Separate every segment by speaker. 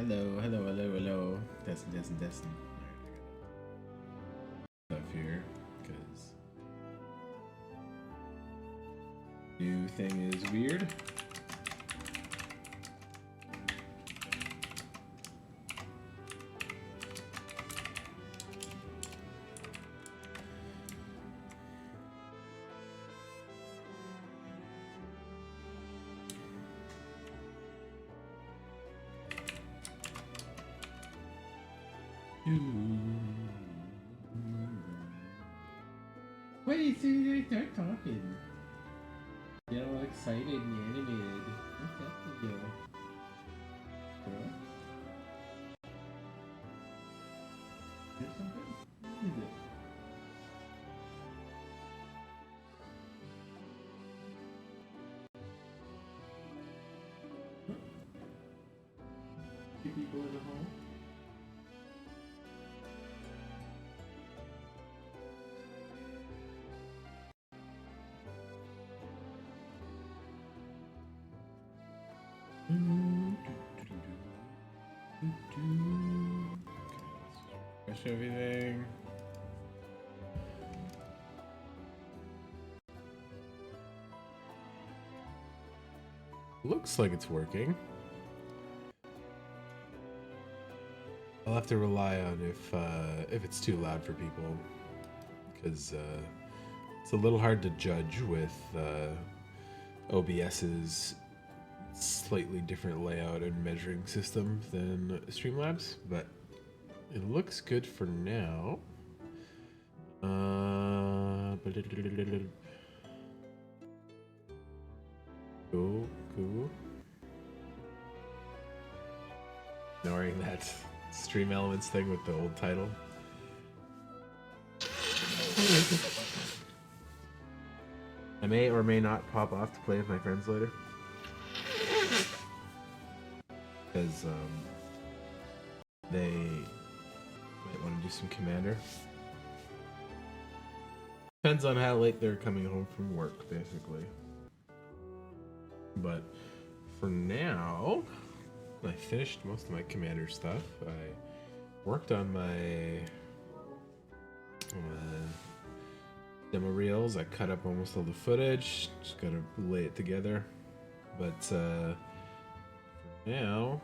Speaker 1: Hello, hello, hello, hello. Destin. Alright, I got stuff here, because new thing is weird. Wait, see, they start talking. Get all excited and animated. What's up with you? Girl? There's something? What is it? Huh? Two people in the hall? Refresh everything. Looks like it's working. I'll have to rely on if it's too loud for people, because it's a little hard to judge with OBS's slightly different layout and measuring system than Streamlabs, but it looks good for now. Cool. Ignoring that Stream Elements thing with the old title. I may or may not pop off to play with my friends later. Because they might want to do some Commander. Depends on how late they're coming home from work, basically. But for now, I finished most of my Commander stuff. I worked on my demo reels. I cut up almost all the footage. Just gotta lay it together. But for now,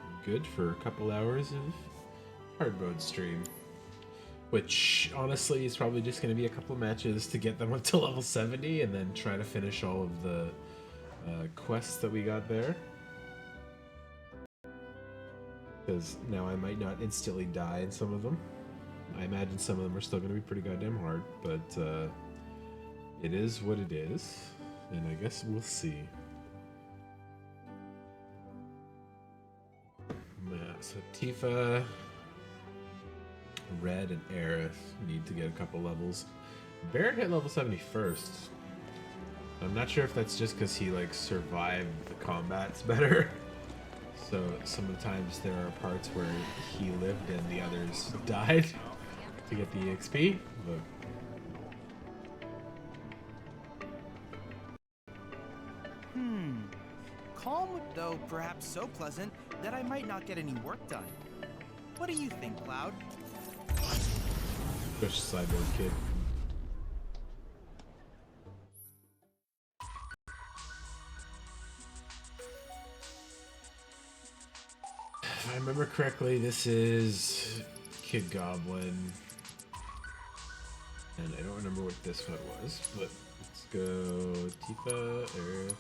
Speaker 1: I'm good for a couple hours of hard mode stream. Which, honestly, is probably just going to be a couple matches to get them up to level 70 and then try to finish all of the quests that we got there. Because now I might not instantly die in some of them. I imagine some of them are still going to be pretty goddamn hard, but it is what it is, and I guess we'll see. Yeah, so Tifa, Red, and Aerith need to get a couple levels. Barrett hit level 71st. I'm not sure if that's just because he like survived the combats better. So some of the times there are parts where he lived and the others died to get the EXP. But
Speaker 2: calm, though perhaps so pleasant that I might not get any work done. What do you think, Cloud?
Speaker 1: push Cyborg Kid. If I remember correctly, this is Kid Goblin. And I don't remember what this one was, but let's go Tifa, Aerith,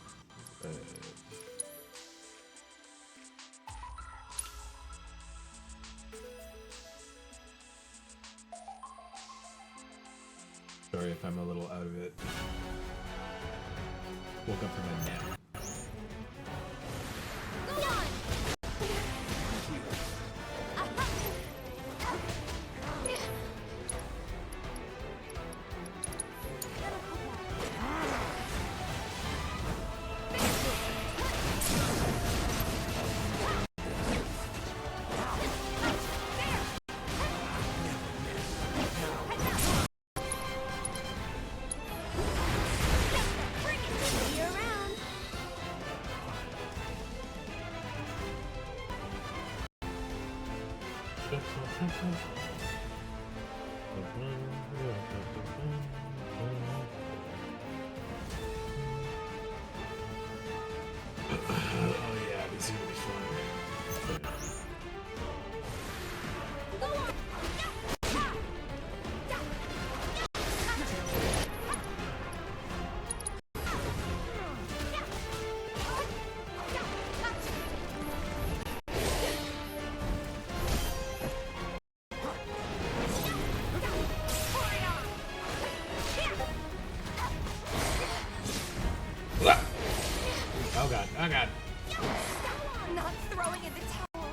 Speaker 1: Sorry if I'm a little out of it. Woke up from a nap. Oh yeah, these are gonna be fun. Oh god, oh god.
Speaker 3: Not throwing in the towel.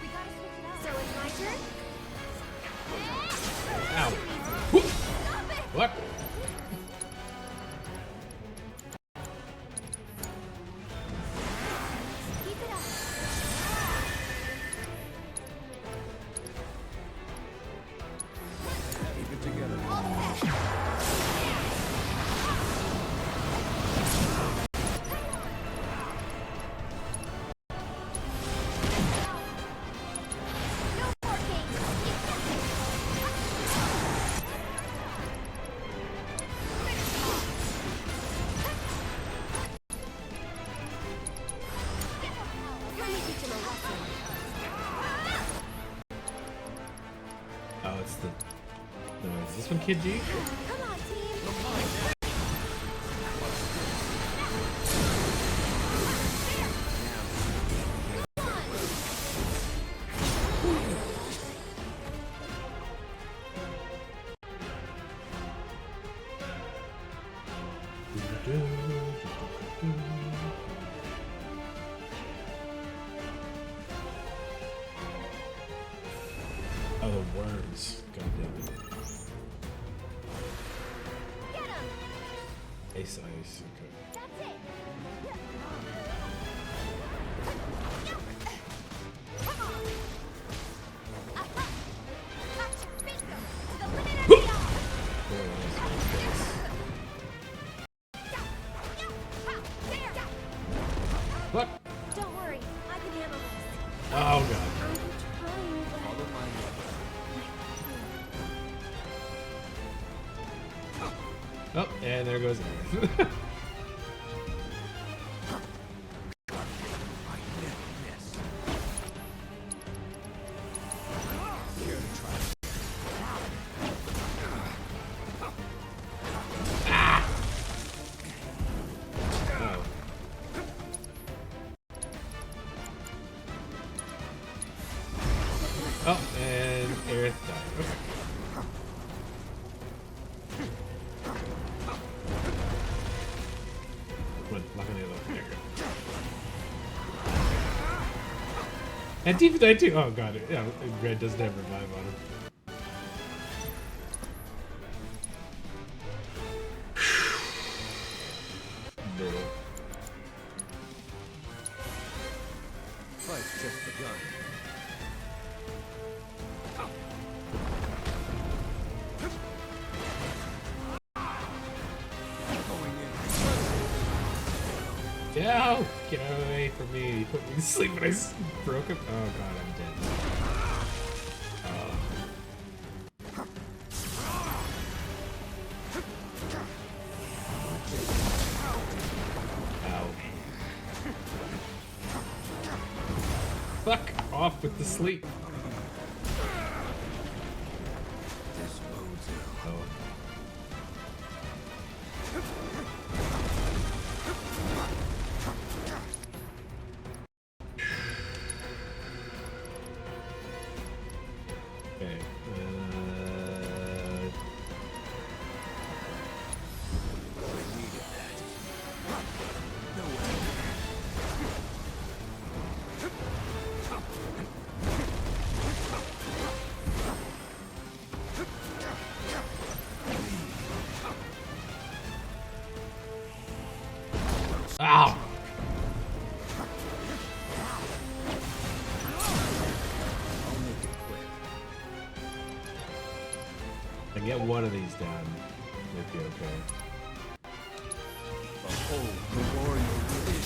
Speaker 3: We gotta switch it up. So it's my turn?
Speaker 1: Ow.
Speaker 3: Stop it!
Speaker 1: What?
Speaker 3: Keep it up.
Speaker 2: Keep it together.
Speaker 3: No more games. Let me teach him a lesson.
Speaker 1: Oh, it's the. No, is this one Kid G?
Speaker 3: Come on, team.
Speaker 1: Oh, the worms. God damn it.
Speaker 3: Get him.
Speaker 1: Ace ice. Okay.
Speaker 3: That's it. Aha. Gotcha. Bingo. To the limit and beyond. There.
Speaker 1: What?
Speaker 3: Don't worry. I can handle this.
Speaker 1: Oh god.
Speaker 3: I'm trying, but
Speaker 2: Follow my lead.
Speaker 1: Oh, and there goes Aaron.
Speaker 2: I never miss. Care to try?
Speaker 1: Oh. Oh, and Aerith died. Okay. Come on, lock on the other one. There you go. And Tifa died too. Oh god, yeah, Red doesn't have revive on him. Brutal.
Speaker 2: Fight's just begun. Going in.
Speaker 1: Get out! Get away from me. He put me to sleep when I broke him. Oh god, I'm dead. Ow. Fuck off with the sleep.
Speaker 2: This bodes ill.
Speaker 1: Oh. Okay.
Speaker 2: I needed that. No way.
Speaker 1: Ow!
Speaker 2: I'll make it quick.
Speaker 1: I get one of these down. Might be okay.
Speaker 2: Behold the warrior within.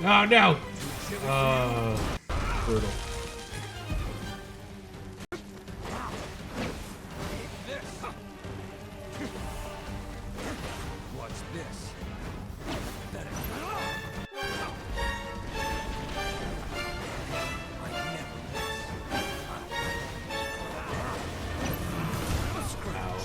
Speaker 1: Oh no! Brutal.
Speaker 4: What's this? I never miss.
Speaker 1: Ow.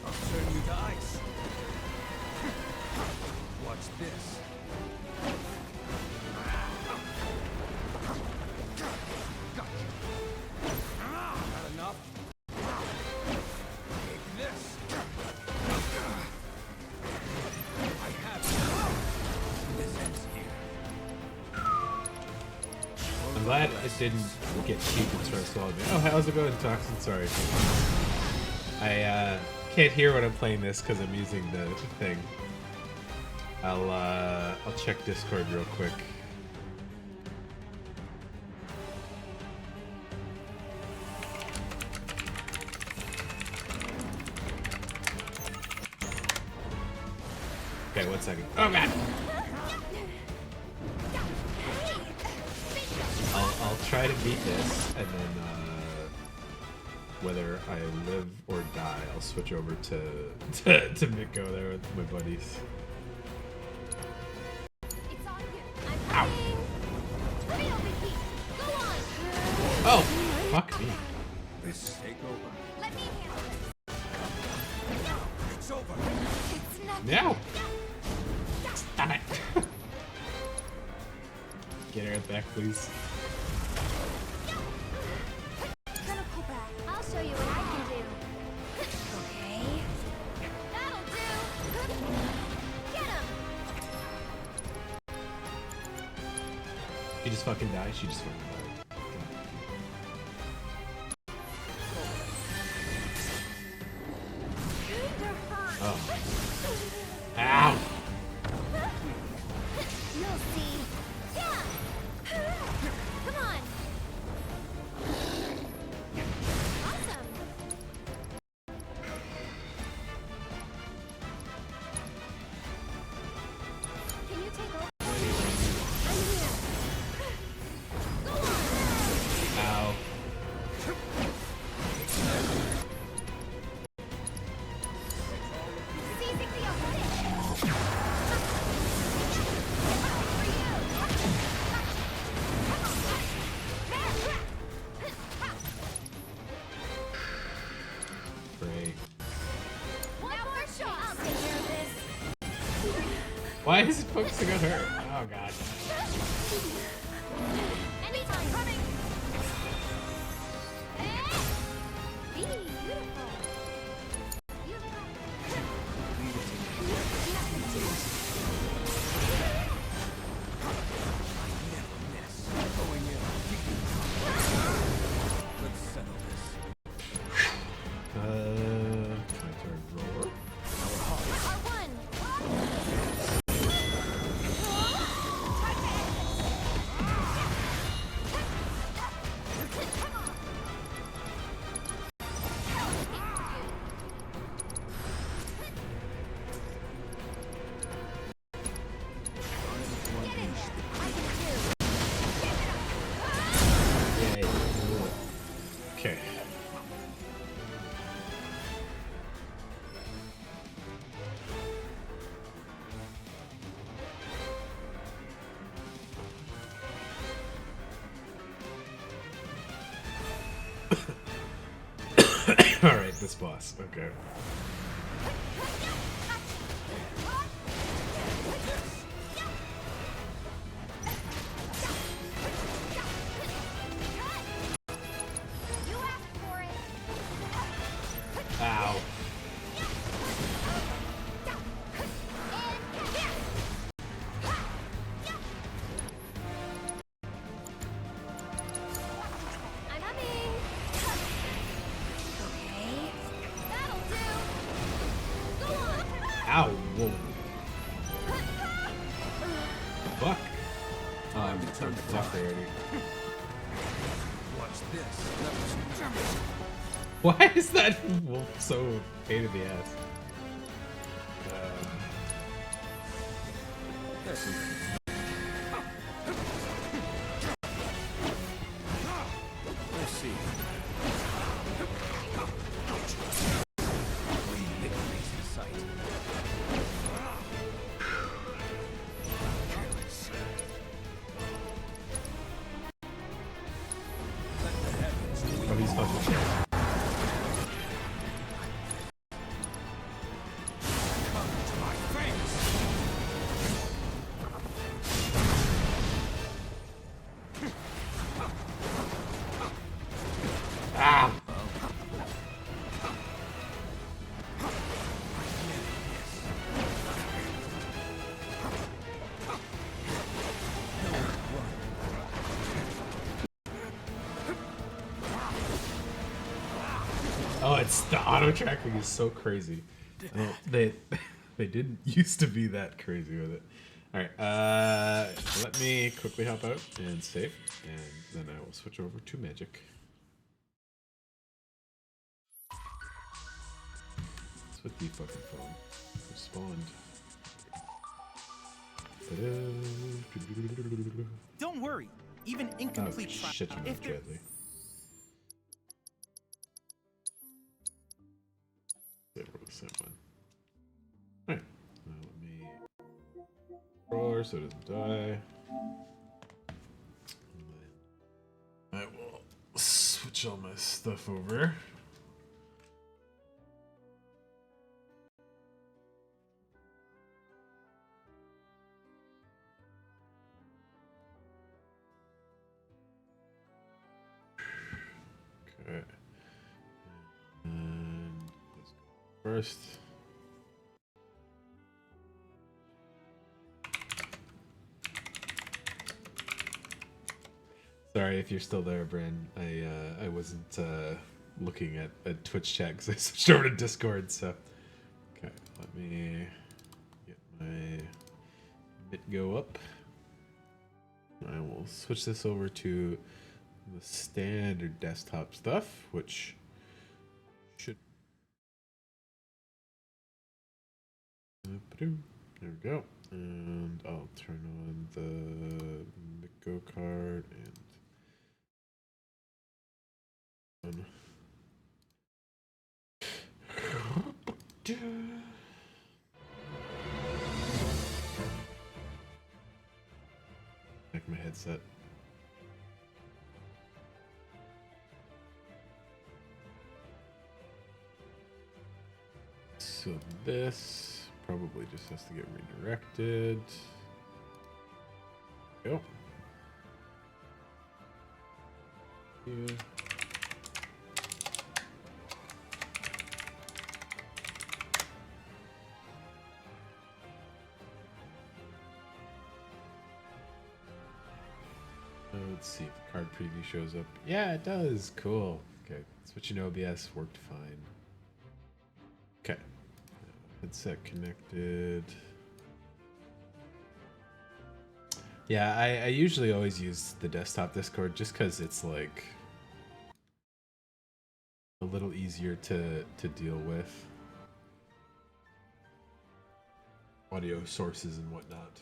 Speaker 4: I'll turn you to ice. What's this? Not enough? Take this. I have it. This ends here.
Speaker 1: I'm glad it didn't get cheap and start swallowing me. Oh, how's it going, Toxin? Sorry. I can't hear when I'm playing this because I'm using the thing. I'll check Discord real quick. Okay, 1 second. Oh god! I'll try to beat this, and then whether I live or die, I'll switch over to Miko there with my buddies.
Speaker 3: It's on you. I'm
Speaker 1: Ow.
Speaker 3: coming. Real repeat. Go on.
Speaker 1: Oh, fuck me.
Speaker 4: This take over.
Speaker 3: Let me handle this.
Speaker 4: It's over.
Speaker 3: It's nothing.
Speaker 1: Now! Stop it! Get her back, please.
Speaker 3: Gonna pull back. I'll show you what I can do. Okay. That'll do. Get him.
Speaker 1: She just fucking died. She just fucking died. Oh. Ow!
Speaker 3: You'll see. Yeah. Come on. Awesome. Can you take over? I'm here. Go on.
Speaker 1: Ow.
Speaker 3: Seizing the opening.
Speaker 1: Great.
Speaker 3: Now for sure. I'll take care of this.
Speaker 1: Why is it focusing on her? Oh god.
Speaker 3: Anytime coming. Be beautiful.
Speaker 4: Never miss. Going in. Let's settle this.
Speaker 1: My turn. Roar.
Speaker 3: R1.
Speaker 1: Yay. Okay. Alright, this boss. Okay.
Speaker 3: You asked for it.
Speaker 1: Ow.
Speaker 3: I'm coming. Okay. That'll do. Go on.
Speaker 1: Ow. Whoa. Fuck.
Speaker 4: Time to turn the
Speaker 1: Fuck
Speaker 4: tide.
Speaker 1: already.
Speaker 4: Watch this. Levels.
Speaker 1: Why is that wolf so pain in the ass?
Speaker 4: Let's see.
Speaker 1: Oh, he's fucking. Ah! Oh, it's the auto tracking is so crazy. They they didn't used to be that crazy with it. All right, let me quickly hop out and save, and then I will switch over to magic. What's with the fucking phone? Respond.
Speaker 2: Don't worry. Even
Speaker 1: Oh
Speaker 2: incomplete
Speaker 1: shit, you
Speaker 2: if
Speaker 1: moved
Speaker 2: there-
Speaker 1: badly. Yeah, we're the same one. Alright, now let me roller so it doesn't die. And then I will switch all my stuff over. Okay. And let's go first. Sorry if you're still there, Bran. I wasn't looking at Twitch chat because I switched over to Discord. So, okay, let me get my bit go up. I will switch this over to the standard desktop stuff, which should. There we go. And I'll turn on the Go card and. Like my headset. So this probably just has to get redirected. Go. Yeah. Let's see if the card preview shows up. Yeah, it does. Cool. Okay, switching OBS worked fine. Okay, headset connected. Yeah, I usually always use the desktop Discord just because it's like a little easier to deal with. Audio sources and whatnot.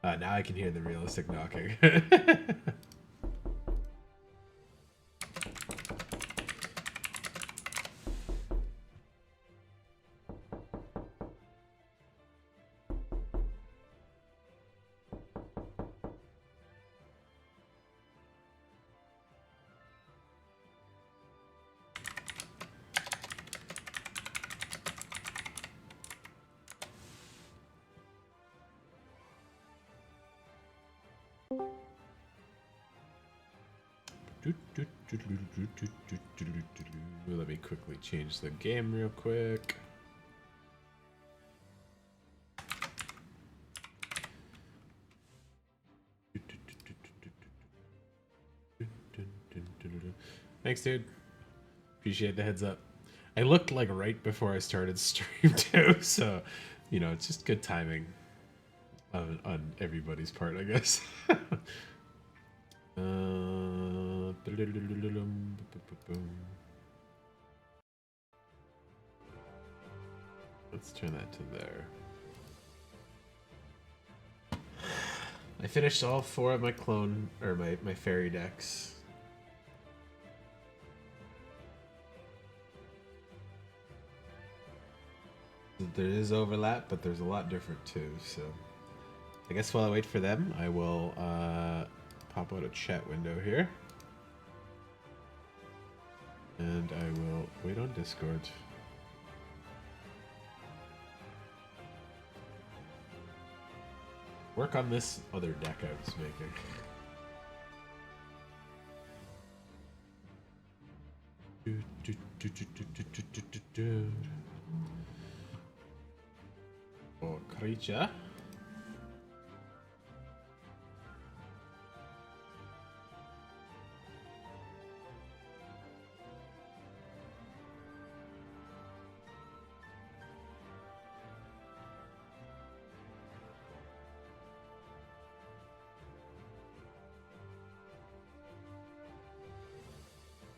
Speaker 1: Now I can hear the realistic knocking. Let me quickly change the game real quick. Thanks, dude. Appreciate the heads up. I looked like right before I started stream too, so you know it's just good timing on everybody's part, I guess. Let's turn that to there. I finished all 4 of my clone, or my fairy decks. There is overlap, but there's a lot different too, so... I guess while I wait for them, I will pop out a chat window here. And I will wait on Discord. Work on this other deck I was making. Oh, creature.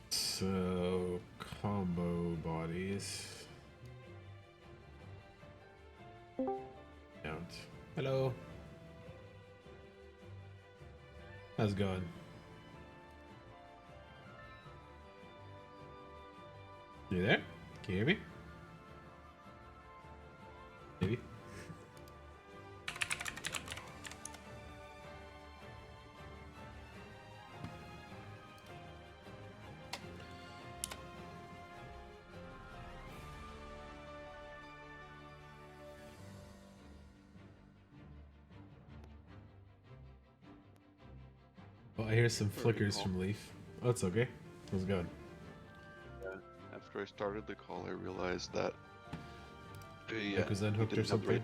Speaker 1: So, combo bodies. Count. Hello. How's it going? You there? Can you hear me? Maybe. Oh, I hear some flickers from Leaf. Oh, it's okay. How's it going?
Speaker 5: Yeah. After I started the call, I realized that
Speaker 1: It was unhooked or
Speaker 5: didn't have the
Speaker 1: something?
Speaker 5: right-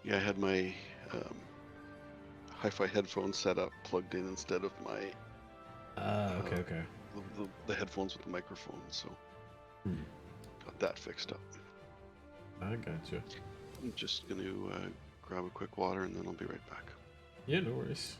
Speaker 5: Yeah, I had my hi-fi headphones set up, plugged in instead of my
Speaker 1: Okay, okay.
Speaker 5: the headphones with the microphone. So got that fixed up.
Speaker 1: I gotcha.
Speaker 5: I'm just gonna grab a quick water and then I'll be right back.
Speaker 1: Yeah, no worries.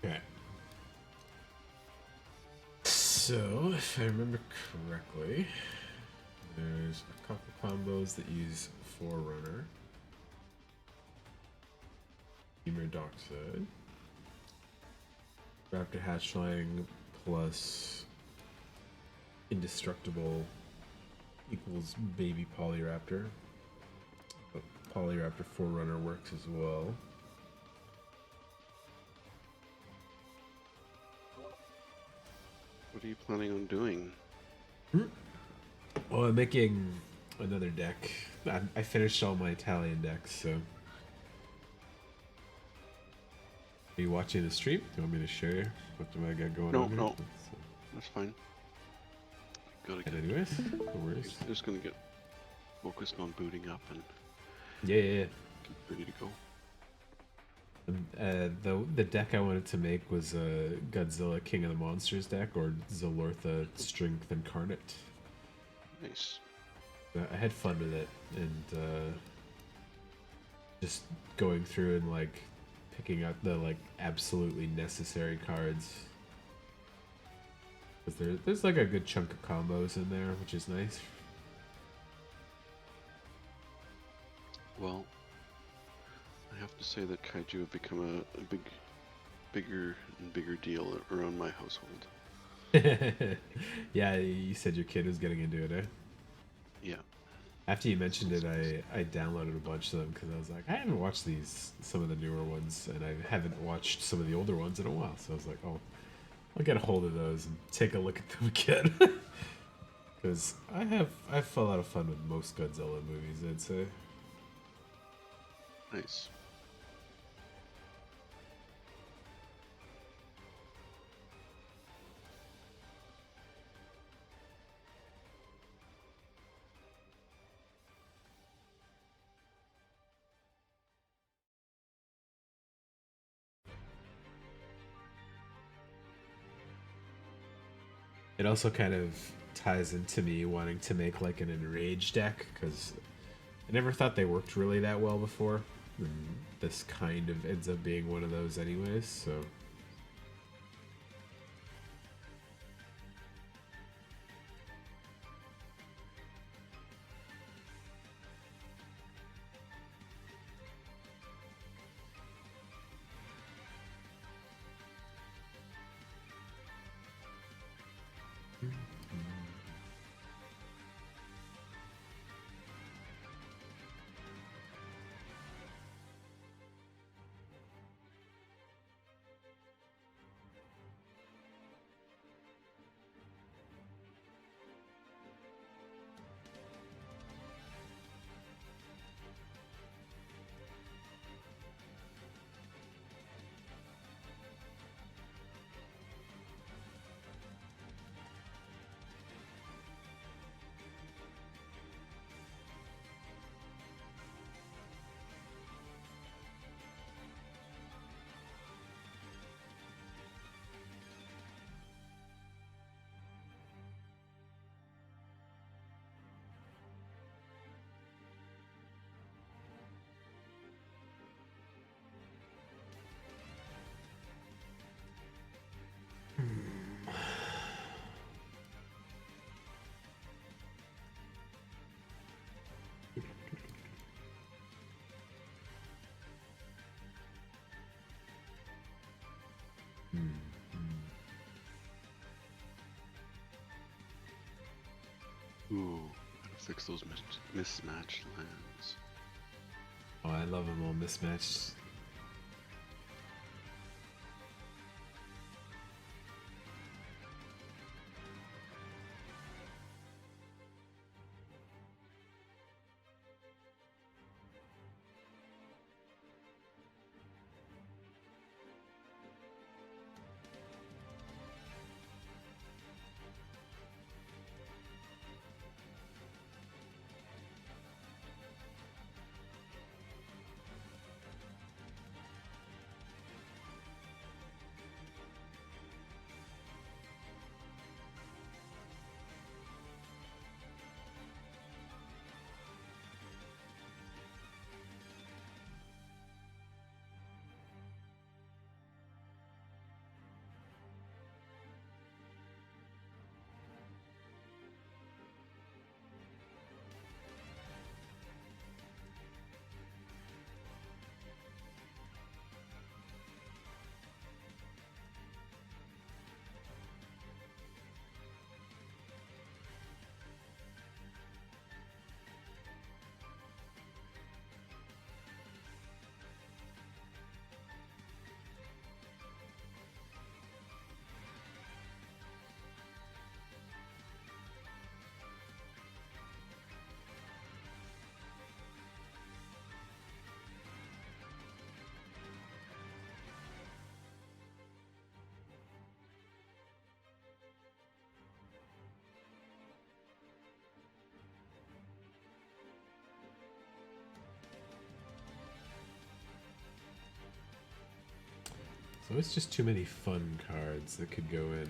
Speaker 1: Okay. So, if I remember correctly, there's a couple combos that use Forerunner, Femur Dockside, Raptor Hatchling plus Indestructible equals Baby Polyraptor. Polyraptor Forerunner works as well.
Speaker 5: What are you planning on doing?
Speaker 1: Oh, I'm making another deck. I finished all my Talion decks, so. Are you watching the stream? Do you want me to share what do I got going
Speaker 5: No,
Speaker 1: on here?
Speaker 5: no. That's fine. Gotta get.
Speaker 1: Anyways, no worries.
Speaker 5: Just gonna get focused on booting up and
Speaker 1: Yeah.
Speaker 5: get ready to go.
Speaker 1: The deck I wanted to make was Godzilla King of the Monsters deck or Zalortha Strength Incarnate.
Speaker 5: Nice.
Speaker 1: I had fun with it and just going through and like picking out the like absolutely necessary cards. Because there's like a good chunk of combos in there, which is nice.
Speaker 5: Well, I have to say that kaiju have become a bigger and bigger deal around my household.
Speaker 1: Yeah, you said your kid was getting into it, eh?
Speaker 5: Yeah.
Speaker 1: After you mentioned it, I downloaded a bunch of them because I was like, I haven't watched some of the newer ones, and I haven't watched some of the older ones in a while. So I was like, oh, I'll get a hold of those and take a look at them again. Because I've felt a lot of fun with most Godzilla movies, I'd say.
Speaker 5: Nice.
Speaker 1: It also kind of ties into me wanting to make like an Enrage deck, because I never thought they worked really that well before. And this kind of ends up being one of those anyways, so...
Speaker 5: Ooh, gotta fix those mismatched lands.
Speaker 1: Oh, I love them all mismatched. So it's just too many fun cards that could go in.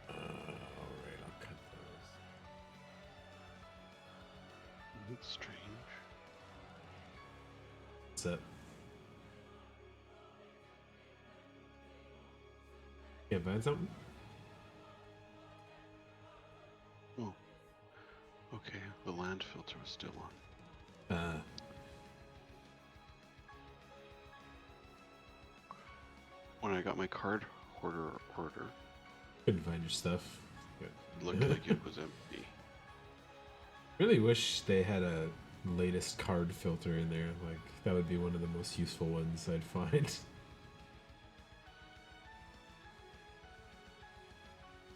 Speaker 1: Alright, I'll cut those.
Speaker 5: That's strange.
Speaker 1: Set. Can't find something?
Speaker 5: Oh. Okay, the land filter was still on. When I got my card hoarder order,
Speaker 1: Couldn't find your stuff.
Speaker 5: it looked like it was empty.
Speaker 1: Really wish they had a latest card filter in there. Like, that would be one of the most useful ones I'd find.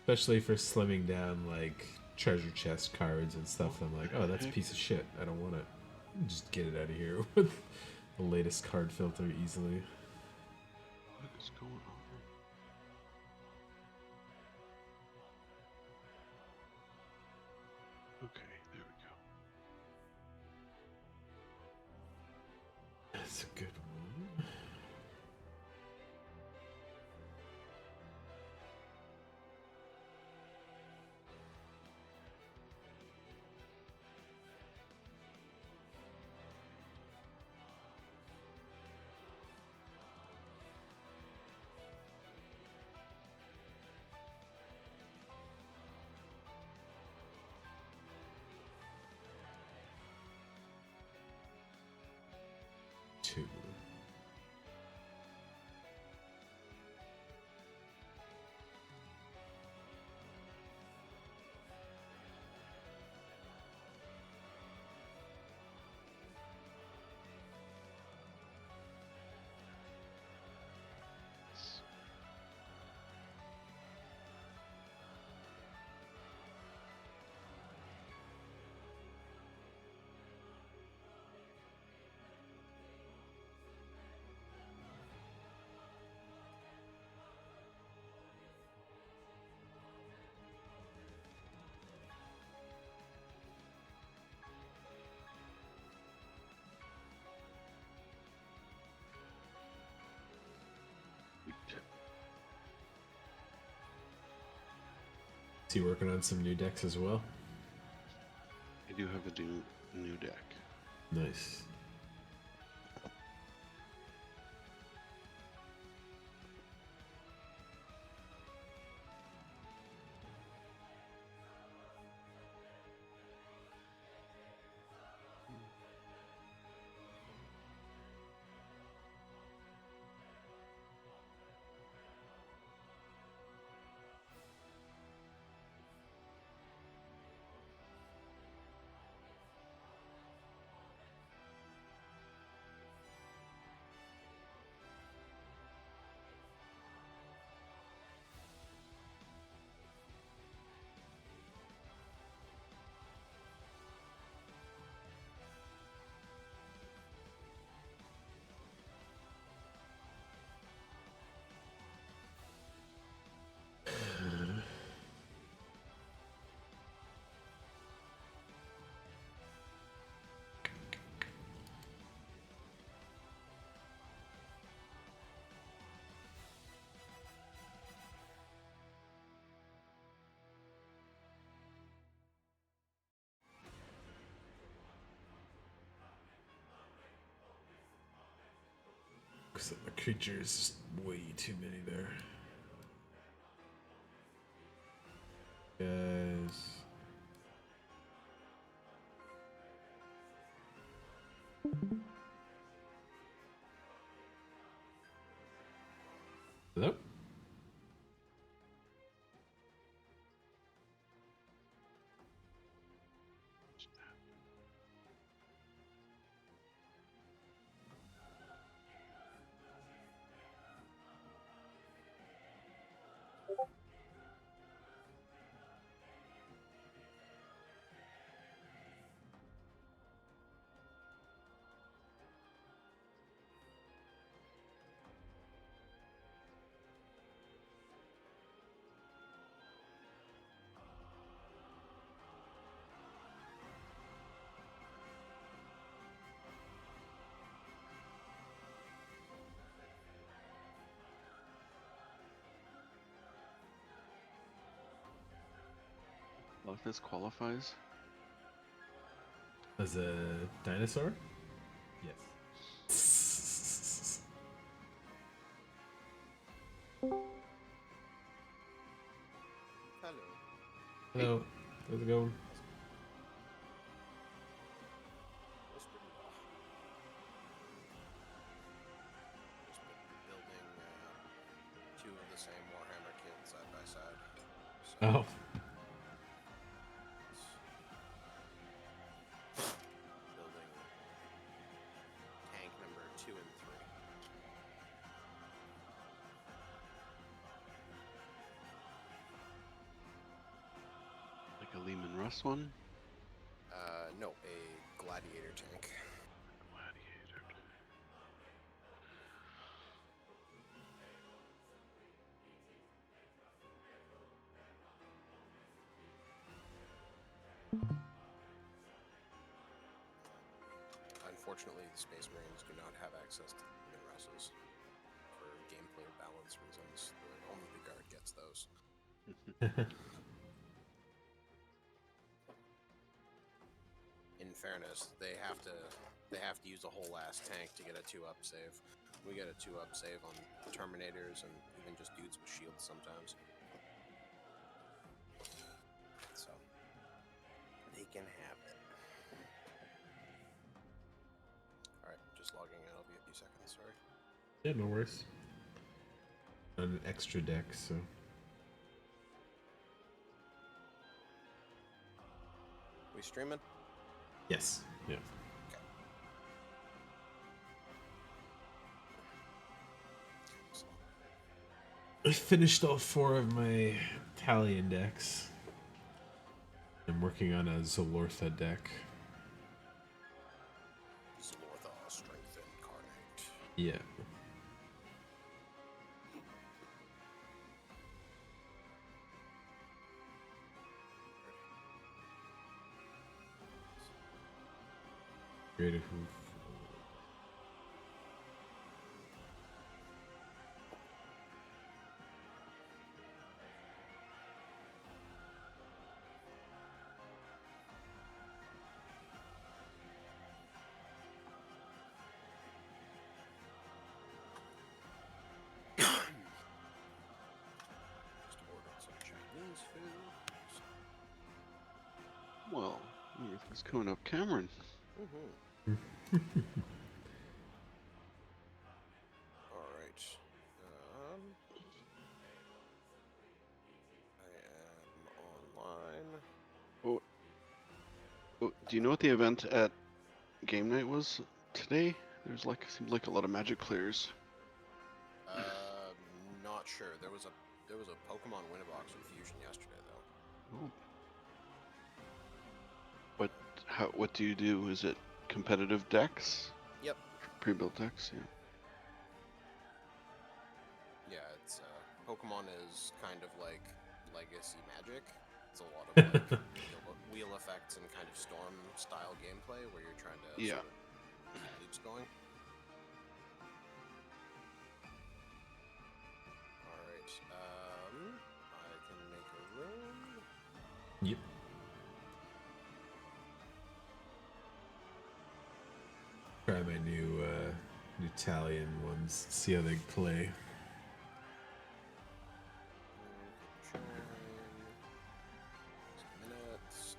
Speaker 1: Especially for slimming down, like, treasure chest cards and stuff. I'm like, oh, that's a piece of shit. I don't want it. Just get it out of here with the latest card filter easily.
Speaker 5: What is going on? Okay, there we go.
Speaker 1: That's a good one. 2. Is he working on some new decks as well?
Speaker 5: I do have a new deck.
Speaker 1: Nice. Because the creatures, just way too many there. Guys. Hello?
Speaker 5: Loch qualifies.
Speaker 1: As a dinosaur? Yes.
Speaker 6: Hello.
Speaker 1: Hello. How's it going?
Speaker 6: It's pretty well. Just been building two of the same Warhammer kits side by side. So
Speaker 1: Oh.
Speaker 6: building tank number 2 and 3.
Speaker 5: Like a Lehman Russ one?
Speaker 6: No, a gladiator tank.
Speaker 5: Gladiator.
Speaker 6: Unfortunately, the Space Marines do not have access to the Russes. For gameplay balance reasons, only the guard gets those. In fairness, they have to use a whole ass tank to get a 2-up save. We get a 2-up save on Terminators and even just dudes with shields sometimes. So they can have it. Alright, just logging in. I'll be a few seconds, sorry.
Speaker 1: Yeah, no worries. On an extra deck, so.
Speaker 6: We streaming?
Speaker 1: Yes. Yeah.
Speaker 6: Okay. So,
Speaker 1: I finished all 4 of my Talion decks. I'm working on a Zolortha deck.
Speaker 6: Zolortha, Strength Incarnate.
Speaker 1: Yeah. Creative Hoof.
Speaker 6: Just ordered some Chinese food.
Speaker 5: Well, everything's coming up, Cameron.
Speaker 6: Mm-hmm. Alright. I am online.
Speaker 5: Oh, do you know what the event at game night was today? There's seemed like a lot of magic players.
Speaker 6: Not sure. There was a Pokemon Winnabox Infusion yesterday though.
Speaker 5: Oh. What do you do? Is it competitive decks?
Speaker 6: Yep.
Speaker 5: Pre-built decks, yeah.
Speaker 6: Yeah, it's Pokemon is kind of like Legacy Magic. It's a lot of like wheel effects and kind of storm style gameplay where you're trying to
Speaker 5: Yeah.
Speaker 6: sort of keep loops going. Alright, I can make a room.
Speaker 1: Yep. Try my new Talion ones. See how they play.
Speaker 6: Minutes.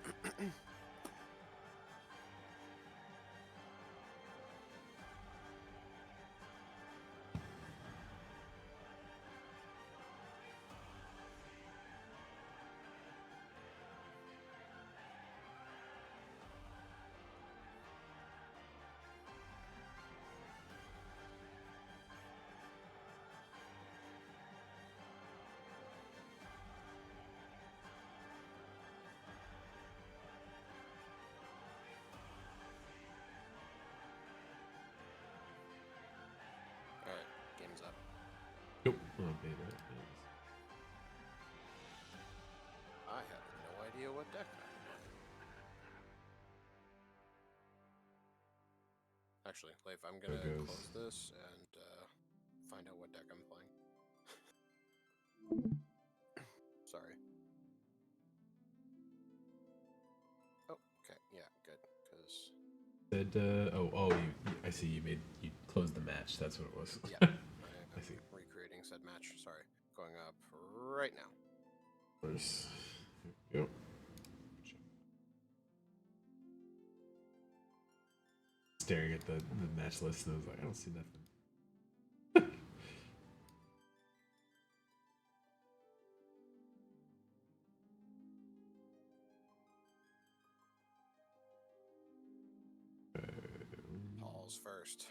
Speaker 6: Alright, game's up.
Speaker 1: Nope. Oh, baby.
Speaker 6: I have no idea what deck I'm playing. Actually, Leif, I'm gonna
Speaker 1: There goes.
Speaker 6: close this and find out what deck I'm playing. Sorry. Oh, okay, yeah, good, because...
Speaker 1: Said, I see you closed the match. That's what it was.
Speaker 6: Yeah,
Speaker 1: I see.
Speaker 6: recreating said match. Sorry, going up right now.
Speaker 1: Where's... Here we go. Staring at the match list, and I was like, I don't see nothing.
Speaker 6: Paul's first.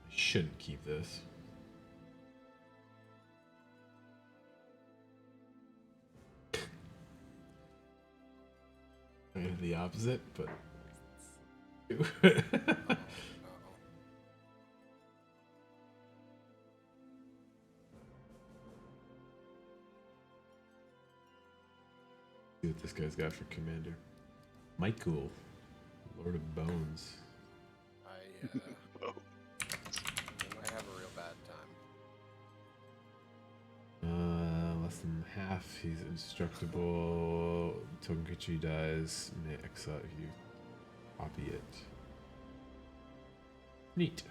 Speaker 1: I shouldn't keep this. I did the opposite, but.
Speaker 6: Uh-oh.
Speaker 1: See what this guy's got for commander. Michael, Lord of Bones.
Speaker 6: I might have a real bad time.
Speaker 1: Less than half. He's indestructible. Togekichi dies. May exile if you copy it. Neat.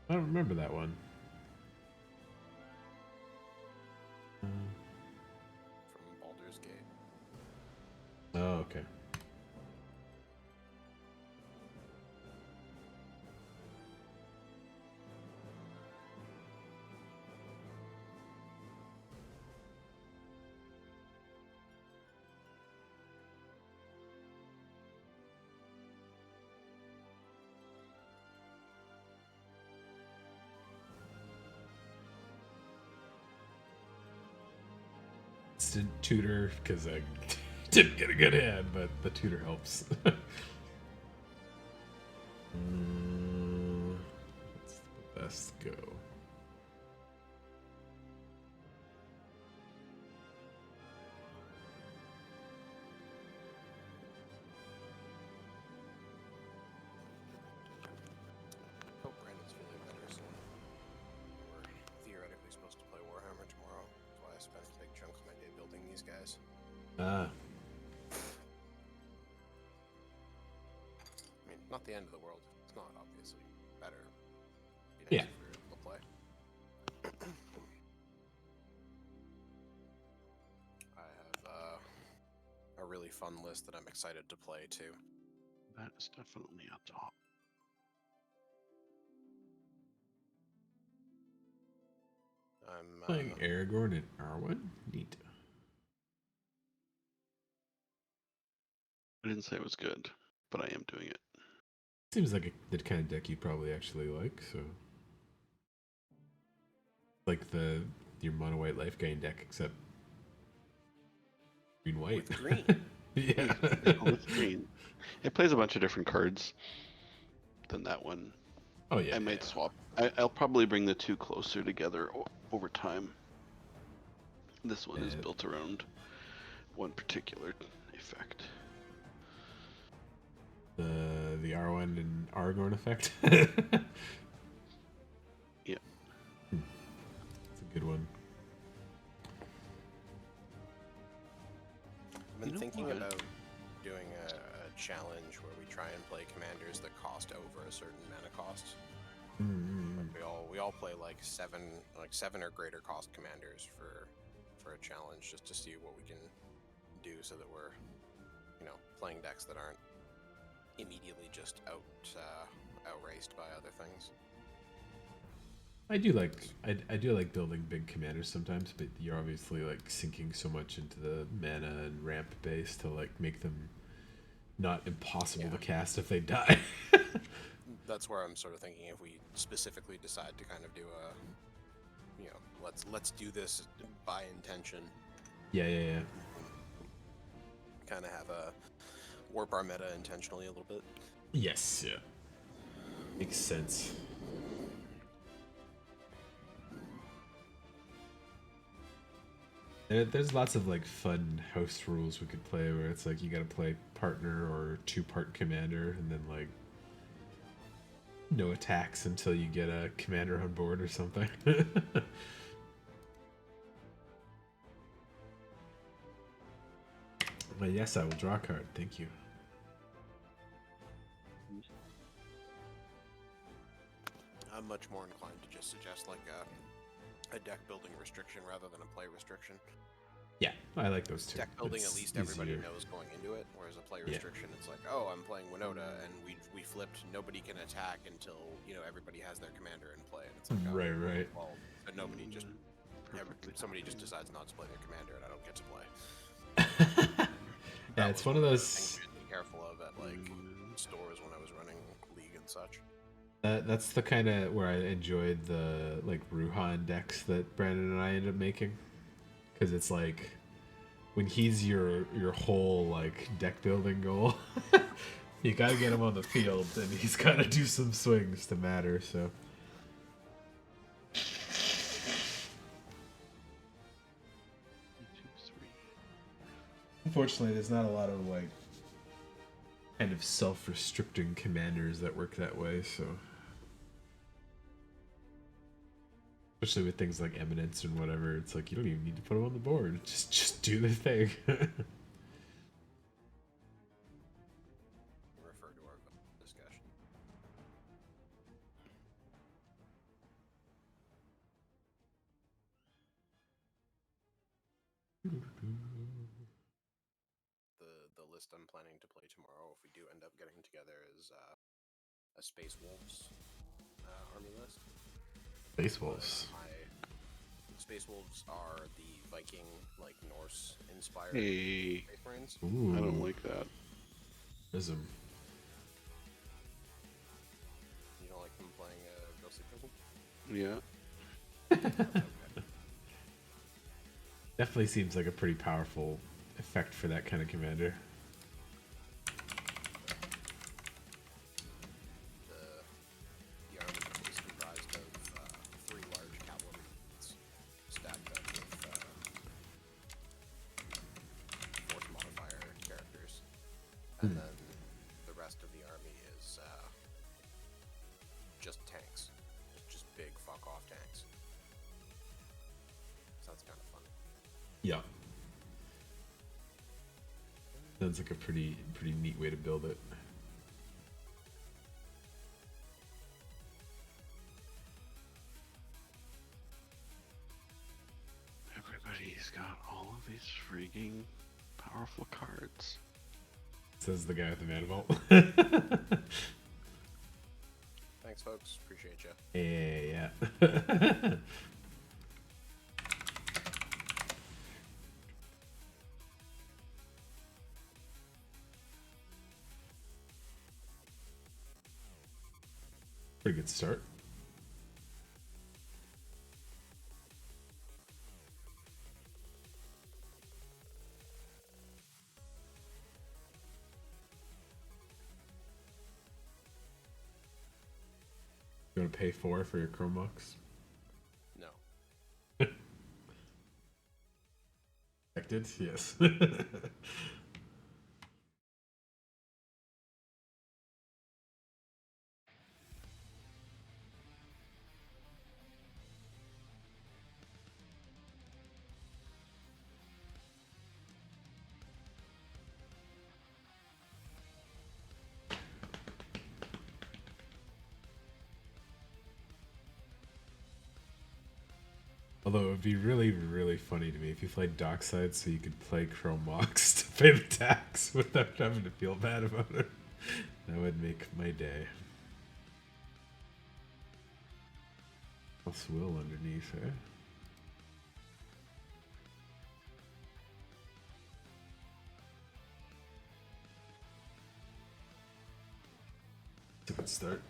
Speaker 1: I don't remember that one.
Speaker 6: From Baldur's Gate.
Speaker 1: Oh, okay. Instant tutor because I didn't get a good hand, but the tutor helps. What's the best go?
Speaker 6: Hope Brandon's feeling better soon. We're theoretically supposed to play Warhammer tomorrow. That's why I spent a big chunk of my day building these guys.
Speaker 1: Ah,
Speaker 6: I mean, not the end of the world. It's not, obviously. Better. Be
Speaker 1: Yeah.
Speaker 6: nice if we were able to play. I have a really fun list that I'm excited to play, too.
Speaker 5: That is definitely a top.
Speaker 6: I'm
Speaker 1: playing Aragorn and Arwen. Neat.
Speaker 5: I didn't say it was good, but I am doing it.
Speaker 1: Seems like the kind of deck you probably actually like. So, like your mono white life gain deck, except green white.
Speaker 6: with green.
Speaker 1: Yeah.
Speaker 5: With green. It plays a bunch of different cards than that one.
Speaker 1: Oh yeah.
Speaker 5: I might swap. I'll probably bring the two closer together over time. This one is
Speaker 1: Yeah.
Speaker 5: built around one particular effect.
Speaker 1: The Arwen and Aragorn effect.
Speaker 5: Yeah.
Speaker 1: It's a good one.
Speaker 6: I've been
Speaker 5: You know
Speaker 6: thinking
Speaker 5: what?
Speaker 6: about doing a challenge where we try and play commanders that cost over a certain mana cost. Like we all play like seven or greater cost commanders for a challenge, just to see what we can do, so that we're, you know, playing decks that aren't immediately just outraced by other things.
Speaker 1: I do like building big commanders sometimes, but you're obviously like sinking so much into the mana and ramp base to like make them not impossible to cast if they die.
Speaker 6: That's where I'm sort of thinking, if we specifically decide to kind of do a, you know, let's do this by intention.
Speaker 1: Yeah.
Speaker 6: Kind of have a warp our meta intentionally a little bit.
Speaker 1: Yes, yeah. Makes sense. There's lots of like fun house rules we could play where it's like you gotta play partner or 2-part commander and then like no attacks until you get a commander on board or something. But yes, I will draw a card. Thank you.
Speaker 6: I'm much more inclined to just suggest like a deck building restriction rather than a play restriction.
Speaker 1: Yeah, I like those two.
Speaker 6: Deck building,
Speaker 1: It's
Speaker 6: at least everybody
Speaker 1: easier.
Speaker 6: knows going into it, whereas a play
Speaker 1: Yeah.
Speaker 6: restriction, it's like, oh, I'm playing Winota, and we flipped, nobody can attack until, you know, everybody has their commander in play, and it's like, oh,
Speaker 1: Right.
Speaker 6: well, and nobody just,
Speaker 5: Perfectly
Speaker 6: somebody just
Speaker 5: fine.
Speaker 6: decides not to play their commander, and I don't get to play.
Speaker 1: Yeah,
Speaker 6: That
Speaker 1: it's
Speaker 6: was
Speaker 1: one of
Speaker 6: the
Speaker 1: those.
Speaker 6: things we had to be careful of at like stores when I was running League and such.
Speaker 1: That's the kind of where I enjoyed the like Ruhan decks that Brandon and I ended up making, because it's like when he's your whole like deck building goal, you gotta get him on the field, and he's gotta do some swings to matter. So.
Speaker 5: 2, 3.
Speaker 1: Unfortunately, there's not a lot of like kind of self-restricting commanders that work that way, so especially with things like Eminence and whatever, it's like you don't even need to put them on the board. Just do the thing.
Speaker 6: Refer to our discussion. The list I'm planning to play tomorrow, if we do end up getting together, is a Space Wolves army list.
Speaker 1: Space Wolves.
Speaker 6: Space Wolves are the Viking, like Norse inspired
Speaker 5: Hey,
Speaker 6: Space Marines.
Speaker 1: Ooh,
Speaker 5: I don't like that.
Speaker 1: Prism.
Speaker 6: You don't like them playing Ghostly Prism?
Speaker 5: Yeah.
Speaker 1: Definitely seems like a pretty powerful effect for that kind of commander.
Speaker 6: The army is comprised of 3 large cavalry units stacked up with force modifier characters, and then the rest of the army is just tanks, just big fuck off tanks. Sounds kind of fun.
Speaker 1: Yeah. Sounds like a pretty neat way to build it.
Speaker 5: Everybody's got all of these freaking powerful cards.
Speaker 1: Says the guy with the mana vault.
Speaker 6: Thanks, folks. Appreciate you.
Speaker 1: Yeah. Pretty good start. You want to pay 4 for your Chrome box?
Speaker 6: No.
Speaker 1: Expected? Yes. Although it would be really, really funny to me if you played Dockside so you could play Chrome Mox to pay the tax without having to feel bad about it. That would make my day. Plus will underneath, eh? It's a good start.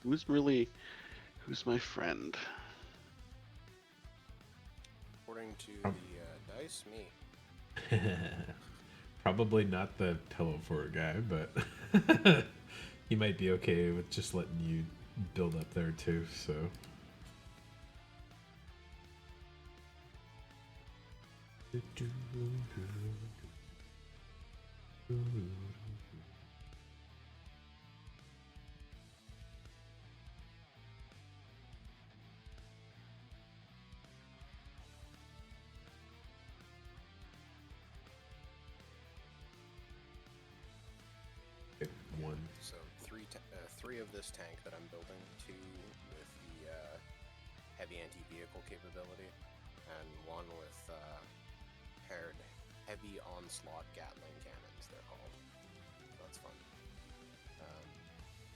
Speaker 5: Who's my friend?
Speaker 6: According to the dice, me.
Speaker 1: Probably not the pillow fort guy, but he might be okay with just letting you build up there too, so. One.
Speaker 6: So three of this tank that I'm building, two with the heavy anti-vehicle capability, and one with paired heavy onslaught Gatling cannons, they're called. So that's fun.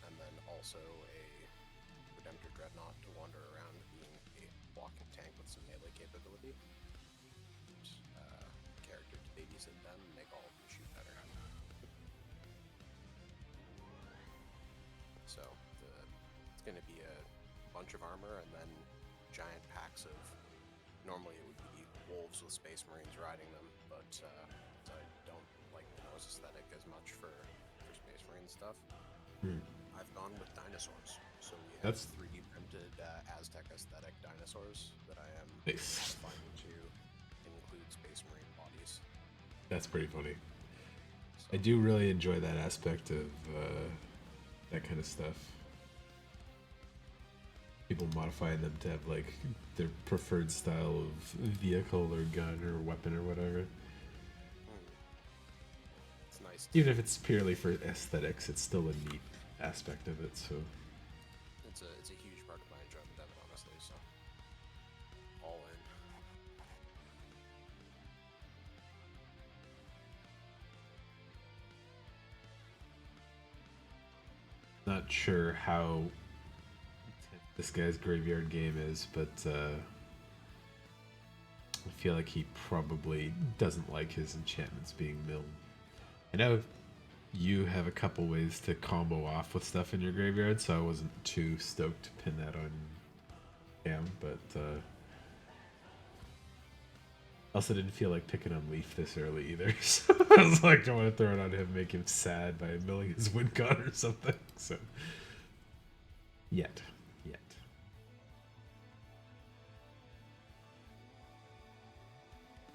Speaker 6: And then also a Redemptor Dreadnought to wander around being a walking tank with some melee capability. Character to babysit them and make all of them shoot better. So it's going to be a bunch of armor and then giant packs of. Normally it would be wolves with Space Marines riding them, but I don't like the nose aesthetic as much for Space Marine stuff. I've gone with dinosaurs, so we have
Speaker 1: That's
Speaker 6: 3D printed Aztec aesthetic dinosaurs that I am
Speaker 1: nice.
Speaker 6: modifying to include Space Marine bodies.
Speaker 1: That's pretty funny.
Speaker 6: So,
Speaker 1: I do really enjoy that aspect of that kind of stuff. People modifying them to have like their preferred style of vehicle or gun or weapon or whatever.
Speaker 6: it's nice.
Speaker 1: Even if it's purely for aesthetics, it's still a neat aspect of it. So
Speaker 6: It's a huge part of my enjoyment of it, honestly. So all in.
Speaker 1: not sure how this guy's graveyard game is, but I feel like he probably doesn't like his enchantments being milled. I know you have a couple ways to combo off with stuff in your graveyard, so I wasn't too stoked to pin that on him, but also didn't feel like picking on Leaf this early either, so I was like, I want to throw it on him, make him sad by milling his wind gun or something, so yet.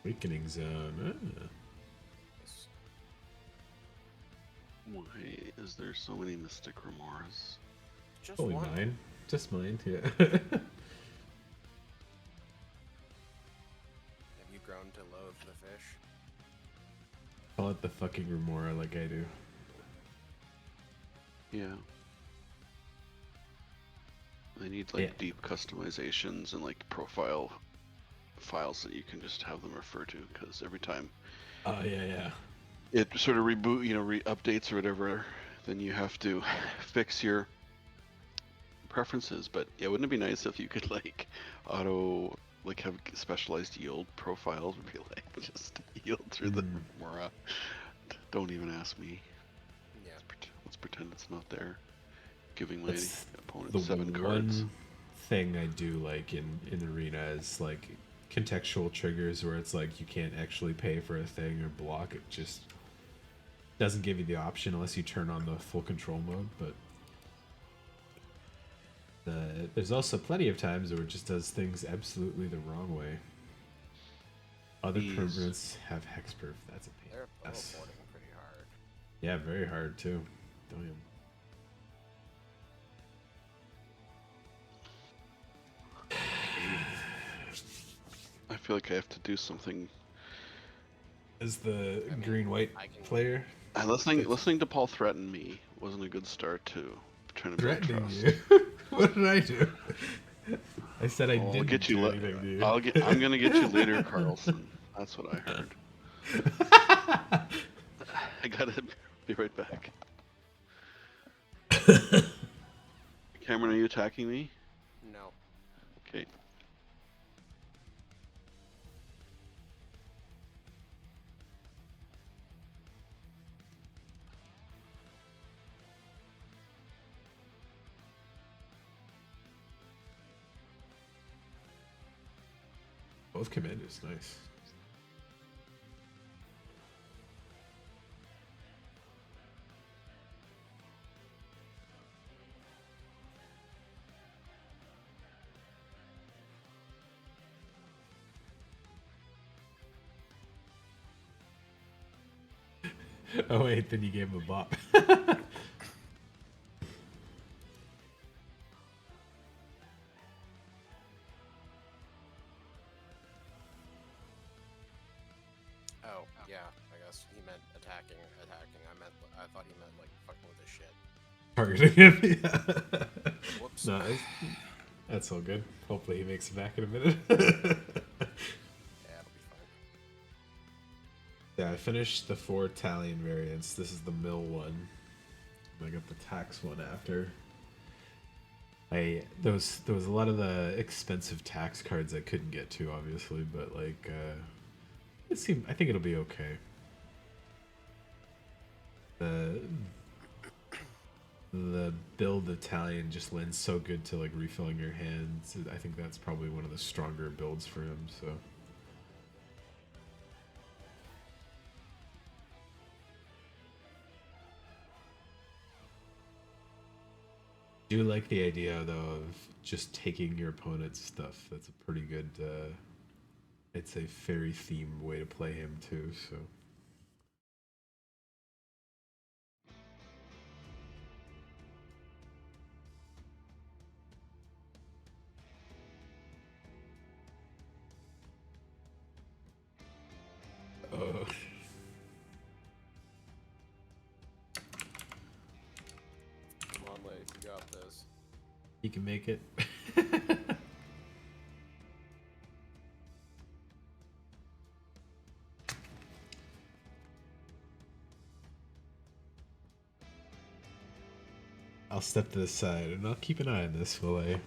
Speaker 1: Awakening Zone.
Speaker 5: Why is there so many Mystic Remoras?
Speaker 6: Just
Speaker 1: Only
Speaker 6: one.
Speaker 1: mine. Just mine, yeah.
Speaker 6: Have you grown to loathe the fish?
Speaker 1: Call it the fucking Remora like I do.
Speaker 5: Yeah. They need like deep customizations and like profile files that you can just have them refer to, because every time
Speaker 1: Yeah.
Speaker 5: it sort of updates or whatever, then you have to fix your preferences. But yeah, wouldn't it be nice if you could like have specialized yield profiles, would be like just yield through the Remora. Don't even ask me.
Speaker 6: Yeah.
Speaker 5: Let's pretend it's not there. Giving my
Speaker 1: That's
Speaker 5: opponent
Speaker 1: the
Speaker 5: 7 cards.
Speaker 1: one thing I do like in Arena is like contextual triggers where it's like you can't actually pay for a thing or block it, just doesn't give you the option unless you turn on the full control mode. But there's also plenty of times where it just does things absolutely the wrong way. Other permanents have hexproof. That's a pain.
Speaker 6: They're
Speaker 1: Yes.
Speaker 6: teleporting pretty hard.
Speaker 1: Yeah, very hard too. Damn.
Speaker 5: I feel like I have to do something.
Speaker 1: Is the
Speaker 6: I mean,
Speaker 1: green-white
Speaker 6: I can-
Speaker 1: player?
Speaker 5: Listening to Paul threaten me wasn't a good start to trying to build
Speaker 1: Threatening
Speaker 5: trust.
Speaker 1: you? What did I do? I said I
Speaker 5: I'll
Speaker 1: didn't
Speaker 5: get
Speaker 1: do
Speaker 5: you.
Speaker 1: anything to you.
Speaker 5: I'm gonna get you later, Carlson. That's what I heard. I gotta be right back. Cameron, are you attacking me?
Speaker 6: No.
Speaker 5: Okay.
Speaker 1: Both commanders, nice. Oh wait, then you gave him a bop.
Speaker 6: Oh, yeah. I guess he meant attacking. I thought he meant like fucking with his shit.
Speaker 1: Targeting him, yeah.
Speaker 6: Whoops.
Speaker 1: No, that's all good. Hopefully he makes it back in a minute.
Speaker 6: Yeah, it'll be fine.
Speaker 1: Yeah, I finished the 4 Talion variants. This is the mill one. I got the tax one after. There was a lot of the expensive tax cards I couldn't get to, obviously, but like I think it'll be okay. The build Italian just lends so good to like refilling your hands. I think that's probably one of the stronger builds for him. So. I do like the idea though of just taking your opponent's stuff. That's a pretty good, it's a fairy themed way to play him too. So. Oh.
Speaker 6: Come on, Leif, you got this.
Speaker 1: You can make it. I'll step to the side and I'll keep an eye on this while I.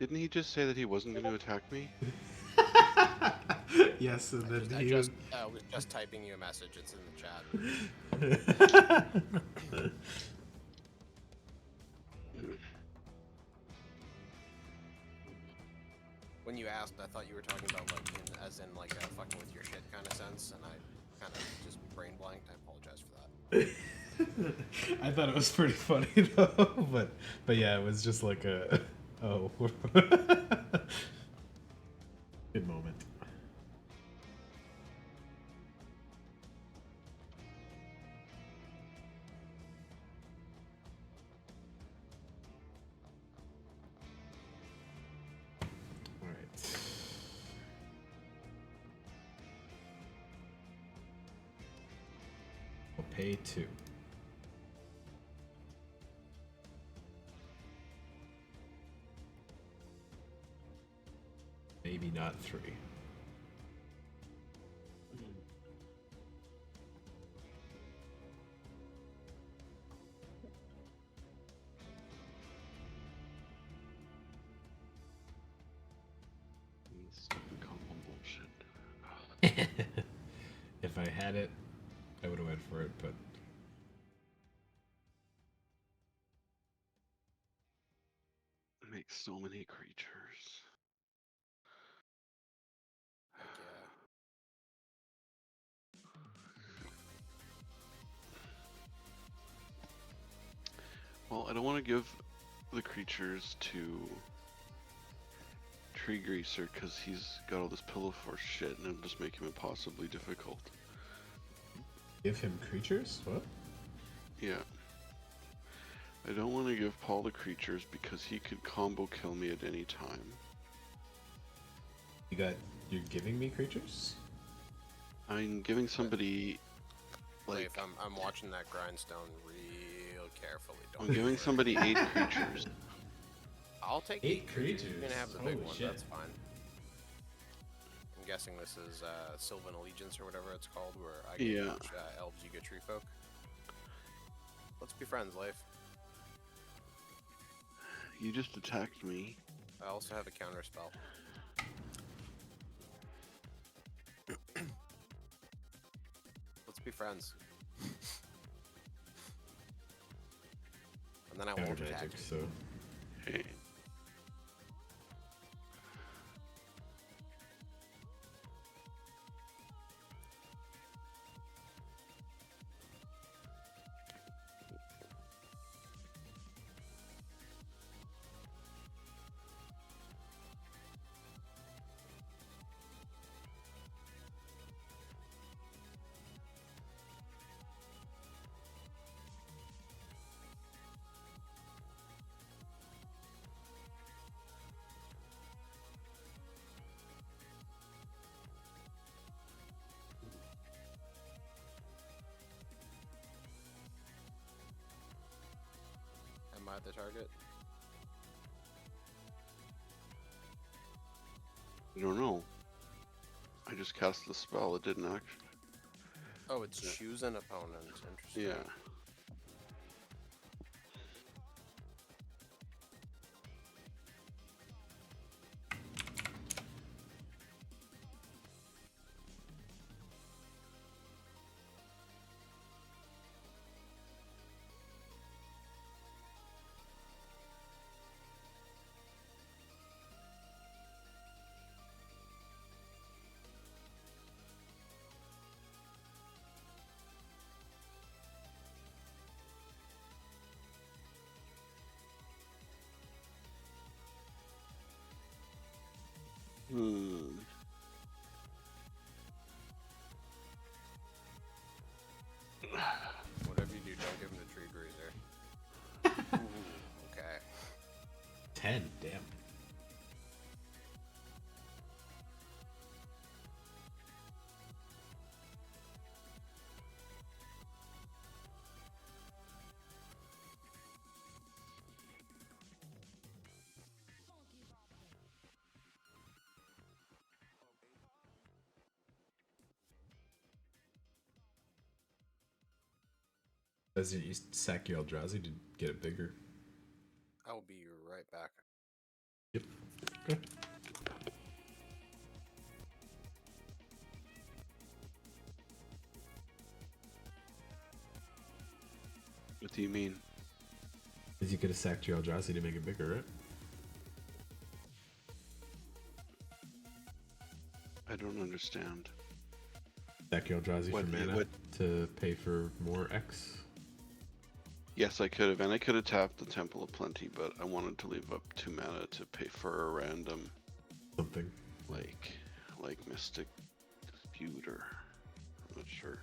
Speaker 5: Didn't he just say that he wasn't going to attack me?
Speaker 1: Yes, and then
Speaker 6: I
Speaker 1: he
Speaker 6: was just typing you a message. It's in the chat. When you asked, I thought you were talking about like as in like a fucking with your shit kind of sense, and I kind of just brain blanked. I apologize for that.
Speaker 1: I thought it was pretty funny though, but yeah, it was just like a oh. Good moment. All right. I'll pay 2. Maybe not 3.
Speaker 5: Bullshit.
Speaker 1: If I had it, I would have went for it, but
Speaker 5: Makes so many creatures.
Speaker 6: Like, yeah.
Speaker 5: Well, I don't want to give the creatures to Tree Greaser because he's got all this pillow force shit and it'll just make him impossibly difficult.
Speaker 1: give him creatures? What?
Speaker 5: Yeah. I don't want to give Paul the creatures because he could combo kill me at any time.
Speaker 1: You're giving me creatures?
Speaker 5: I'm giving somebody
Speaker 6: Like,
Speaker 5: like
Speaker 6: I'm watching that grindstone real carefully. Don't
Speaker 5: I'm giving
Speaker 6: worry.
Speaker 5: somebody 8 creatures.
Speaker 6: I'll take
Speaker 1: 8
Speaker 6: creatures. You
Speaker 1: creatures?
Speaker 6: can have the big
Speaker 1: Holy
Speaker 6: one.
Speaker 1: shit.
Speaker 6: That's fine. I'm guessing this is Sylvan Allegiance or whatever it's called, where I get
Speaker 5: Yeah.
Speaker 6: elves, you get tree folk. Let's be friends, Leif.
Speaker 5: You just attacked me.
Speaker 6: I also have a counter spell. Let's be friends. And then I won't
Speaker 1: Counter
Speaker 6: attack
Speaker 1: magic,
Speaker 6: you.
Speaker 1: so
Speaker 5: Hey.
Speaker 6: Am I the target?
Speaker 5: I don't know. I just cast the spell. It didn't actually.
Speaker 6: Oh, it's choose an opponent. Interesting.
Speaker 5: Yeah. Hmm.
Speaker 6: Whatever you do, don't give him the tree bruiser. Ooh, okay.
Speaker 1: 10, damn. As you sack your Eldrazi to get it bigger.
Speaker 6: I will be right back.
Speaker 1: Yep. Okay.
Speaker 5: What do you mean?
Speaker 1: Because you could have sacked your Eldrazi to make it bigger, right?
Speaker 5: I don't understand.
Speaker 1: Sack your Eldrazi for
Speaker 5: What-
Speaker 1: mana
Speaker 5: what-
Speaker 1: to pay for more X.
Speaker 5: Yes, I could have, and I could have tapped the Temple of Plenty, but I wanted to leave up 2 mana to pay for a random,
Speaker 1: Something.
Speaker 5: like Mystic Dispute or I'm not sure.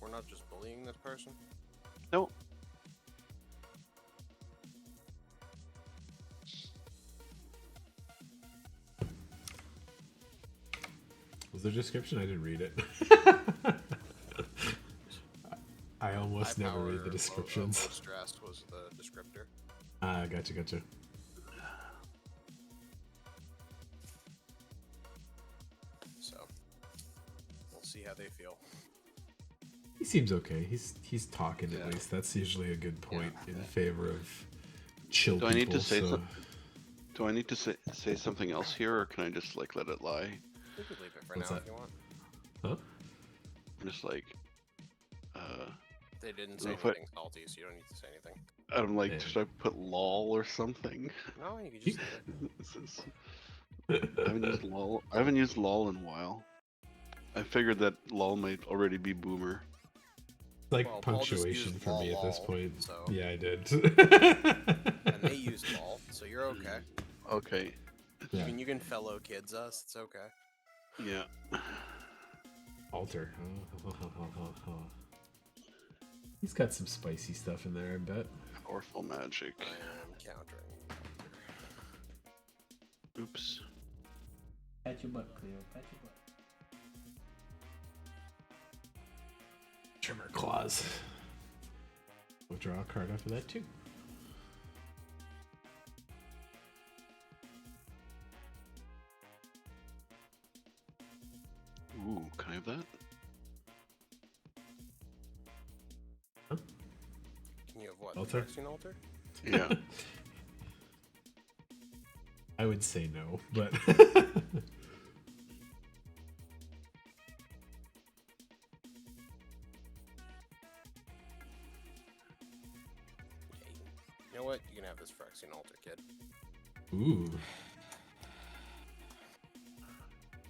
Speaker 6: We're not just bullying this person.
Speaker 5: No.
Speaker 1: Was there a description? I didn't read it. I almost
Speaker 6: High
Speaker 1: never
Speaker 6: power,
Speaker 1: read the descriptions.
Speaker 6: Low stress was the descriptor.
Speaker 1: Ah, gotcha.
Speaker 6: So we'll see how they feel.
Speaker 1: He seems okay. He's talking
Speaker 5: Yeah.
Speaker 1: at least. That's usually a good point in favor of chill
Speaker 5: Do
Speaker 1: people.
Speaker 5: I need to say
Speaker 1: so...
Speaker 5: Do I need to say something else here, or can I just like let it lie?
Speaker 6: We could leave it for
Speaker 1: What's
Speaker 6: now
Speaker 1: that?
Speaker 6: if you want.
Speaker 1: Huh?
Speaker 5: I'm just like,
Speaker 6: They didn't say
Speaker 5: if I-
Speaker 6: anything salty, so you don't need to say anything.
Speaker 5: I'm like,
Speaker 1: Yeah.
Speaker 5: should I put lol or something?
Speaker 6: No, you can just leave it.
Speaker 5: This is- I haven't used lol. I haven't used lol in a while. I figured that lol might already be boomer.
Speaker 1: Like
Speaker 6: Well, Paul just
Speaker 1: punctuation
Speaker 6: used
Speaker 1: for me at this
Speaker 6: lol,
Speaker 1: point.
Speaker 6: so-
Speaker 1: Yeah, I did.
Speaker 6: And they used lol, so you're okay.
Speaker 5: Okay.
Speaker 1: Yeah.
Speaker 6: You can fellow kids us. It's okay.
Speaker 5: Yeah.
Speaker 1: Alter. He's got some spicy stuff in there, I bet.
Speaker 5: Powerful magic.
Speaker 6: I am countering.
Speaker 5: Oops.
Speaker 1: Pat your butt, Cleo. Pat your butt. Trimmer claws. We'll draw a card after that too.
Speaker 5: Ooh, can I have that?
Speaker 6: Can you have what?
Speaker 1: Alter?
Speaker 6: Phyrexian altar?
Speaker 5: Yeah.
Speaker 1: I would say no, but
Speaker 6: You know what? You can have this Phyrexian altar, kid.
Speaker 1: ooh,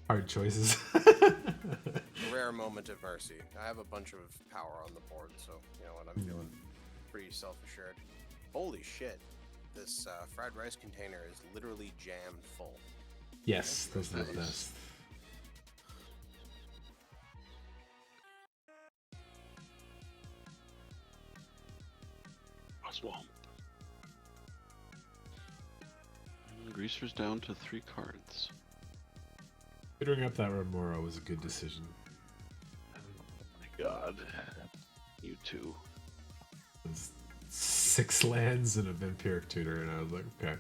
Speaker 1: hard choices.
Speaker 6: A rare moment of mercy. I have a bunch of power on the board, so you know what? I'm feeling pretty self-assured. Holy shit! This fried rice container is literally jammed full.
Speaker 1: Yes, those are the
Speaker 5: Nice.
Speaker 1: best.
Speaker 5: Swamp. Greaser's down to 3 cards.
Speaker 1: Figuring up that Remora was a good decision.
Speaker 5: Oh my god. You too.
Speaker 1: It was 6 lands and a Vampiric Tutor, and I was like, okay.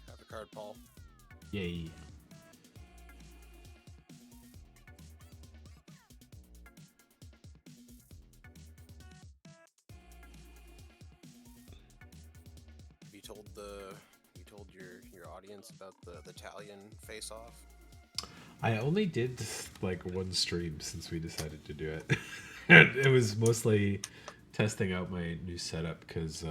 Speaker 6: Have a card, Paul.
Speaker 1: Yay.
Speaker 6: You told your audience about the Talion face-off.
Speaker 1: I only did like one stream since we decided to do it. And it was mostly testing out my new setup because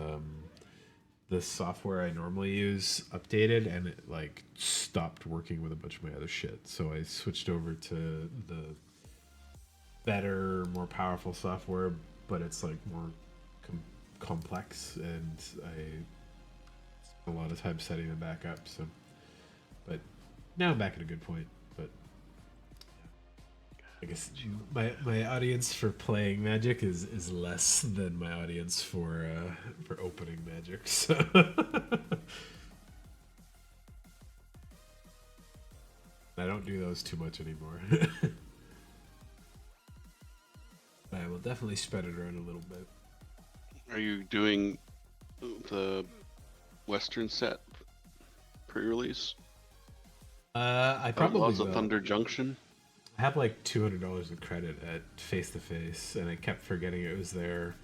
Speaker 1: the software I normally use updated and it like stopped working with a bunch of my other shit. So I switched over to the better, more powerful software, but it's like more complex, and I spent a lot of time setting them back up. So, but now I'm back at a good point. But I guess my audience for playing Magic is less than my audience for opening Magic. So I don't do those too much anymore. I will definitely spread it around a little bit.
Speaker 5: Are you doing the Western set pre-release?
Speaker 1: I probably
Speaker 5: Laws
Speaker 1: will.
Speaker 5: of Thunder Junction.
Speaker 1: I have like $200 of credit at Face to Face, and I kept forgetting it was there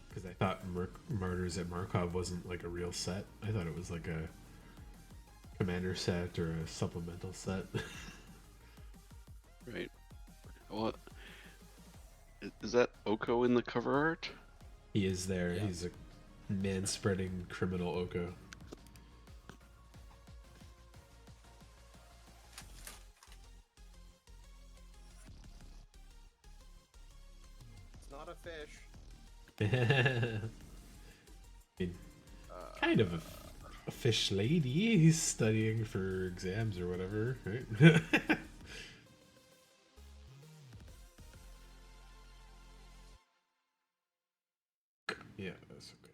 Speaker 1: because I thought Martyrs at Markov wasn't like a real set. I thought it was like a commander set or a supplemental set.
Speaker 5: Right. What? Is that Oko in the cover art?
Speaker 1: He is there.
Speaker 6: Yeah.
Speaker 1: He's a man-spreading criminal Oko.
Speaker 6: It's not a fish.
Speaker 1: I mean, kind of a fish lady. He's studying for exams or whatever, right? Yeah, that's okay.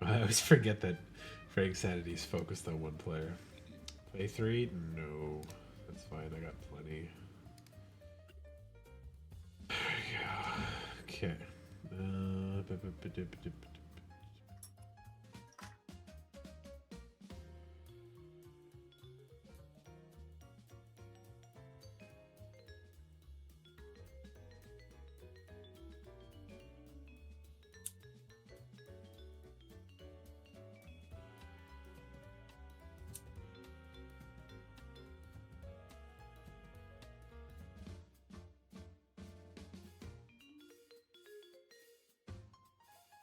Speaker 1: I always forget that Frank Sanity's focused on one player. Play 3? No. That's fine, I got plenty. There we go. Okay.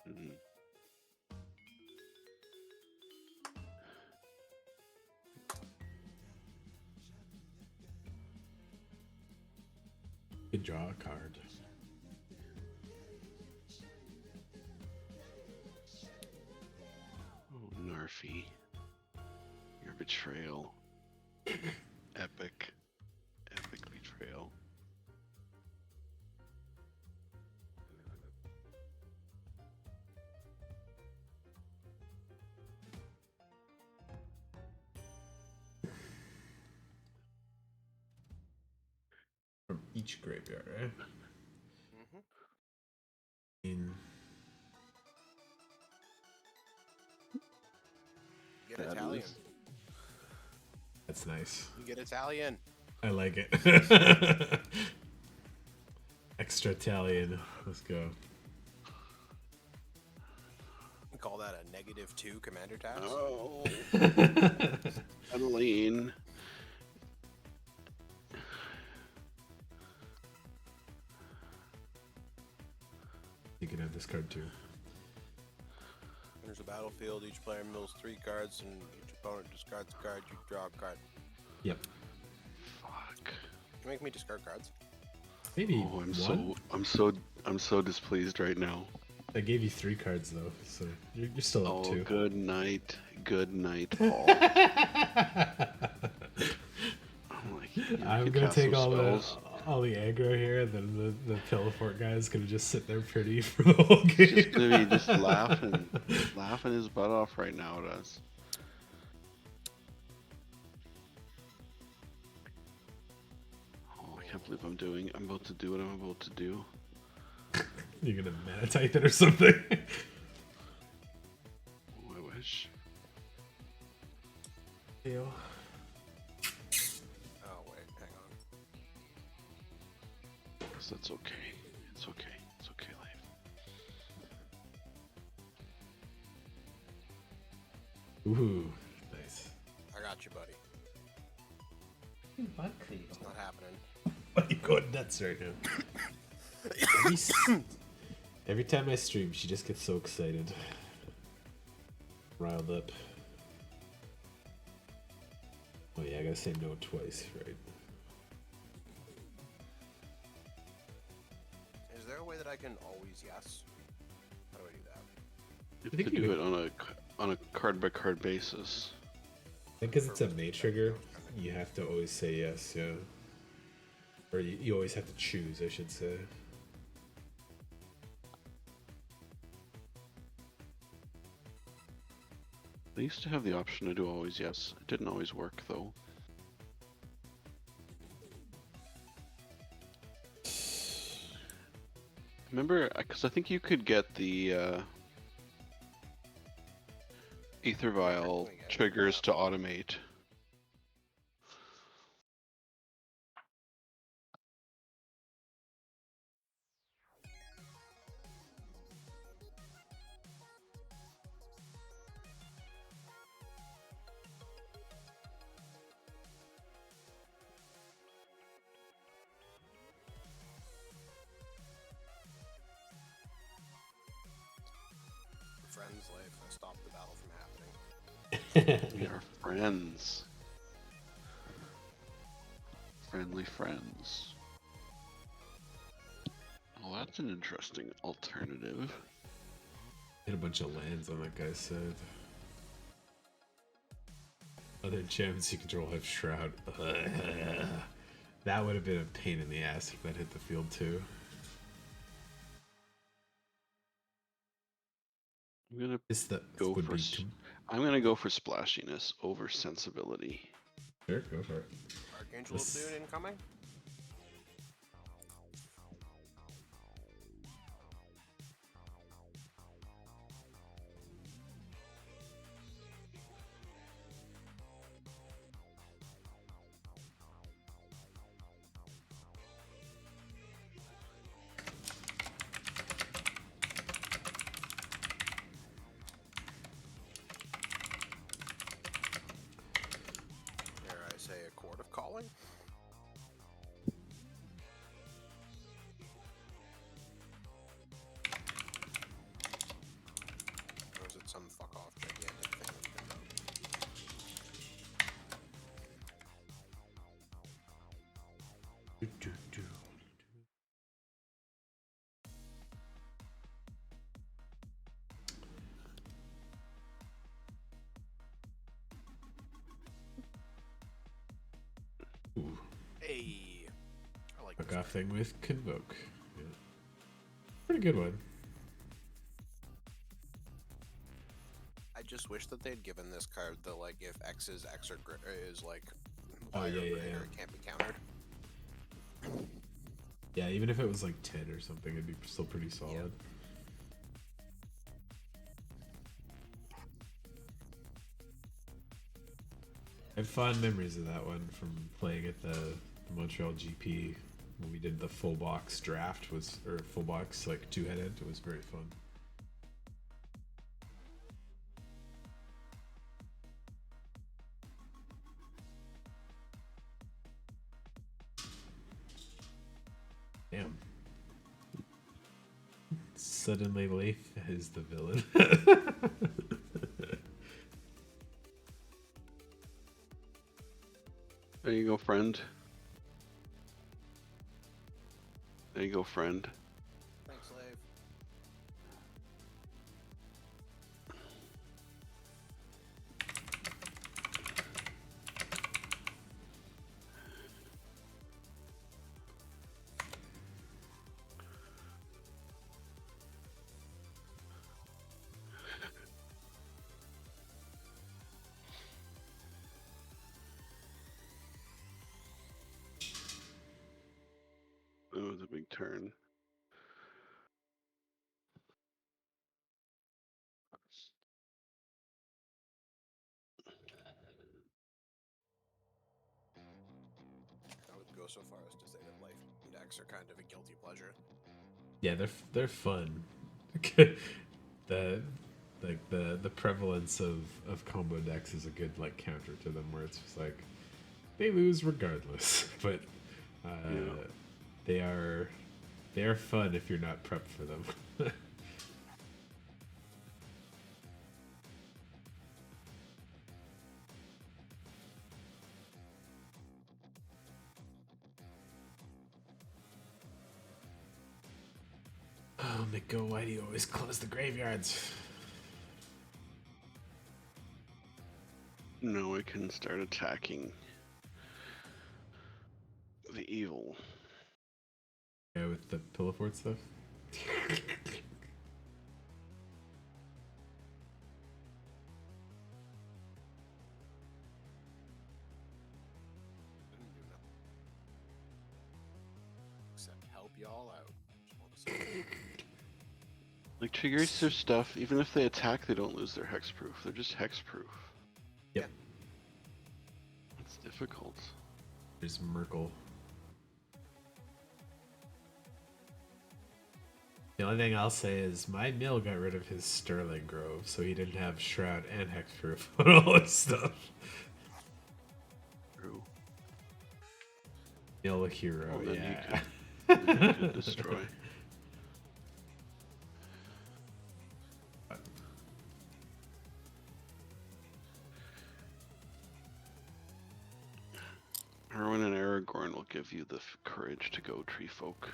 Speaker 5: Mhm.
Speaker 1: You could draw a card.
Speaker 5: Oh, Narfi. Your betrayal. Epic. Epic betrayal.
Speaker 1: From each graveyard, right?
Speaker 6: Mm-hmm. Get
Speaker 5: That
Speaker 6: Italian.
Speaker 5: is-
Speaker 1: That's nice.
Speaker 6: You get Italian.
Speaker 1: I like it. Extra Talion. Let's go.
Speaker 6: You call that a -2 commander tax?
Speaker 5: Oh, Adeline.
Speaker 1: You can have this card too.
Speaker 6: Enters the battlefield. Each player mills 3 cards, and each opponent discards a card. You draw a card.
Speaker 1: Yep.
Speaker 5: Fuck.
Speaker 6: You make me discard cards.
Speaker 1: Maybe
Speaker 5: Oh,
Speaker 1: one.
Speaker 5: I'm so displeased right now.
Speaker 1: I gave you 3 cards though, so you're still up
Speaker 5: Oh,
Speaker 1: 2.
Speaker 5: good night, Paul. I'm like, you
Speaker 1: I'm
Speaker 5: could
Speaker 1: gonna
Speaker 5: cast
Speaker 1: take
Speaker 5: those
Speaker 1: all
Speaker 5: spells.
Speaker 1: the aggro here, and then the teleport guy is gonna just sit there pretty for the whole game.
Speaker 5: He's just gonna be just laughing his butt off right now at us. Oh, I can't believe I'm about to do what I'm about to do.
Speaker 1: You're gonna mana type it or something.
Speaker 5: Oh, I wish.
Speaker 1: Ew.
Speaker 6: Oh wait, hang on.
Speaker 5: Guess that's okay. It's okay. It's okay, life.
Speaker 1: Ooh, nice.
Speaker 6: I got you, buddy. It's not happening.
Speaker 1: Why are you going nuts right now? Every time I stream, she just gets so excited. Riled up. Oh yeah, I gotta say no twice, right?
Speaker 6: Is there a way that I can always yes? How do I do that?
Speaker 5: You
Speaker 1: think
Speaker 5: have to
Speaker 1: you
Speaker 5: do
Speaker 1: would-
Speaker 5: it on a card by card basis.
Speaker 1: I think because it's a May trigger, you have to always say yes, yeah. Or you always have to choose, I should say.
Speaker 5: They used to have the option to do always yes. It didn't always work though. Remember, because I think you could get the Aether Vial triggers to automate.
Speaker 6: For friends' life, I stopped the battle from happening.
Speaker 5: We are friends. Friendly friends. Well, that's an interesting alternative.
Speaker 1: Hit a bunch of lands on that guy's side. Other gems you control have Shroud. That would have been a pain in the ass if that hit the field too.
Speaker 5: I'm gonna
Speaker 1: It's the
Speaker 5: go
Speaker 1: would
Speaker 5: for.
Speaker 1: be
Speaker 5: I'm gonna go for splashiness over sensibility.
Speaker 1: sure, go for it.
Speaker 6: Archangel of Doom incoming. Dare I say a Court of Calling? Or is it some fuck off gigantic thing we can do?
Speaker 1: Ooh,
Speaker 6: Hey, I like
Speaker 1: fuck
Speaker 6: this
Speaker 1: off
Speaker 6: card.
Speaker 1: thing with Convoke. Yeah. Pretty good one.
Speaker 6: I just wish that they'd given this card the like if X is X or is like
Speaker 1: Oh,
Speaker 6: Y or
Speaker 1: yeah, yeah,
Speaker 6: greater,
Speaker 1: yeah.
Speaker 6: it can't be countered.
Speaker 1: Yeah, even if it was like 10 or something, it'd be still pretty solid. I have fond memories of that one from playing at the Montreal GP when we did the full box draft or full box like two-headed. It was very fun. Damn. Suddenly Leif is the villain.
Speaker 5: There you go, friend. There you go, friend.
Speaker 6: Thanks, Slave.
Speaker 5: It was a big turn.
Speaker 6: I would go so far as to say that Life and X are kind of a guilty pleasure.
Speaker 1: Yeah, they're fun. the the prevalence of combo decks is a good like counter to them, where it's just like they lose regardless, but they are fun if you're not prepped for them. Oh, Miko, why do you always close the graveyards?
Speaker 5: No, I can start attacking the evil.
Speaker 1: Yeah, with the pillow fort stuff.
Speaker 6: Didn't do nothing. Except help y'all out. Just want to say.
Speaker 5: Like, to erase their stuff, even if they attack, they don't lose their hexproof. They're just hexproof.
Speaker 1: Yep.
Speaker 5: It's difficult.
Speaker 1: There's Merkel. The only thing I'll say is my mill got rid of his Sterling Grove, so he didn't have Shroud and Hexproof on all his stuff.
Speaker 5: True.
Speaker 1: Mill a hero,
Speaker 5: Well, then
Speaker 1: yeah.
Speaker 5: you could destroy. Erwin and Aragorn will I'll give you the courage to go, tree folk.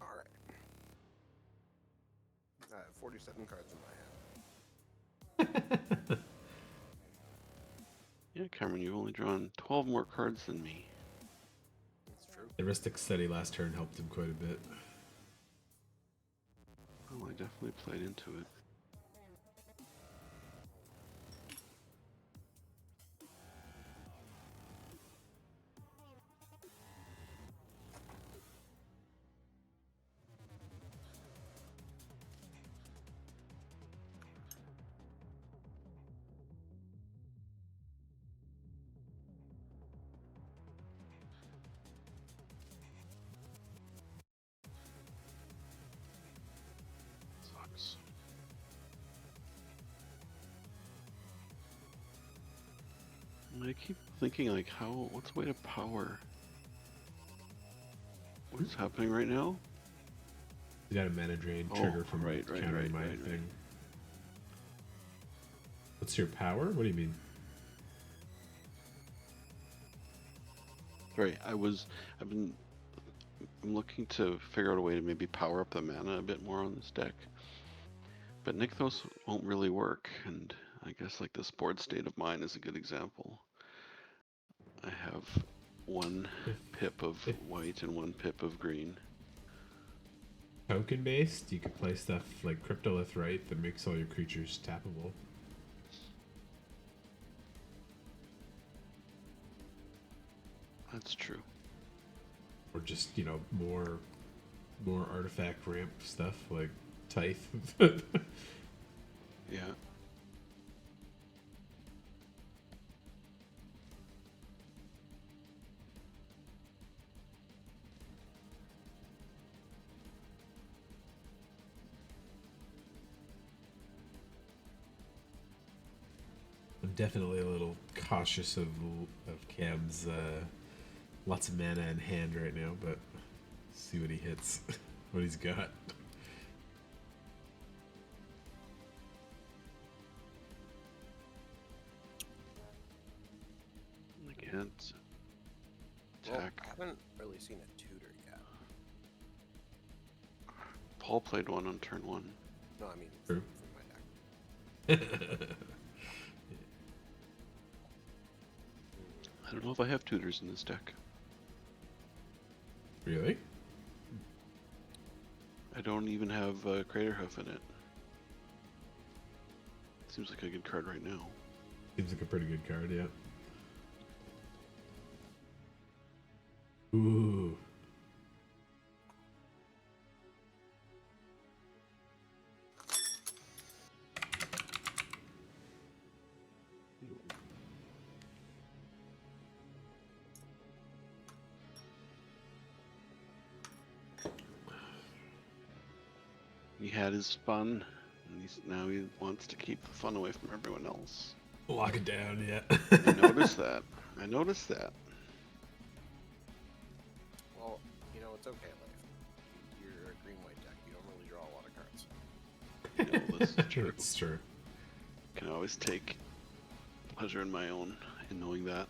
Speaker 6: All right. I have 47 cards in my hand.
Speaker 5: Yeah, Cameron, you've only drawn 12 more cards than me.
Speaker 6: That's true.
Speaker 1: The Ristic study last turn helped him quite a bit.
Speaker 5: Well, I definitely played into it. Sucks. I keep thinking, like, what's the way to power? What is happening right now?
Speaker 1: You got a mana drain
Speaker 5: Oh,
Speaker 1: trigger from
Speaker 5: right,
Speaker 1: countering my
Speaker 5: right.
Speaker 1: thing. What's your power? What do you mean?
Speaker 5: Right, I'm looking to figure out a way to maybe power up the mana a bit more on this deck. But Nykthos won't really work, and I guess like this board state of mind is a good example. I have one pip of white and one pip of green.
Speaker 1: Token based, you could play stuff like Cryptolith, right? That makes all your creatures tappable.
Speaker 5: That's true.
Speaker 1: Or just, you know, more artifact ramp stuff like Tithe.
Speaker 5: Yeah.
Speaker 1: I'm definitely a little cautious of Cam's lots of mana in hand right now, but see what he hits, what he's got.
Speaker 5: I can't
Speaker 6: Well,
Speaker 5: attack.
Speaker 6: I haven't really seen a tutor yet.
Speaker 5: Paul played one on turn 1.
Speaker 6: No, I mean
Speaker 1: True.
Speaker 6: from my deck.
Speaker 5: I don't know if I have tutors in this deck.
Speaker 1: Really?
Speaker 5: I don't even have Craterhoof in it. Seems like a good card right now.
Speaker 1: Seems like a pretty good card, yeah. Ooh.
Speaker 5: He had his fun, and now he wants to keep the fun away from everyone else.
Speaker 1: Lock it down, yeah.
Speaker 5: I noticed that. I noticed that.
Speaker 6: Well, you know, it's okay, Life. You're a green-white deck. You don't really draw a lot of cards.
Speaker 5: You know, this is true.
Speaker 1: It's true.
Speaker 5: Can always take pleasure in my own in knowing that.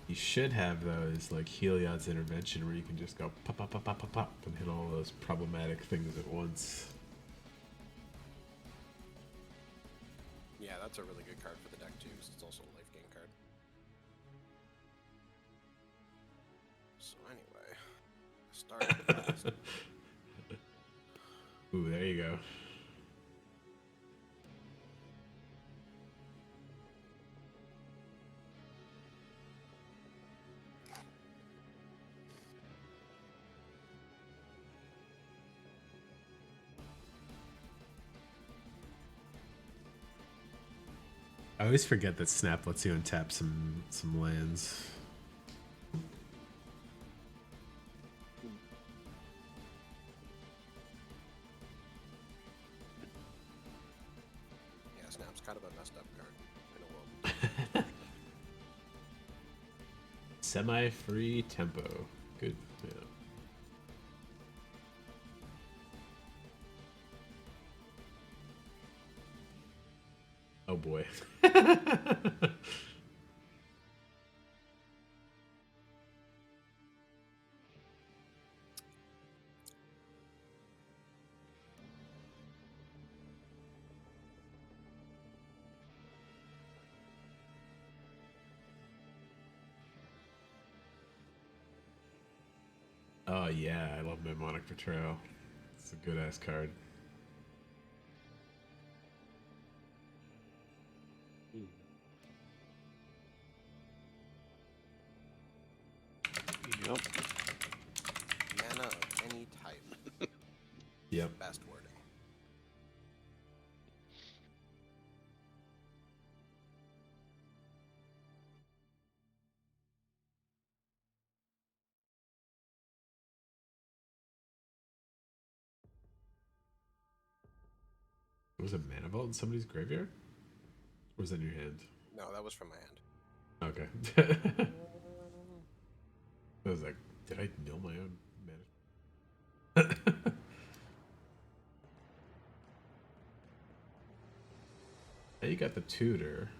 Speaker 1: You should have those like Heliod's intervention where you can just go pop, pop, pop, pop, pop, pop, and hit all those problematic things at once.
Speaker 6: Yeah, that's a really good card for the deck too, because it's also a life gain card. So anyway, start.
Speaker 1: Ooh, there you go. I always forget that Snap lets you untap some lands.
Speaker 6: Yeah, Snap's kind of a messed up card in a world.
Speaker 1: Semi-free tempo. Good. Yeah. Oh boy. Oh yeah, I love Mnemonic Betrayal. It's a good ass card.
Speaker 5: Yep.
Speaker 6: Mana of any type.
Speaker 1: Yep.
Speaker 6: Best wording.
Speaker 1: Was it Mana Vault in somebody's graveyard? Or was that in your hand?
Speaker 6: No, that was from my hand.
Speaker 1: Okay. I was like, did I mill my own mana? Now you got the tutor.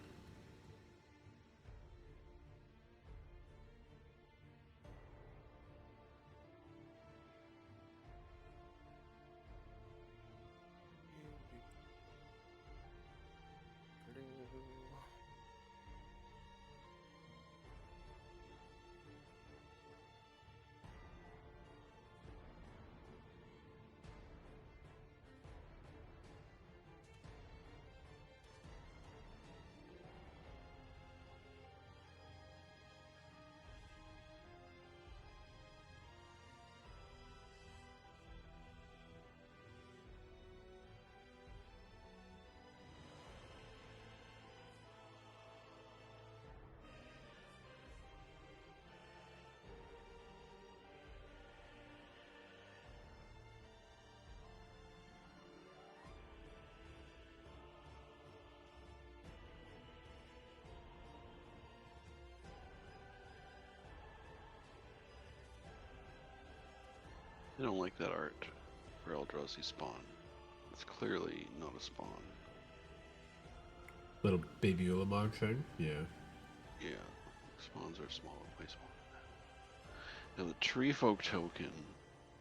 Speaker 5: I don't like that art for Eldrazi Spawn. It's clearly not a spawn.
Speaker 1: Little baby Ulamog thing? Yeah.
Speaker 5: Yeah, spawns are small, way smaller than that. And the Tree Folk token,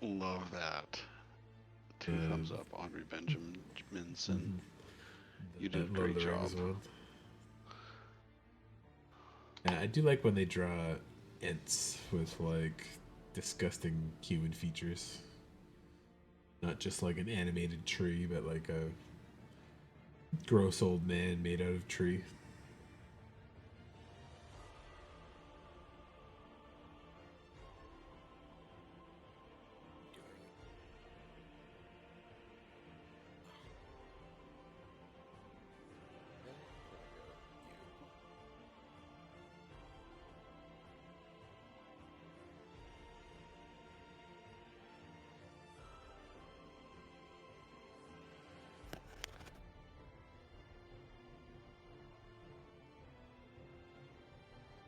Speaker 5: love that. Two thumbs up, Audrey Benjaminson. You did a
Speaker 1: Lord of
Speaker 5: great
Speaker 1: the
Speaker 5: job.
Speaker 1: Rings one. Yeah, I do like when they draw Ents with like disgusting human features. Not just like an animated tree, but like a gross old man made out of tree.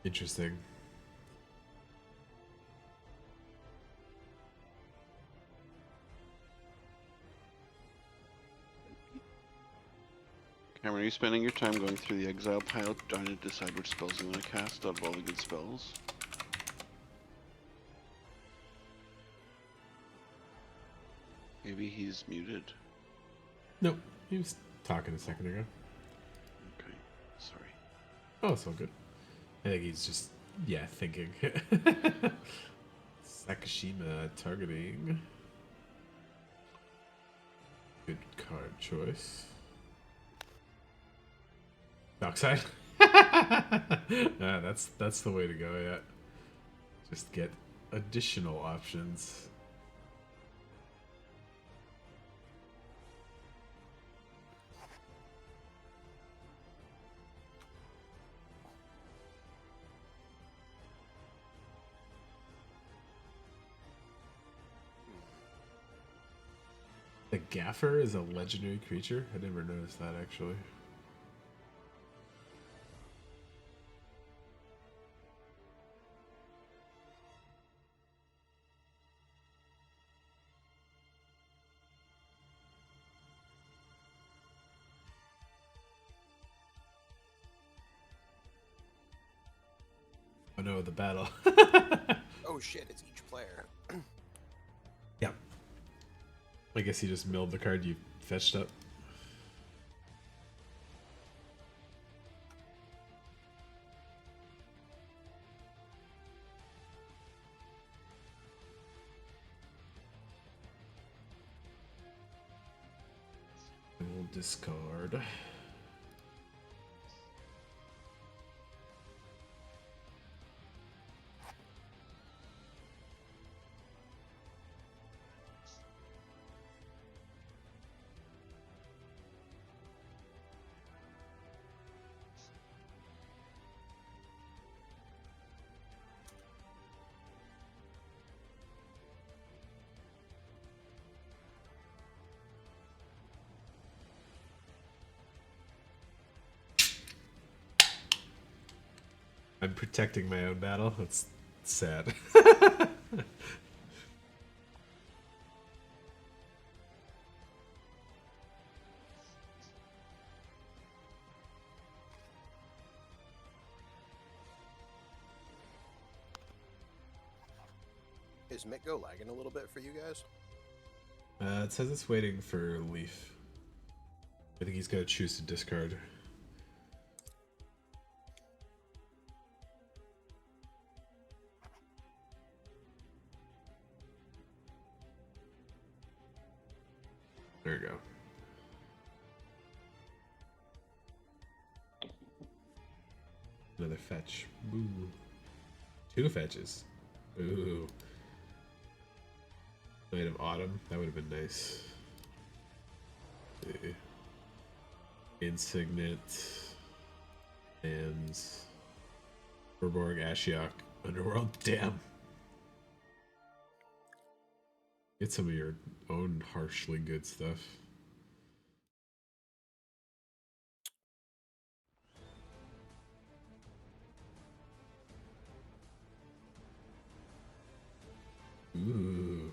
Speaker 1: Interesting.
Speaker 5: Cameron, are you spending your time going through the exile pile trying to decide which spells you want to cast out of all the good spells? Maybe he's muted.
Speaker 1: Nope, he was talking a second ago.
Speaker 5: Okay, sorry.
Speaker 1: Oh, it's all good. I think he's just, yeah, thinking. Sakashima targeting. Good card choice. Dockside. That's the way to go, yeah. Just get additional options. The Gaffer is a legendary creature? I never noticed that, actually. no, the battle.
Speaker 6: Oh shit, it's each player.
Speaker 1: Yeah. I guess you just milled the card you fetched up. We'll discard. I'm protecting my own battle. That's sad.
Speaker 6: Is Mitgo lagging a little bit for you guys?
Speaker 1: It says it's waiting for Leaf. I think he's got to choose to discard. There you go. Another fetch. Boo. 2 fetches. Ooh. Night of Autumn. That would have been nice. Insignet. And Urborg, Ashiok, Underworld. Damn. Get some of your own harshly good stuff. Ooh.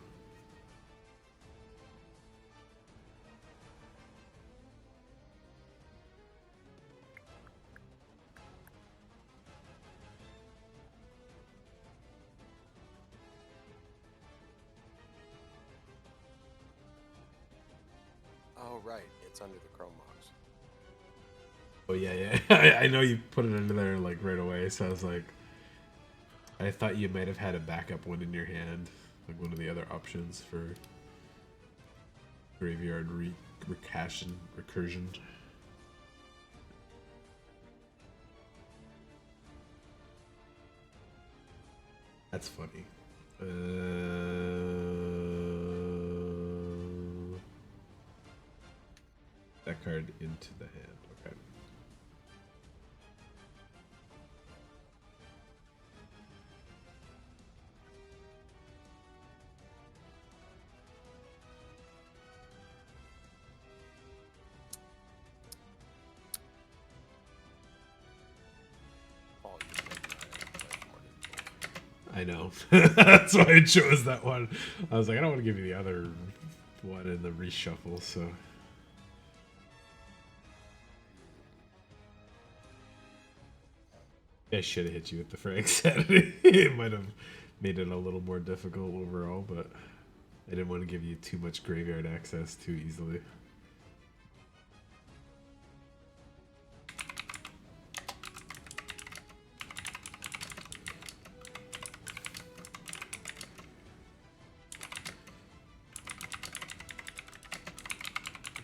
Speaker 6: Oh right, it's under the Chrome Mox.
Speaker 1: Oh yeah, yeah. I know you put it under there like right away, so I was like, I thought you might have had a backup one in your hand, like one of the other options for graveyard recursion. That's funny. That card into the hand. Okay.
Speaker 6: Paul, you can make that more difficult.
Speaker 1: I know. That's why I chose that one. I was like, I don't want to give you the other one in the reshuffle, so. I should have hit you with the Frank Sanity. It might have made it a little more difficult overall, but I didn't want to give you too much graveyard access too easily.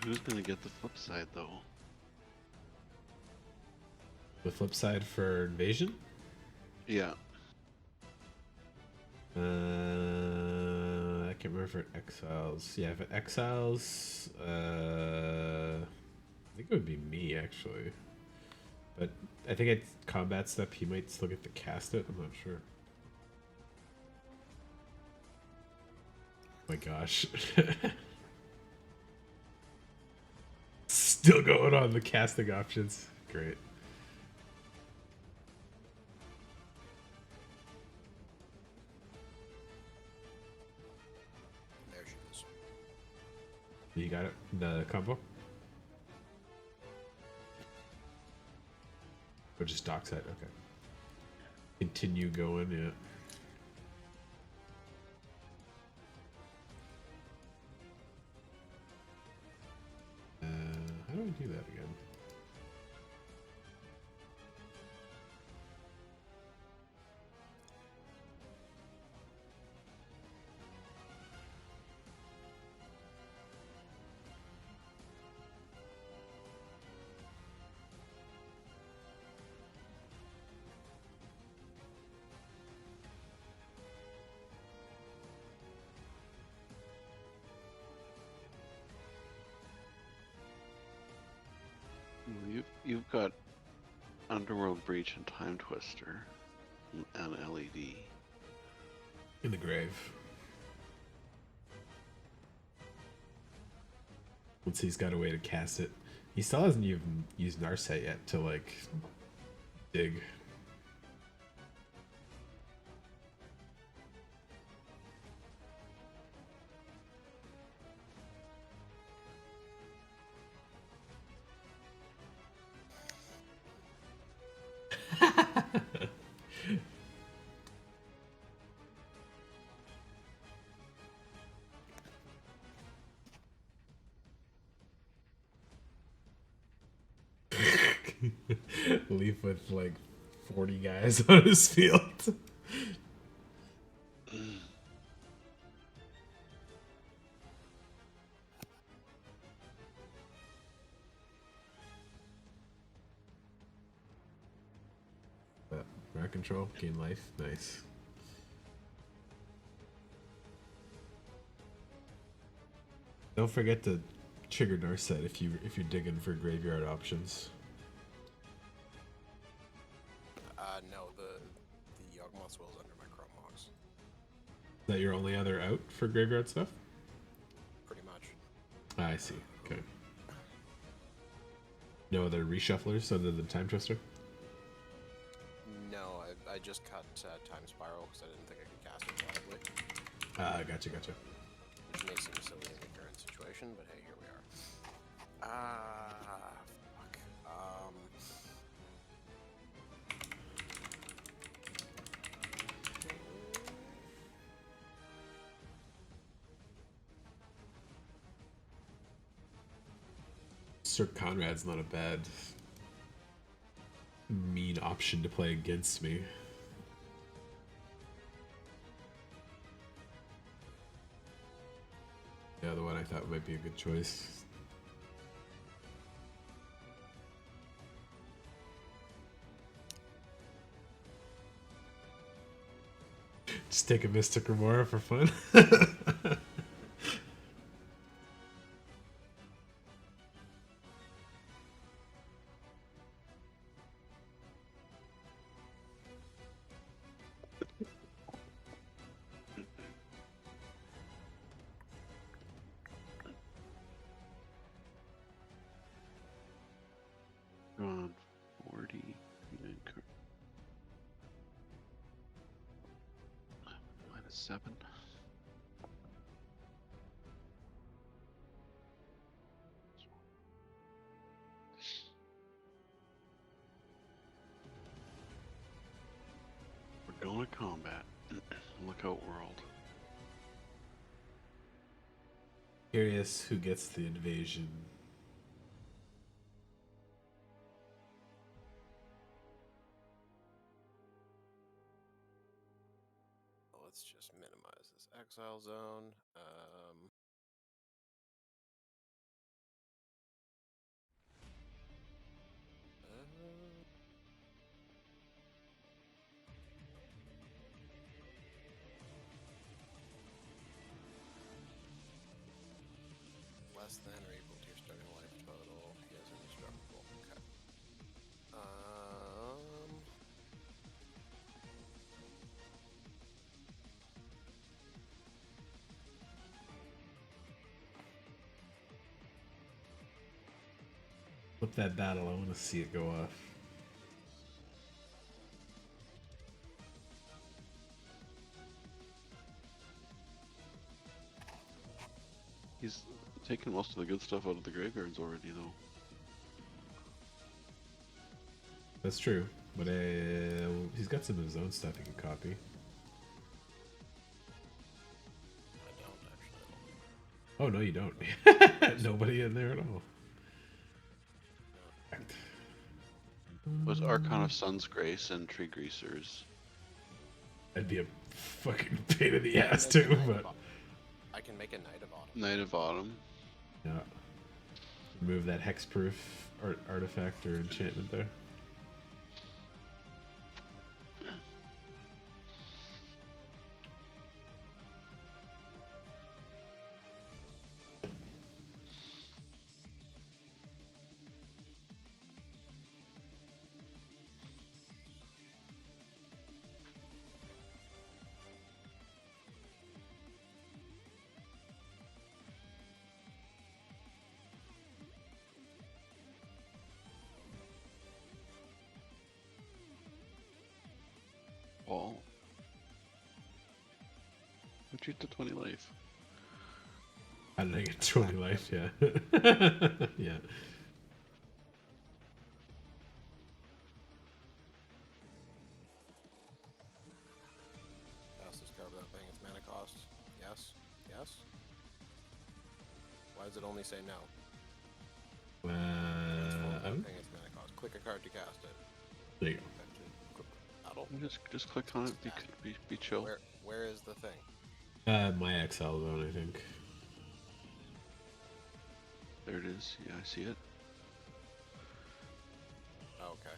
Speaker 5: Who's gonna get the flip side though?
Speaker 1: The flip side for Invasion?
Speaker 5: Yeah.
Speaker 1: I can't remember if it exiles. Yeah, if it exiles, I think it would be me actually. But I think it's combat step. He might still get to cast it. I'm not sure. Oh my gosh. Still going on the casting options. Great.
Speaker 6: There she is.
Speaker 1: You got it? The combo? Or just dockside? Okay. continue going. Yeah. How do I do that again?
Speaker 5: You've got Underworld Breach and Time Twister and LED.
Speaker 1: In the grave. Once he's got a way to cast it. He still hasn't even used Narset yet to, like, dig. Leaf with like 40 guys on his field. Rock control, gain life, nice. Don't forget to trigger Narset if you're digging for graveyard options.
Speaker 6: No, the Yawgmoth's Will is under my Chrome Mox.
Speaker 1: Is that your only other out for graveyard stuff?
Speaker 6: Pretty much.
Speaker 1: Ah, I see. Okay. No other reshufflers other than Time Twister?
Speaker 6: No, I just cut Time Spiral because I didn't think I could cast it reliably.
Speaker 1: Ah, gotcha.
Speaker 6: Which may seem silly in the current situation, but hey, here we are. Fuck.
Speaker 1: Sir Conrad's not a bad mean option to play against me. The other one I thought might be a good choice. Just take a Mystic Remora for fun.
Speaker 5: On 40. -7. We're going to combat. Lookout world.
Speaker 1: Curious who gets the invasion.
Speaker 6: Let's just minimize this exile zone. Less than or equal to your starting life total. He is indestructible. Okay.
Speaker 1: Flip that battle, I want to see it go off.
Speaker 5: He's taken most of the good stuff out of the graveyards already, though.
Speaker 1: That's true. But he's got some of his own stuff he can copy.
Speaker 6: I don't actually.
Speaker 1: Oh no, you don't. Nobody in there at all.
Speaker 5: Was Archon of Sun's Grace and Tree Greasers.
Speaker 1: That'd be a fucking pain in the ass too, but
Speaker 6: I can make a Knight of Autumn.
Speaker 5: Knight of Autumn.
Speaker 1: yeah. Remove that hexproof artifact or enchantment there.
Speaker 5: Wall. Retreat to 20 life.
Speaker 1: I don't think it's 20 life, yeah. Yeah.
Speaker 6: Cast this card without paying its mana cost. Yes. Yes. Why does it only say no? Transform without paying its mana cost. Click a card to cast it.
Speaker 1: There you go.
Speaker 6: Battle.
Speaker 5: Just click on it. Be chill.
Speaker 6: Where is the thing?
Speaker 1: My XL zone, I think.
Speaker 5: There it is. Yeah, I see it.
Speaker 6: Oh, okay.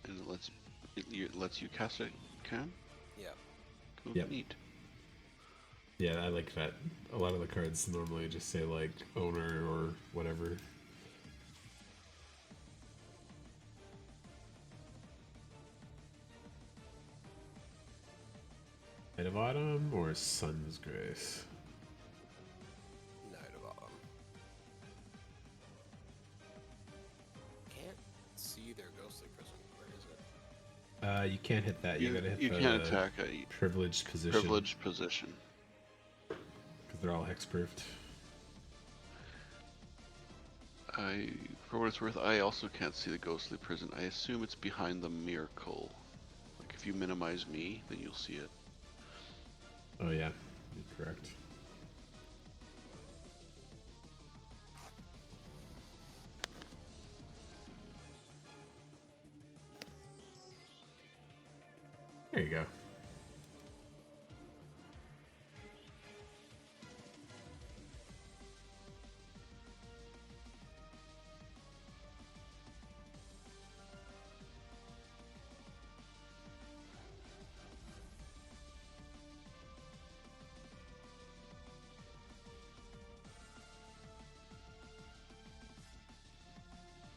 Speaker 5: And it lets you cast it. Can?
Speaker 6: Yeah.
Speaker 5: Cool.
Speaker 1: Yep.
Speaker 5: Neat.
Speaker 1: Yeah, I like that. A lot of the cards normally just say like owner or whatever. Knight of Autumn or Sun's Grace?
Speaker 6: Knight of Autumn. Can't see their ghostly prison. Where is it?
Speaker 1: You can't hit that. You gotta hit
Speaker 5: You
Speaker 1: the
Speaker 5: can't attack a
Speaker 1: privileged position.
Speaker 5: privileged position.
Speaker 1: Because they're all hexproofed.
Speaker 5: For what it's worth, I also can't see the ghostly prison. I assume it's behind the miracle. Like if you minimize me, then you'll see it.
Speaker 1: Oh yeah, you're correct. There you go.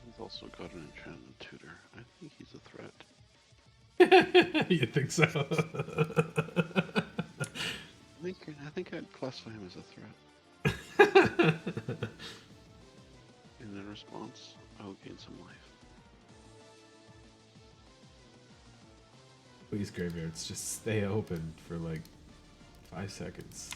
Speaker 5: He's also got an enchantment tutor. I think he's a threat.
Speaker 1: You think so?
Speaker 5: I think I'd classify him as a threat. And in response, I will gain some life.
Speaker 1: Please, graveyards, just stay open for like 5 seconds.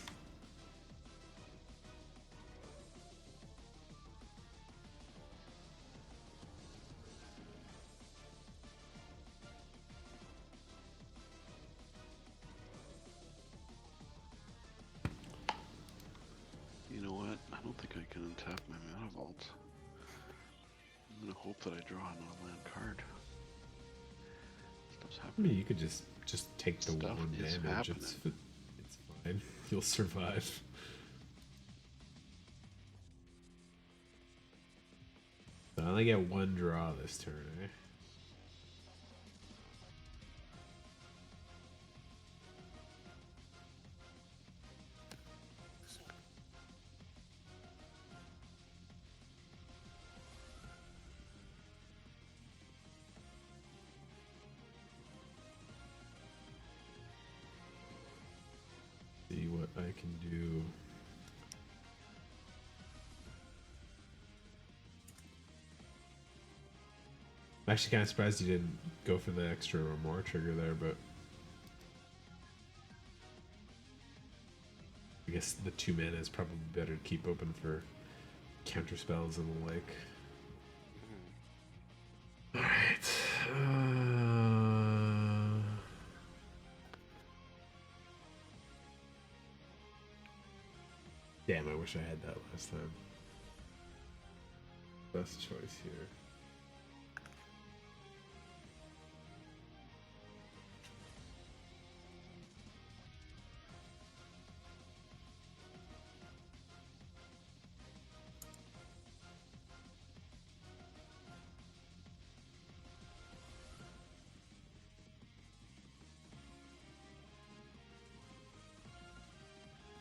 Speaker 5: You know what? I don't think I can untap my mana vault. I'm gonna hope that I draw a non-land card. Stuff's
Speaker 1: I
Speaker 5: happening.
Speaker 1: mean, you could just take the
Speaker 5: Stuff
Speaker 1: one
Speaker 5: is
Speaker 1: damage. It's fine. You'll survive. So I only get one draw this turn, eh? See what I can do. I'm actually kind of surprised you didn't go for the extra or more trigger there, but I guess the 2 mana is probably better to keep open for counter spells and the like. Alright. wish I had that last time. Best choice here.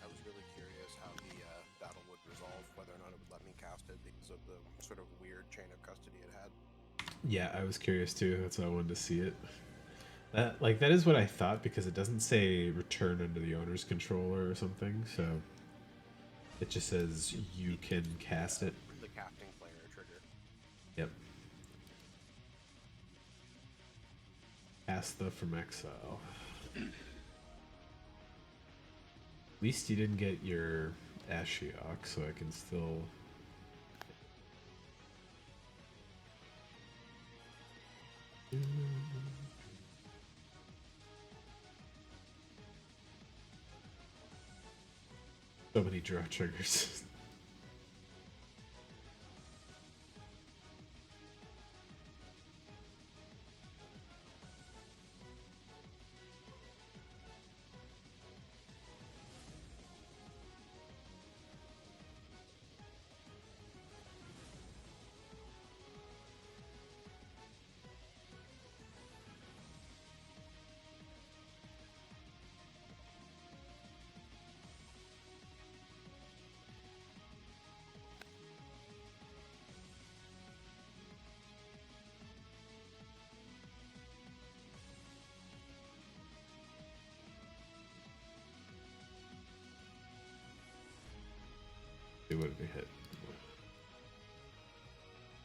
Speaker 6: I was really curious how the battle would resolve, whether or not it would let me cast it because of the sort of weird chain of custody it had.
Speaker 1: Yeah, I was curious too. That's why I wanted to see it. That is what I thought because it doesn't say return under the owner's controller or something. So it just says you can cast it.
Speaker 6: The casting player trigger.
Speaker 1: Yep. Cast the from exile. At least you didn't get your Ashiok, so I can still. So many draw triggers. It would be hit.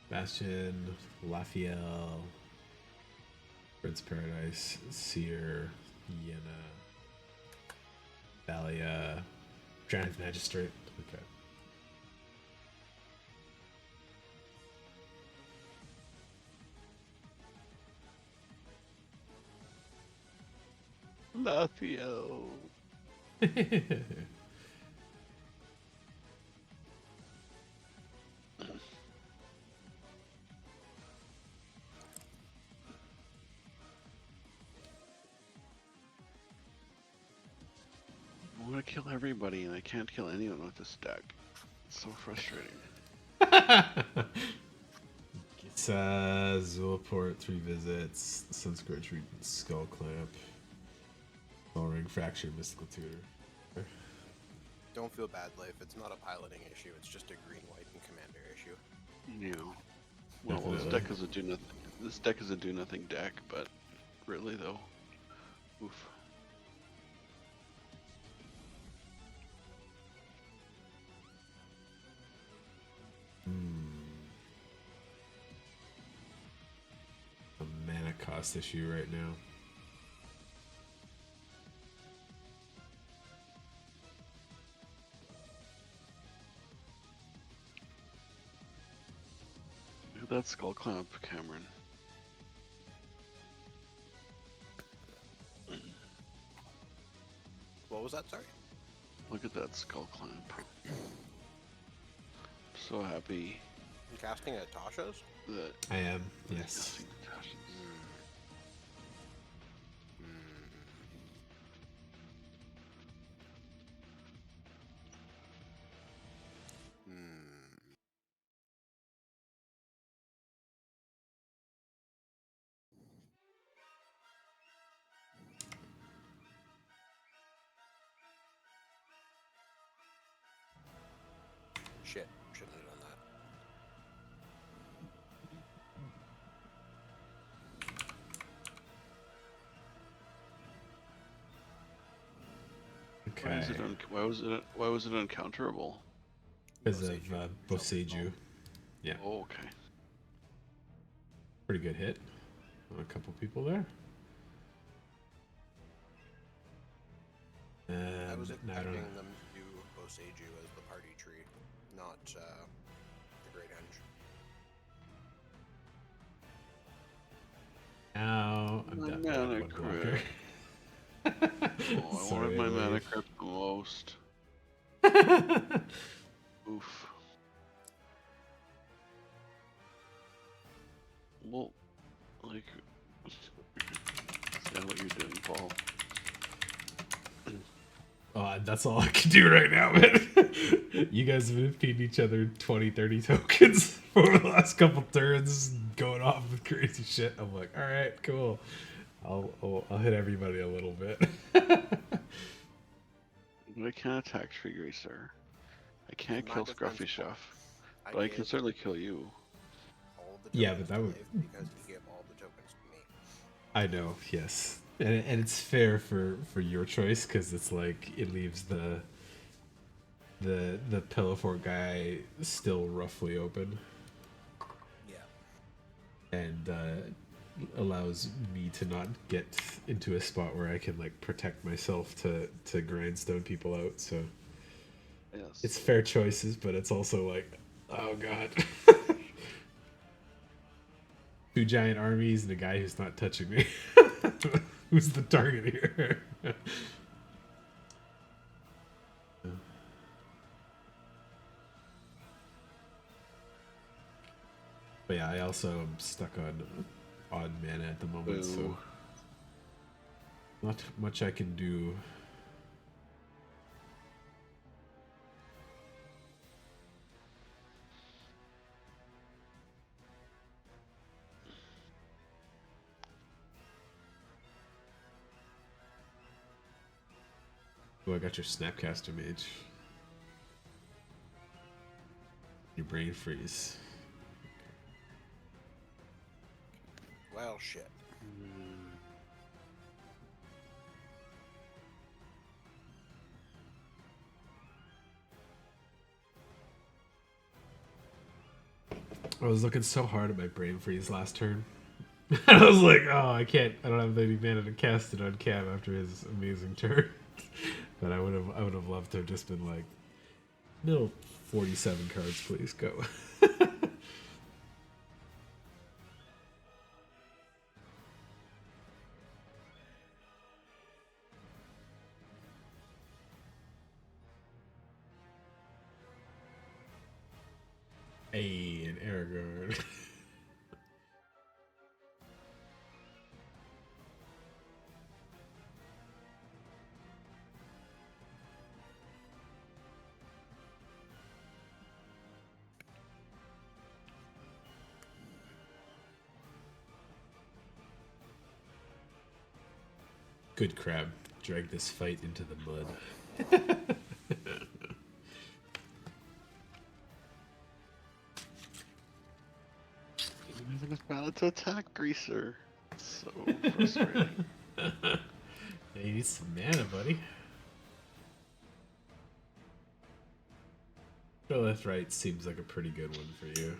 Speaker 1: Bastion, Laphiel, Prince Paradise, Seer, Yenna, Thalia, Giant Magistrate. Okay.
Speaker 5: Lapio. I want to kill everybody and I can't kill anyone with this deck. It's so frustrating.
Speaker 1: It's Zulaport, 3 visits, Sunscorch, Skull Clamp, Skull Ring, Fracture, Mystical Tutor.
Speaker 6: Don't feel bad, Leif. It's not a piloting issue. It's just a green-white and commander issue.
Speaker 5: Yeah. Well, this deck is a do nothing. This deck is a do nothing deck, but really though, oof.
Speaker 1: A mana cost issue right now.
Speaker 5: Look at that Skull Clamp, Cameron.
Speaker 6: What was that, sorry?
Speaker 5: Look at that Skull Clamp. I'm so happy
Speaker 6: You casting at Tasha's?
Speaker 5: that
Speaker 1: I am,
Speaker 5: I'm
Speaker 1: yes.
Speaker 5: casting Tasha's.
Speaker 6: Shit, shouldn't have done that.
Speaker 1: Okay.
Speaker 5: Why was it uncounterable?
Speaker 1: Because of Boseiju. Yeah.
Speaker 5: Oh, okay.
Speaker 1: Pretty good hit on a couple people there.
Speaker 6: I was
Speaker 1: I don't
Speaker 6: expecting
Speaker 1: know.
Speaker 6: them to do Boseiju as the party tree, not the Great Henge.
Speaker 1: Now I'm
Speaker 5: My
Speaker 1: done.
Speaker 5: mana
Speaker 1: with one blocker.
Speaker 5: crypt. Oh, I
Speaker 1: Sorry,
Speaker 5: wanted my mana
Speaker 1: Leif.
Speaker 5: crypt the most. Well, like, is that what you're doing, Paul?
Speaker 1: That's all I can do right now, man. You guys have been feeding each other 20, 30 tokens for the last couple turns, going off with crazy shit. I'm like, all right, cool. I'll hit everybody a little bit.
Speaker 5: I can't attack Tree Racer. I can't
Speaker 6: My
Speaker 5: kill
Speaker 6: defense,
Speaker 5: Scruffy Chef,
Speaker 6: I
Speaker 5: but I can
Speaker 6: gave
Speaker 5: certainly kill you.
Speaker 6: all the
Speaker 1: Yeah,
Speaker 6: tokens
Speaker 1: but that
Speaker 6: to
Speaker 1: would-
Speaker 6: Leif because he gave all the tokens to me.
Speaker 1: I know, yes, and it's fair for your choice because it's like it leaves the pillow fort guy still roughly open
Speaker 6: Yeah.
Speaker 1: and allows me to not get into a spot where I can like protect myself to grindstone people out. So
Speaker 5: Yes.
Speaker 1: it's fair choices, but it's also like, oh god. Two giant armies and a guy who's not touching me. Who's the target here? But yeah, I also am stuck on odd mana at the moment, so
Speaker 5: Boo.
Speaker 1: not much I can do. Oh, I got your Snapcaster Mage. Your Brain Freeze.
Speaker 6: Well, shit.
Speaker 1: I was looking so hard at my Brain Freeze last turn. I was like, oh, I don't have any mana to cast it on Cam after his amazing turn. But I would have loved to have just been like, no 47 cards, please go. Hey, an Aragorn. Good crab. Drag this fight into the mud.
Speaker 5: I don't have enough mana to attack Greaser. It's so frustrating.
Speaker 1: Yeah, you need some mana, buddy. Left right seems like a pretty good one for you.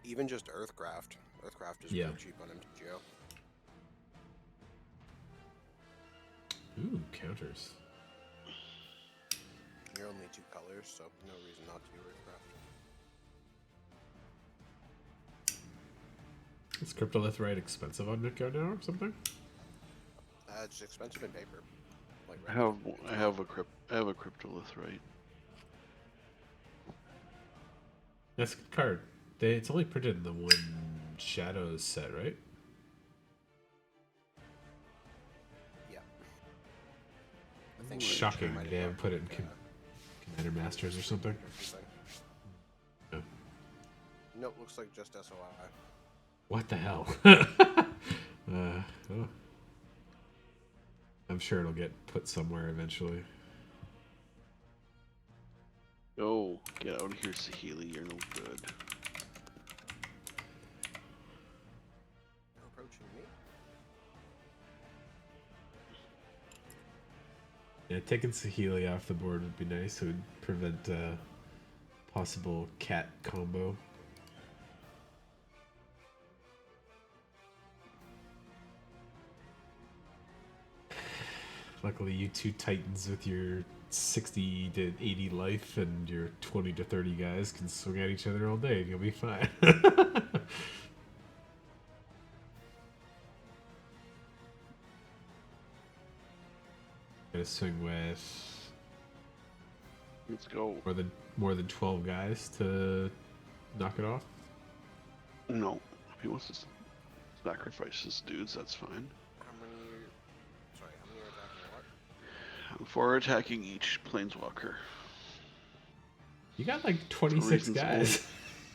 Speaker 6: Even just Earthcraft. Earthcraft is
Speaker 1: Yeah.
Speaker 6: pretty cheap on MTGO.
Speaker 1: Ooh, counters.
Speaker 6: You're only 2 colors, so no reason not to do Earthcraft.
Speaker 1: Is Cryptolith expensive on Midgard now or something?
Speaker 6: It's expensive in paper. Like
Speaker 5: I have a Cryptolith, right?
Speaker 1: That's a good card. It's only printed in the one Shadows set, right?
Speaker 6: Yeah. I think
Speaker 1: Shocking.
Speaker 6: might
Speaker 1: They
Speaker 6: have
Speaker 1: haven't put it in
Speaker 6: like,
Speaker 1: Commander Masters or something. Oh.
Speaker 6: Nope, looks like just SOI.
Speaker 1: What the hell? Oh. I'm sure it'll get put somewhere eventually.
Speaker 5: Oh, get out of here, Saheeli. You're no good.
Speaker 6: You're approaching me?
Speaker 1: Yeah, taking Saheeli off the board would be nice. It would prevent possible cat combo. Luckily, you two titans with your 60 to 80 life and your 20 to 30 guys can swing at each other all day and you'll be fine. Gonna swing with
Speaker 5: Let's go.
Speaker 1: More than 12 guys to knock it off.
Speaker 5: No, if he wants to sacrifice his dudes, that's fine.
Speaker 6: How many? Sorry, how many are attacking what?
Speaker 5: 4 attacking each planeswalker.
Speaker 1: You got like 26
Speaker 5: reasons
Speaker 1: guys.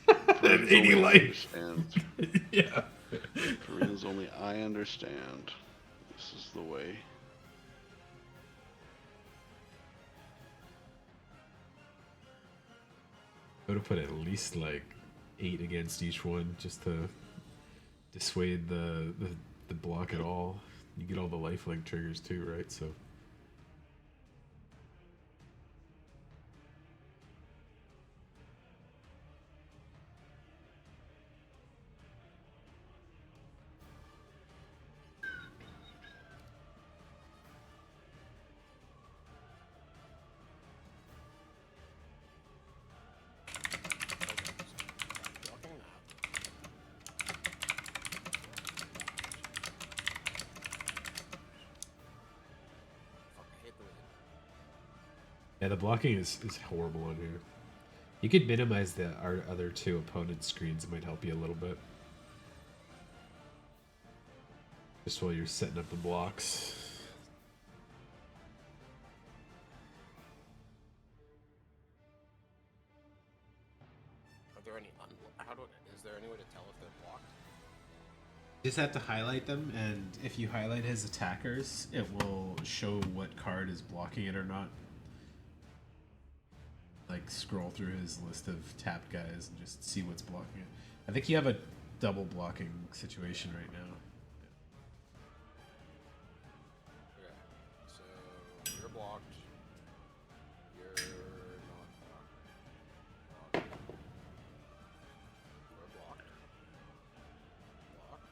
Speaker 5: For
Speaker 1: And
Speaker 5: reasons
Speaker 1: 80
Speaker 5: only I
Speaker 1: life.
Speaker 5: understand.
Speaker 1: Yeah.
Speaker 5: For reasons only I understand. This is the way.
Speaker 1: I would have put at least like 8 against each one just to dissuade the block at all. You get all the lifelink triggers too, right? So
Speaker 6: Blocking that. Fuck, I hate the way
Speaker 1: yeah, the blocking is horrible on here. You could minimize our other 2 opponent screens. It might help you a little bit. Just while you're setting up the blocks.
Speaker 6: Are there any is there any way to tell if they're blocked?
Speaker 1: You just have to highlight them, and if you highlight his attackers, it will show what card is blocking it or not. Like scroll through his list of tapped guys and just see what's blocking it. I think you have a double blocking situation right now.
Speaker 6: Okay, so you're blocked. You're not blocked. Blocked. We're blocked. Blocked.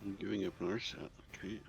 Speaker 5: I'm giving up another set. Okay.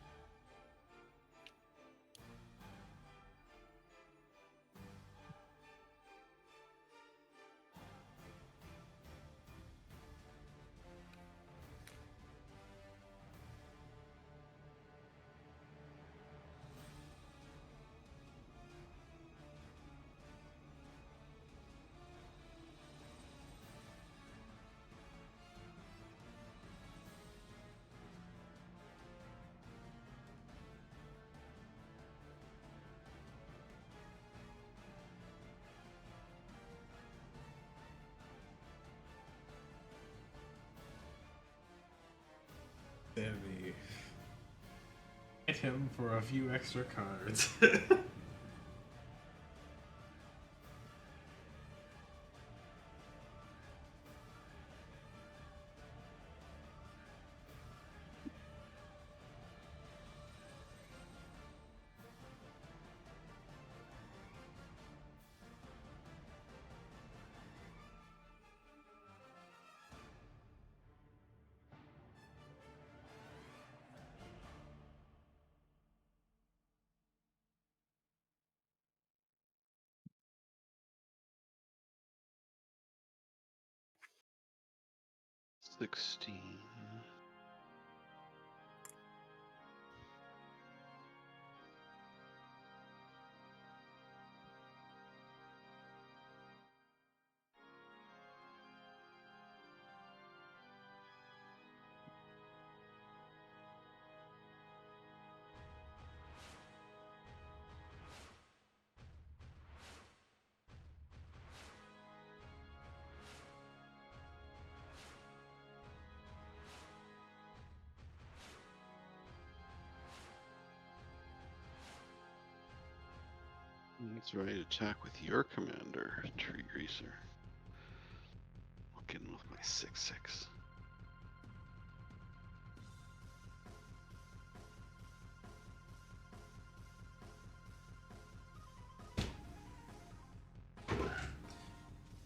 Speaker 1: Sammy. Hit him for a few extra cards.
Speaker 5: $16. That's right. Attack with your commander, Tree Greaser. I'll get in with my 6/6.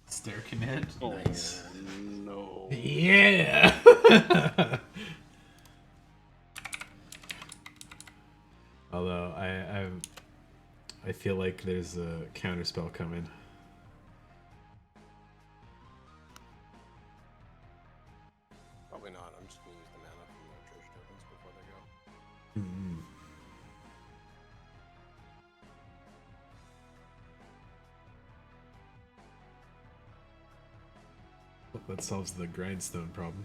Speaker 1: Stair command. Nice.
Speaker 5: No.
Speaker 1: Yeah. Although I feel like there's a counterspell coming.
Speaker 6: Probably not. I'm just gonna use the mana from the treasure tokens before they go.
Speaker 1: Mm. That solves the grindstone problem.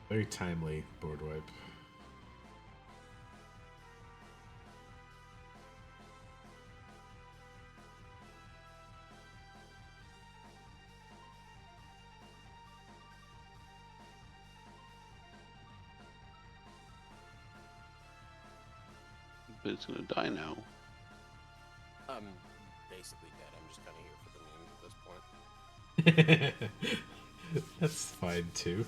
Speaker 1: Very timely board wipe.
Speaker 5: But it's gonna die now.
Speaker 6: I'm basically dead. I'm just kind of here for the meme at this point.
Speaker 1: That's fine too.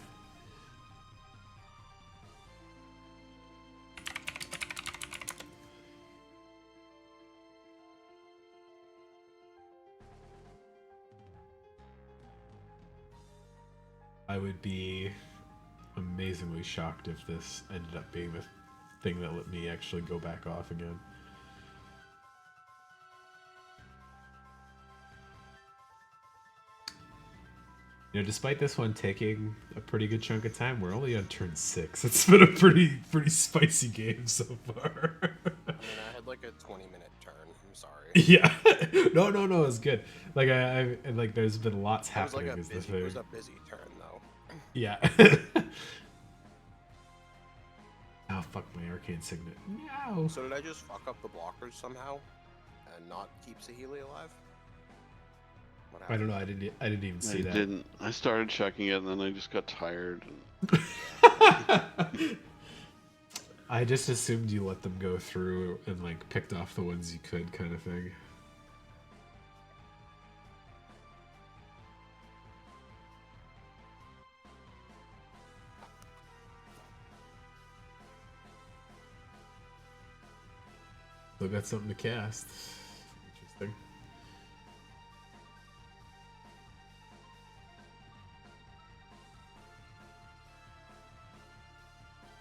Speaker 1: I would be amazingly shocked if this ended up being the thing that let me actually go back off again. You know, despite this one taking a pretty good chunk of time, we're only on turn 6. It's been a pretty spicy game so far.
Speaker 6: I mean, I had like a 20-minute turn. I'm sorry.
Speaker 1: Yeah. No, it's good. Like I like there's been lots
Speaker 6: It was
Speaker 1: happening.
Speaker 6: like a
Speaker 1: is the
Speaker 6: busy, it was
Speaker 1: thing.
Speaker 6: a busy turn though.
Speaker 1: Yeah. Oh fuck my arcane signet. No.
Speaker 6: So did I just fuck up the blockers somehow, and not keep Saheeli alive? What
Speaker 1: I don't know. I didn't even see
Speaker 5: I
Speaker 1: that.
Speaker 5: didn't. I started checking it, and then I just got tired.
Speaker 1: I just assumed you let them go through and like picked off the ones you could, kind of thing. Still got something to cast. Interesting.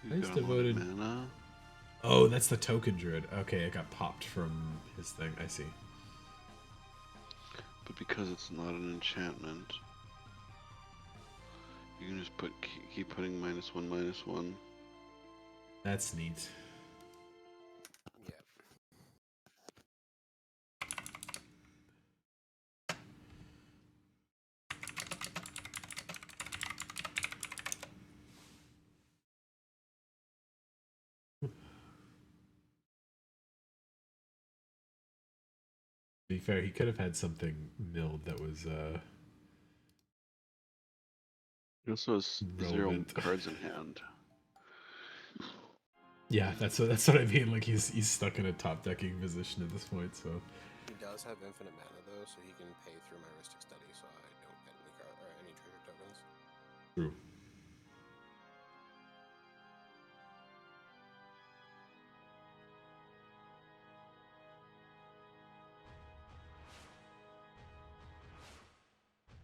Speaker 5: He's
Speaker 1: Nice
Speaker 5: got a lot of
Speaker 1: devoted.
Speaker 5: mana.
Speaker 1: Oh, that's the token druid. Okay, it got popped from his thing. I see.
Speaker 5: But because it's not an enchantment, you can just keep putting -1/-1.
Speaker 1: That's neat.
Speaker 6: Yeah.
Speaker 1: To be fair, he could have had something milled that was
Speaker 5: He also has 0
Speaker 1: relevant.
Speaker 5: cards in hand.
Speaker 1: Yeah, that's what I mean. Like he's stuck in a top decking position at this point. So
Speaker 6: He does have infinite mana though, so he can pay through my Rhystic Study, so I don't get any card or any treasure tokens.
Speaker 1: true.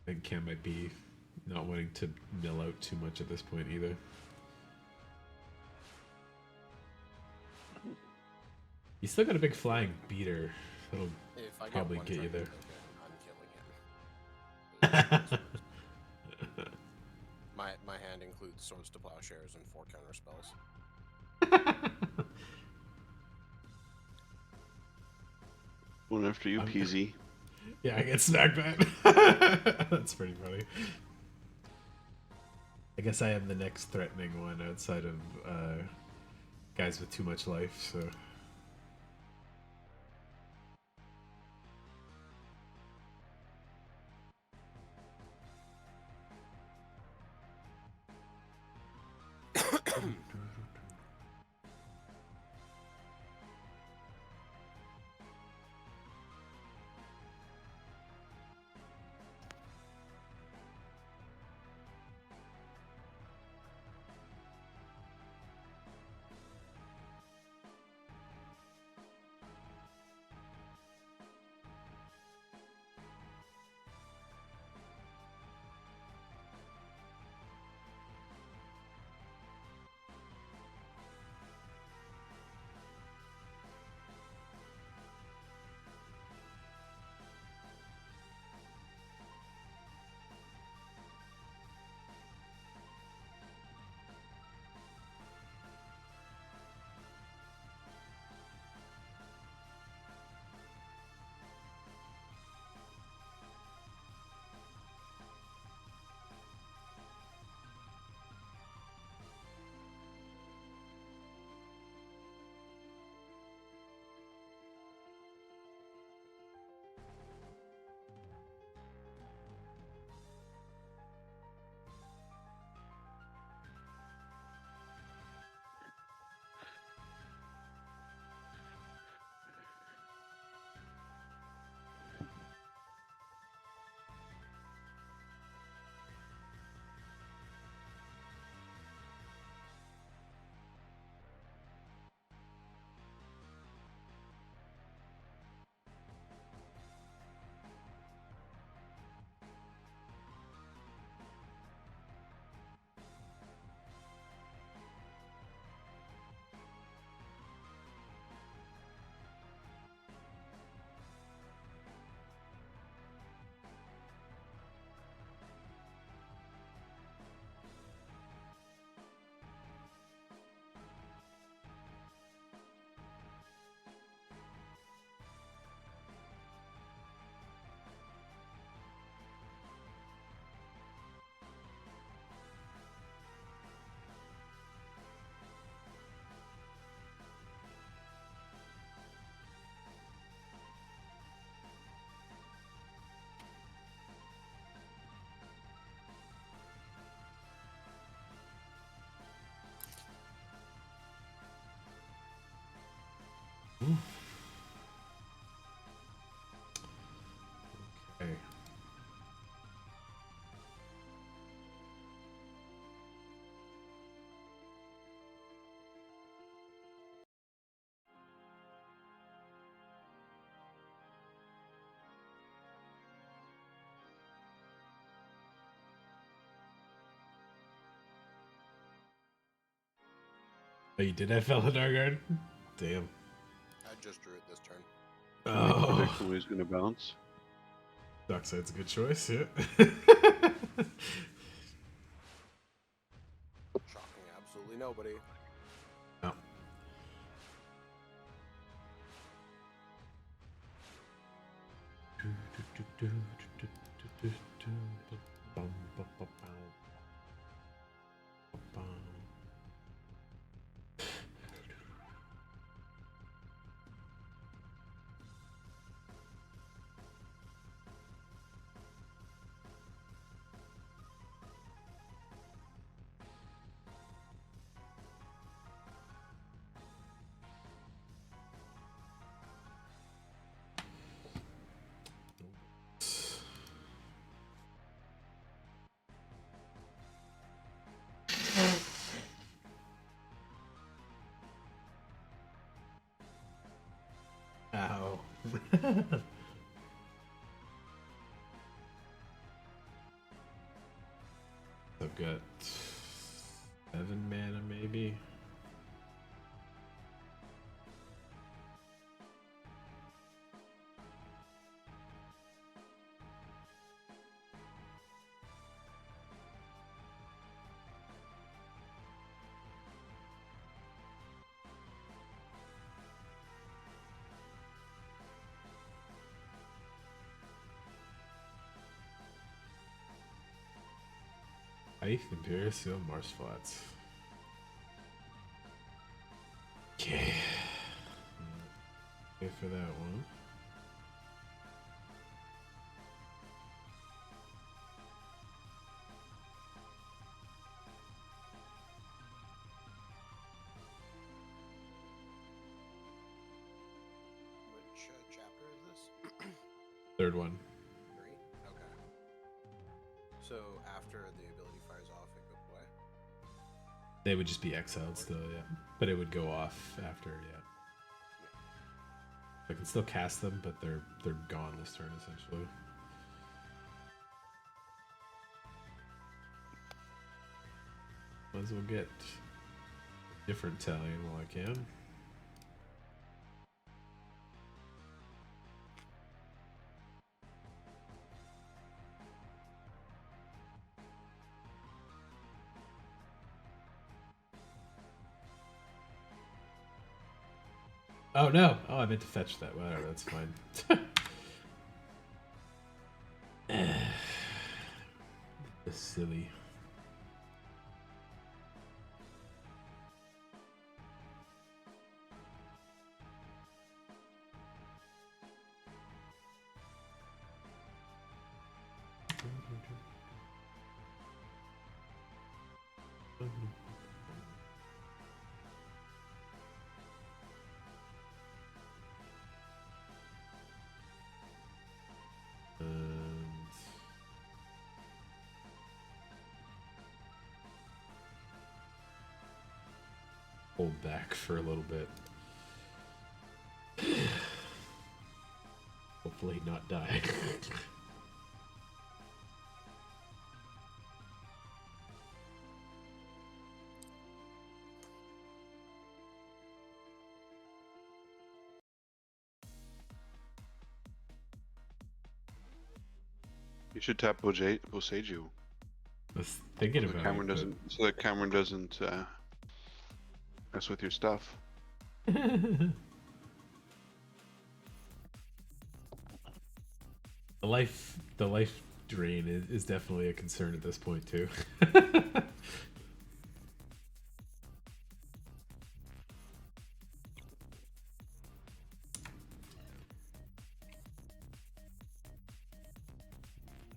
Speaker 1: I think Cam might be not wanting to mill out too much at this point either. He's still got a big flying beater. That'll
Speaker 6: If I
Speaker 1: probably
Speaker 6: one
Speaker 1: get you
Speaker 6: treasure
Speaker 1: there.
Speaker 6: token, I'm killing him. My hand includes Swords to Plowshares and 4 counter spells.
Speaker 5: One after you, PZ.
Speaker 1: Yeah, I get snack back. That's pretty funny. I guess I am the next threatening one outside of guys with too much life, so. Okay. Oh, you did have Felidar Guard? Damn.
Speaker 6: I just drew it this turn.
Speaker 5: Can you predict
Speaker 1: Oh,
Speaker 5: when he's gonna bounce?
Speaker 1: Darkside's a good choice, yeah.
Speaker 6: Shocking absolutely nobody.
Speaker 1: No. Ow. I've got 7 mana, maybe. Ike, Imperial Seal, Mars Flats. Okay. Okay for that one. third one.
Speaker 6: 3? Okay. So after the ability fires off, it goes away?
Speaker 1: They would just be exiled still, yeah. But it would go off after, yeah. I can still cast them, but they're gone this turn essentially. Might as well get a different Talion while I can. Oh no! Oh, I meant to fetch that. Whatever, that's fine. That's silly. And hold back for a little bit. Hopefully not die.
Speaker 5: You should tap Boseiju.
Speaker 1: I was thinking
Speaker 5: So that
Speaker 1: about
Speaker 5: Cameron
Speaker 1: it.
Speaker 5: doesn't. So that Cameron doesn't mess with your stuff.
Speaker 1: But the life drain is definitely a concern at this point too.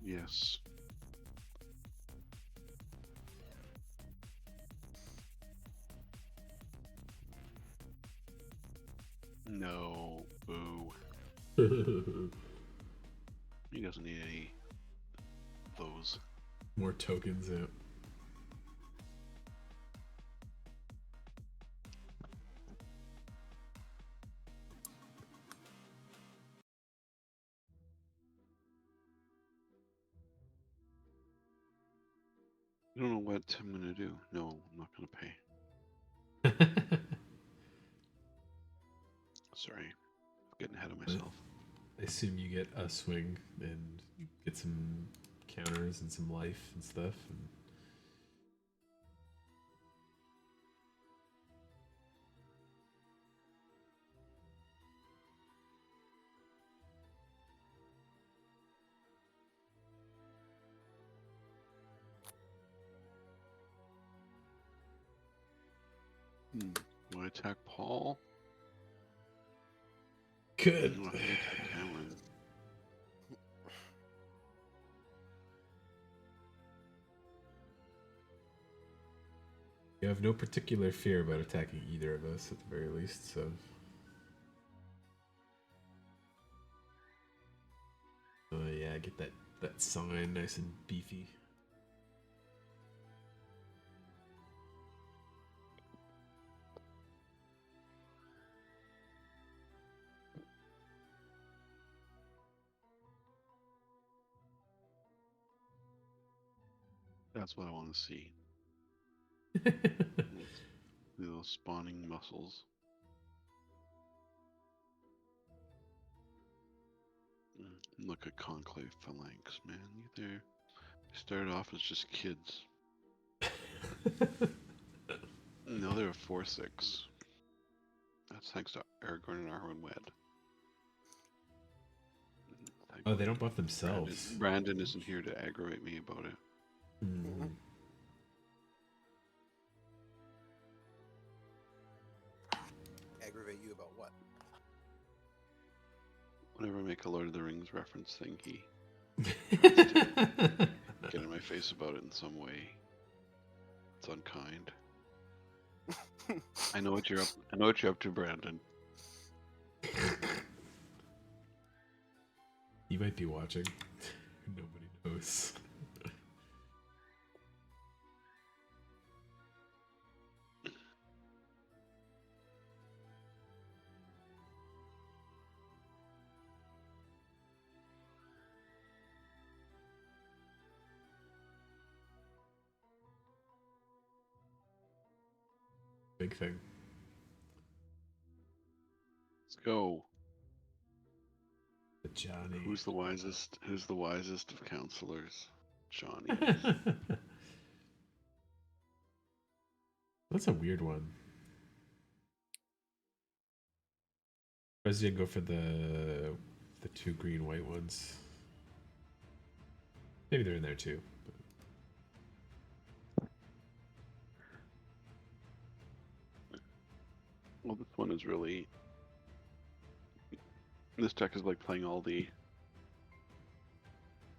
Speaker 5: Yes. No. Boo. He doesn't need any of those.
Speaker 1: More tokens out.
Speaker 5: I don't know what I'm gonna do. No, I'm not gonna pay. Sorry, I'm getting ahead of myself.
Speaker 1: I assume you get a swing and get some counters and some life and stuff. And
Speaker 5: Do I attack Paul?
Speaker 1: good.
Speaker 5: No, I think I attack Cameron.
Speaker 1: You have no particular fear about attacking either of us at the very least, so. Oh yeah, get that sign nice and beefy.
Speaker 5: That's what I want to see. Little spawning muscles. Look at Conclave Phalanx, man. They started off as just kids. Now they're a 4/6. That's thanks to Aragorn and Arwen Wed.
Speaker 1: Oh, they don't buff themselves.
Speaker 5: Brandon isn't here to aggravate me about it.
Speaker 1: Mm.
Speaker 6: Aggravate you about what?
Speaker 5: Whenever I make a Lord of the Rings reference thing, he get in my face about it in some way. It's unkind. I know what you're up. I know what you're up to, Brandon.
Speaker 1: He you might be watching. Nobody knows. Big thing.
Speaker 5: Let's go.
Speaker 1: The Johnny.
Speaker 5: Who's the wisest? Who's the wisest of counselors? Johnny.
Speaker 1: That's a weird one. President go for the 2 green white ones. Maybe they're in there too.
Speaker 5: Well, this one is really. This deck is like playing all the.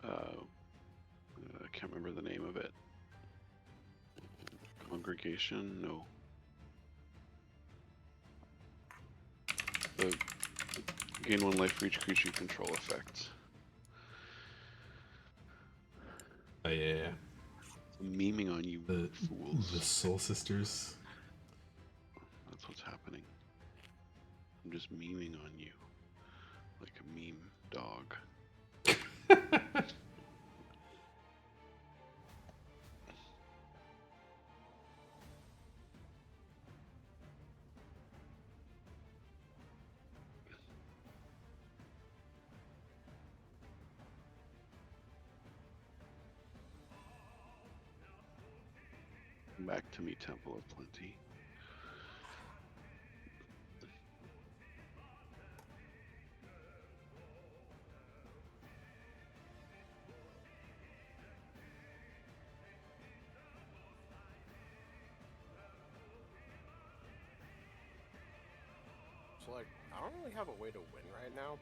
Speaker 5: I can't remember the name of it. Congregation? No. The gain 1 life for each creature you control effect.
Speaker 1: Oh yeah.
Speaker 5: I'm memeing on you, fools.
Speaker 1: The Soul Sisters.
Speaker 5: That's what's happening. I'm just memeing on you. Like a meme dog. Back to me, Temple of Plenty.
Speaker 6: So like, I don't really have a way to win right now.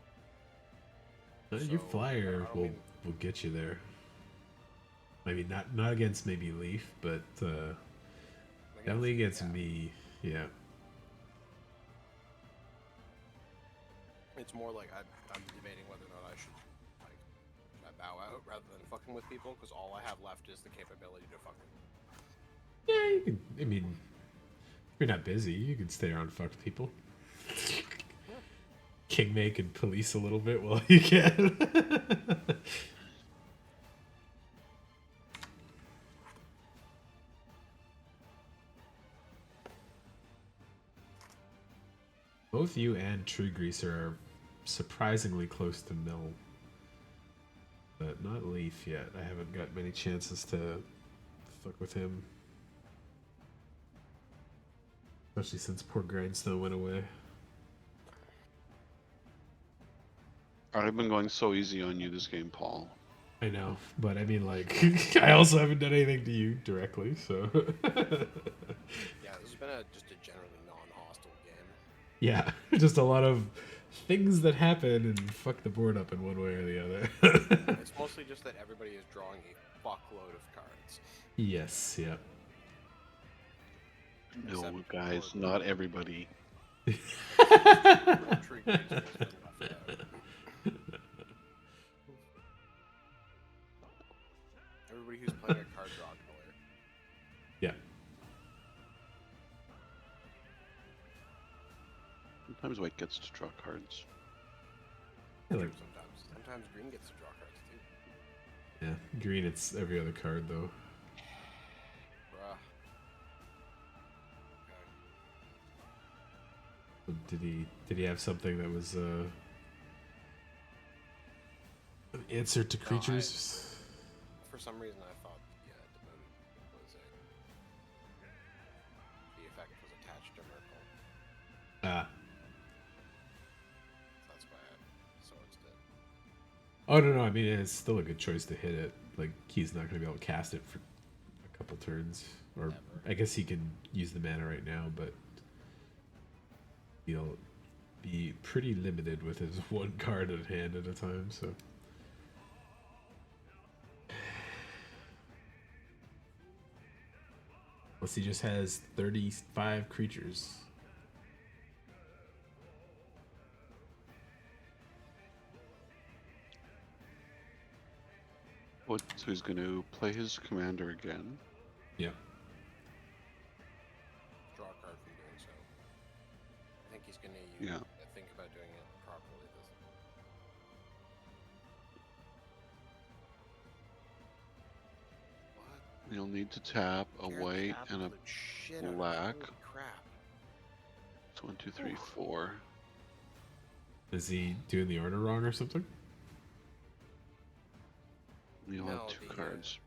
Speaker 1: Your
Speaker 6: So,
Speaker 1: flyer
Speaker 6: I mean-
Speaker 1: will get you there. Maybe not against maybe Leaf, but definitely against me. Yeah.
Speaker 6: It's more like I'm debating whether or not I should like I bow out rather than fucking with people, because all I have left is the capability to fucking.
Speaker 1: Yeah, you can. I mean, if you're not busy, you can stay around and fuck with people. Kingmake and police a little bit while you can. Both you and True Greaser are surprisingly close to Mill. But not Leaf yet. I haven't got many chances to fuck with him. Especially since poor Grindstone went away.
Speaker 5: I've been going so easy on you this game, Paul.
Speaker 1: I know, but I mean, like, I also haven't done anything to you directly, so.
Speaker 6: Yeah, this has been just a generally non-hostile game.
Speaker 1: Yeah, just a lot of things that happen and fuck the board up in one way or the other.
Speaker 6: It's mostly just that everybody is drawing a fuckload of cards.
Speaker 1: Yes, yeah.
Speaker 5: No,
Speaker 6: Except
Speaker 5: guys,
Speaker 6: for-
Speaker 5: not everybody.
Speaker 6: Tree Greaser has been left out. Everybody who's playing a card draw killer.
Speaker 1: Yeah.
Speaker 5: Sometimes white gets to draw cards.
Speaker 1: I like,
Speaker 6: Sometimes green gets to draw cards too.
Speaker 1: yeah, green, it's every other card, though.
Speaker 6: Bruh. Okay.
Speaker 1: Did he have something that was an answer to creatures?
Speaker 6: For some reason, I thought the moon was the effect was attached to Merkle.
Speaker 1: Ah.
Speaker 6: That's why swords did.
Speaker 1: Oh, no, I mean, it's still a good choice to hit it. Like, he's not going to be able to cast it for a couple turns. Or,
Speaker 6: Never.
Speaker 1: I guess he can use the mana right now, but he'll be pretty limited with his one card at hand at a time, so. Unless he just has 35 creatures.
Speaker 5: So he's going to play his commander again.
Speaker 1: Yeah.
Speaker 6: Draw a card from doing so. I think he's gonna think about doing it properly. What?
Speaker 5: He'll need to tap a
Speaker 6: You're
Speaker 5: white
Speaker 6: the
Speaker 5: and a
Speaker 6: absolute shit out of it.
Speaker 5: black.
Speaker 6: Holy crap.
Speaker 5: It's 1, 2, 3, 4.
Speaker 1: Is he doing the order wrong or something?
Speaker 5: You'll
Speaker 6: No,
Speaker 5: have 2 cards.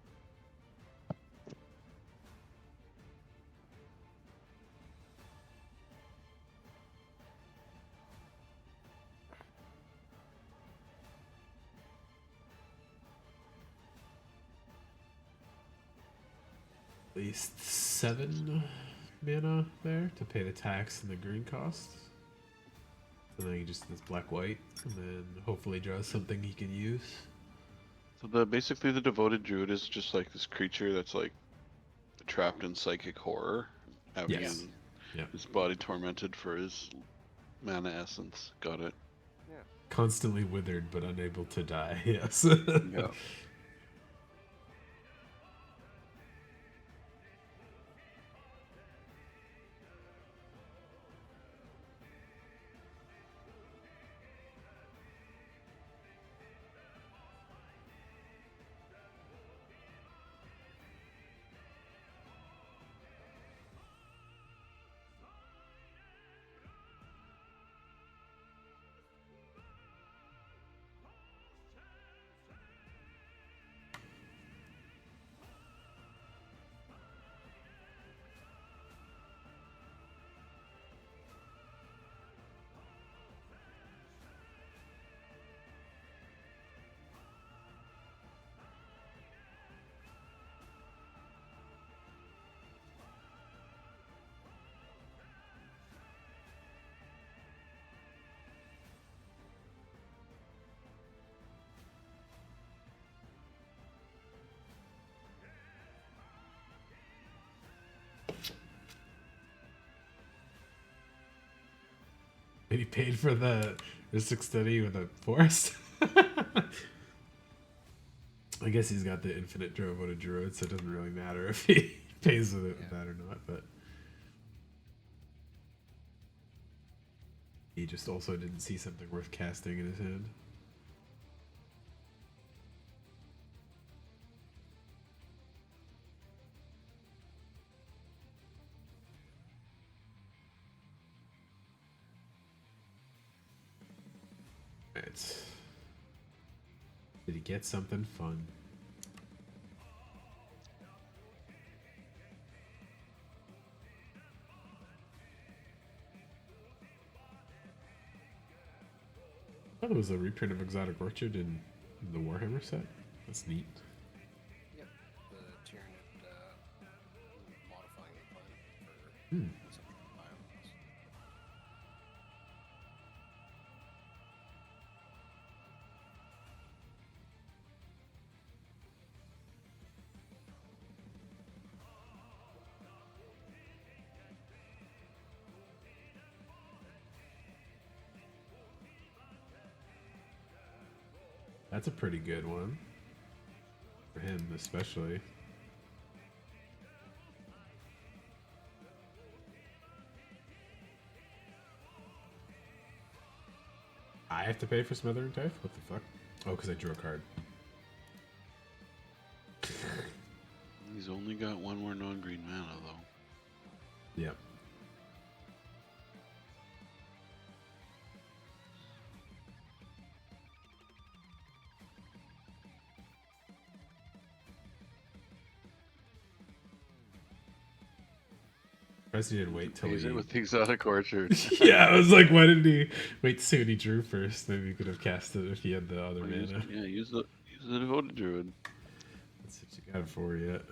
Speaker 1: At least 7 mana there to pay the tax and the green cost. So then he just does black white, and then hopefully draws something he can use.
Speaker 5: So basically the devoted druid is just like this creature that's like trapped in psychic horror, having
Speaker 1: Yes.
Speaker 5: his body tormented for his mana essence. Got it.
Speaker 1: Constantly withered but unable to die. Yes.
Speaker 5: Yeah.
Speaker 1: And he paid for the Mystic Study with a forest. I guess he's got the infinite devoted druid, so it doesn't really matter if he pays with it with that or not, but he just also didn't see something worth casting in his hand. Right. Did he get something fun? I thought there was a reprint of Exotic Orchard in the Warhammer set. That's neat.
Speaker 6: Yep. The Tyranid modifying the plan for
Speaker 1: Hmm.
Speaker 6: some biomass.
Speaker 1: That's a pretty good one. For him, especially. I have to pay for Smothering Type? What the fuck? Oh, because I drew a card.
Speaker 5: He's only got 1 more non-green mana though.
Speaker 1: Yep. Surprised he didn't wait till
Speaker 5: He's
Speaker 1: he...
Speaker 5: in with the Exotic Orchard.
Speaker 1: Yeah, I was like, why didn't he wait to see what he drew first? Maybe he could have cast it if he had the other mana.
Speaker 5: Use the devoted druid.
Speaker 1: That's what you got it for yet.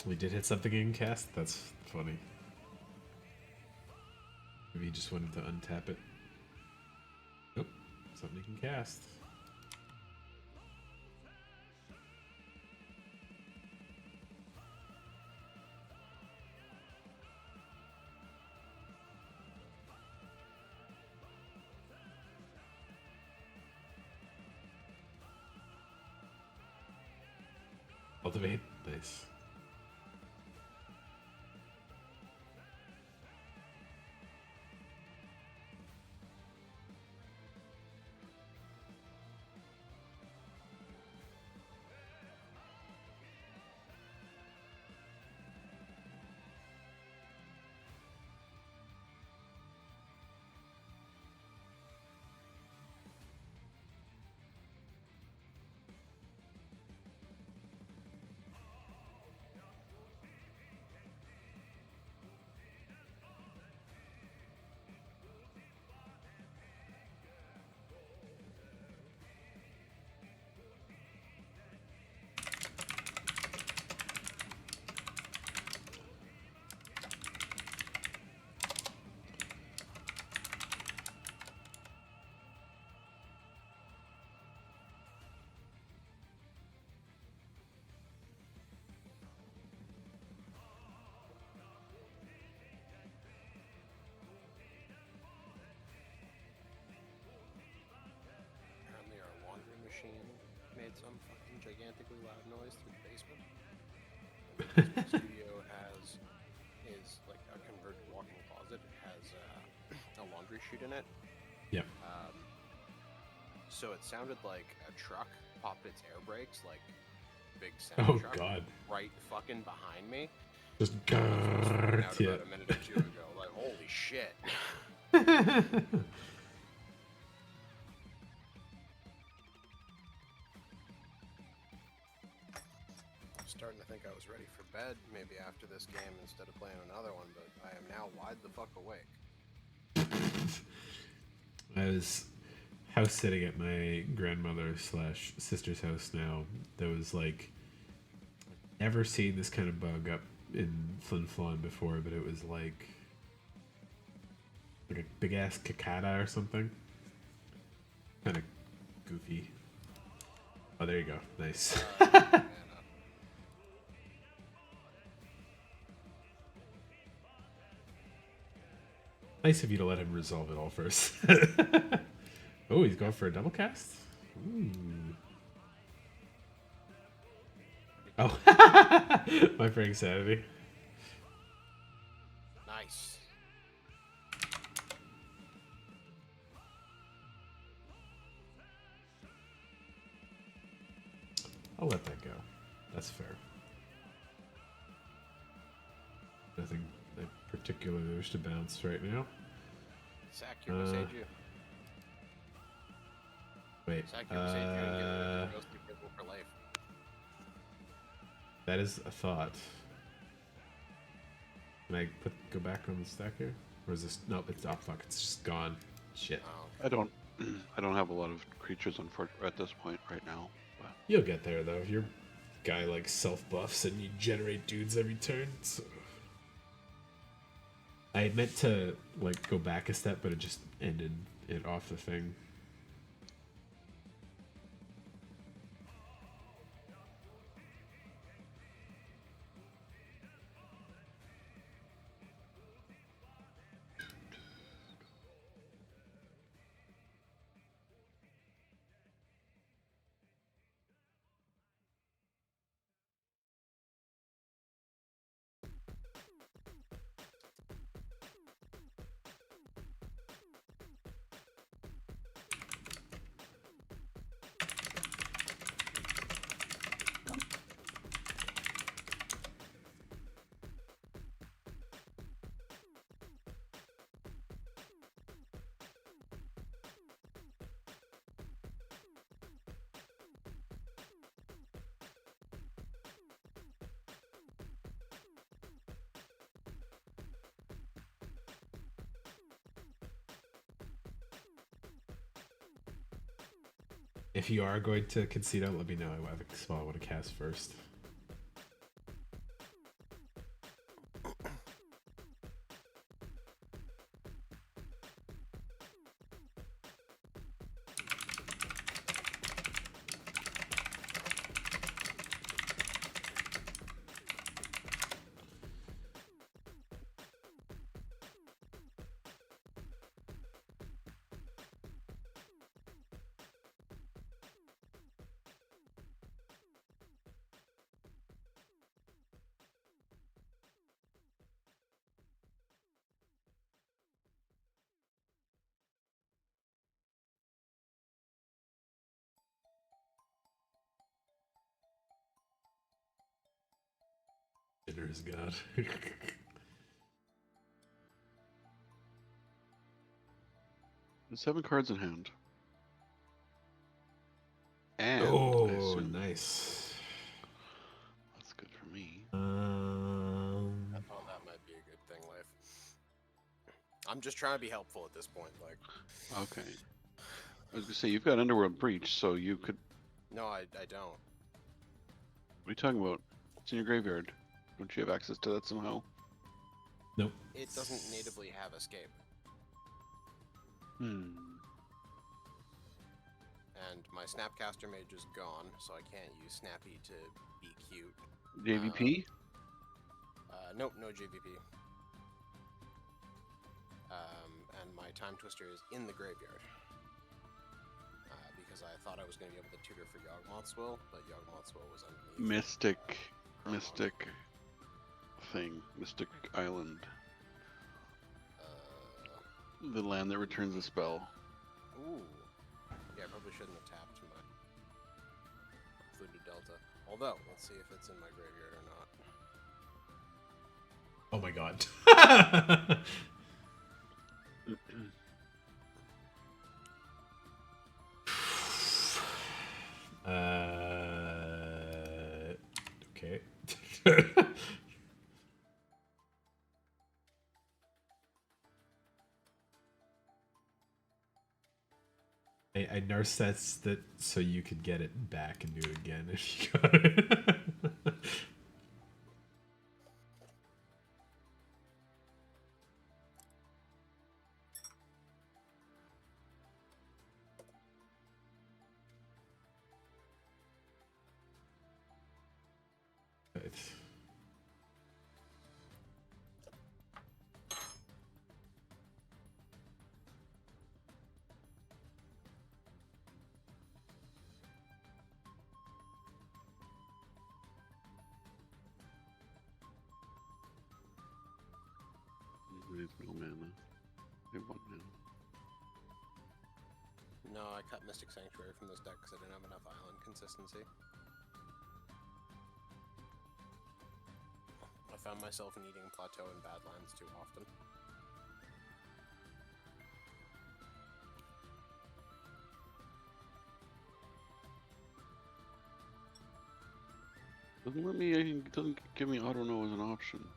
Speaker 1: We did hit something in cast? That's funny. Maybe he just wanted to untap it. Nope. Something he can cast. Cultivate. Nice.
Speaker 6: Apparently our laundry machine made some fucking gigantically loud noise through the basement. And the studio is like a converted walk-in closet. It has a laundry chute in it.
Speaker 1: Yep.
Speaker 6: So it sounded like a truck popped its air brakes, like big semi
Speaker 1: Oh
Speaker 6: truck,
Speaker 1: god.
Speaker 6: right fucking behind me.
Speaker 1: Just
Speaker 6: Out
Speaker 1: yeah.
Speaker 6: about a minute or two ago, like holy shit. I'm starting to think I was ready for bed, maybe after this game instead of playing another one, but I am now wide the fuck awake.
Speaker 1: I was house sitting at my grandmother / sister's house now. There was like never seen this kind of bug up in Flin Flon before, but it was like a big ass cicada or something. Kind of goofy. Oh, there you go. Nice. Nice of you to let him resolve it all first. Oh, he's going for a double cast? Ooh. Oh. My for insanity.
Speaker 6: Nice.
Speaker 1: I'll let that go. That's fair. Nothing I particularly wish to bounce right now.
Speaker 6: Sack your Masaju.
Speaker 1: Wait.
Speaker 6: Sack your Masaju and get rid of the ghostly cripple for life.
Speaker 1: That is a thought. Can I go back on the stack here? Or is this... Nope, it's... Oh, fuck. It's just gone. Shit.
Speaker 6: Oh,
Speaker 5: I don't have a lot of creatures at this point right now. But
Speaker 1: You'll get there, though. Your guy, like, self-buffs and you generate dudes every turn, so... I meant to, like, go back a step, but it just ended it off the thing. If you are going to concede out, let me know. I have a spell I want to cast first. Mother's God.
Speaker 5: 7 cards in hand. And I
Speaker 1: Oh,
Speaker 5: assume
Speaker 1: nice.
Speaker 5: that's good for me.
Speaker 6: I thought that might be a good thing, Life. I'm just trying to be helpful at this point. Like,
Speaker 5: Okay. I was gonna say you've got Underworld Breach, so you could.
Speaker 6: no, I don't.
Speaker 5: What are you talking about? It's in your graveyard. Don't you have access to that somehow?
Speaker 1: Nope.
Speaker 6: It doesn't natively have escape.
Speaker 5: Hmm.
Speaker 6: And my Snapcaster Mage is gone, so I can't use Snappy to be cute.
Speaker 5: JVP?
Speaker 6: Nope, no JVP. And my Time Twister is in the graveyard. Because I thought I was going to be able to tutor for Yawgmoth's Will, but Yawgmoth's Will was underneath.
Speaker 5: Mystic thing. Mystic Island. The land that returns a spell.
Speaker 6: Ooh. Yeah, I probably shouldn't have tapped my Fluted Delta. Although, let's see if it's in my graveyard or not.
Speaker 1: Oh my God. Okay. I narcissed that so you could get it back and do it again if you got it. Right.
Speaker 5: There's no mana. They have 1 mana.
Speaker 6: No, I cut Mystic Sanctuary from this deck because I didn't have enough island consistency. I found myself needing Plateau and Badlands too often.
Speaker 5: Doesn't let me. It doesn't give me auto no as an option.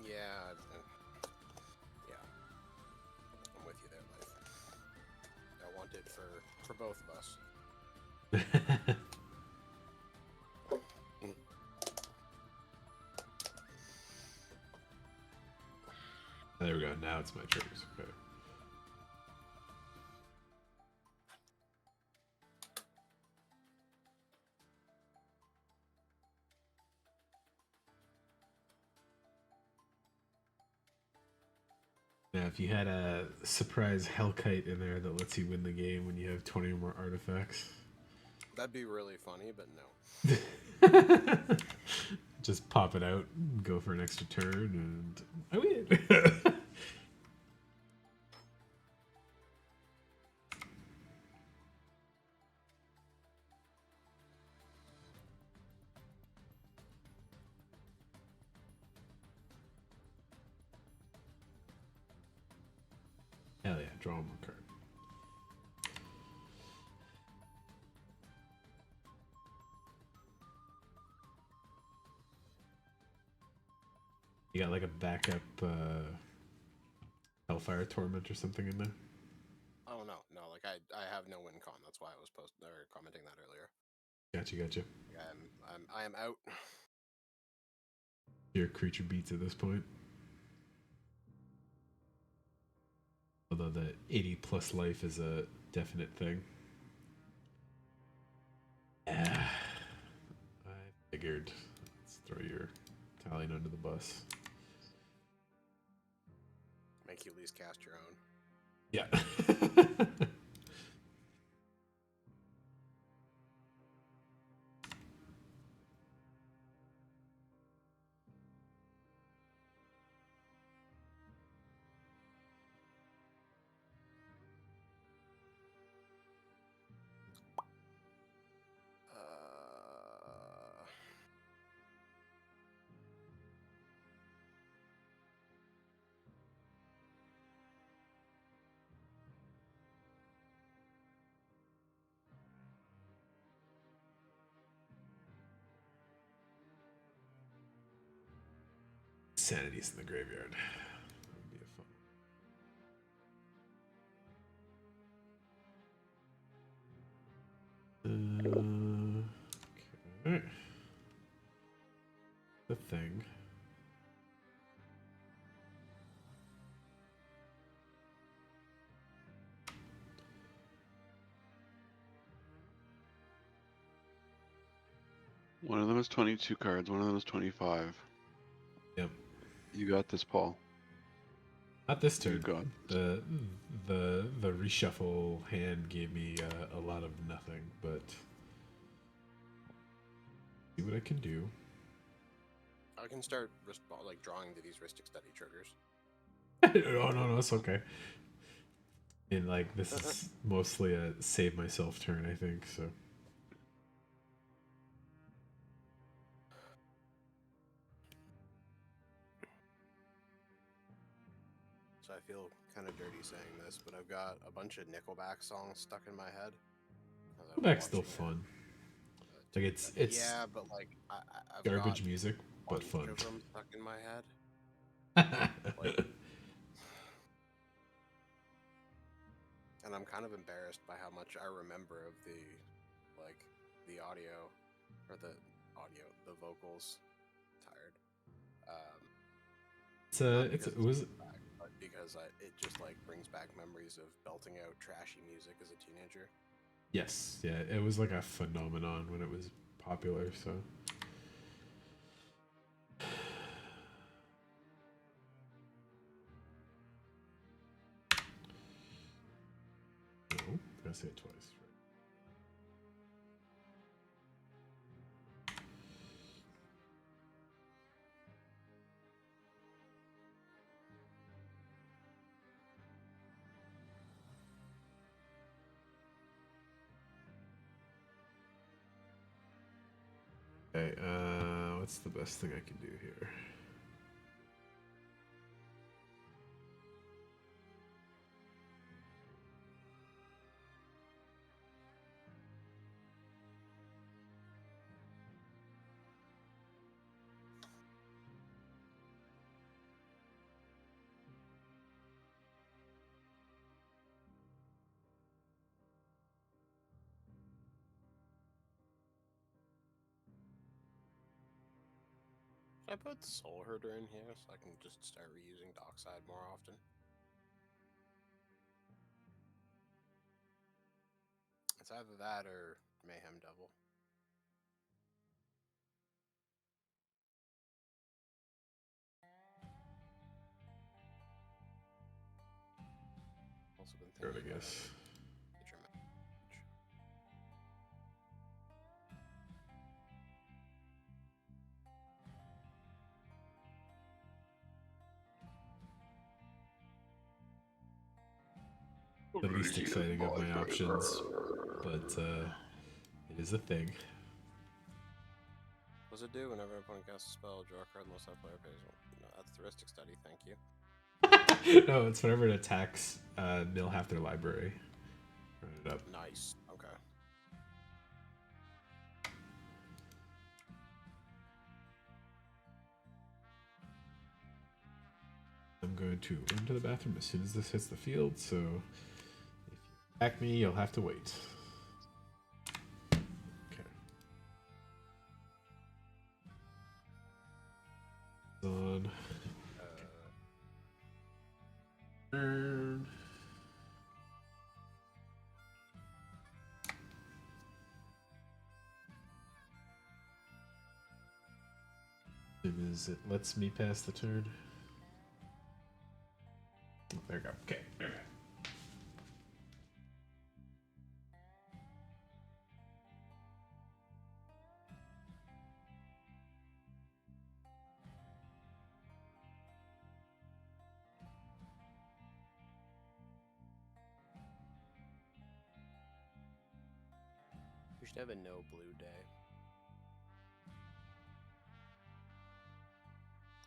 Speaker 6: Yeah, yeah. I'm with you there, Life. I want it for both of us.
Speaker 1: There we go. Now it's my triggers. Okay. Now, if you had a surprise Hellkite in there that lets you win the game when you have 20 or more artifacts.
Speaker 6: That'd be really funny, but no.
Speaker 1: Just pop it out, go for an extra turn, and I win. Hell yeah, draw one more card. You got like a backup Hellfire Torment or something in there?
Speaker 6: Oh no, like I have no win con. That's why I was commenting that earlier.
Speaker 1: Gotcha.
Speaker 6: I am out.
Speaker 1: Your creature beats at this point. Although the 80 plus life is a definite thing. Yeah. I figured. Let's throw your Talion under the bus.
Speaker 6: Make you at least cast your own.
Speaker 1: Yeah. sanities in the graveyard. That would be a fun. Okay. The thing.
Speaker 5: One of them is 22 cards. One of them is 25.
Speaker 1: Yep.
Speaker 5: You got this, Paul.
Speaker 1: Not this
Speaker 5: You
Speaker 1: turn.
Speaker 5: got
Speaker 1: The reshuffle hand gave me a lot of nothing, but see what I can do.
Speaker 6: I can start like drawing to these Ristic Study triggers.
Speaker 1: Oh no, it's okay. And like this is mostly a save myself turn, I think. So
Speaker 6: So I feel kind of dirty saying this, but I've got a bunch of Nickelback songs stuck in my head.
Speaker 1: Nickelback's still fun. Like it's
Speaker 6: yeah, but like I've
Speaker 1: garbage
Speaker 6: got
Speaker 1: music,
Speaker 6: a
Speaker 1: but
Speaker 6: bunch
Speaker 1: fun.
Speaker 6: of them stuck in my head. And I'm kind of embarrassed by how much I remember of the audio, or the vocals. Tired.
Speaker 1: It was
Speaker 6: But because it just like brings back memories of belting out trashy music as a teenager.
Speaker 1: yes, yeah, it was like a phenomenon when it was popular. So. No, I say it twice. Okay, what's the best thing I can do here?
Speaker 6: Should I put Soul Herder in here so I can just start reusing Dockside more often? It's either that or Mayhem Devil. Also been
Speaker 1: Sure,
Speaker 6: thinking
Speaker 1: I
Speaker 6: about
Speaker 1: guess.
Speaker 6: Nature Match.
Speaker 1: The least exciting of my options, but it is a thing.
Speaker 6: What does it do whenever an opponent casts a spell? Draw a card unless that player pays one. No, that's the Ristic Study, thank you.
Speaker 1: No, it's whenever it attacks, mill half their library. Run it up.
Speaker 6: Nice. Okay.
Speaker 1: I'm going to run to the bathroom as soon as this hits the field, so if you attack me, you'll have to wait. Okay. On. Turn. As soon as it lets me pass the turn. Oh, there we go. Okay. There we go.
Speaker 6: We should have a no blue day.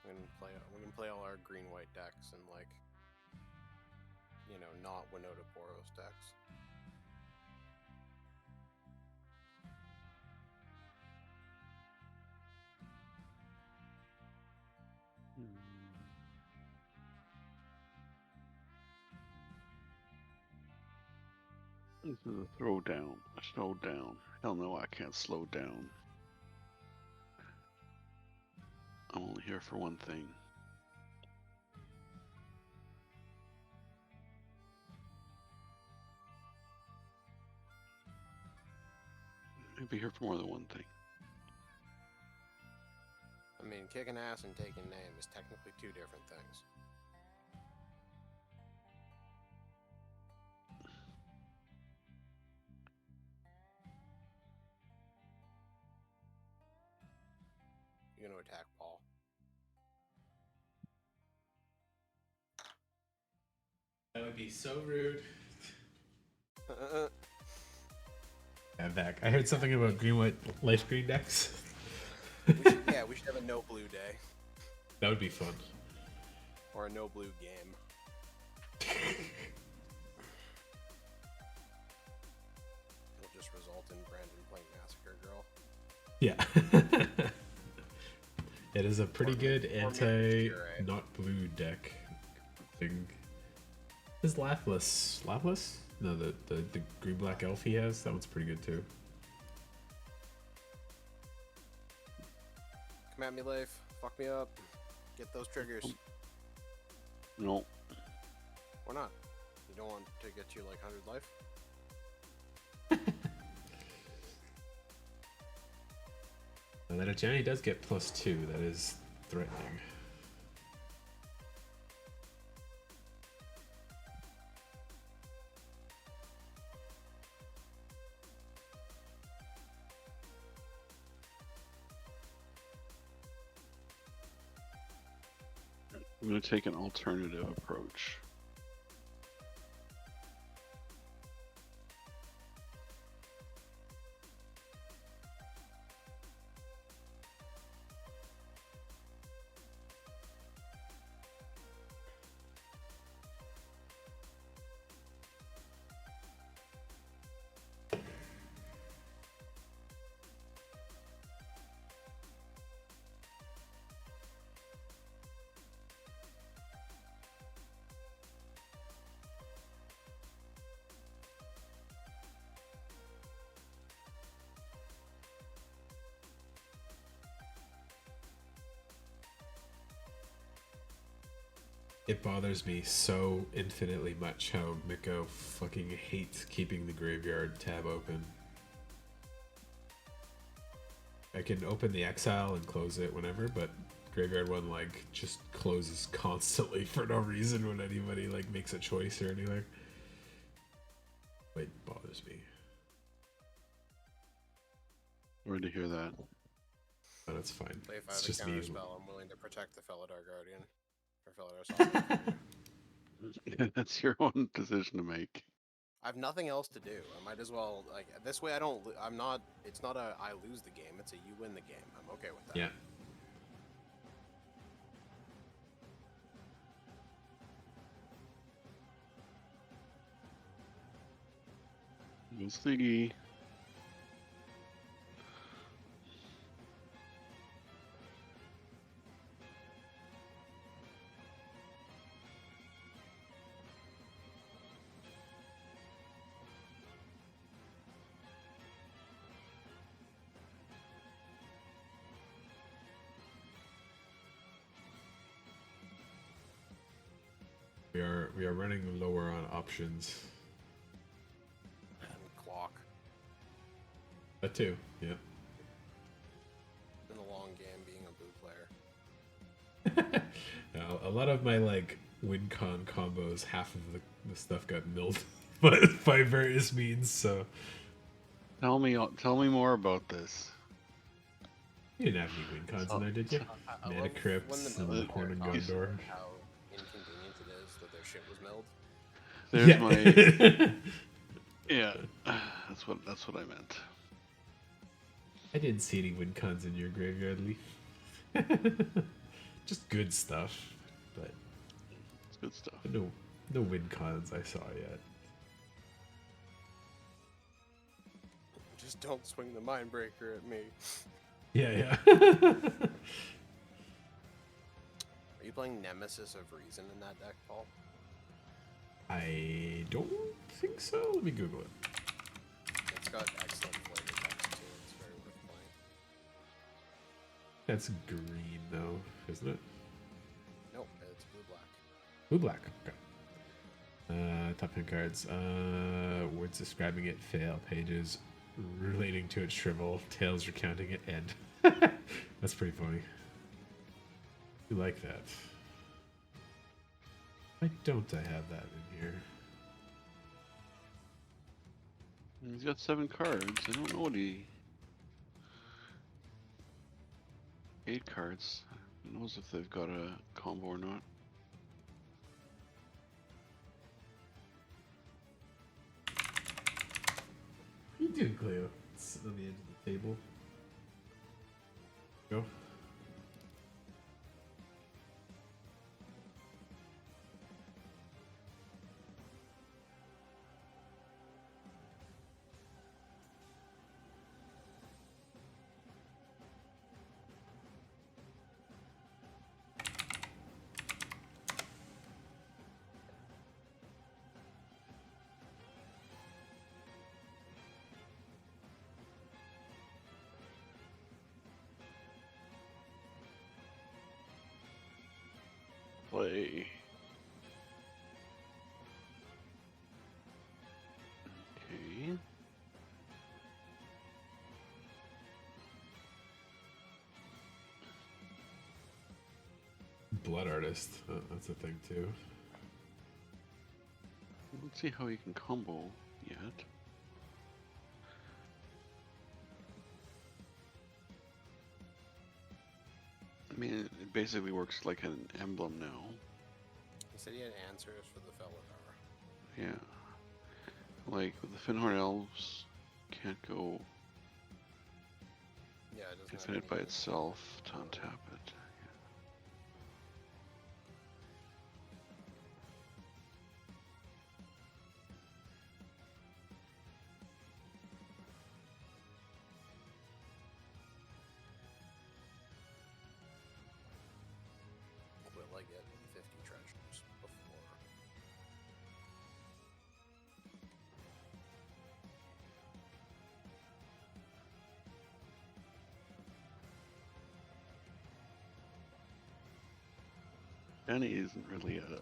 Speaker 6: We can play all our green white decks and like, you know, not Winota Boros decks.
Speaker 5: This is a throwdown. Slow down. Hell no, I can't slow down. I'm only here for one thing. I'd be here for more than one thing.
Speaker 6: I mean, kicking ass and taking name is technically two different things. You're gonna attack Paul.
Speaker 1: That would be so rude. I'm back. I heard something about green, white, light green decks.
Speaker 6: We should have a no blue day.
Speaker 1: That would be fun.
Speaker 6: Or a no blue game. It'll just result in Brandon playing Massacre Girl.
Speaker 1: Yeah. It is a pretty
Speaker 6: Or
Speaker 1: good
Speaker 6: maybe Fury.
Speaker 1: not blue deck thing. Is Laughless? Laughless? No, the green black elf he has. That one's pretty good too.
Speaker 6: Come at me, Leif. Fuck me up. Get those triggers.
Speaker 5: No.
Speaker 6: Why not? You don't want to get you like 100 life?
Speaker 1: And then Jenny does get +2. That is threatening.
Speaker 5: I'm going to take an alternative approach.
Speaker 1: It bothers me so infinitely much how Miko fucking hates keeping the graveyard tab open. I can open the exile and close it whenever, but graveyard one like just closes constantly for no reason when anybody like makes a choice or anything. It bothers me.
Speaker 5: Sorry to hear that.
Speaker 1: But it's fine.
Speaker 6: Play if I
Speaker 1: It's
Speaker 6: have a
Speaker 1: just me.
Speaker 6: counter spell, I'm willing to protect the Felidar Guardian. Or Felidar Sovereign.
Speaker 5: That's your own decision to make.
Speaker 6: I have nothing else to do. I might as well, like, this way I don't, I'm not, it's not a I lose the game, it's a you win the game. I'm okay with that.
Speaker 1: Yeah.
Speaker 5: We'll see.
Speaker 1: We are running lower on options.
Speaker 6: And clock.
Speaker 1: That too, yeah.
Speaker 6: It's been a long game being a blue player.
Speaker 1: Now, a lot of my like win-con combos, half of the stuff got milled by various means, so
Speaker 5: Tell me more about this.
Speaker 1: you didn't have any win-cons in there, did you?
Speaker 6: I
Speaker 1: Mana
Speaker 6: love
Speaker 1: Crypts
Speaker 6: when
Speaker 1: and
Speaker 6: the
Speaker 1: Horn and
Speaker 6: player talks
Speaker 1: Gondor.
Speaker 6: about how inconvenient it is that their shit was milled.
Speaker 5: There's
Speaker 1: Yeah.
Speaker 5: my yeah. That's what I meant.
Speaker 1: I didn't see any win-cons in your graveyard, Leaf. Just good stuff, but
Speaker 5: It's good stuff.
Speaker 1: no win-cons I saw yet.
Speaker 6: Just don't swing the Mind Breaker at me.
Speaker 1: Yeah.
Speaker 6: Are you playing Nemesis of Reason in that deck, Paul?
Speaker 1: I don't think so. Let me Google it.
Speaker 6: got excellent flavor text too. It's very worth playing.
Speaker 1: That's green though, isn't it?
Speaker 6: Nope, it's blue-black.
Speaker 1: Blue black. Okay. Top 10 cards. Words describing it fail. Pages relating to it shrivel. Tales recounting it end. That's pretty funny. You like that? Why don't I have that in here?
Speaker 5: He's got 7 cards. I don't know what he. 8 cards. Who knows if they've got a combo or not?
Speaker 1: What are you doing, Cleo? Sitting on the edge of the table. Go.
Speaker 5: Play. Okay.
Speaker 1: Blood artist. That's a thing too.
Speaker 5: Let's see how he can combo yet. I mean, it basically works like an emblem now.
Speaker 6: He said he had answers for the Felidar.
Speaker 5: Yeah. Like, the Finhorn Elves can't go
Speaker 6: Yeah, it doesn't have
Speaker 5: infinite by
Speaker 6: any-
Speaker 5: itself to untap it.
Speaker 6: Will I get 50 treasures before?
Speaker 5: Danny isn't really a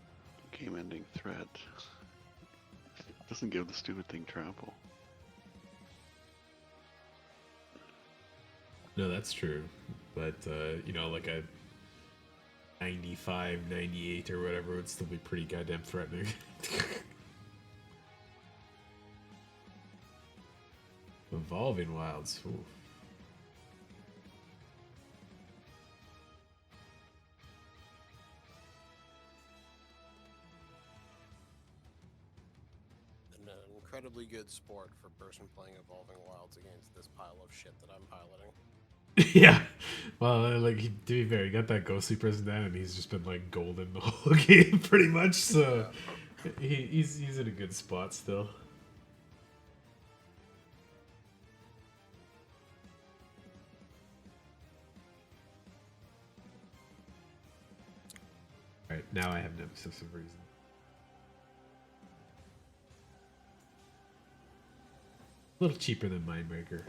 Speaker 5: game-ending threat. Doesn't give the stupid thing trample.
Speaker 1: No, that's true. But, you know, like a 95, 98 or whatever would still be pretty goddamn threatening. Evolving Wilds. Ooh.
Speaker 6: An incredibly good sport for person playing Evolving Wilds against this pile of shit that I'm piloting.
Speaker 1: Yeah. Well, like, to be fair, he got that ghostly prison down and he's just been, like, golden the whole game, pretty much. So he's in a good spot still. Alright, now I have Nemesis of Reason. A little cheaper than Mindbreaker.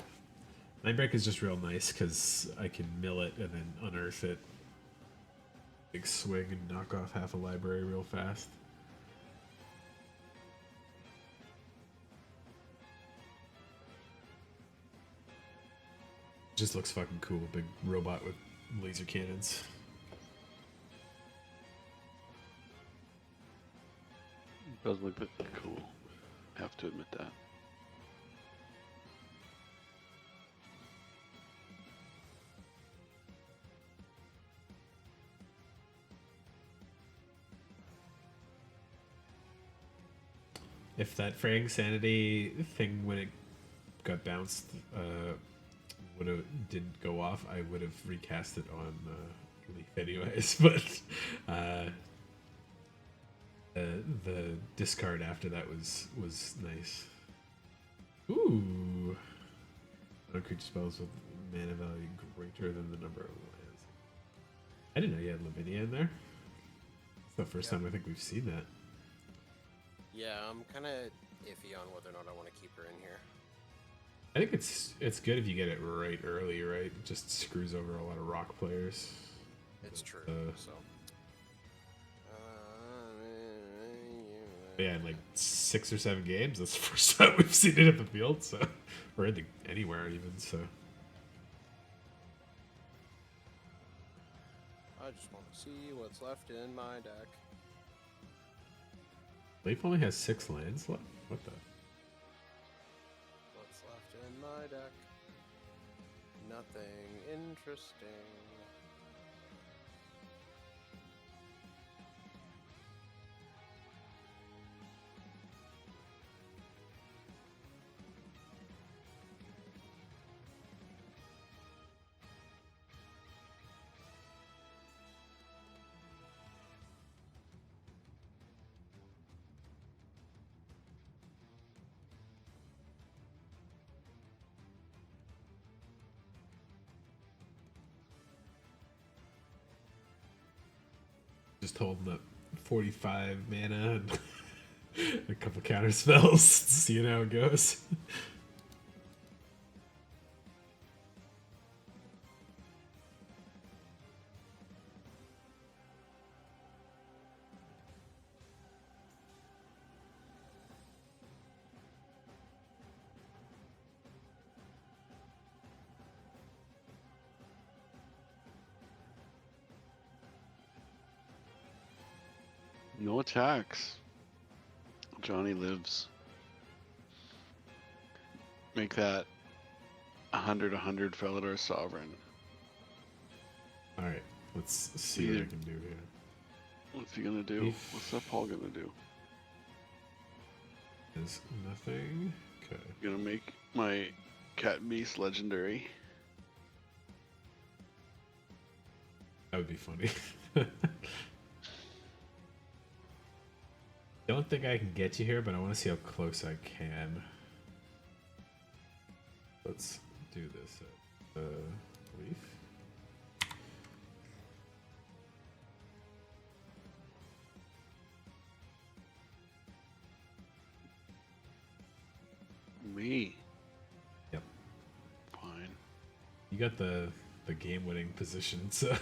Speaker 1: Mindbreaker is just real nice because I can mill it and then unearth it. Big swing and knock off half a library real fast. Just looks fucking cool. Big robot with laser cannons.
Speaker 5: It does look a bit cool. I have to admit that.
Speaker 1: If that fraying sanity thing when it got bounced didn't go off, I would have recast it on Leaf anyways. But the discard after that was nice. Ooh, no creature spells with mana value greater than the number of lands. I didn't know you had Lavinia in there. It's the first time I think we've seen that.
Speaker 6: Yeah, I'm kind of iffy on whether or not I want to keep her in here.
Speaker 1: I think it's good if you get it right early, right? It just screws over a lot of rock players.
Speaker 6: It's true. So.
Speaker 1: Yeah, in like 6 or 7 games, that's the first time we've seen it at the field, so or in anywhere even. So
Speaker 6: I just want to see what's left in my deck.
Speaker 1: Leaf only has 6 lands left. What the?
Speaker 6: What's left in my deck? Nothing interesting.
Speaker 1: Just holding up 45 mana and a couple counter spells. See how it goes.
Speaker 5: No attacks. Johnny lives. Make that 100 Felidar Sovereign.
Speaker 1: Alright, let's see what I can do here.
Speaker 5: What's he gonna do? What's that Paul gonna do?
Speaker 1: Is nothing. Okay.
Speaker 5: Gonna make my Cat Beast legendary.
Speaker 1: That would be funny. Don't think I can get you here, but I want to see how close I can. Let's do this. Leaf.
Speaker 5: Me.
Speaker 1: Yep.
Speaker 5: Fine.
Speaker 1: You got the game-winning position, so.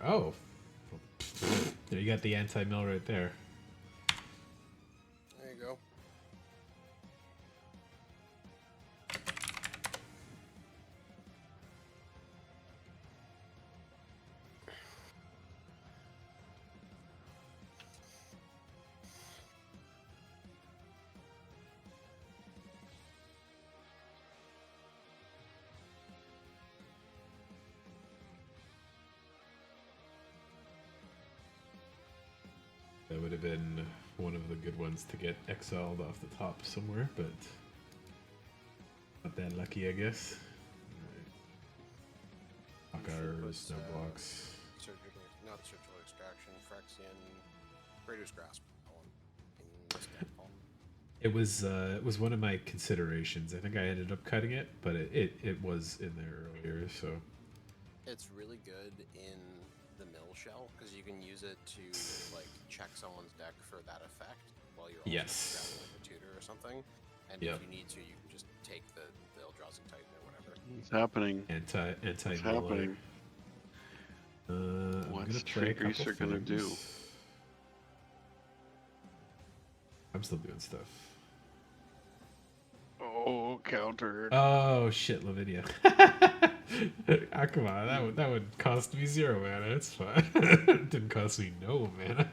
Speaker 1: Oh, there you got the anti-mill right there.
Speaker 6: There you go.
Speaker 1: That would have been one of the good ones to get exiled off the top somewhere, but not that lucky, I guess. Rockars, snow blocks.
Speaker 6: Not surgical extraction, Phyrexian, Praetor's Grasp. In this deck, Paul.
Speaker 1: It was one of my considerations. I think I ended up cutting it, but it was in there earlier, so.
Speaker 6: It's really good in the mill shell because you can use it to like check someone's deck for that effect while you're also grabbing like a tutor or something. And if you need to, you can just take the Eldrazi Titan or whatever.
Speaker 5: What's happening?
Speaker 1: Anti
Speaker 5: What's happening? What's Tree Greaser gonna do?
Speaker 1: I'm still doing stuff.
Speaker 5: Oh, countered.
Speaker 1: Oh shit, Lavinia. Ah, come on, that would cost me 0 mana. It's fine. It didn't cost me no mana.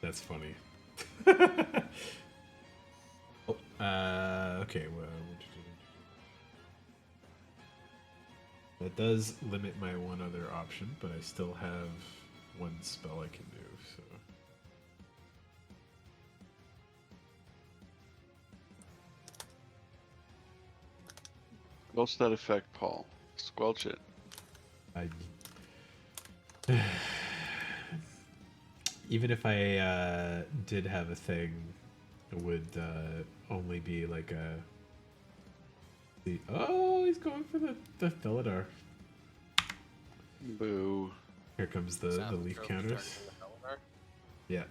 Speaker 1: That's funny. Oh, okay, well, that does limit my one other option, but I still have one spell I can do, so.
Speaker 5: What's that effect, Paul? Squelch it.
Speaker 1: even if I did have a thing, it would only be like a. Oh, he's going for the Felidar.
Speaker 5: Boo.
Speaker 1: Here comes the
Speaker 6: Sadly,
Speaker 1: leaf
Speaker 6: trophy
Speaker 1: counters.
Speaker 6: turning into Beldar.
Speaker 1: Yeah.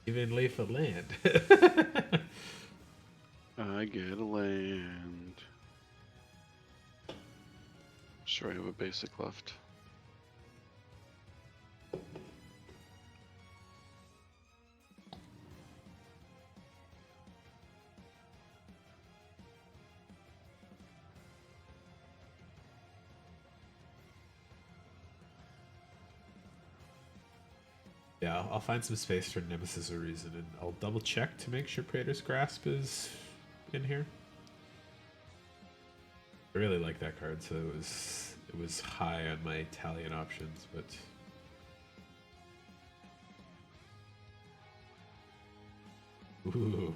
Speaker 1: Even leaf of land.
Speaker 5: I get a land. Sure, I have a basic left.
Speaker 1: Yeah, I'll find some space for Nemesis or Reason, and I'll double check to make sure Praetor's Grasp is in here. I really like that card, so it was high on my Talion options, but ooh,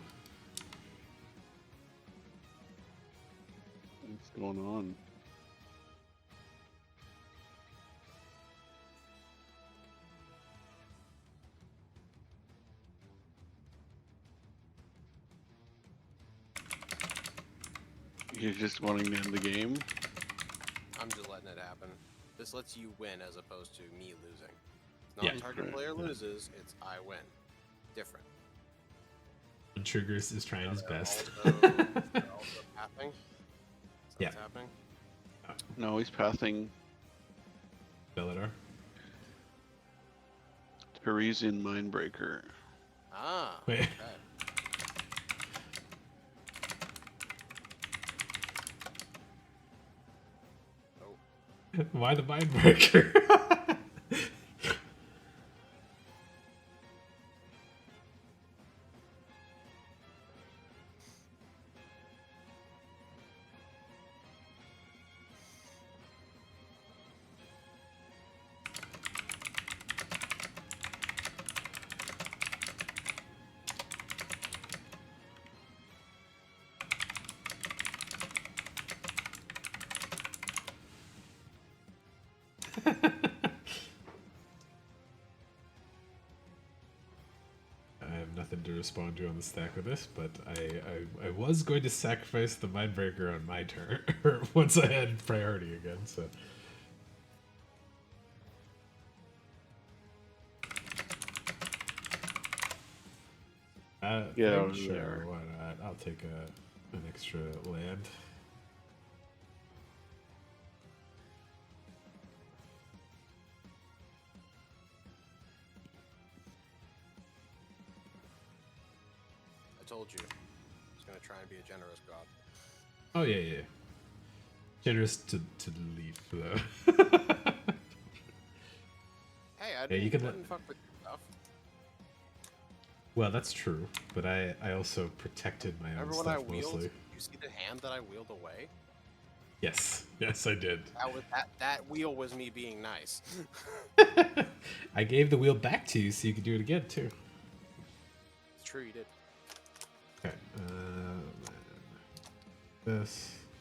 Speaker 5: What's going on? You're just wanting to end the game?
Speaker 6: I'm just letting it happen. This lets you win as opposed to me losing. It's not
Speaker 1: Yeah.
Speaker 6: target
Speaker 5: Right.
Speaker 6: player loses, it's I win. Different.
Speaker 1: and Triggers is trying his best.
Speaker 6: They're also pathing. Is that
Speaker 1: Yeah.
Speaker 6: what's happening?
Speaker 5: No, he's pathing
Speaker 1: Felidar.
Speaker 5: Parisian Mindbreaker.
Speaker 6: Ah,
Speaker 1: Wait.
Speaker 6: okay. Oh,
Speaker 1: Why the Mindbreaker? I have nothing to respond to on the stack with this, but I was going to sacrifice the Mindbreaker on my turn once I had priority again. So
Speaker 5: Get out of
Speaker 1: sure,
Speaker 5: there.
Speaker 1: why not? I'll take an extra land.
Speaker 6: I told you. I was gonna try and be a generous god.
Speaker 1: Oh yeah. Generous to leaf though.
Speaker 6: Hey, I
Speaker 1: Yeah,
Speaker 6: didn't,
Speaker 1: you can
Speaker 6: didn't fuck with your stuff.
Speaker 1: Well, that's true, but I also protected my own
Speaker 6: Remember when I
Speaker 1: stuff
Speaker 6: wheeled?
Speaker 1: mostly.
Speaker 6: You see the hand that I wheeled away?
Speaker 1: Yes, I did.
Speaker 6: That wheel was me being nice.
Speaker 1: I gave the wheel back to you so you could do it again too.
Speaker 6: It's true, you did.
Speaker 1: Okay. This.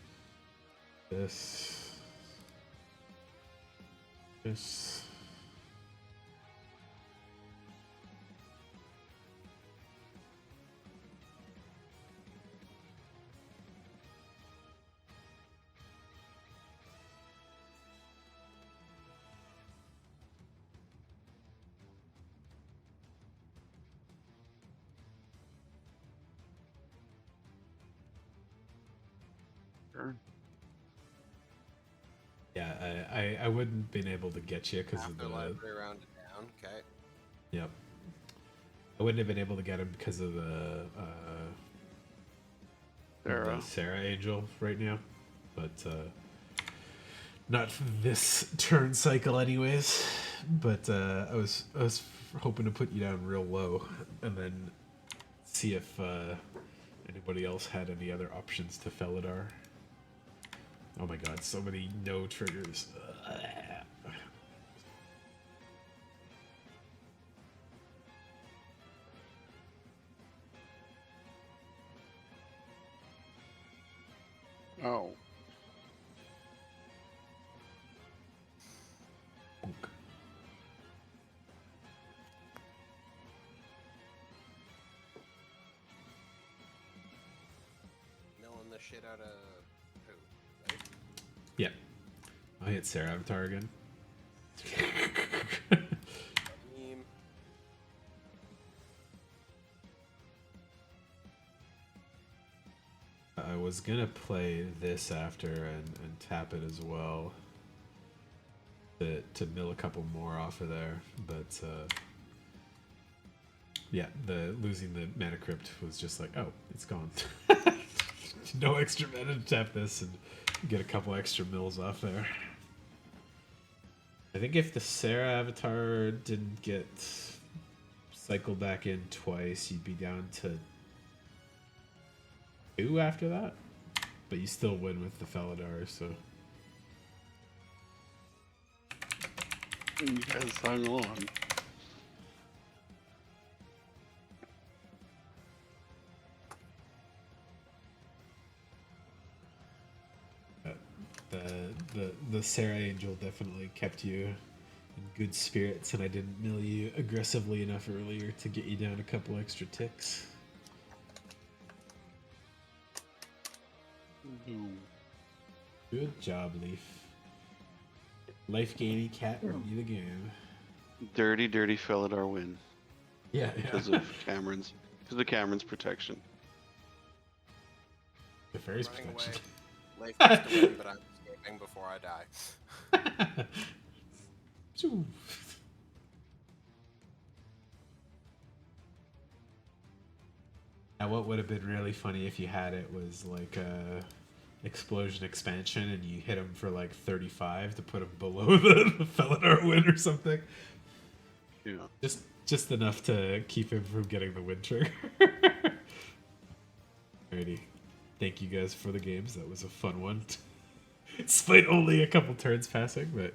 Speaker 5: Sure.
Speaker 1: Yeah, I wouldn't been able to get you because of
Speaker 6: After
Speaker 1: the.
Speaker 6: library rounded down. Okay.
Speaker 1: Yep. I wouldn't have been able to get him because of the Sarah Angel right now, but not this turn cycle anyways. But I was hoping to put you down real low and then see if anybody else had any other options to Felidar. Oh my god, so many no triggers.
Speaker 5: Oh.
Speaker 6: the shit out of who? Right?
Speaker 1: Yeah. I'll hit Sarah Avatar again.
Speaker 6: Team.
Speaker 1: I was gonna play this after and tap it as well to mill a couple more off of there, but yeah, the losing the mana crypt was just like, oh, it's gone. No extra mana to tap this and get a couple extra mills off there. I think if the Sarah Avatar didn't get cycled back in twice, you'd be down to 2 after that, but you still win with the Felidar, so.
Speaker 5: You guys hung along.
Speaker 1: The Sarah Angel definitely kept you in good spirits, and I didn't mill you aggressively enough earlier to get you down a couple extra ticks. Good job, Leaf. Life gaining cat won you the game.
Speaker 5: Dirty, dirty Felidar win
Speaker 1: Yeah,
Speaker 5: because of Cameron's protection.
Speaker 1: The fairy's
Speaker 6: Running
Speaker 1: protection.
Speaker 6: away. Life gets to win, but I'm escaping before I die.
Speaker 1: Phew. Now, what would have been really funny if you had it was like a explosion expansion and you hit him for like 35 to put him below the Felidar win or something.
Speaker 5: Yeah.
Speaker 1: Just enough to keep him from getting the win trigger. Alrighty. Thank you guys for the games. That was a fun one. Despite only a couple turns passing, but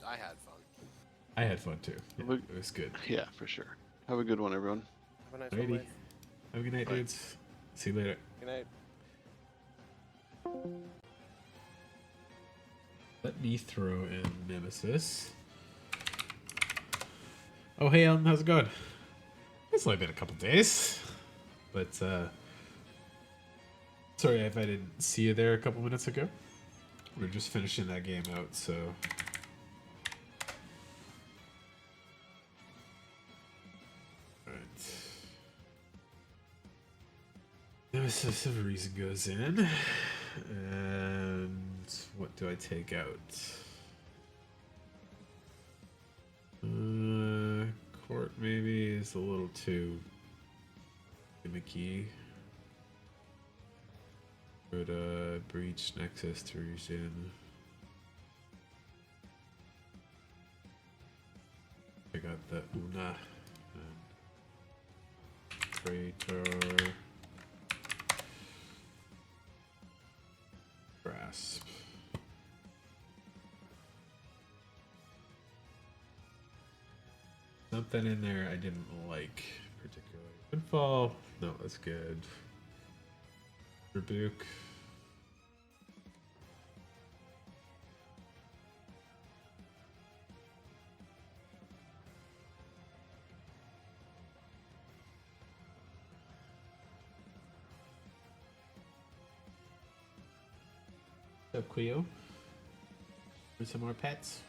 Speaker 6: I had fun.
Speaker 1: I had fun too. Yeah, it was good.
Speaker 5: Yeah, for sure. Have a good one, everyone.
Speaker 6: Have a nice one,
Speaker 1: Alrighty.
Speaker 6: Life.
Speaker 1: Have a good night,
Speaker 5: Bye.
Speaker 1: dudes. See you later.
Speaker 6: Good night.
Speaker 1: Let me throw in Nemesis. Oh, hey, Ellen, how's it going? It's only been a couple days, but sorry if I didn't see you there a couple minutes ago. We're just finishing that game out, so. Alright. Nemesis of Reason goes in. And what do I take out? Court maybe is a little too gimmicky. But Breach, Nexus to Reason. I got the Una and Traitor. Grasp. Something in there I didn't like particularly. Windfall, no, that's good. Rebuke. What's up, Quio? For some more pets?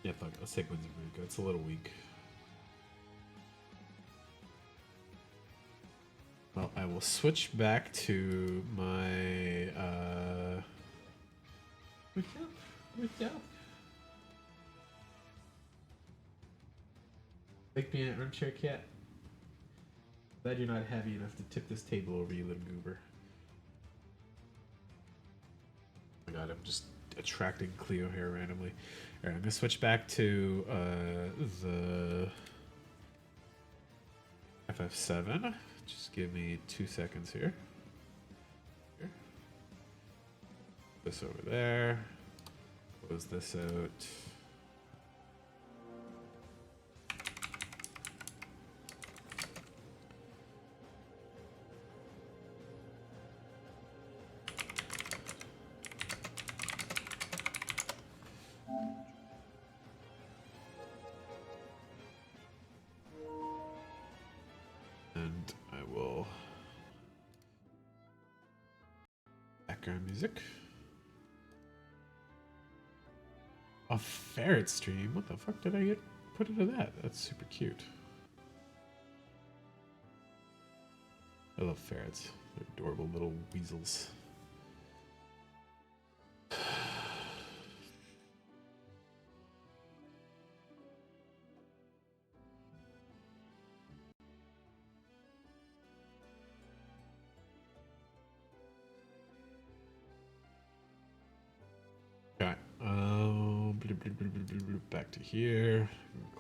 Speaker 1: Yeah, fuck it. Let's take Winds of Ruka. It's a little weak. Well, I will switch back to my What's up? Make me an armchair cat. Glad you're not heavy enough to tip this table over, you little goober. Oh my god, I'm just attracting Cleo here randomly. Alright, I'm gonna switch back to the FF7. Just give me 2 seconds here. This over there. Close this out. background music. A ferret stream? What the fuck did I get put into that? That's super cute. I love ferrets. They're adorable little weasels. Okay. Back to here.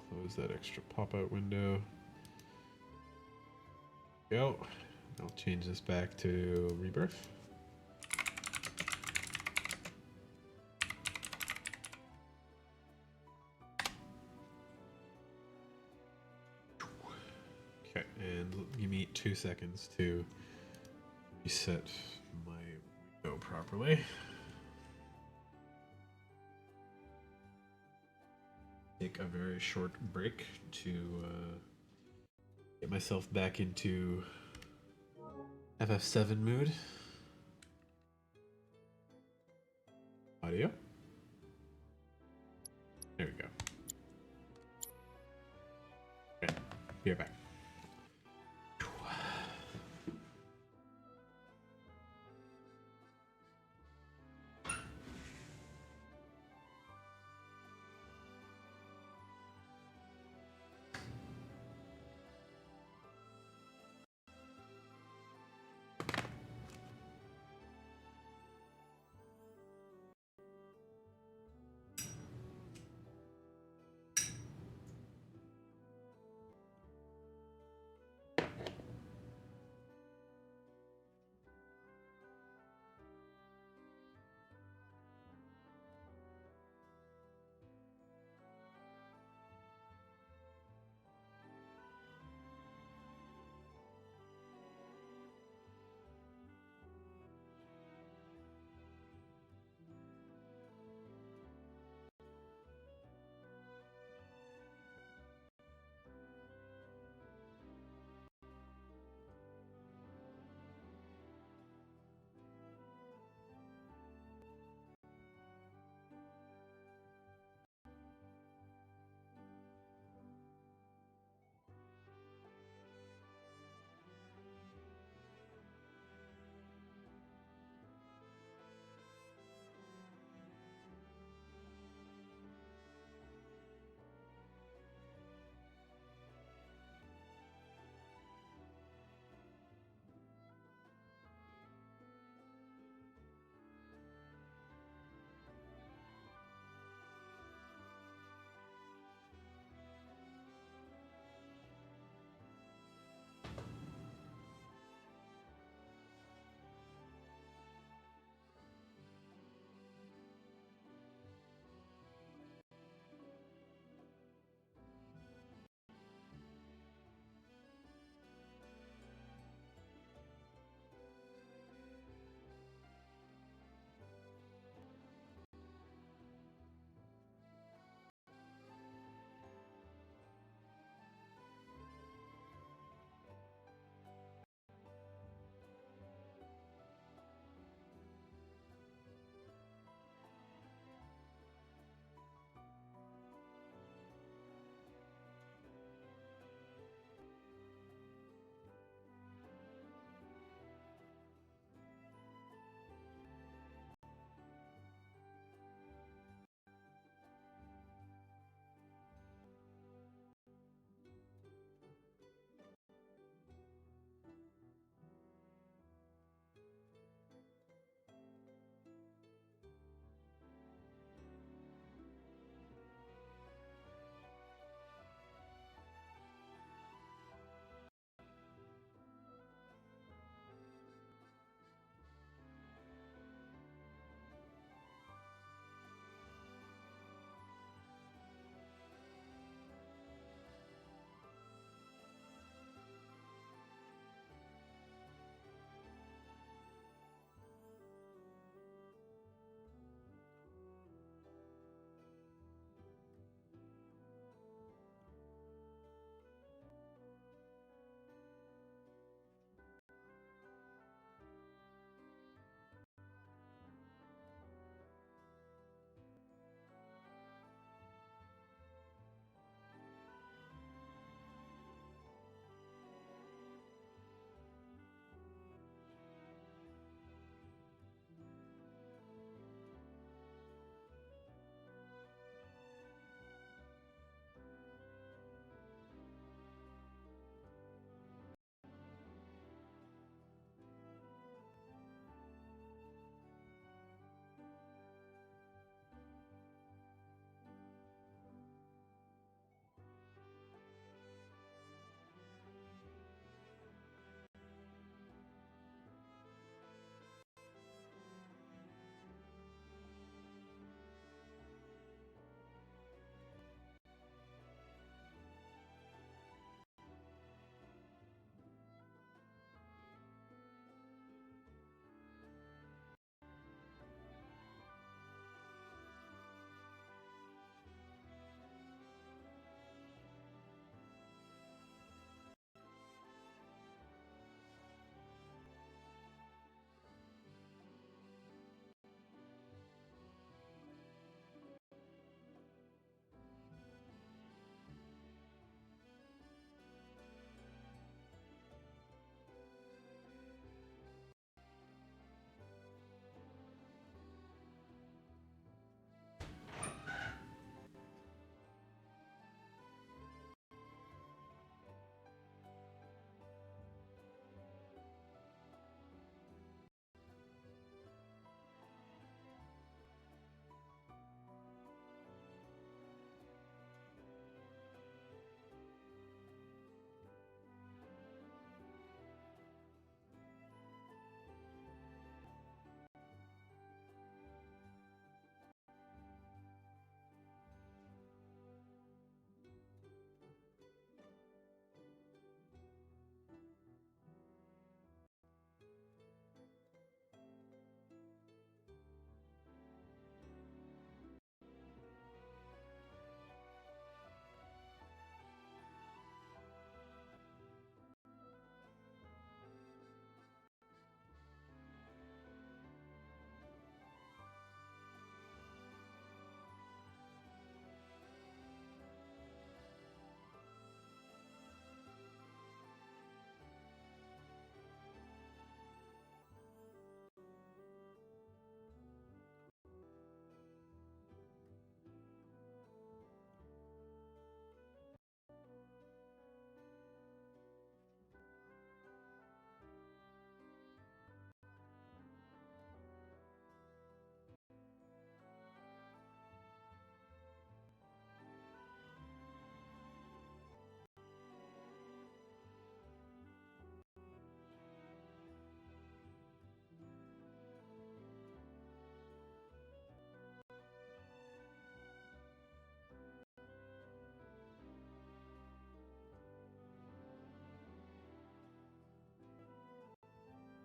Speaker 1: Close that extra pop-out window. Go. I'll change this back to Rebirth. Okay, and give me 2 seconds to reset my window properly. Take a very short break to get myself back into FF7 mood. Audio. There we go. Okay, be right back.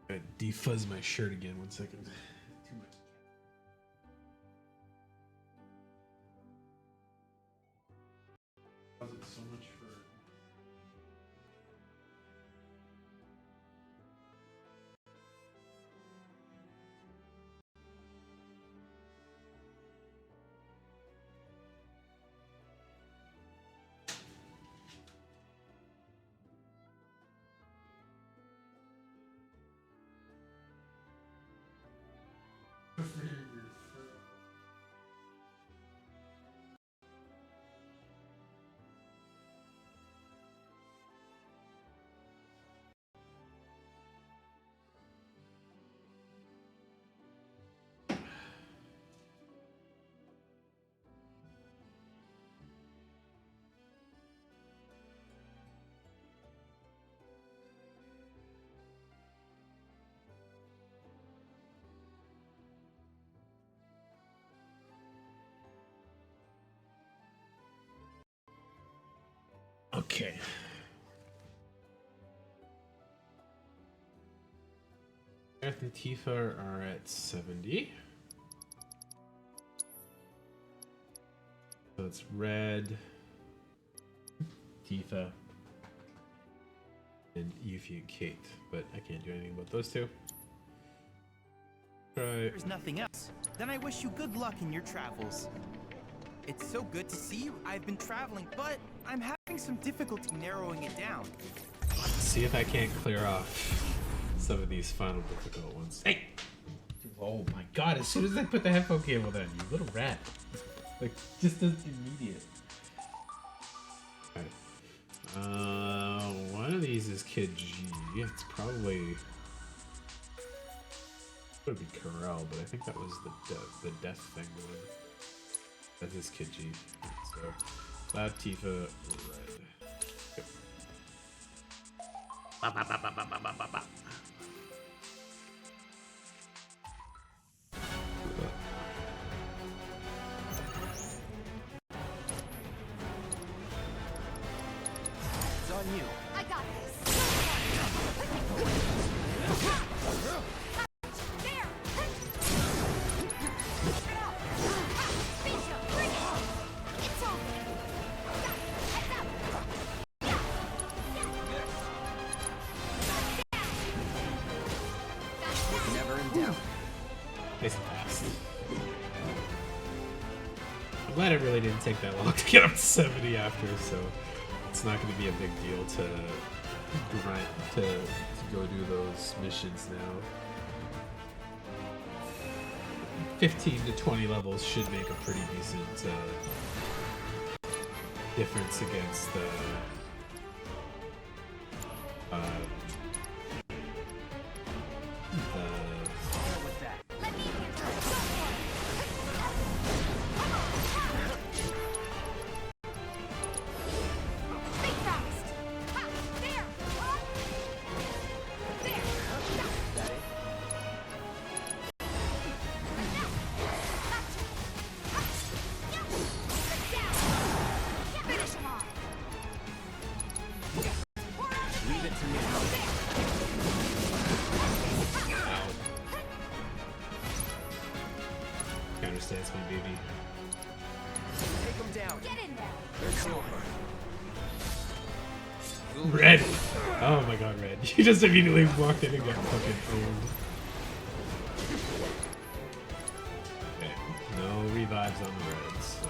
Speaker 1: Gotta defuzz my shirt again. 1 second. Too much. So much for. Okay. Earth and Tifa are at 70. So it's Red, Tifa, and Yuffie and Kate, but I can't do anything about those two. Try.
Speaker 2: There's nothing else. Then I wish you good luck in your travels. It's so good to see you. I've been traveling, but I'm having some difficulty narrowing it down.
Speaker 1: See if I can't clear off some of these final difficult ones. Hey! Oh my god, as soon as I put the headphone cable down, you little rat. Like, just immediate. Alright. One of these is Kid G. It's probably... It would be Corel, but I think that was the death thing one. That is Kid G. So, Lab Tifa, Red. Yep. Ba, ba, ba, ba, ba, ba, ba, ba.
Speaker 2: It's on you.
Speaker 3: I got this. There. Bisha, bring it. It's on. Heads up.
Speaker 2: Never in doubt.
Speaker 1: Nice and fast. I'm glad it really didn't take that long to get up to 70 after, so it's not going to be a big deal to grind to go do those missions now. 15 to 20 levels should make a pretty decent difference against the
Speaker 2: With that.
Speaker 3: Let me handle it. Be fast. Ha, there. There.
Speaker 2: That it?
Speaker 3: Finish him off.
Speaker 2: Leave it to me.
Speaker 1: counterstance me, baby.
Speaker 2: Take him down.
Speaker 3: Get in there.
Speaker 2: It's over.
Speaker 1: Red! Oh my god, Red. You just immediately walked in and got fucking owned. Okay, no revives on the Reds. So.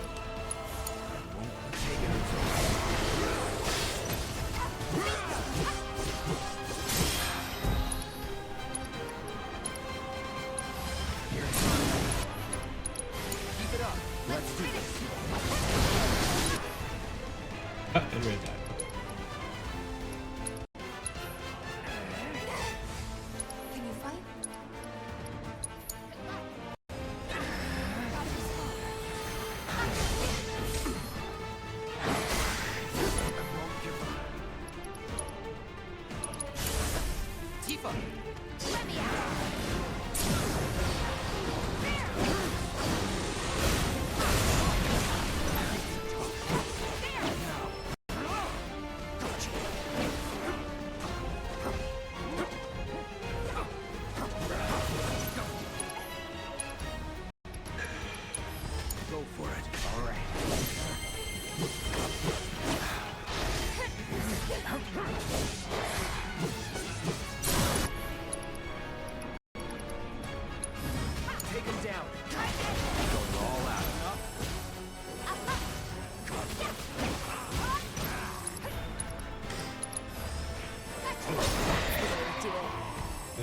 Speaker 2: Keep it up. Let's do this.
Speaker 1: And Red died.
Speaker 3: Can you fight?
Speaker 2: Tifa.
Speaker 3: Let me out.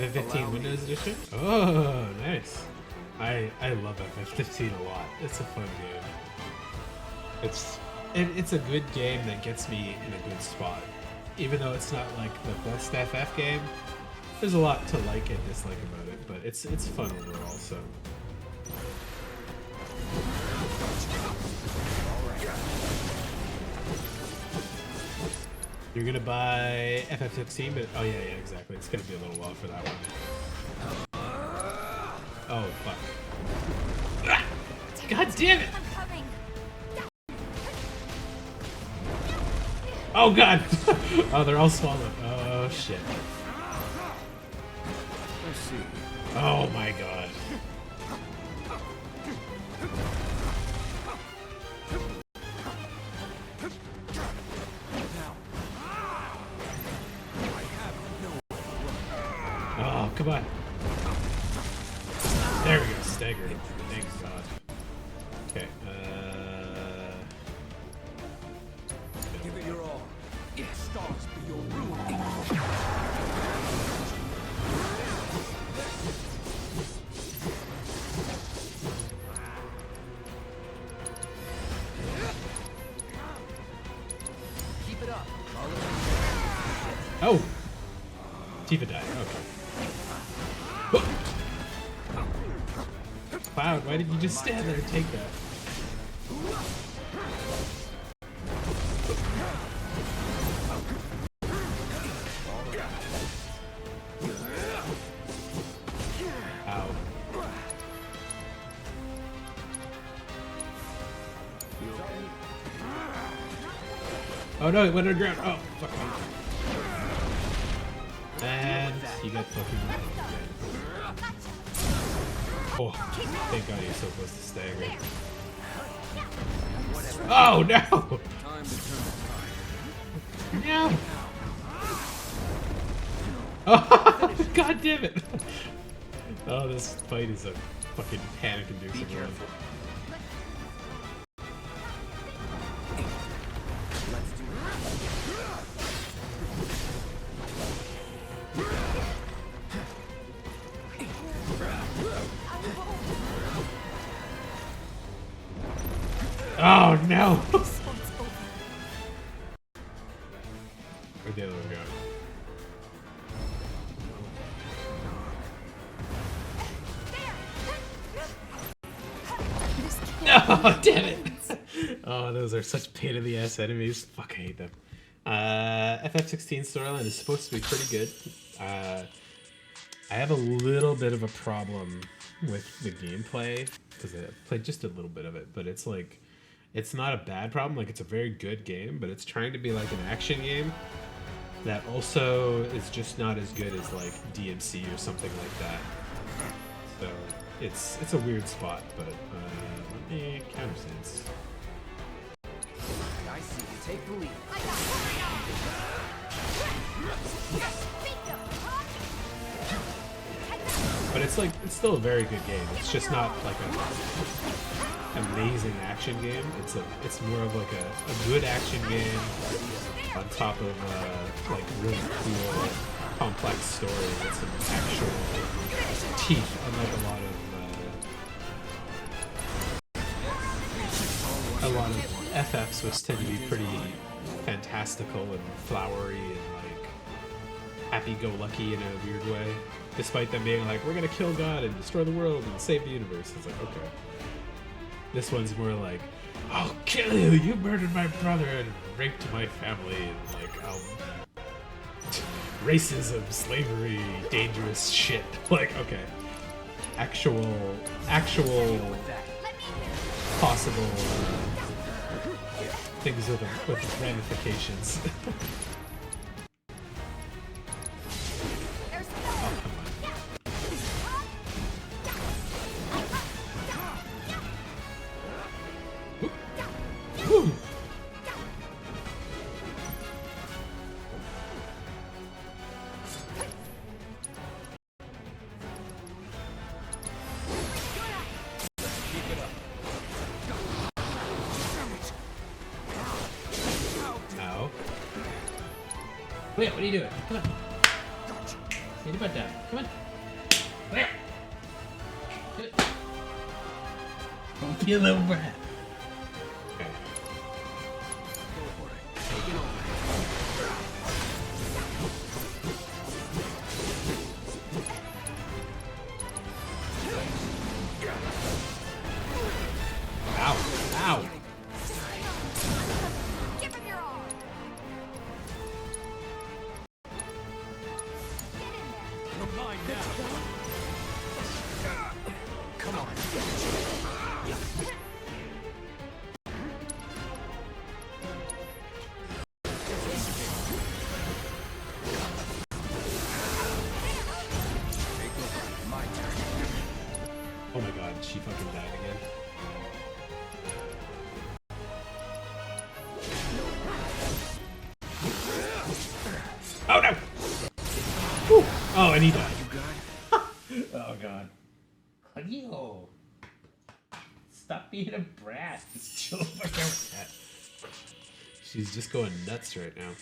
Speaker 1: FF15 Windows Edition? Oh, nice. I love FF15 a lot. It's a fun game. It's a good game that gets me in a good spot. Even though it's not like the best FF game, there's a lot to like and dislike about it, but it's fun overall, so. You're gonna buy FF16, but oh yeah, exactly. It's gonna be a little while for that one. Oh fuck! Ah! God damn it!
Speaker 3: I'm coming.
Speaker 1: Oh god! Oh, they're all swallowed. Oh shit!
Speaker 4: Let's see.
Speaker 1: Oh my god! Oh, come on. There we go, stagger. Thank God. Okay,
Speaker 4: Give it your all. Yes, stars be your ruin. Keep it up.
Speaker 1: oh! Tifa died, okay. Cloud, why did you just stand there and take that? Ow. Oh no, it went underground. Oh, fuck me. And you got fucking. Oh, thank God you're so close to stagger. Oh no!
Speaker 4: Time to turn the tide.
Speaker 1: No! Oh, God damn it! Oh, this fight is a fucking panic-inducing one.
Speaker 4: Let's do
Speaker 1: Oh no! Where'd the other one go? Oh, damn it! Oh, those are such pain in the ass enemies. Fuck, I hate them. FF16 storyline is supposed to be pretty good. I have a little bit of a problem with the gameplay because I played just a little bit of it, but it's like, it's not a bad problem. Like, it's a very good game, but it's trying to be like an action game that also is just not as good as like DMC or something like that. So it's a weird spot, but let me countersense.
Speaker 4: I see you. Take the lead.
Speaker 1: But it's like, it's still a very good game. It's just not like a amazing action game. It's more of like a good action game on top of like really cool, complex story with some actual teeth, unlike a lot of FFs, which tend to be pretty fantastical and flowery and like happy-go-lucky in a weird way. Despite them being like, we're gonna kill God and destroy the world and save the universe. It's like, okay. This one's more like, I'll kill you! You murdered my brother and raped my family, and like, racism, slavery, dangerous shit. Like, okay. Actual possible things with ramifications. Wait, what are you doing? Come on. Get your butt down. Come on. Come here. Do it. Don't be a little brat. Okay.
Speaker 4: Go for it. Take it over.
Speaker 1: Ow. Ow.
Speaker 3: Give him your all. Get in there.
Speaker 4: You're mine now. Come on. Take over. My turn.
Speaker 1: Oh my god, she fucking died again. Oh no! Whew. Oh, and he died.
Speaker 4: You good?
Speaker 1: Oh god. Cleo! Stop being a brat. Just chill the fuck out, cat. She's just going nuts right now.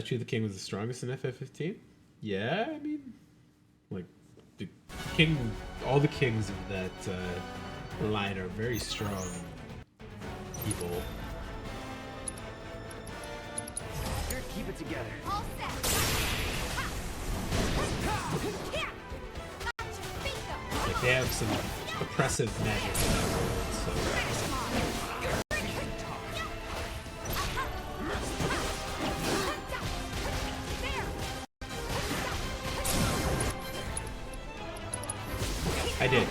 Speaker 1: True, the king was the strongest in FF15? Yeah, I mean, like, the king, all the kings of that line are very strong people.
Speaker 4: Here, keep it together.
Speaker 3: All set. Here. Gotcha. Bingo.
Speaker 1: Like, they have some oppressive magic in that world, so. I did.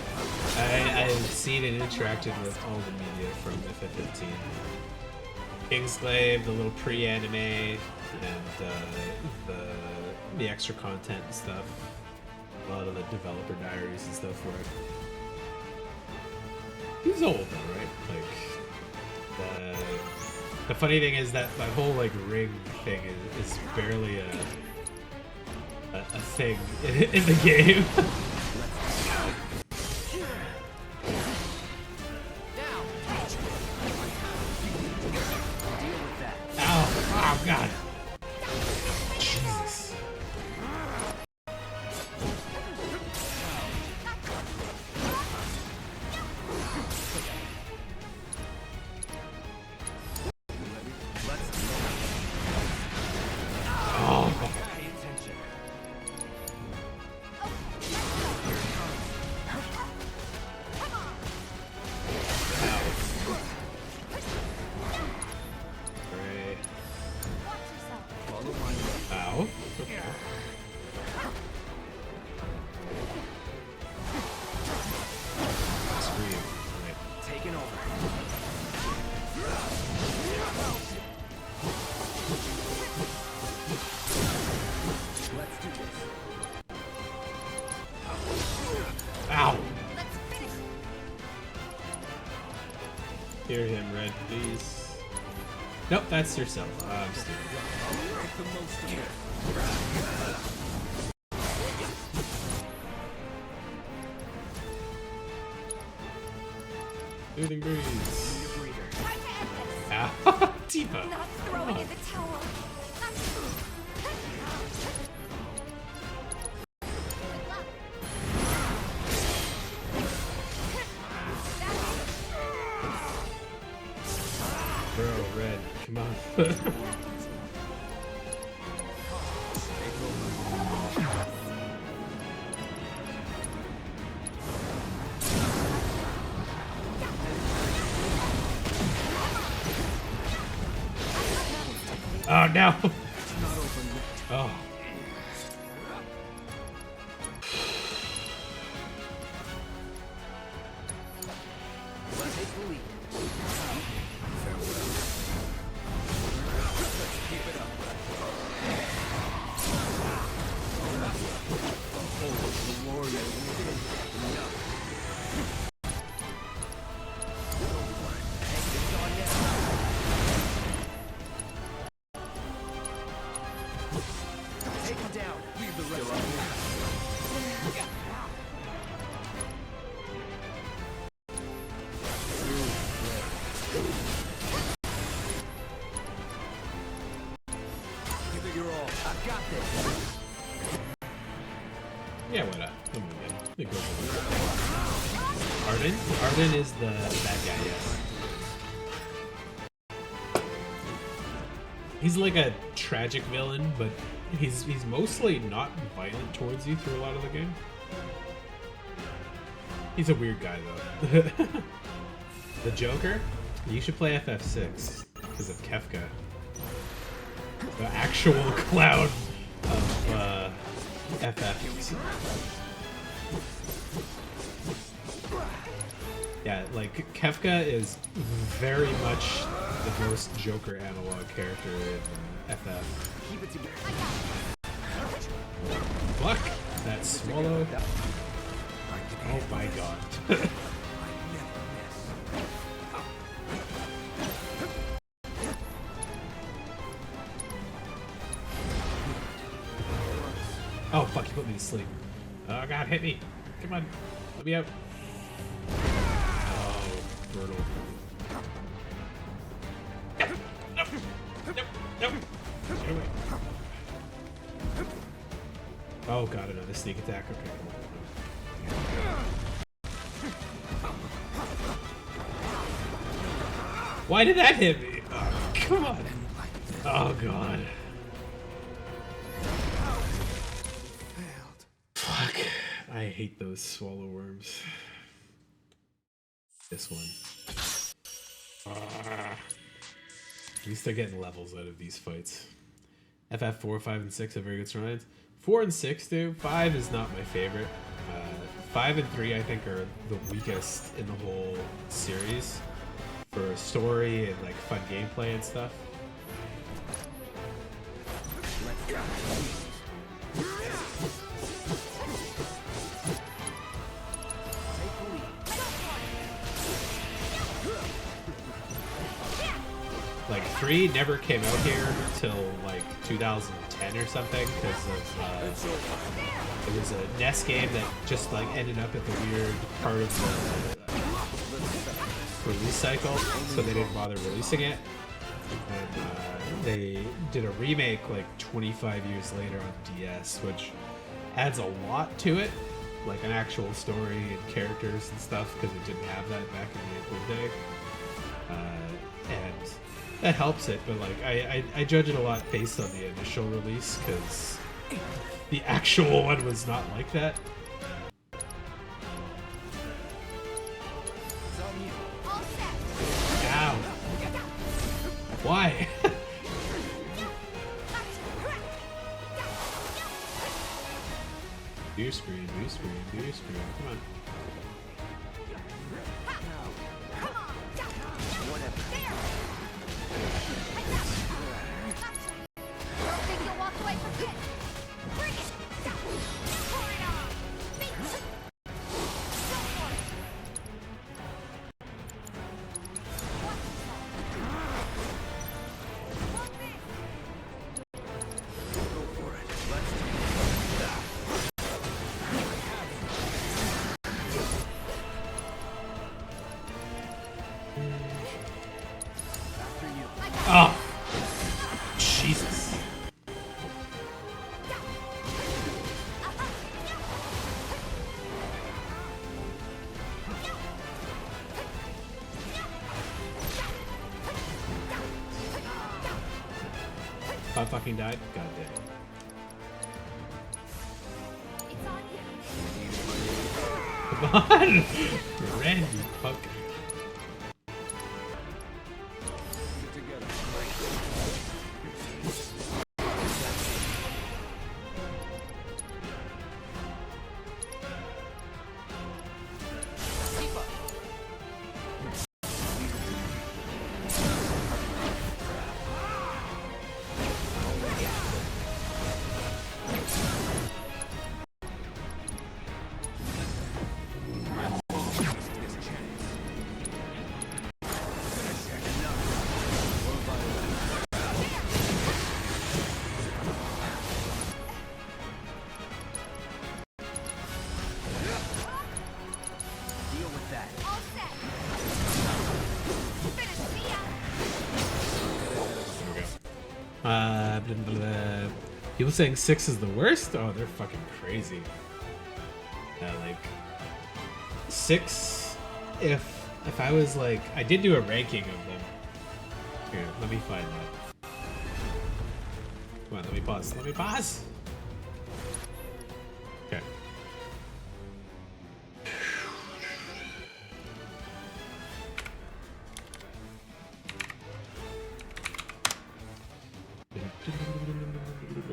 Speaker 1: I've seen and interacted with all the media from FF15. Kingslave, the little pre-anime, and the extra content and stuff. A lot of the developer diaries and stuff for it. He's old though, right? Like the funny thing is that whole like ring thing is barely a thing in the game. Oh god. Jesus. Oh.
Speaker 4: Pay attention.
Speaker 1: Great.
Speaker 3: Watch yourself.
Speaker 4: Follow my lead.
Speaker 1: Ow. Scream. Right.
Speaker 4: Taking over. Let's do this.
Speaker 1: Ow.
Speaker 3: Let's finish.
Speaker 1: Hear him, Red, please. Nope, that's yourself. I'm stupid.
Speaker 4: Make the most of it.
Speaker 1: Soothing breeze.
Speaker 4: Breather.
Speaker 3: Time to end this.
Speaker 1: Ow. Tifa.
Speaker 3: Not throwing in the towel. Good luck.
Speaker 1: Bro, Red, come on. Oh no!
Speaker 4: Not open yet.
Speaker 1: Oh.
Speaker 4: Let's take the lead. Farewell. Let's keep it up. Behold the warrior within. Enough. It's on now. Take him down. Leave the rest of Give it your all. I've got this.
Speaker 1: Yeah, why not? Let me go for it. Arden? Arden is the bad guy, yes. He's like a tragic villain, but he's mostly not violent towards you through a lot of the game. He's a weird guy, though. The Joker? You should play FF6 because of Kefka. The actual cloud of FF. Yeah, like Kefka is very much the most Joker analog character in FF. Fuck that swallow. Oh my god. Oh fuck, you put me to sleep. Oh god, hit me. Come on, let me out. Oh, brutal. Nope. Nope. Get away. Oh god, another sneak attack. Okay, come on. Why did that hit me? Oh, come on. Oh god. Fuck. I hate those swallow worms. This one. At least they're getting levels out of these fights. FF4, 5, and 6 have very good storylines. 4 and 6 do. 5 is not my favorite. 5 and 3 I think are the weakest in the whole series for story and like fun gameplay and stuff. Like 3 never came out here till like 2010 or something because of it was a NES game that just like ended up at the weird part of the release cycle, so they didn't bother releasing it. And they did a remake like 25 years later on DS, which adds a lot to it, like an actual story and characters and stuff, because it didn't have that back in the old day. And that helps it, but like I judge it a lot based on the initial release, because the actual one was not like that. Ow. Why? Beer screen, beer screen, beer screen. Come on. Oh, Jesus. I fucking died? God damn. Come on! Randy, fuck. Blah, blah. People saying 6 is the worst? Oh, they're fucking crazy. Like 6. If I was like, I did do a ranking of them. Here, let me find that. Come on, let me pause. Let me pause. Okay.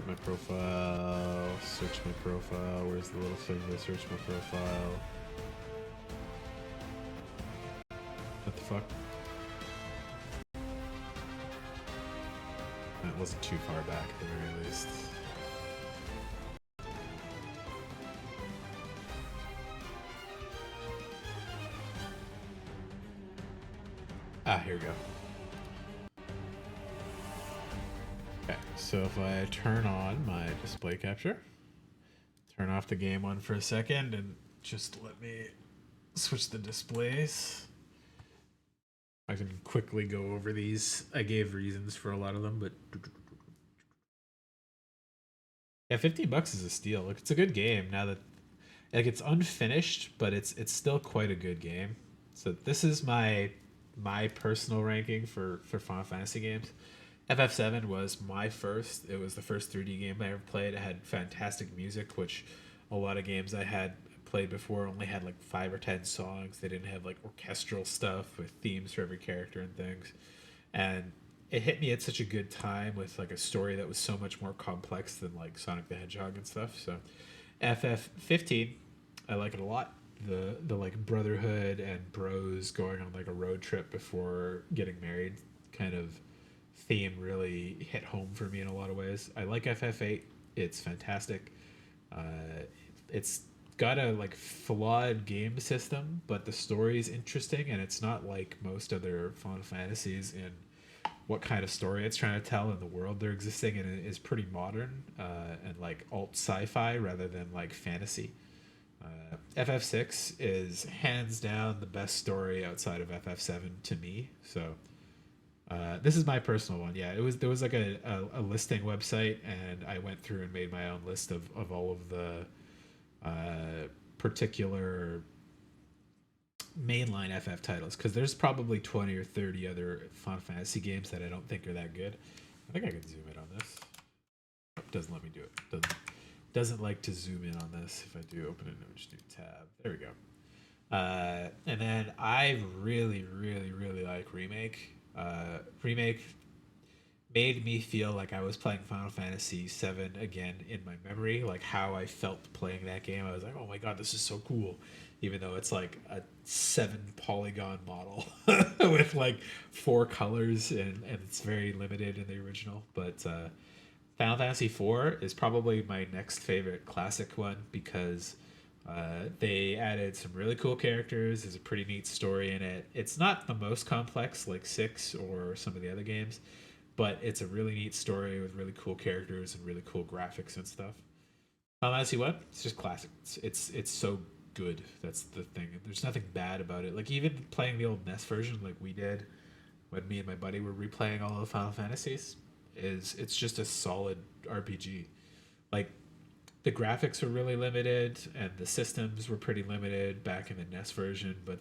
Speaker 1: My profile. Search my profile. Where's the little thing to search my profile? What the fuck? That wasn't too far back at the very least. Ah, here we go. Okay, so if I turn on my display capture, turn off the game one for a second, and just let me switch the displays. I can quickly go over these. I gave reasons for a lot of them, but yeah, $15 is a steal. Like, it's a good game now that, like, it's unfinished, but it's still quite a good game. So this is my personal ranking for Final Fantasy games. FF7 was my first. It was the first 3D game I ever played. It had fantastic music, which a lot of games I had played before only had like 5 or 10 songs. They didn't have like orchestral stuff with themes for every character and things. And it hit me at such a good time with like a story that was so much more complex than like Sonic the Hedgehog and stuff. So FF15, I like it a lot. The like brotherhood and bros going on like a road trip before getting married kind of theme really hit home for me in a lot of ways. I like FF8. It's fantastic. It's got a like flawed game system, but the story's interesting, and it's not like most other Final Fantasies in what kind of story it's trying to tell and the world they're existing in. It is pretty modern and like alt sci-fi rather than like fantasy. FF6 is hands down the best story outside of FF7 to me. So this is my personal one. Yeah, there was like a listing website, and I went through and made my own list of all of the particular mainline FF titles, because there's probably 20 or 30 other Final Fantasy games that I don't think are that good. I think I can zoom in on this. Oh, doesn't let me do it. Doesn't like to zoom in on this. If I do open it, no, just do tab. There we go. And then I really like Remake. Remake made me feel like I was playing Final Fantasy VII again in my memory, like how I felt playing that game. I was like, oh my god, this is so cool, even though it's like a 7 polygon model with like 4 colors, and it's very limited in the original. But Final Fantasy IV is probably my next favorite classic one, because they added some really cool characters. There's a pretty neat story in it. It's not the most complex like 6 or some of the other games, but it's a really neat story with really cool characters and really cool graphics and stuff. Final Fantasy 1, it's just classic. It's so good. That's the thing. There's nothing bad about it. Like, even playing the old NES version like we did when me and my buddy were replaying all of the Final Fantasies, it's just a solid RPG. Like, the graphics were really limited and the systems were pretty limited back in the NES version, but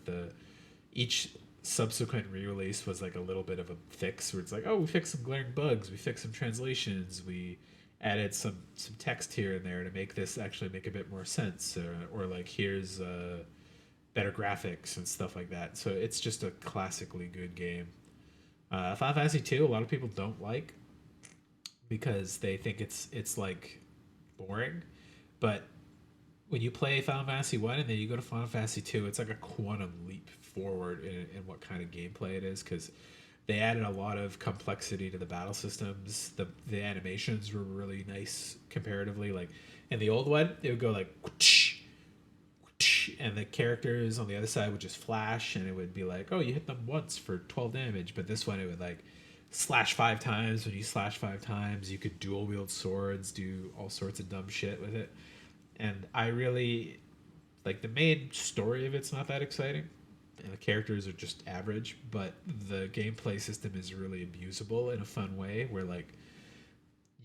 Speaker 1: each subsequent re-release was like a little bit of a fix, where it's like, oh, we fixed some glaring bugs, we fixed some translations, we added some text here and there to make this actually make a bit more sense, or like, here's better graphics and stuff like that. So it's just a classically good game. Final Fantasy 2, a lot of people don't like, because they think it's like boring, but when you play Final Fantasy 1 and then you go to Final Fantasy 2, it's like a quantum leap forward in what kind of gameplay it is, because they added a lot of complexity to the battle systems. The animations were really nice comparatively. Like, in the old one, it would go like whoosh, whoosh, and the characters on the other side would just flash, and it would be like, oh, you hit them once for 12 damage. But this one, it would like slash 5 times. When you slash 5 times, you could dual wield swords, do all sorts of dumb shit with it. And I really like, the main story of it's not that exciting, and the characters are just average, but the gameplay system is really abusable in a fun way, where like,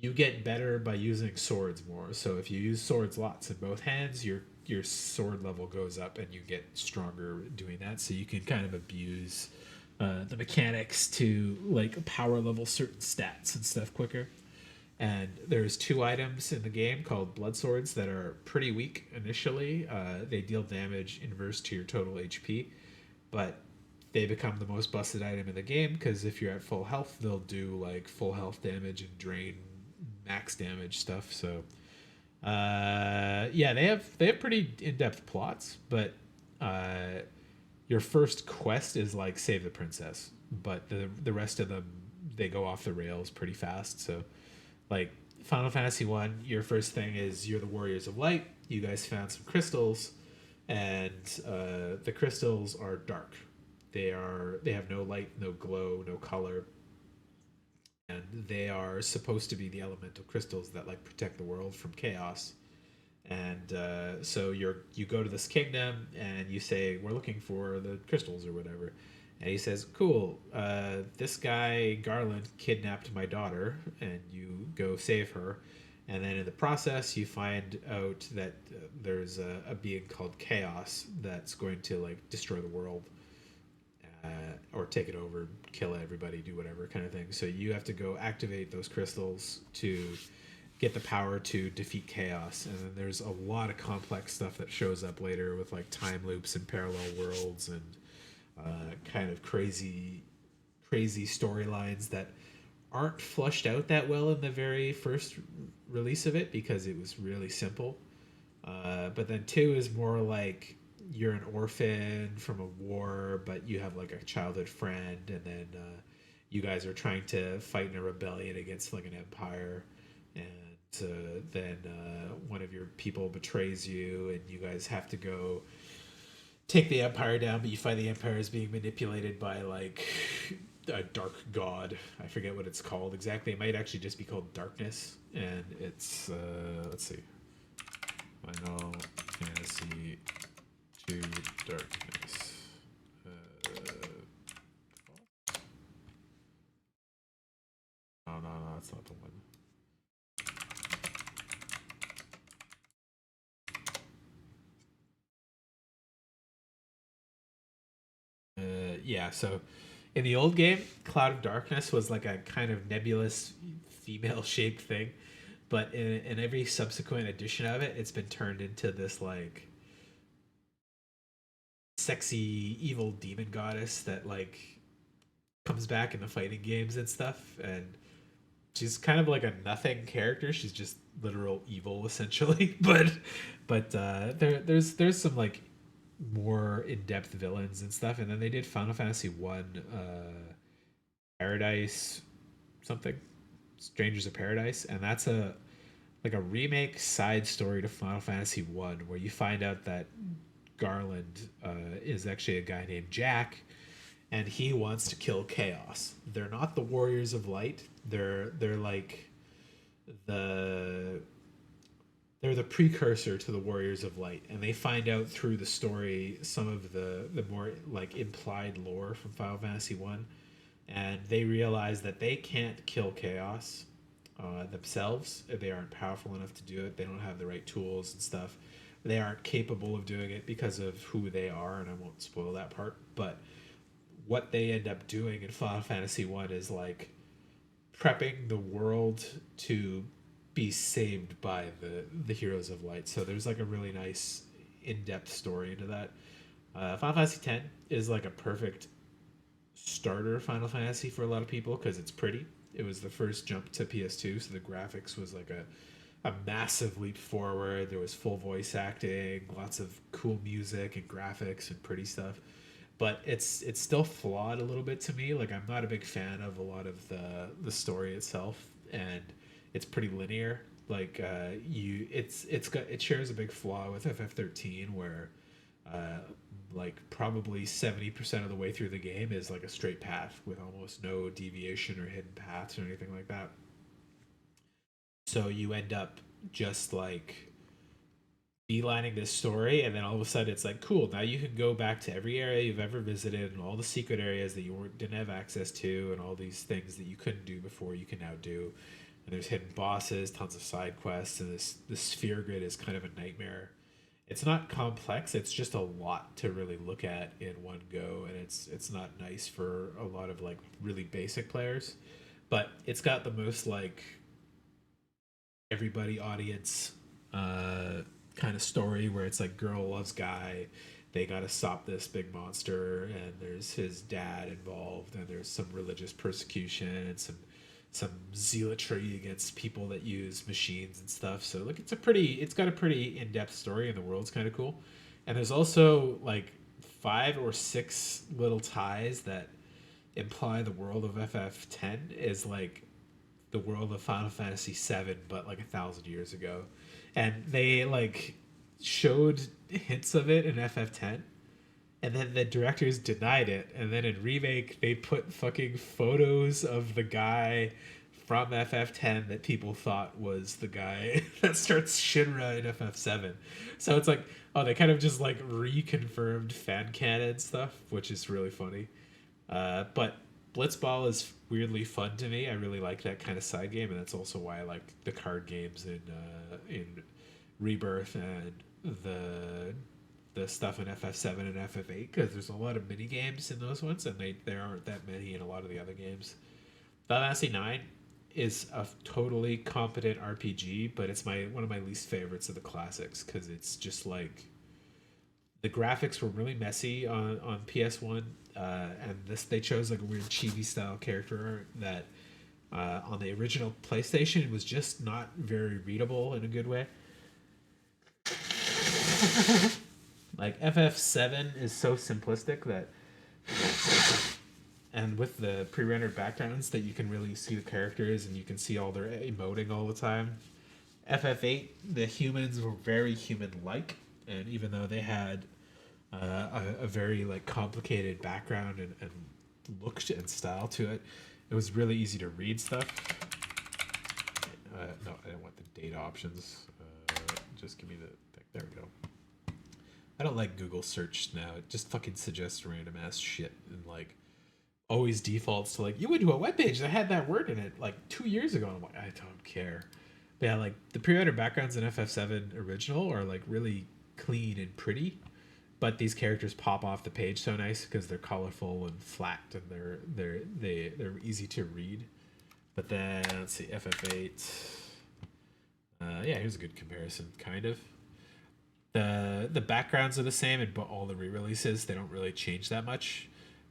Speaker 1: you get better by using swords more. So if you use swords lots in both hands, your your sword level goes up and you get stronger doing that. So you can kind of abuse the mechanics to like power level certain stats and stuff quicker. And there's 2 items in the game called blood swords that are pretty weak initially. They deal damage inverse to your total HP, but they become the most busted item in the game because if you're at full health, they'll do like full health damage and drain max damage stuff. So yeah, they have pretty in-depth plots, but your first quest is like save the princess, but the rest of them, they go off the rails pretty fast. So like Final Fantasy 1, your first thing is you're the Warriors of Light. You guys found some crystals, and the crystals are dark. They have no light, no glow, no color, and they are supposed to be the elemental crystals that like protect the world from chaos. And so you go to this kingdom and you say, we're looking for the crystals or whatever, and he says, cool, this guy Garland kidnapped my daughter, and you go save her. And then in the process you find out that there's a being called Chaos that's going to like destroy the world, or take it over, kill everybody, do whatever kind of thing. So you have to go activate those crystals to get the power to defeat Chaos. And then there's a lot of complex stuff that shows up later with like time loops and parallel worlds and kind of crazy storylines that aren't flushed out that well in the very first release of it because it was really simple. But then 2 is more like you're an orphan from a war, but you have like a childhood friend, and then you guys are trying to fight in a rebellion against like an empire, and then one of your people betrays you, and you guys have to go take the empire down, but you find the empire is being manipulated by like a dark god. I forget what it's called exactly. It might actually just be called Darkness, and it's let's see, Final Fantasy 2 Darkness. No, that's not the one. Yeah, so in the old game, Cloud of Darkness was like a kind of nebulous female-shaped thing, but in every subsequent edition of it, it's been turned into this like sexy evil demon goddess that like comes back in the fighting games and stuff, and she's kind of like a nothing character. She's just literal evil essentially. but there's some like more in-depth villains and stuff. And then they did Final Fantasy 1 Paradise something, Strangers of Paradise, and that's a remake side story to Final Fantasy 1 where you find out that Garland is actually a guy named Jack, and he wants to kill Chaos. They're not the Warriors of Light. They're like they're the precursor to the Warriors of Light, and they find out through the story some of the more like implied lore from Final Fantasy 1, and they realize that they can't kill Chaos themselves. They aren't powerful enough to do it. They don't have the right tools and stuff. They aren't capable of doing it because of who they are, and I won't spoil that part. But what they end up doing in Final Fantasy 1 is like prepping the world to be saved by the Heroes of Light. So there's like a really nice in-depth story into that. Final Fantasy X is like a perfect starter Final Fantasy for a lot of people because it's pretty. It was the first jump to PS2, so the graphics was like a massive leap forward. There was full voice acting, lots of cool music and graphics and pretty stuff. But it's still flawed a little bit to me. Like I'm not a big fan of a lot of the story itself, and it's pretty linear. Like it shares a big flaw with FF13 where like probably 70% of the way through the game is like a straight path with almost no deviation or hidden paths or anything like that. So you end up just like beelining this story, and then all of a sudden it's like, cool, now you can go back to every area you've ever visited and all the secret areas that you didn't have access to, and all these things that you couldn't do before you can now do. And there's hidden bosses, tons of side quests, and this sphere grid is kind of a nightmare. it's not complex. It's just a lot to really look at in one go, and it's not nice for a lot of like really basic players. But it's got the most like everybody audience kind of story where it's like girl loves guy, they gotta stop this big monster, and there's his dad involved, and there's some religious persecution and some zealotry against people that use machines and stuff. So like it's got a pretty in-depth story, and the world's kind of cool. And there's also like 5 or 6 little ties that imply the world of FF10 is like the world of Final Fantasy VII, but like 1,000 years ago, and they like showed hints of it in FF10, and then the directors denied it, and then in remake they put fucking photos of the guy from FF10 that people thought was the guy that starts Shinra in FF7. So it's like, oh, they kind of just like reconfirmed fan canon stuff, which is really funny. But Blitzball is weirdly fun to me. I really like that kind of side game, and that's also why I like the card games in Rebirth and the stuff in FF7 and FF8, because there's a lot of mini games in those ones, and there aren't that many in a lot of the other games. Final Fantasy 9 is a totally competent RPG, but it's one of my least favorites of the classics, because it's just like the graphics were really messy on PS1, and they chose like a weird chibi style character art that on the original PlayStation was just not very readable in a good way. Like FF7 is so simplistic that, and with the pre-rendered backgrounds that you can really see the characters and you can see all their emoting all the time. FF8, the humans were very human-like, and even though they had a very like complicated background and look and style to it, it was really easy to read stuff. No, I don't want the data options. Just give me the thing. There we go. I don't like Google search now. It just fucking suggests random ass shit, and like always defaults to like, you went to a webpage that had that word in it like 2 years ago. I'm like, I don't care. But yeah, like the pre-rendered backgrounds in FF7 original are like really clean and pretty, but these characters pop off the page so nice because they're colorful and flat, and they're easy to read. But then let's see, FF8. Yeah, here's a good comparison, kind of. The backgrounds are the same in all the re-releases. They don't really change that much,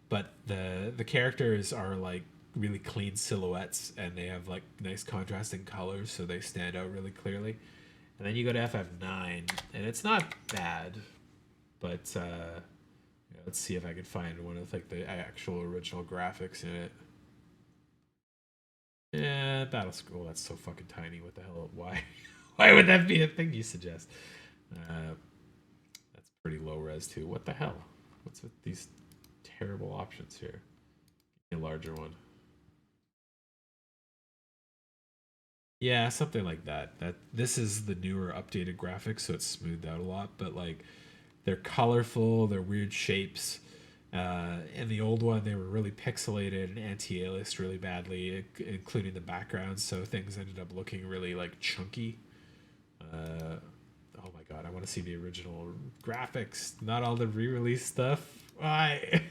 Speaker 1: but the characters are like really clean silhouettes, and they have like nice contrasting colors, so they stand out really clearly. And then you go to FF9, and it's not bad, but let's see if I can find one of like the actual original graphics in it. Yeah, Battle School. That's so fucking tiny. What the hell? Why? Why would that be a thing you suggest? That's pretty low res too. What the hell? What's with these terrible options here? Give me a larger one. Yeah, something like that. This is the newer updated graphics, so it's smoothed out a lot. But like, they're colorful. They're weird shapes. In the old one, they were really pixelated and anti-aliased really badly, including the backgrounds. So things ended up looking really like chunky. Oh my god, I want to see the original graphics, not all the re-release stuff. Why?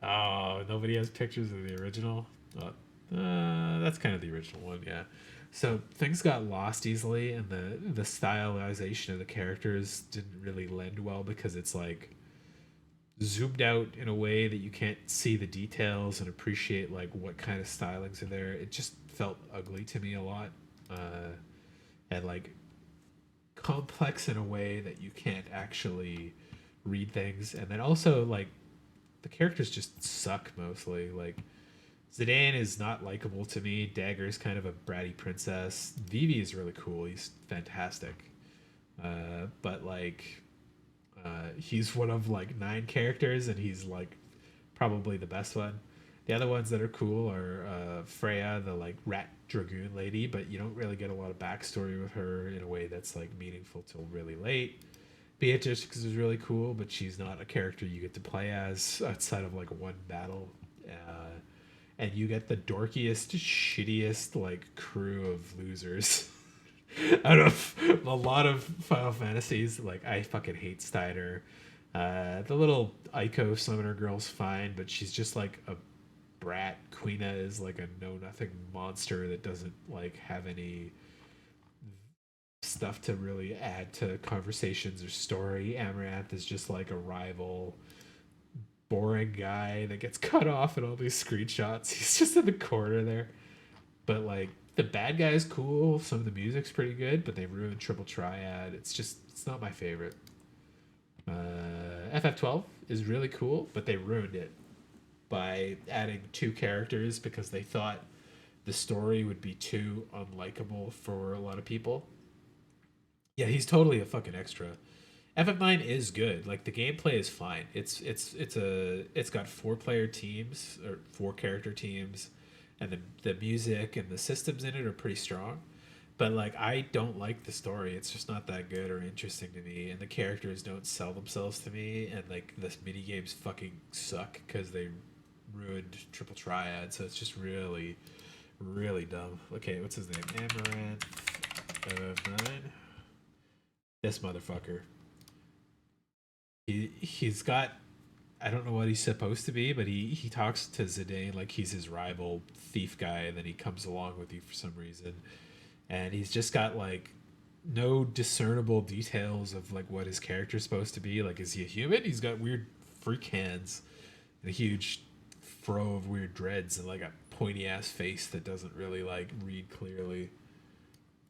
Speaker 1: Oh, nobody has pictures of the original. That's kind of the original one, yeah. So things got lost easily, and the stylization of the characters didn't really lend well because it's like zoomed out in a way that you can't see the details and appreciate like what kind of stylings are there. It just felt ugly to me a lot, and like complex in a way that you can't actually read things. And then also like the characters just suck mostly. Like Zidane is not likable to me. Dagger's kind of a bratty princess. Vivi is really cool. He's fantastic. But like he's one of like 9 characters, and he's like probably the best one. The other ones that are cool are Freya, the like rat dragoon lady, but you don't really get a lot of backstory with her in a way that's like meaningful till really late. Beatrix is really cool, but she's not a character you get to play as outside of like one battle. And you get the dorkiest, shittiest like crew of losers. Out of a lot of Final Fantasies, like I fucking hate Steiner. The little Ico summoner girl's fine, but she's just like a brat. Quina is like a know nothing monster that doesn't like have any stuff to really add to conversations or story. Amaranth is just like a rival, boring guy that gets cut off in all these screenshots. He's just in the corner there. But like the bad guy is cool. Some of the music's pretty good, but they ruined Triple Triad. It's not my favorite. FF12 is really cool, but they ruined it by adding 2 characters because they thought the story would be too unlikable for a lot of people. Yeah, he's totally a fucking extra. FF9 is good. Like the gameplay is fine. It's got 4-player teams or 4 character teams, and the music and the systems in it are pretty strong. But like I don't like the story. It's just not that good or interesting to me, and the characters don't sell themselves to me, and like the mini games fucking suck because they ruined Triple Triad. So it's just really, really dumb. Okay, what's his name? Amaranth FF9. This motherfucker. He's got, I don't know what he's supposed to be, but he talks to Zidane like he's his rival thief guy, and then he comes along with you for some reason. And he's just got like no discernible details of like what his character's supposed to be. Like, is he a human? He's got weird freak hands and a huge fro of weird dreads and like a pointy ass face that doesn't really like read clearly.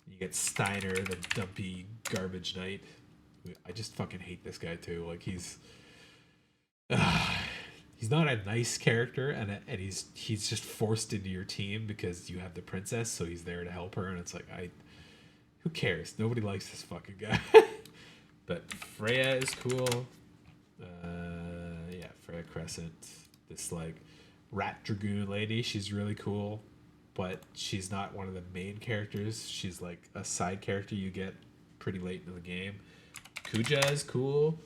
Speaker 1: You get Steiner, the dumpy garbage knight. I just fucking hate this guy too. Like he's not a nice character, and he's just forced into your team because you have the princess, so he's there to help her, and it's like who cares? Nobody likes this fucking guy. But Freya is cool. Yeah, Freya Crescent. This like rat dragoon lady, she's really cool, but she's not one of the main characters. She's like a side character you get pretty late in the game. Kuja is cool.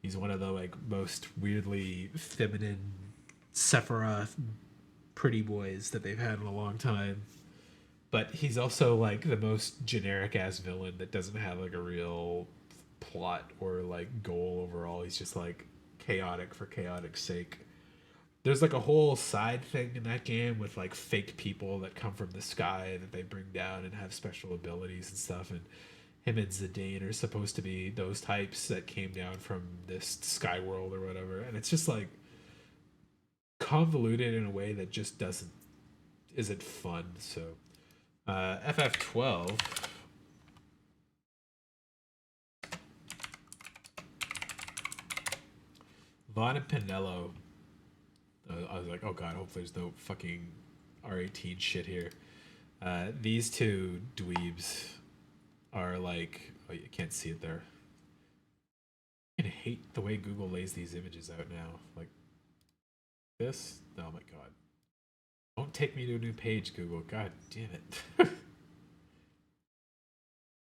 Speaker 1: He's one of the like most weirdly feminine Sephiroth pretty boys that they've had in a long time. But he's also like the most generic ass villain that doesn't have like a real plot or like goal overall. He's just like chaotic for chaotic's sake. There's like a whole side thing in that game with like fake people that come from the sky that they bring down and have special abilities and stuff, and him and Zidane are supposed to be those types that came down from this sky world or whatever, and it's just like convoluted in a way that just isn't fun. So FF12 Vaughn and Pinello. I was like, oh god, hopefully there's no fucking R18 shit here. These 2 dweebs are like, oh, you can't see it there. I hate the way Google lays these images out now. Like this? Oh my god. Don't take me to a new page, Google. God damn it.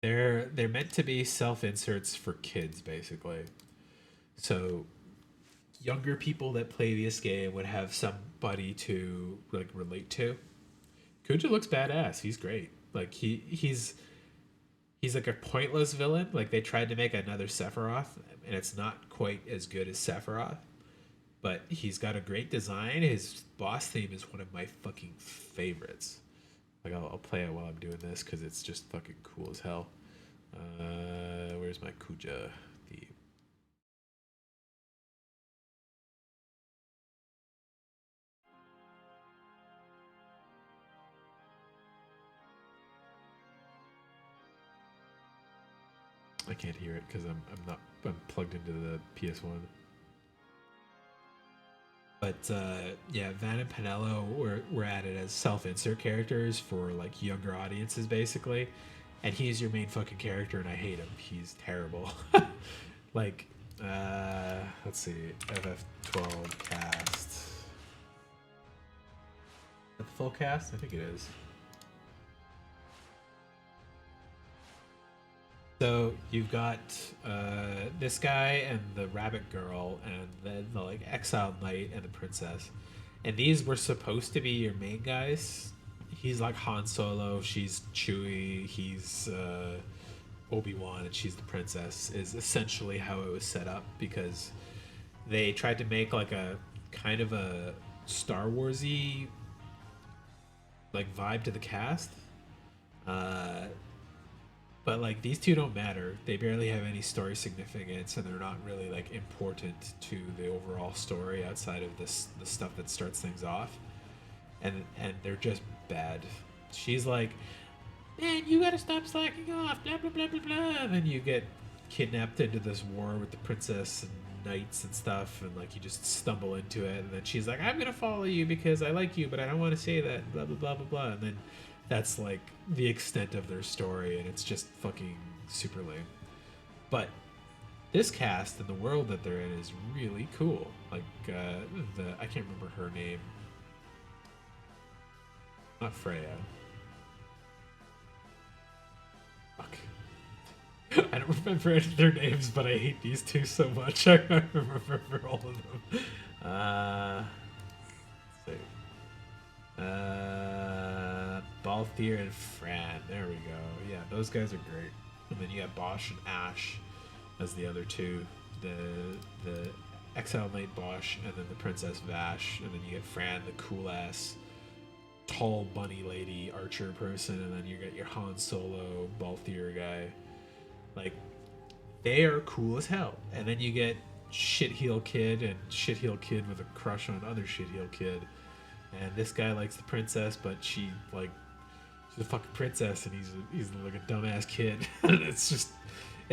Speaker 1: They're meant to be self-inserts for kids, basically. So younger people that play this game would have somebody to like relate to. Kuja looks badass. He's great. Like he's like a pointless villain. Like they tried to make another Sephiroth, and it's not quite as good as Sephiroth. But he's got a great design. His boss theme is one of my fucking favorites. Like I'll play it while I'm doing this because it's just fucking cool as hell. Where's my Kuja theme? I can't hear it because I'm plugged into the PS1. But yeah, Van and Pinello were added as self-insert characters for like younger audiences, basically. And he's your main fucking character, and I hate him. He's terrible. Like, let's see, FF12 cast. Is that the full cast? I think it is. So you've got this guy and the rabbit girl and then the like exiled knight and the princess, and these were supposed to be your main guys he's like Han Solo, she's Chewie, he's Obi-Wan, and she's the princess, is essentially how it was set up, because they tried to make like a kind of a Star Warsy like vibe to the cast. But like these two don't matter. They barely have any story significance, and they're not really like important to the overall story outside of this the stuff that starts things off. And they're just bad. She's like, man, you gotta stop slacking off, blah blah blah blah blah. And then you get kidnapped into this war with the princess and knights and stuff, and like you just stumble into it, and then she's like, I'm gonna follow you because I like you, but I don't want to say that, blah blah blah blah blah. And then that's like the extent of their story, and it's just fucking super lame. But this cast and the world that they're in is really cool. Like I can't remember her name. Not Freya. Fuck. I don't remember any of their names, but I hate these two so much. I remember all of them. Let's see. Balthier and Fran. There we go. Yeah, those guys are great. And then you have Bosch and Ash as the other two. The Exile Knight Bosch, and then the Princess Vash. And then you get Fran, the cool ass tall bunny lady archer person, and then you get your Han Solo Balthier guy. Like, they are cool as hell. And then you get Shitheel Kid and Shitheel Kid with a crush on other Shitheel Kid. And this guy likes the princess, but she's a fucking princess, and he's like a dumbass kid. And it's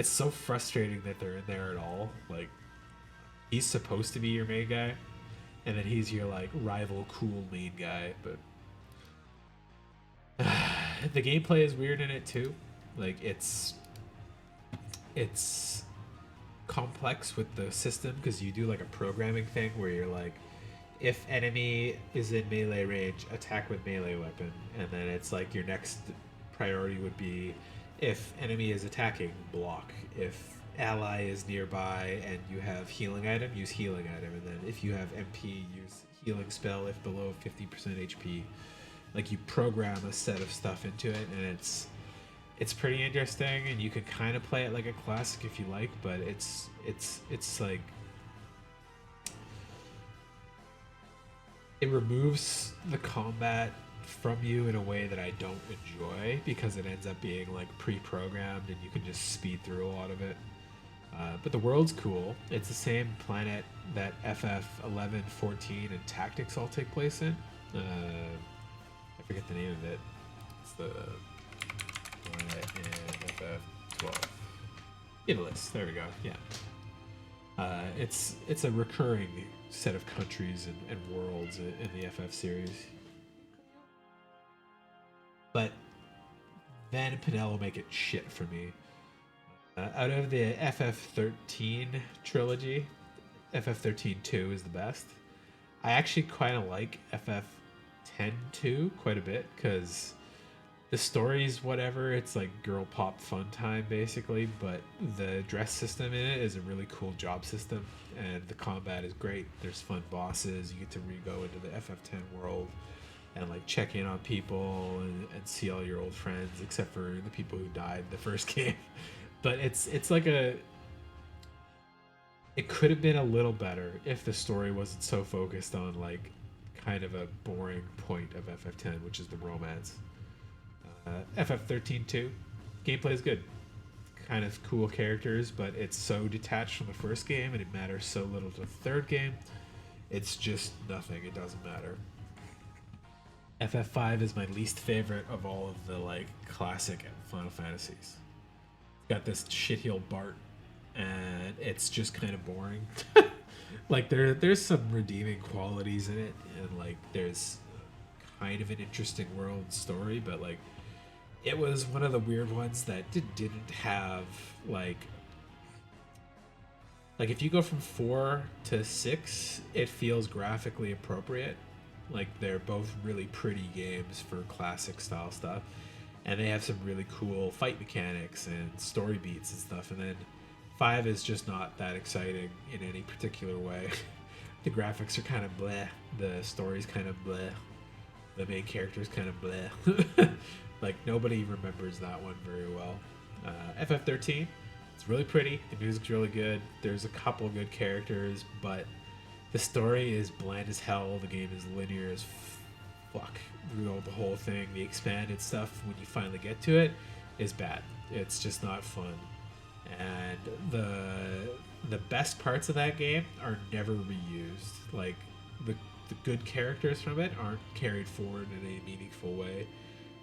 Speaker 1: so frustrating that they're in there at all. Like, he's supposed to be your main guy, and then he's your like rival cool main guy, but the gameplay is weird in it too. Like it's complex with the system, because you do like a programming thing where you're like, if enemy is in melee range, attack with melee weapon, and then it's like your next priority would be, if enemy is attacking, block. If ally is nearby and you have healing item, use healing item, and then if you have MP, use healing spell if below 50% HP. Like, you program a set of stuff into it, and it's pretty interesting, and you can kind of play it like a classic if you like, but it's like, it removes the combat from you in a way that I don't enjoy, because it ends up being like pre-programmed and you can just speed through a lot of it. But the world's cool. It's the same planet that FF11, 14, and Tactics all take place in. I forget the name of it. It's the planet in FF12. Italis. There we go. Yeah. It's a recurring set of countries and worlds in the FF series. But Van and Pinello make it shit for me. Out of the FF13 trilogy, FF13-2 is the best. I actually kind of like FF10-2 quite a bit, because the story's whatever. It's like girl pop fun time, basically, but the dress system in it is a really cool job system, and the combat is great. There's fun bosses. You get to go into the FF10 world and like check in on people and see all your old friends, except for the people who died in the first game. But it's like it could have been a little better if the story wasn't so focused on like kind of a boring point of FF10, which is the romance. FF13-2, gameplay is good. Kind of cool characters, but it's so detached from the first game, and it matters so little to the third game. It's just nothing. It doesn't matter. FF5 is my least favorite of all of the like classic Final Fantasies. Got this shitheel Bart, and it's just kind of boring. Like there's some redeeming qualities in it, and like there's kind of an interesting world and story, but like it was one of the weird ones that didn't have like if you go from 4 to 6, it feels graphically appropriate. Like they're both really pretty games for classic style stuff, and they have some really cool fight mechanics and story beats and stuff. And then 5 is just not that exciting in any particular way. The graphics are kind of bleh, the story's kind of bleh, the main character is kind of bleh. Like, nobody remembers that one very well. FF13, it's really pretty. The music's really good. There's a couple good characters, but the story is bland as hell. The game is linear as fuck. The whole thing, the expanded stuff, when you finally get to it, is bad. It's just not fun. And the best parts of that game are never reused. Like, the good characters from it aren't carried forward in a meaningful way.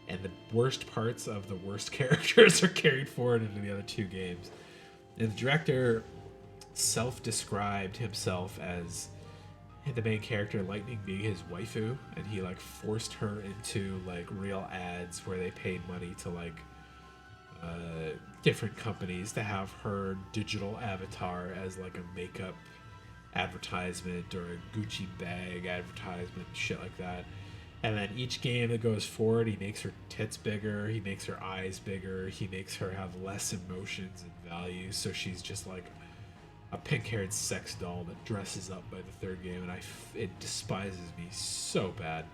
Speaker 1: And the worst parts of the worst characters are carried forward into the other two games. And the director self-described himself as the main character, Lightning, being his waifu, and he like forced her into like real ads where they paid money to like different companies to have her digital avatar as like a makeup advertisement or a Gucci bag advertisement, shit like that. And then each game that goes forward, he makes her tits bigger, he makes her eyes bigger, he makes her have less emotions and values, so she's just like a pink-haired sex doll that dresses up by the third game, and it despises me so bad.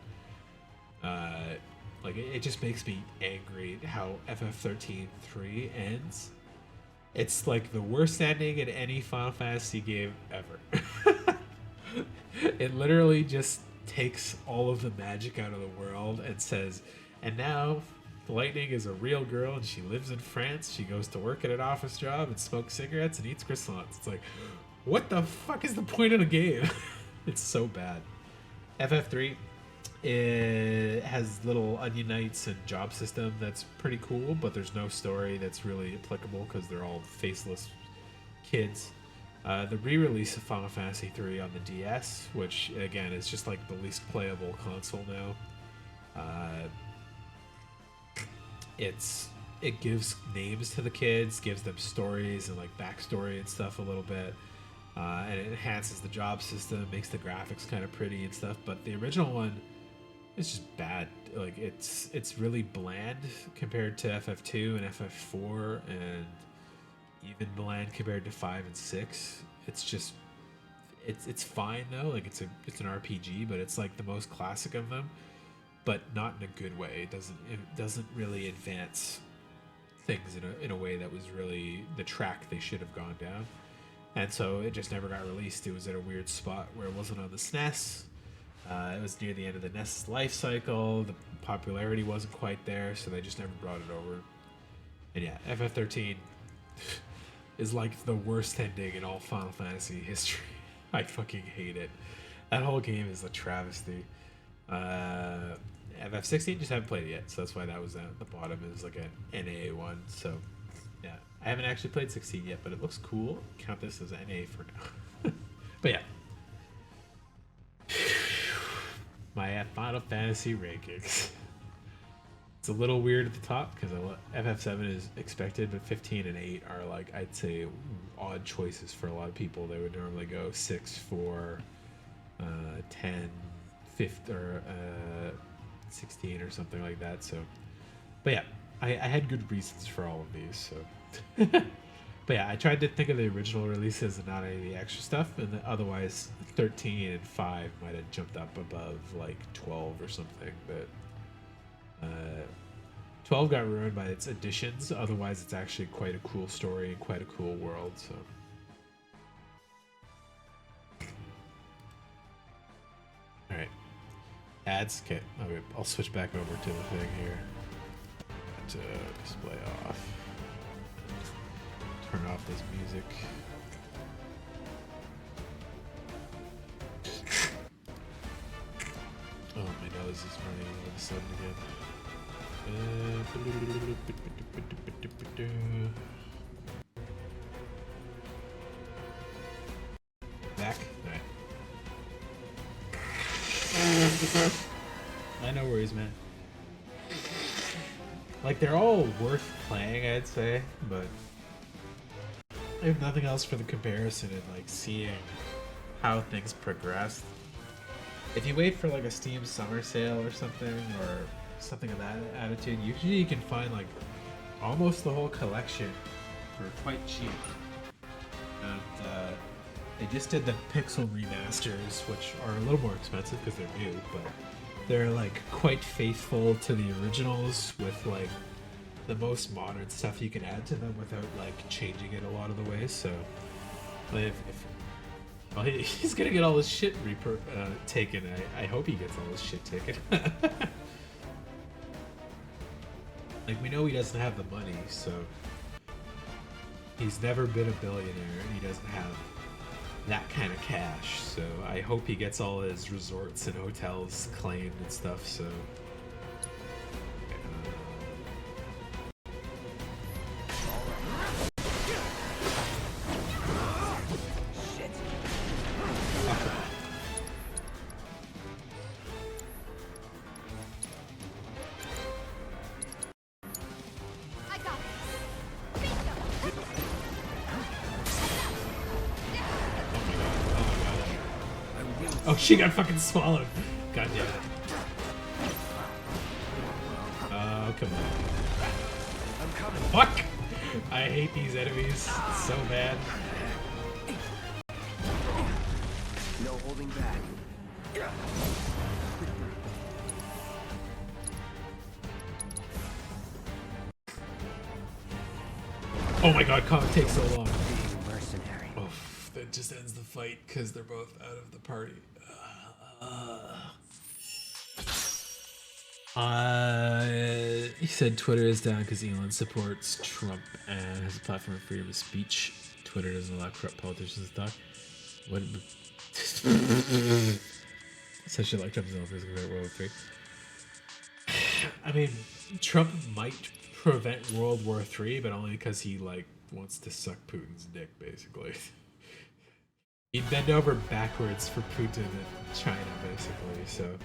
Speaker 1: Like, it just makes me angry how FF13-3 ends. It's like the worst ending in any Final Fantasy game ever. It literally just takes all of the magic out of the world and says, and now Lightning is a real girl and she lives in France. She goes to work at an office job and smokes cigarettes and eats croissants. It's like, what the fuck is the point of the game? It's so bad. FF3, it has little onion knights and job system that's pretty cool, but there's no story that's really applicable because they're all faceless kids. The re-release of Final Fantasy III on the DS, which again is just like the least playable console now. It gives names to the kids, gives them stories and like backstory and stuff a little bit, and it enhances the job system, makes the graphics kind of pretty and stuff. But the original one is just bad. Like, it's really bland compared to FF2 and FF4, and even bland compared to 5 and 6. It's just it's fine though. Like, it's an RPG, but it's like the most classic of them, but not in a good way. It doesn't really advance things in a way that was really the track they should have gone down. And so it just never got released. It was at a weird spot where it wasn't on the SNES. It was near the end of the NES life cycle. The popularity wasn't quite there, so they just never brought it over. And yeah, FF13 is like the worst ending in all Final Fantasy history. I fucking hate it. That whole game is a travesty. FF16, just haven't played it yet, so that's why that was at the bottom. It was like an NA one, so yeah. I haven't actually played 16 yet, but it looks cool. Count this as NA for now. But yeah. My Final Fantasy rankings. It's a little weird at the top because FF7 is expected, but 15 and 8 are like, I'd say, odd choices for a lot of people. They would normally go 6, 4, 10, 5, or 16 or something like that. So, but yeah, I had good reasons for all of these. So, but yeah, I tried to think of the original releases and not any of the extra stuff, and otherwise 13 and 5 might have jumped up above like 12 or something, but 12 got ruined by its additions. Otherwise, it's actually quite a cool story and quite a cool world. So, all right, ads. Okay, I'll switch back over to the thing here. To display off. Turn off this music. Oh, my nose is running all of a sudden again. Back? Alright. No worries, man. Like, they're all worth playing, I'd say, but I have nothing else for the comparison and like seeing how things progressed. If you wait for like a Steam summer sale or something of that attitude, usually you can find like almost the whole collection for quite cheap. And they just did the Pixel remasters, which are a little more expensive because they're new, but they're like quite faithful to the originals with like the most modern stuff you can add to them without like changing it a lot of the ways. So like, well, he's gonna get all his shit taken. I hope he gets all his shit taken. Like, we know he doesn't have the money, so he's never been a billionaire and he doesn't have that kind of cash. So I hope he gets all his resorts and hotels claimed and stuff. So
Speaker 3: I got this. Bingo.
Speaker 1: oh, she got fucking swallowed. God damn it. Oh, come on.
Speaker 4: I'm coming.
Speaker 1: Fuck! I hate these enemies so bad.
Speaker 4: No holding back.
Speaker 1: Oh my god, Kong takes so long.
Speaker 4: Being mercenary.
Speaker 1: Oh, that just ends the fight because they're both out of the party. He said Twitter is down because Elon supports Trump and has a platform of freedom of speech. Twitter doesn't allow corrupt politicians to talk. What? Says she like Trump's office compared to World War III. I mean, Trump might prevent World War III, but only because he like wants to suck Putin's dick, basically. He'd bend over backwards for Putin and China, basically. So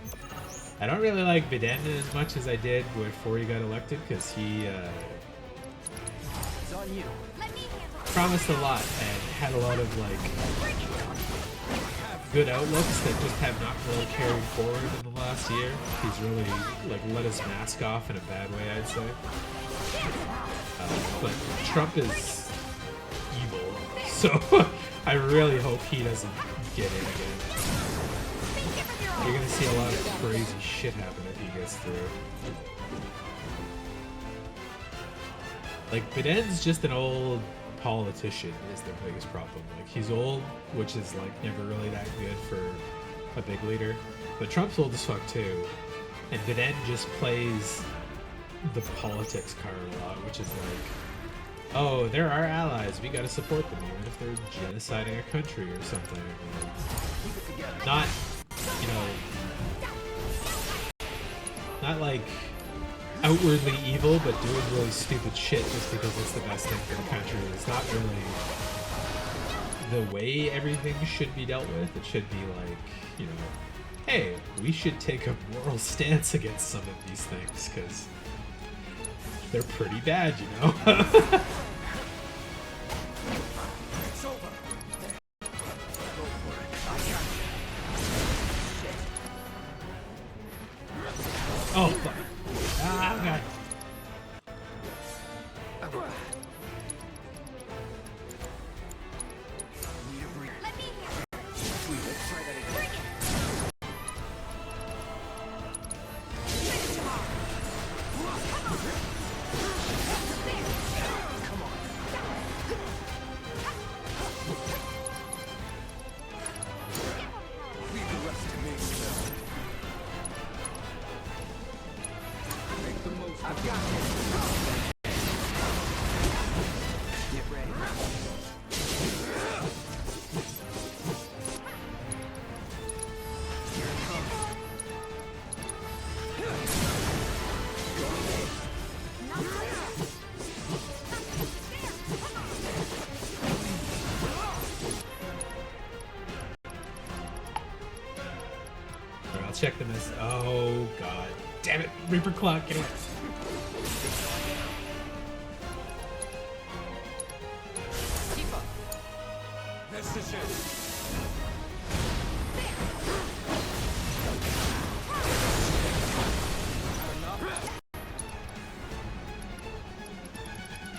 Speaker 1: I don't really like Biden as much as I did before he got elected, because he
Speaker 4: It's on you.
Speaker 3: Let me handle it.
Speaker 1: promised a lot and had a lot of like good outlooks that just have not really carried forward in the last year. He's really like let his mask off in a bad way, I'd say. But Trump is evil, so I really hope he doesn't get in again. You're gonna see a lot of crazy shit happen if he gets through. Like, Biden's just an old politician is their biggest problem. Like, he's old, which is like never really that good for a big leader. But Trump's old as fuck too. And Biden just plays the politics card a lot, which is like, oh, they're our allies, we gotta support them even if they're genociding a country or something. Not, you know, not like outwardly evil, but doing really stupid shit just because it's the best thing for the country. It's not really the way everything should be dealt with. It should be like, you know, hey, we should take a moral stance against some of these things because they're pretty bad, you know?
Speaker 4: It's over. Go for it. I got you.
Speaker 1: Oh, fuck. Ah, God.
Speaker 4: Need a breather.
Speaker 3: Let me handle it.
Speaker 4: Sweet, let's try that again.
Speaker 3: Bring it.
Speaker 4: Come on. Leave the rest to me. Make the most. I've got it. Get ready. Here it comes.
Speaker 1: Alright, I'll check the miss. Oh, God. Damn it. Reaper clock. Get away.
Speaker 2: Keep up.
Speaker 4: This is it.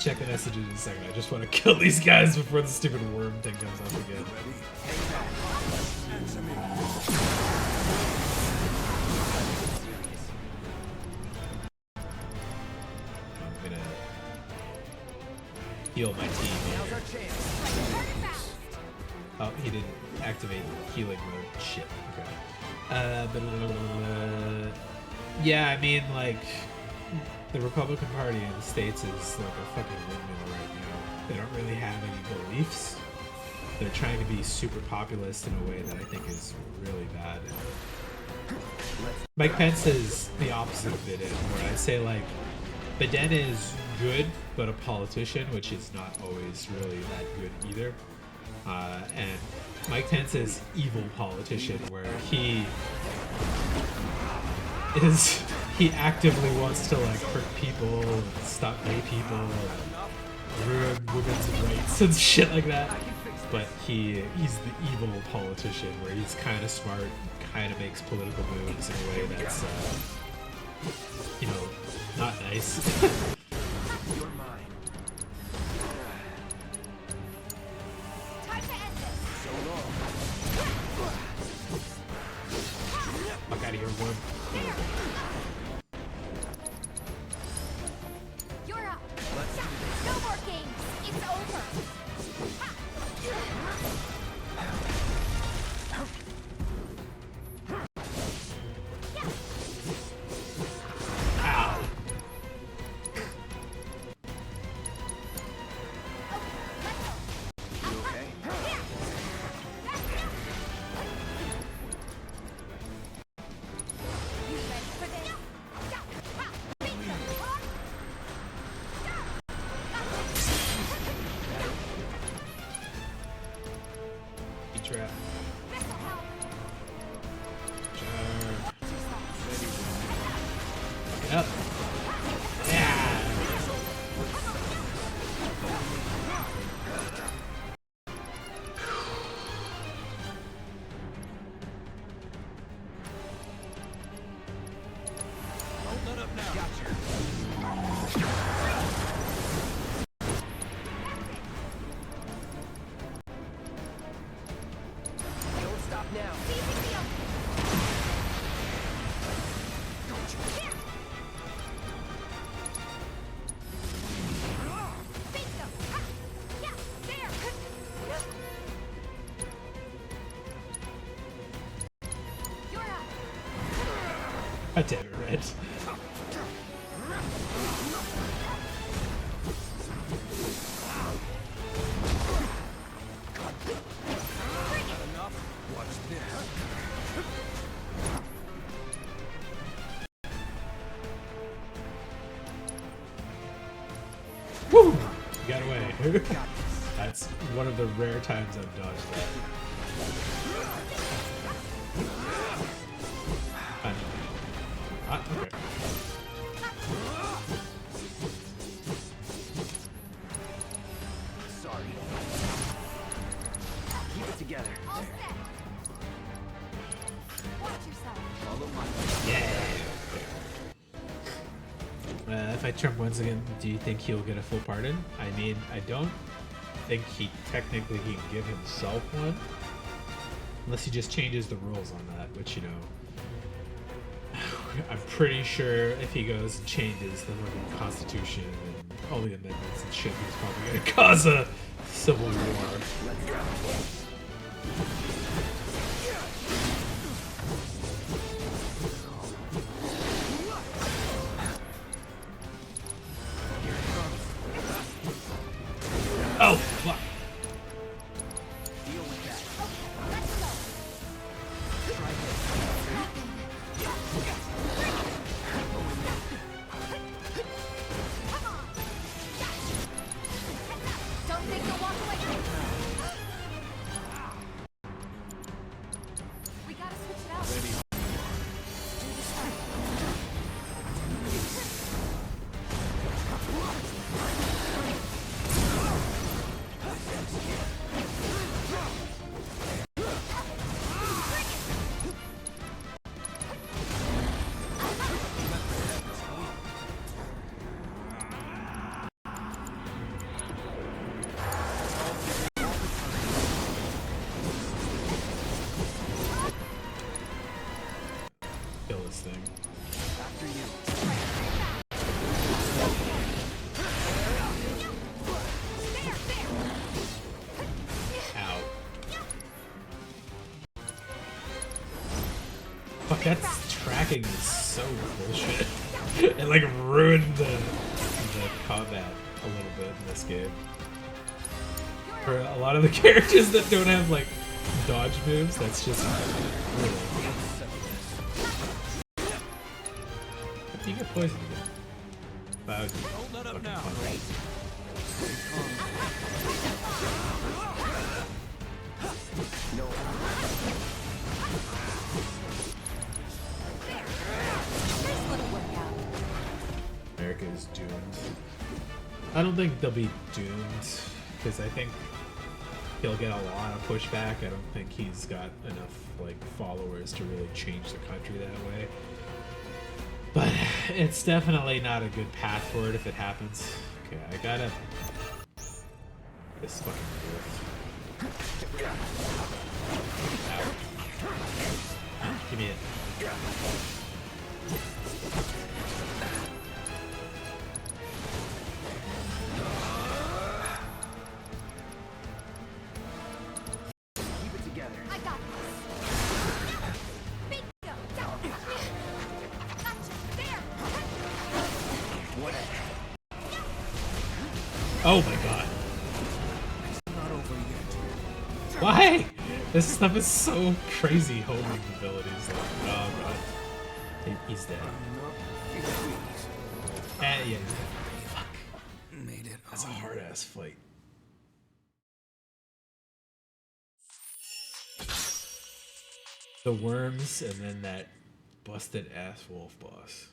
Speaker 1: Check the messages in a second. I just want to kill these guys before the stupid worm thing comes up again.
Speaker 4: Ready? Hang back. Answer me.
Speaker 1: heal my team
Speaker 4: Now's
Speaker 1: here.
Speaker 4: our chance.
Speaker 1: Oh, he didn't activate healing mode. Shit. Okay. Yeah, I mean, like, the Republican Party in the States is like a fucking windmill right now. They don't really have any beliefs. They're trying to be super populist in a way that I think is really bad. Mike Pence is the opposite of Biden, where I say, like, Biden is good, but a politician, which is not always really that good either. And Mike Pence is evil politician, where he actively wants to like hurt people and stop gay people and ruin women's rights and shit like that. But he's the evil politician, where he's kind of smart, kind of makes political moves in a way that's you know, not nice.
Speaker 4: You're mine.
Speaker 3: Time to end this.
Speaker 4: So long.
Speaker 1: Fuck out of here, one.
Speaker 3: You're up. No more games. It's over. Ha!
Speaker 1: Ow.
Speaker 4: You okay?
Speaker 3: You ready for this?
Speaker 1: He trap.
Speaker 3: This'll help.
Speaker 1: Yep. Yeah.
Speaker 4: Don't let up now. Gotcha. Don't stop now.
Speaker 3: Bingo. Ha! Yeah, there. You're up.
Speaker 1: God damn it, Red.
Speaker 4: Enough. Watch this.
Speaker 1: Woo! You got away. That's one of the rare times I've dodged that. Okay.
Speaker 4: Sorry. Keep it together.
Speaker 3: All set. Watch yourself.
Speaker 4: Follow my
Speaker 1: If I Trump once again, do you think he'll get a full pardon? I mean, I don't think he technically can give himself one. Unless he just changes the rules on that, which, you know, I'm pretty sure if he goes and changes the fucking Constitution and all the amendments and shit, he's probably gonna cause a civil war. Oh, fuck.
Speaker 4: deal with that.
Speaker 3: Let's go. Come on. Don't think you'll walk away. We gotta switch it out. Do this right.
Speaker 1: that tracking is so bullshit. It like ruined the combat a little bit in this game. For a lot of the characters that don't have like dodge moves, that's just brutal. How do you get poisoned again? Wow,
Speaker 4: Don't let up now.
Speaker 1: America is doomed. I don't think they'll be doomed, because I think he'll get a lot of pushback. I don't think he's got enough like followers to really change the country that way. But it's definitely not a good path forward if it happens. Okay, I gotta... This fucking dwarf. Ow. Give me it.
Speaker 4: Keep it together.
Speaker 3: I got this. Bingo. Gotcha. There.
Speaker 1: Oh my god.
Speaker 4: Not over yet.
Speaker 1: Why? This stuff is so crazy homing abilities. Like, oh god. He's dead. Yeah, he's dead. Fuck.
Speaker 4: Made it.
Speaker 1: That's a hard ass fight. The worms and then that busted ass wolf boss.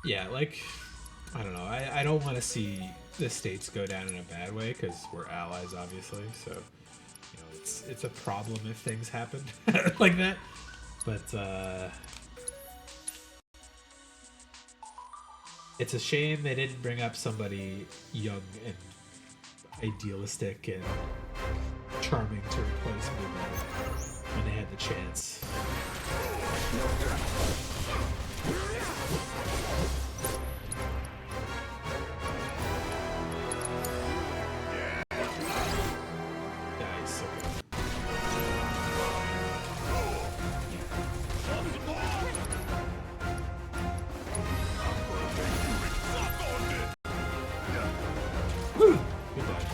Speaker 1: Okay. Yeah, like, I don't know. I don't want to see the states go down in a bad way because we're allies, obviously. So, you know, it's a problem if things happen like that. But it's a shame they didn't bring up somebody young and idealistic and charming to replace me when they had the chance. Yeah, he's so good. Woo! Good dodge.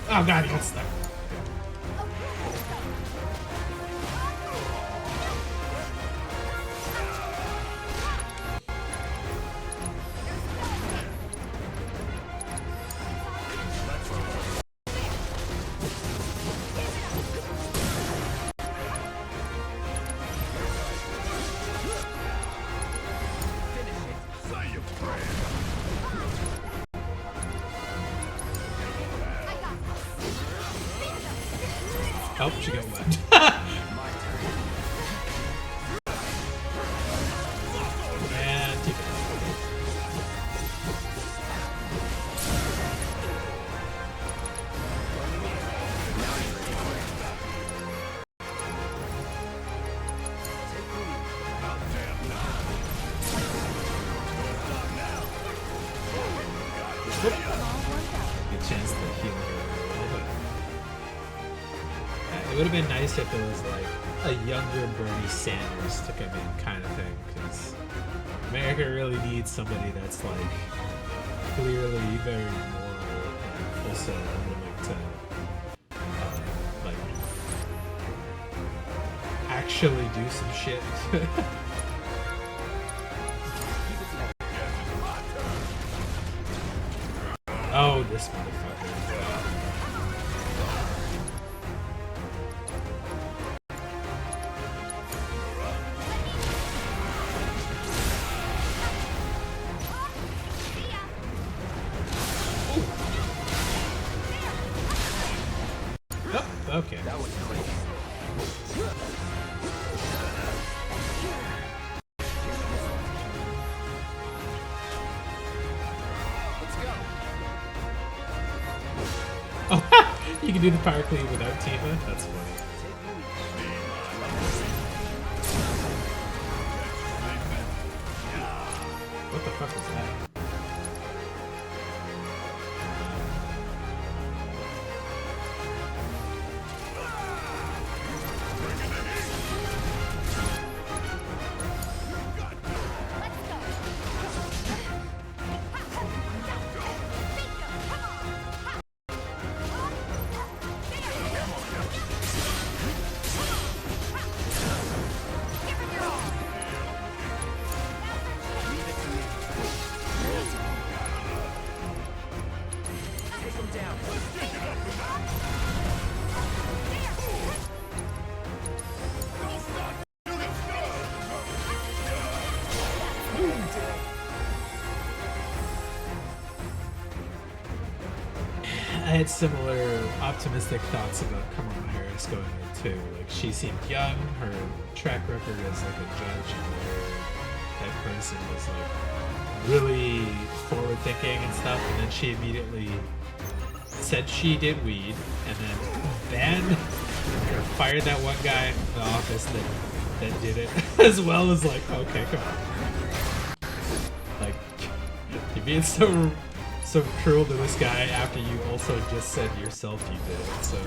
Speaker 1: Oh god, he got stuck. Oh, she got whacked. And keep it. Good chance to heal her a little bit. It would have been nice if there was like a younger Bernie Sanders to come in kind of thing, because America really needs somebody that's like clearly very moral and also willing to like actually do some shit. Oh, this motherfucker. Oh, okay.
Speaker 4: That was quick. Let's go.
Speaker 1: Oh, you can do the power clean without Tifa? That's funny. What the fuck is that? had similar optimistic thoughts about Kamala Harris going there too. Like, she seemed young, her track record as like a judge and lawyer type person was like really forward thinking and stuff, and then she immediately said she did weed and then banned or fired that one guy in the office that did it as well. As like, okay, come on. Like, you're being so cruel to this guy after you also just said yourself you did it, so.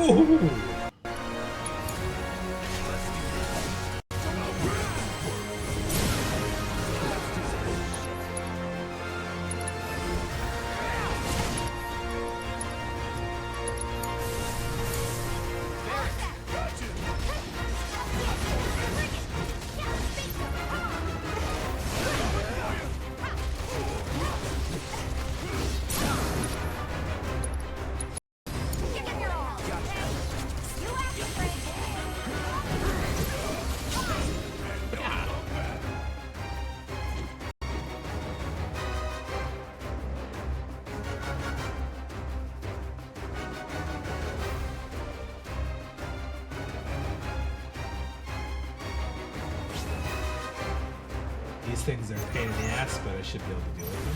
Speaker 1: Ooh. These things are a pain in the ass, but I should be able to deal with them.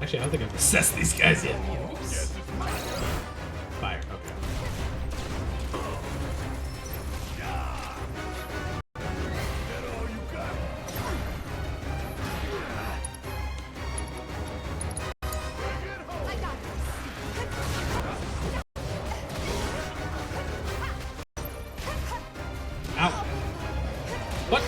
Speaker 1: Actually, I don't think I've assessed these guys yet. Oops. Fire, okay. Ow! What?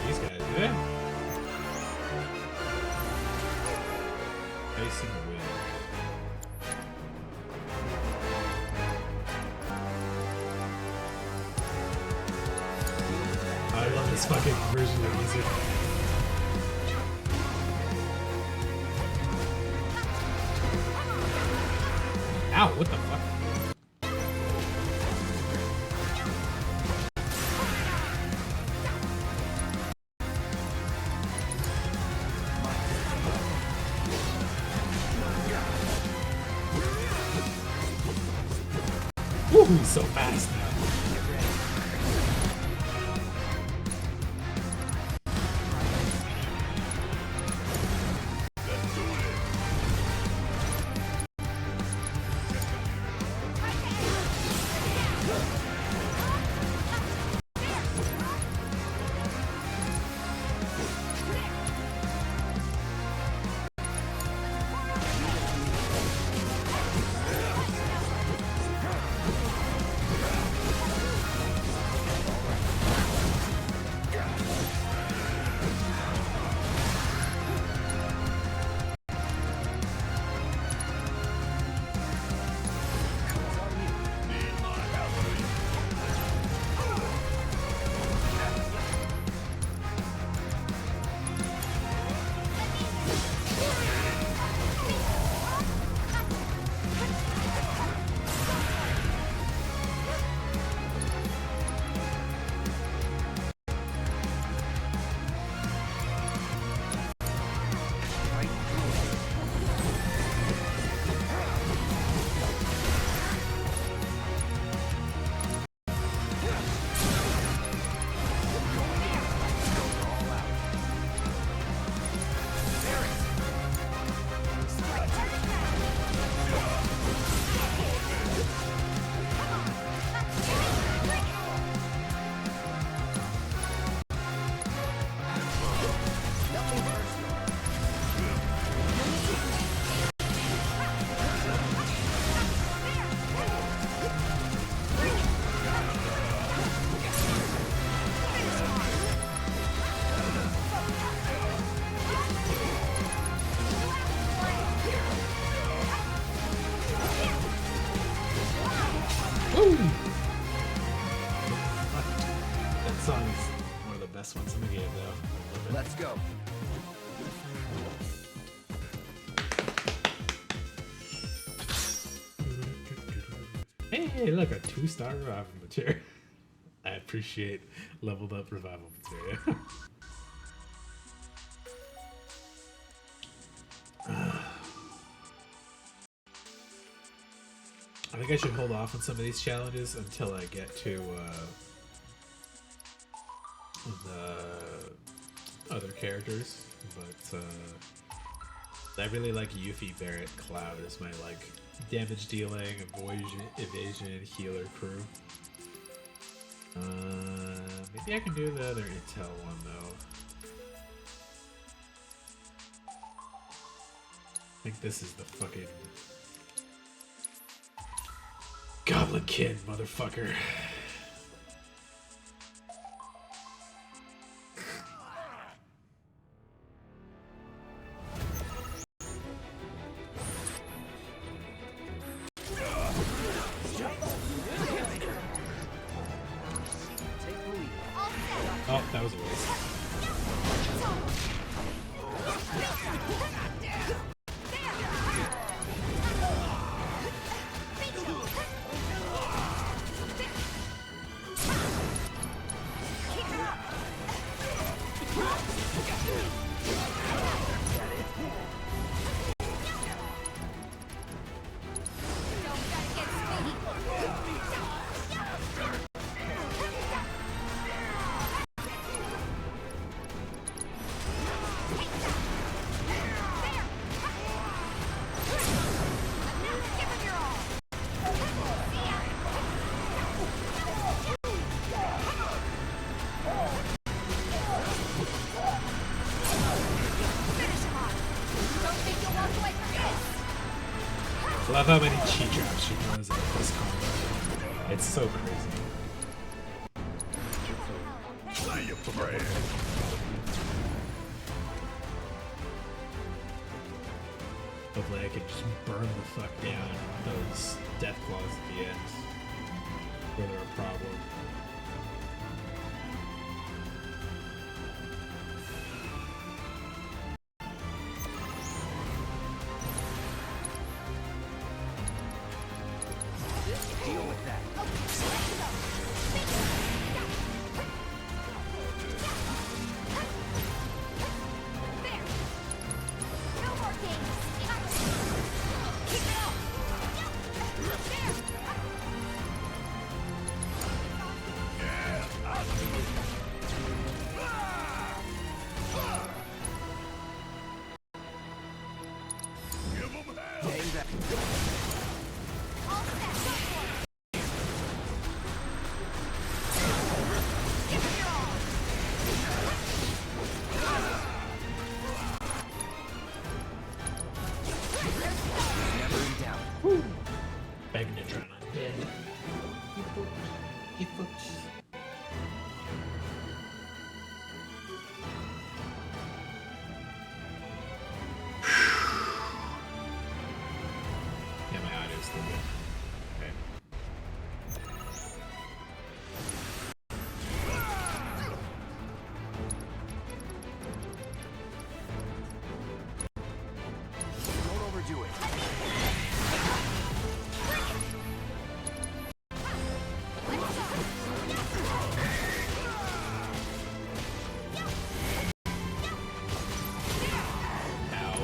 Speaker 1: These guys, yeah. Facing the wind. I love this fucking version of music. Ow, what the fuck? Woo, he's so fast now. Woo! That song is one of the best ones in the game, though.
Speaker 4: Let's go.
Speaker 1: Hey, look, a 2-star revival material. I appreciate leveled up revival material. I think I should hold off on some of these challenges until I get to the other characters, but I really like Yuffie, Barret, Cloud as my like damage dealing, evasion, healer crew. Maybe I can do the other intel one though. I think this is the fucking Goblin Kid, motherfucker. Oh, that was a waste. love how many cheat traps she throws at this combo. It's so crazy. Hopefully I can just burn the fuck down those death claws at the end. Where they're a problem.
Speaker 4: Deal with that.
Speaker 3: There. No more games. Keep it up.
Speaker 4: Hang back.
Speaker 3: All set. Go for it. Give it your all.
Speaker 4: Never in doubt.
Speaker 1: Magnetron undead. He fucks. Yeah, my audio's still good. Okay.
Speaker 4: Don't overdo it.
Speaker 1: Ow.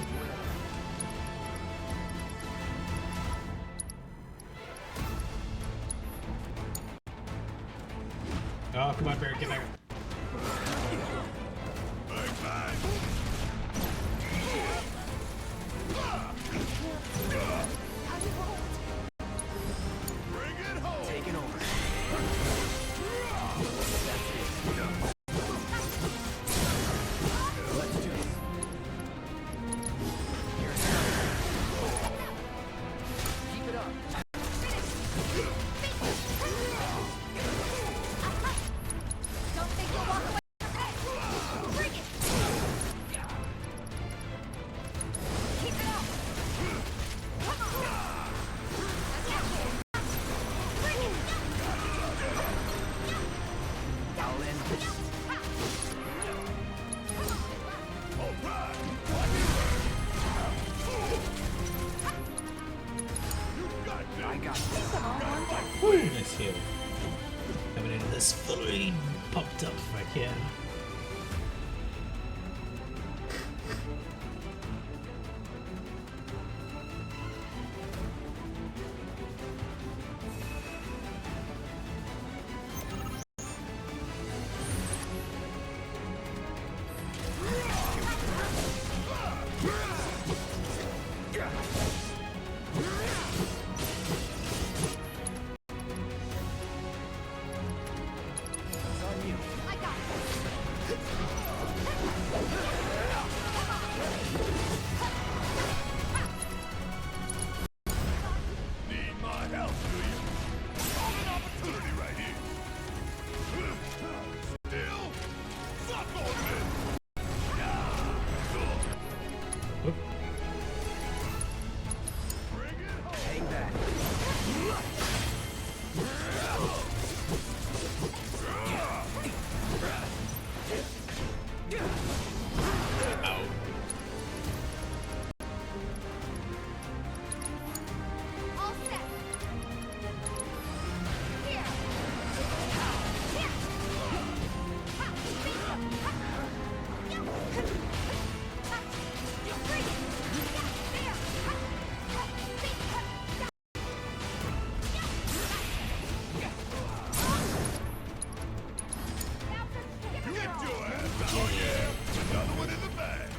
Speaker 1: Oh, come on, Barry, get back.
Speaker 4: Taking over. Let's do this. Here's another. Keep it up.
Speaker 3: Don't think you'll walk away. Bring it. Keep it up. Come on. Bring it.
Speaker 4: I'll end this. I got this.
Speaker 1: Woo, nice heal. Coming into this fully pumped up if I can.
Speaker 4: It's on you.
Speaker 3: I got it.
Speaker 4: Need my help, do you? Got an opportunity right here. Still, suck on this.
Speaker 1: Oop.
Speaker 4: Bring it home. Hang back.
Speaker 1: Ow.
Speaker 3: All set. Here. Here. Ha, face up. Ha. Yo. Ha. Bring it. Yeah, there. Ha. Ha. Face up. Yeah. Now for get
Speaker 4: Get
Speaker 3: it
Speaker 4: your
Speaker 3: all.
Speaker 4: ass. Oh yeah. Another one in the bag.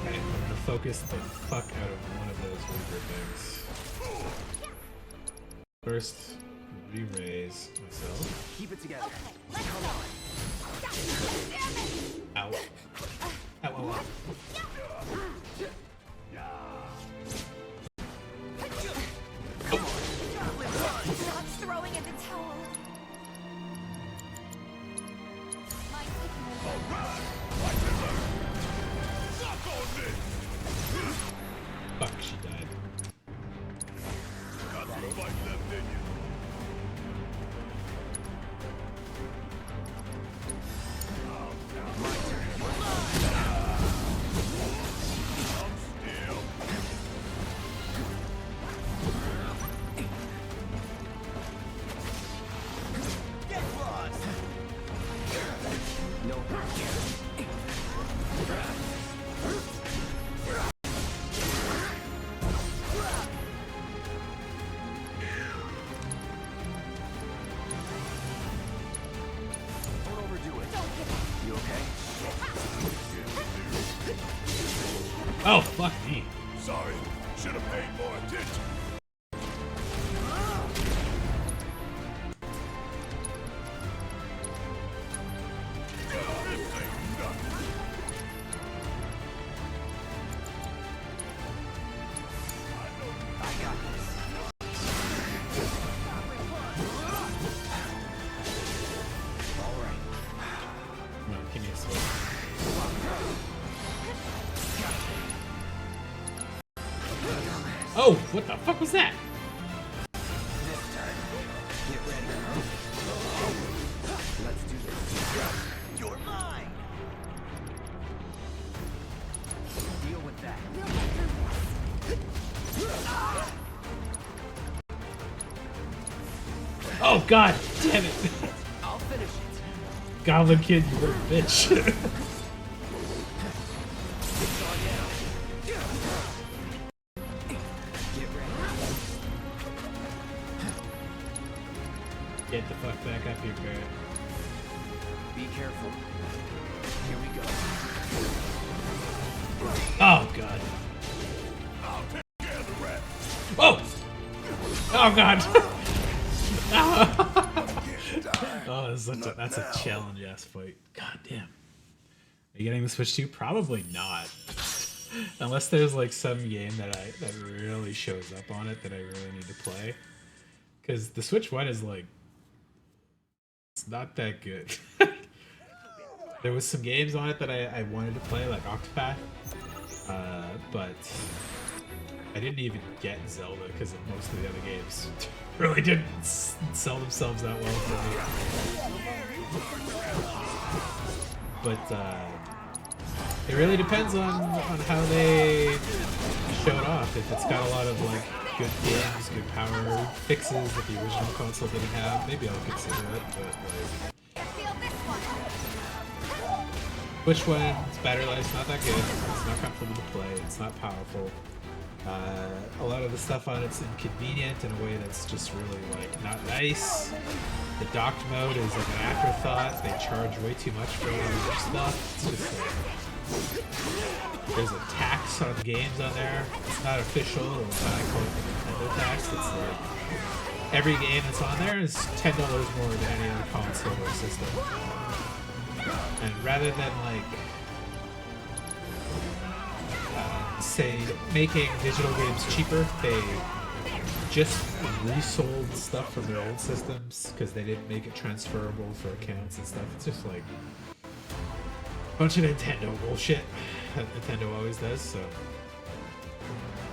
Speaker 1: Okay, I'm gonna focus the fuck out of one of those Reaper things. First, re-raise myself.
Speaker 2: Keep it together.
Speaker 3: Let's go. Damn it!
Speaker 1: Ow. Ow, ow, ow.
Speaker 3: Not throwing in the towel. My
Speaker 4: Suck on this!
Speaker 1: Fuck, she died.
Speaker 4: Got some fight left in you. I'm still.
Speaker 2: Get lost. No. Don't overdo it. You okay?
Speaker 1: Oh, fuck me.
Speaker 4: Sorry, should have paid more attention. This ain't nothing.
Speaker 2: I got this. All right.
Speaker 1: Come on, give me a sword. Oh, what the fuck was that?
Speaker 2: This time, get ready. Let's do this. You're mine. Deal with that.
Speaker 3: We'll get through this.
Speaker 1: Oh god, damn it.
Speaker 2: I'll finish it.
Speaker 1: Goblin kid, you little bitch.
Speaker 2: It's on now. Get ready.
Speaker 1: Get the fuck back up here, Barrett.
Speaker 2: Be careful. Here we go.
Speaker 1: Oh god.
Speaker 4: I'll take care of the rest.
Speaker 1: Oh! Oh god. Oh, that's a challenge ass fight. God damn. Are you getting the Switch 2? Probably not. Unless there's like some game that really shows up on it that I really need to play. Because the Switch 1 is like, it's not that good. There was some games on it that I wanted to play, like Octopath, but I didn't even get Zelda because of most of the other games really didn't sell themselves that well for me. But it really depends on how they show it off. If it's got a lot of like good games, good power fixes that the original console didn't have, maybe I'll consider it. But like,
Speaker 3: Feel this one.
Speaker 1: which one's battery life's not that good. It's not comfortable to play. It's not powerful. A lot of the stuff on it's inconvenient in a way that's just really like not nice. The docked mode is like an afterthought. They charge way too much for a lot of their stuff. It's just like there's a tax on games on there. It's not official. It's not called the Nintendo tax. It's like every game that's on there is $10 more than any other console or system. And rather than like say making digital games cheaper, they just resold stuff from their old systems because they didn't make it transferable for accounts and stuff. It's just like a bunch of Nintendo bullshit that Nintendo always does. So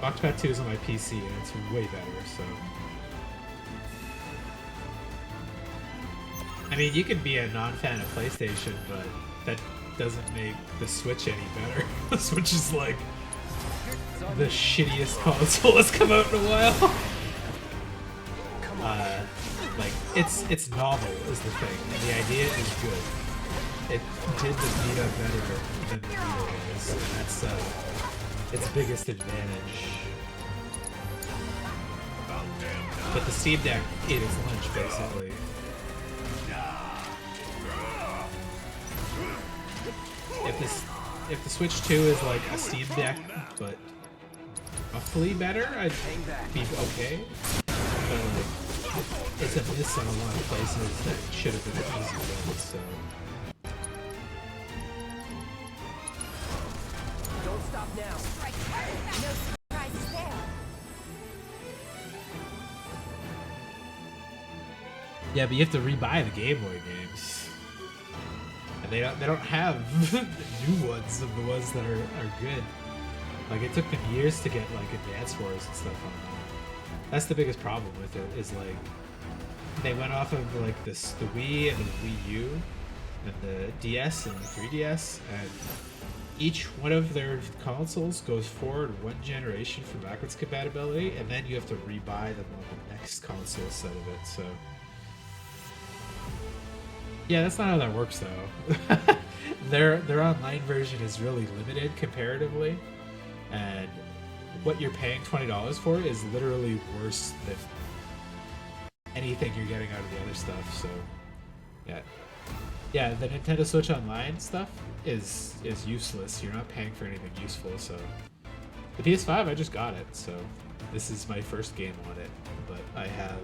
Speaker 1: Octopath 2 is on my PC and it's way better. So I mean, you can be a non-fan of PlayStation, but that doesn't make the Switch any better. The Switch is like the shittiest console that's come out in a while. Like it's novel is the thing, and the idea is good. It did the Vita better than the Vita is, and that's its biggest advantage. But the Steam Deck ate its lunch basically. If the Switch 2 is like a Steam Deck, but roughly better, I'd be okay. But like, it's a miss on a lot of places that should have been an easy win, so.
Speaker 7: Don't stop now.
Speaker 3: Strike hard. No surprises there.
Speaker 1: Yeah, but you have to rebuy the Game Boy games. And they don't have the new ones of the ones that are good. Like, it took them years to get, like, Advance Wars and stuff on there. That's the biggest problem with it, is, like, they went off of, like, the Wii and the Wii U and the DS and the 3DS, and each one of their consoles goes forward one generation for backwards compatibility, and then you have to rebuy them on the next console set of it, so... Yeah, that's not how that works, though. Their online version is really limited comparatively, and what you're paying $20 for is literally worse than anything you're getting out of the other stuff. So, yeah, the Nintendo Switch Online stuff is useless. You're not paying for anything useful. So, the PS5, I just got it, so this is my first game on it. But I have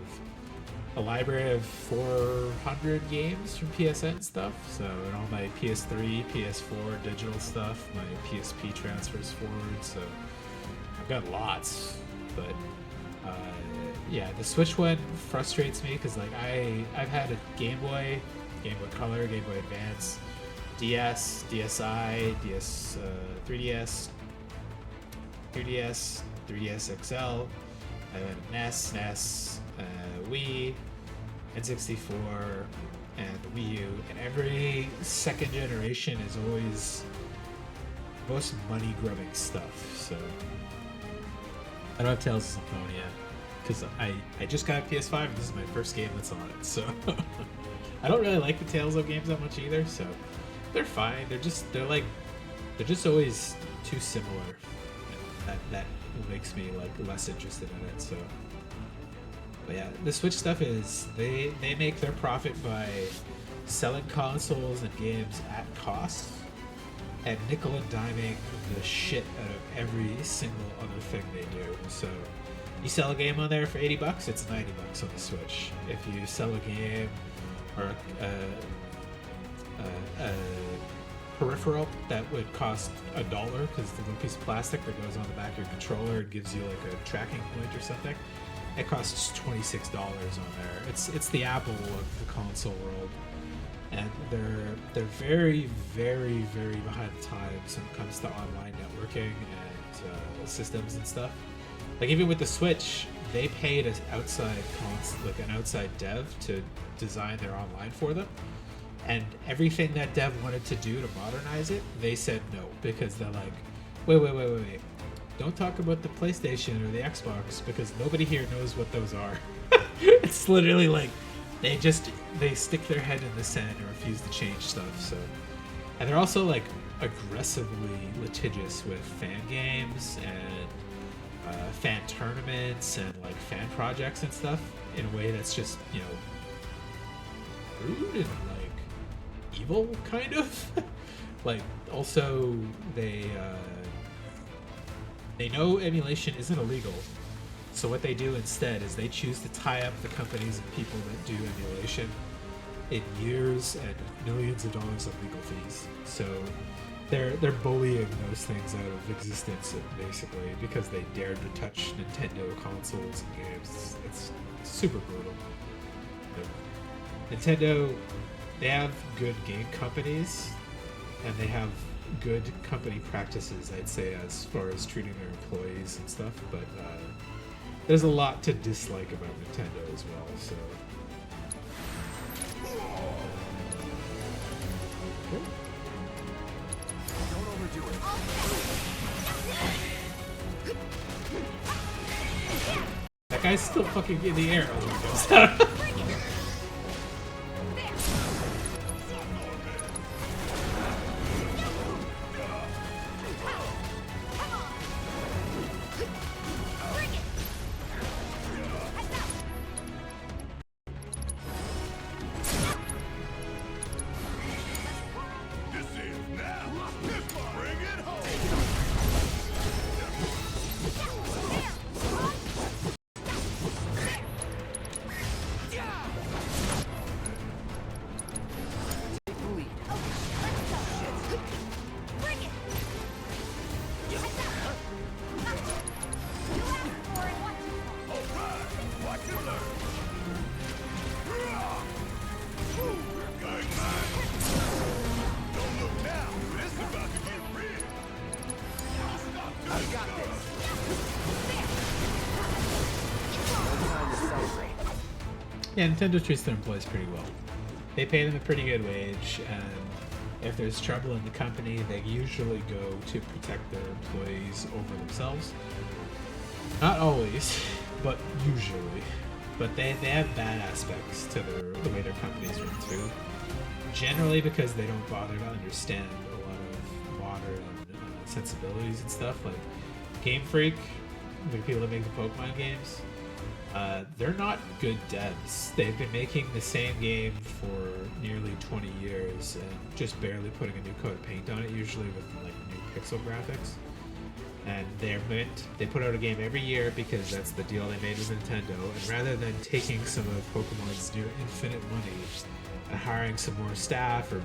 Speaker 1: a library of 400 games from PSN stuff, so, and all my PS3, PS4 digital stuff, my PSP transfers forward, so I've got lots. But yeah, the Switch one frustrates me because, like, I've had a Game Boy Color, Game Boy Advance, DS, DSi, 3DS, 3DS XL. I had a NES, Wii, N64, and the Wii U, and every second generation is always most money-grubbing stuff, so... I don't have Tales of Symphonia, because I just got a PS5, and this is my first game that's on it, so... I don't really like the Tales of games that much either, so... They're fine, they're just always too similar. That makes me, like, less interested in it, so... But yeah, the Switch stuff is, they make their profit by selling consoles and games at cost and nickel and diming the shit out of every single other thing they do. So you sell a game on there for $80, it's $90 on the Switch. If you sell a game or a peripheral that would cost $1, because the little piece of plastic that goes on the back of your controller and gives you like a tracking point or something, it costs $26 on there. It's the Apple of the console world, and they're very, very, very behind the times when it comes to online networking and systems and stuff. Like, even with the Switch, they paid an outside dev to design their online for them, and everything that dev wanted to do to modernize it, they said no, because they're like, wait. Don't talk about the PlayStation or the Xbox, because nobody here knows what those are. It's literally like they stick their head in the sand and refuse to change stuff. So, and they're also like aggressively litigious with fan games and fan tournaments and like fan projects and stuff in a way that's just, you know, rude and like evil, kind of. Like, also they know emulation isn't illegal, so what they do instead is they choose to tie up the companies and people that do emulation in years and millions of dollars of legal fees. So they're bullying those things out of existence, basically, because they dared to touch Nintendo consoles and games. It's super brutal. But Nintendo, they have good game companies, and they have good company practices, I'd say, as far as treating their employees and stuff, but there's a lot to dislike about Nintendo as well, so...
Speaker 7: Don't overdo it.
Speaker 1: That guy's still fucking in the air. Oh, Yeah, Nintendo treats their employees pretty well. They pay them a pretty good wage, and if there's trouble in the company, they usually go to protect their employees over themselves. Not always, but usually. But they have bad aspects to the way their companies run too. Generally because they don't bother to understand a lot of modern sensibilities and stuff. Like Game Freak, the people that make the Pokemon games, they're not good devs. They've been making the same game for nearly 20 years and just barely putting a new coat of paint on it, usually with like new pixel graphics. And they put out a game every year because that's the deal they made with Nintendo. And rather than taking some of Pokemon's near infinite money and hiring some more staff or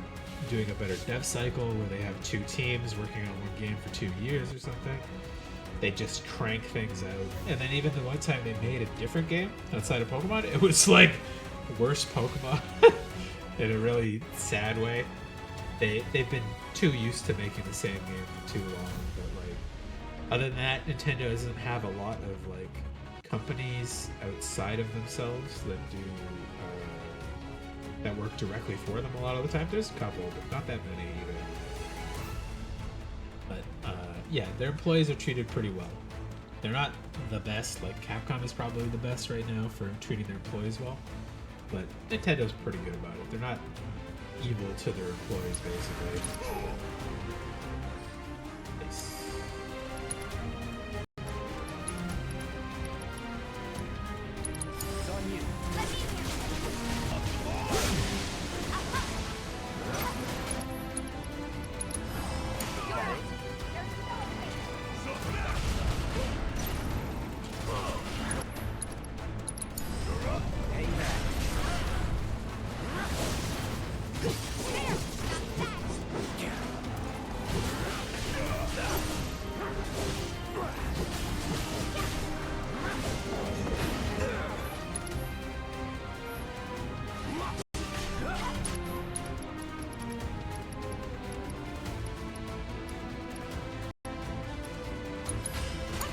Speaker 1: doing a better dev cycle where they have 2 teams working on one game for 2 years or something, they just crank things out. And then even the one time they made a different game outside of Pokemon, it was like worse Pokemon in a really sad way. They've been too used to making the same game for too long. But like, other than that, Nintendo doesn't have a lot of like companies outside of themselves that do that work directly for them a lot of the time. There's a couple, but not that many either. But yeah, their employees are treated pretty well. They're not the best, like Capcom is probably the best right now for treating their employees well, but Nintendo's pretty good about it. They're not evil to their employees, basically. Nice.
Speaker 7: It's on you. Hang back.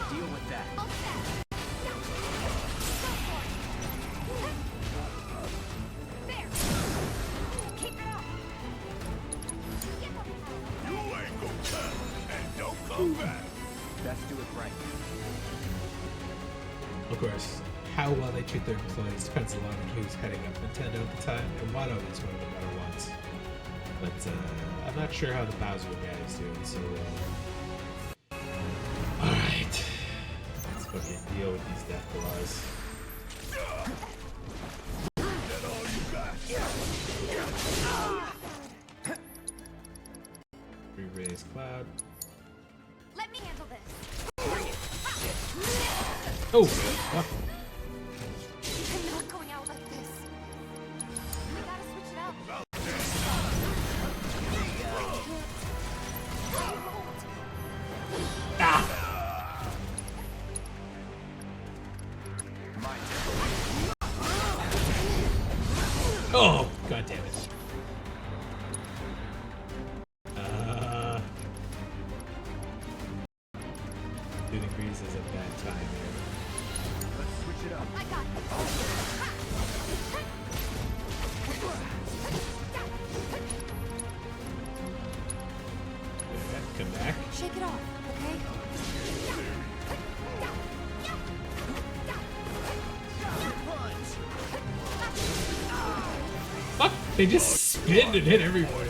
Speaker 7: Deal with that.
Speaker 4: You ain't gonna come and don't come back.
Speaker 7: Best do it right.
Speaker 1: Of course, how well they treat their employees depends a lot on who's heading up Nintendo at the time, and Watto is one of the better ones. But I'm not sure how the Bowser guy is doing so well. Alright. Let's fucking deal with these death claws.
Speaker 4: That all you got?
Speaker 1: Re-raise Cloud.
Speaker 3: Let me handle this.
Speaker 1: Oh! Fuck.
Speaker 3: I'm not going out like this. We gotta switch it up.
Speaker 7: My
Speaker 1: Oh! God damn it. Two degrees is a bad time here.
Speaker 7: Let's switch it up.
Speaker 3: I got
Speaker 1: Come back.
Speaker 3: Shake it off, okay?
Speaker 1: Fuck! They just spin and hit everybody.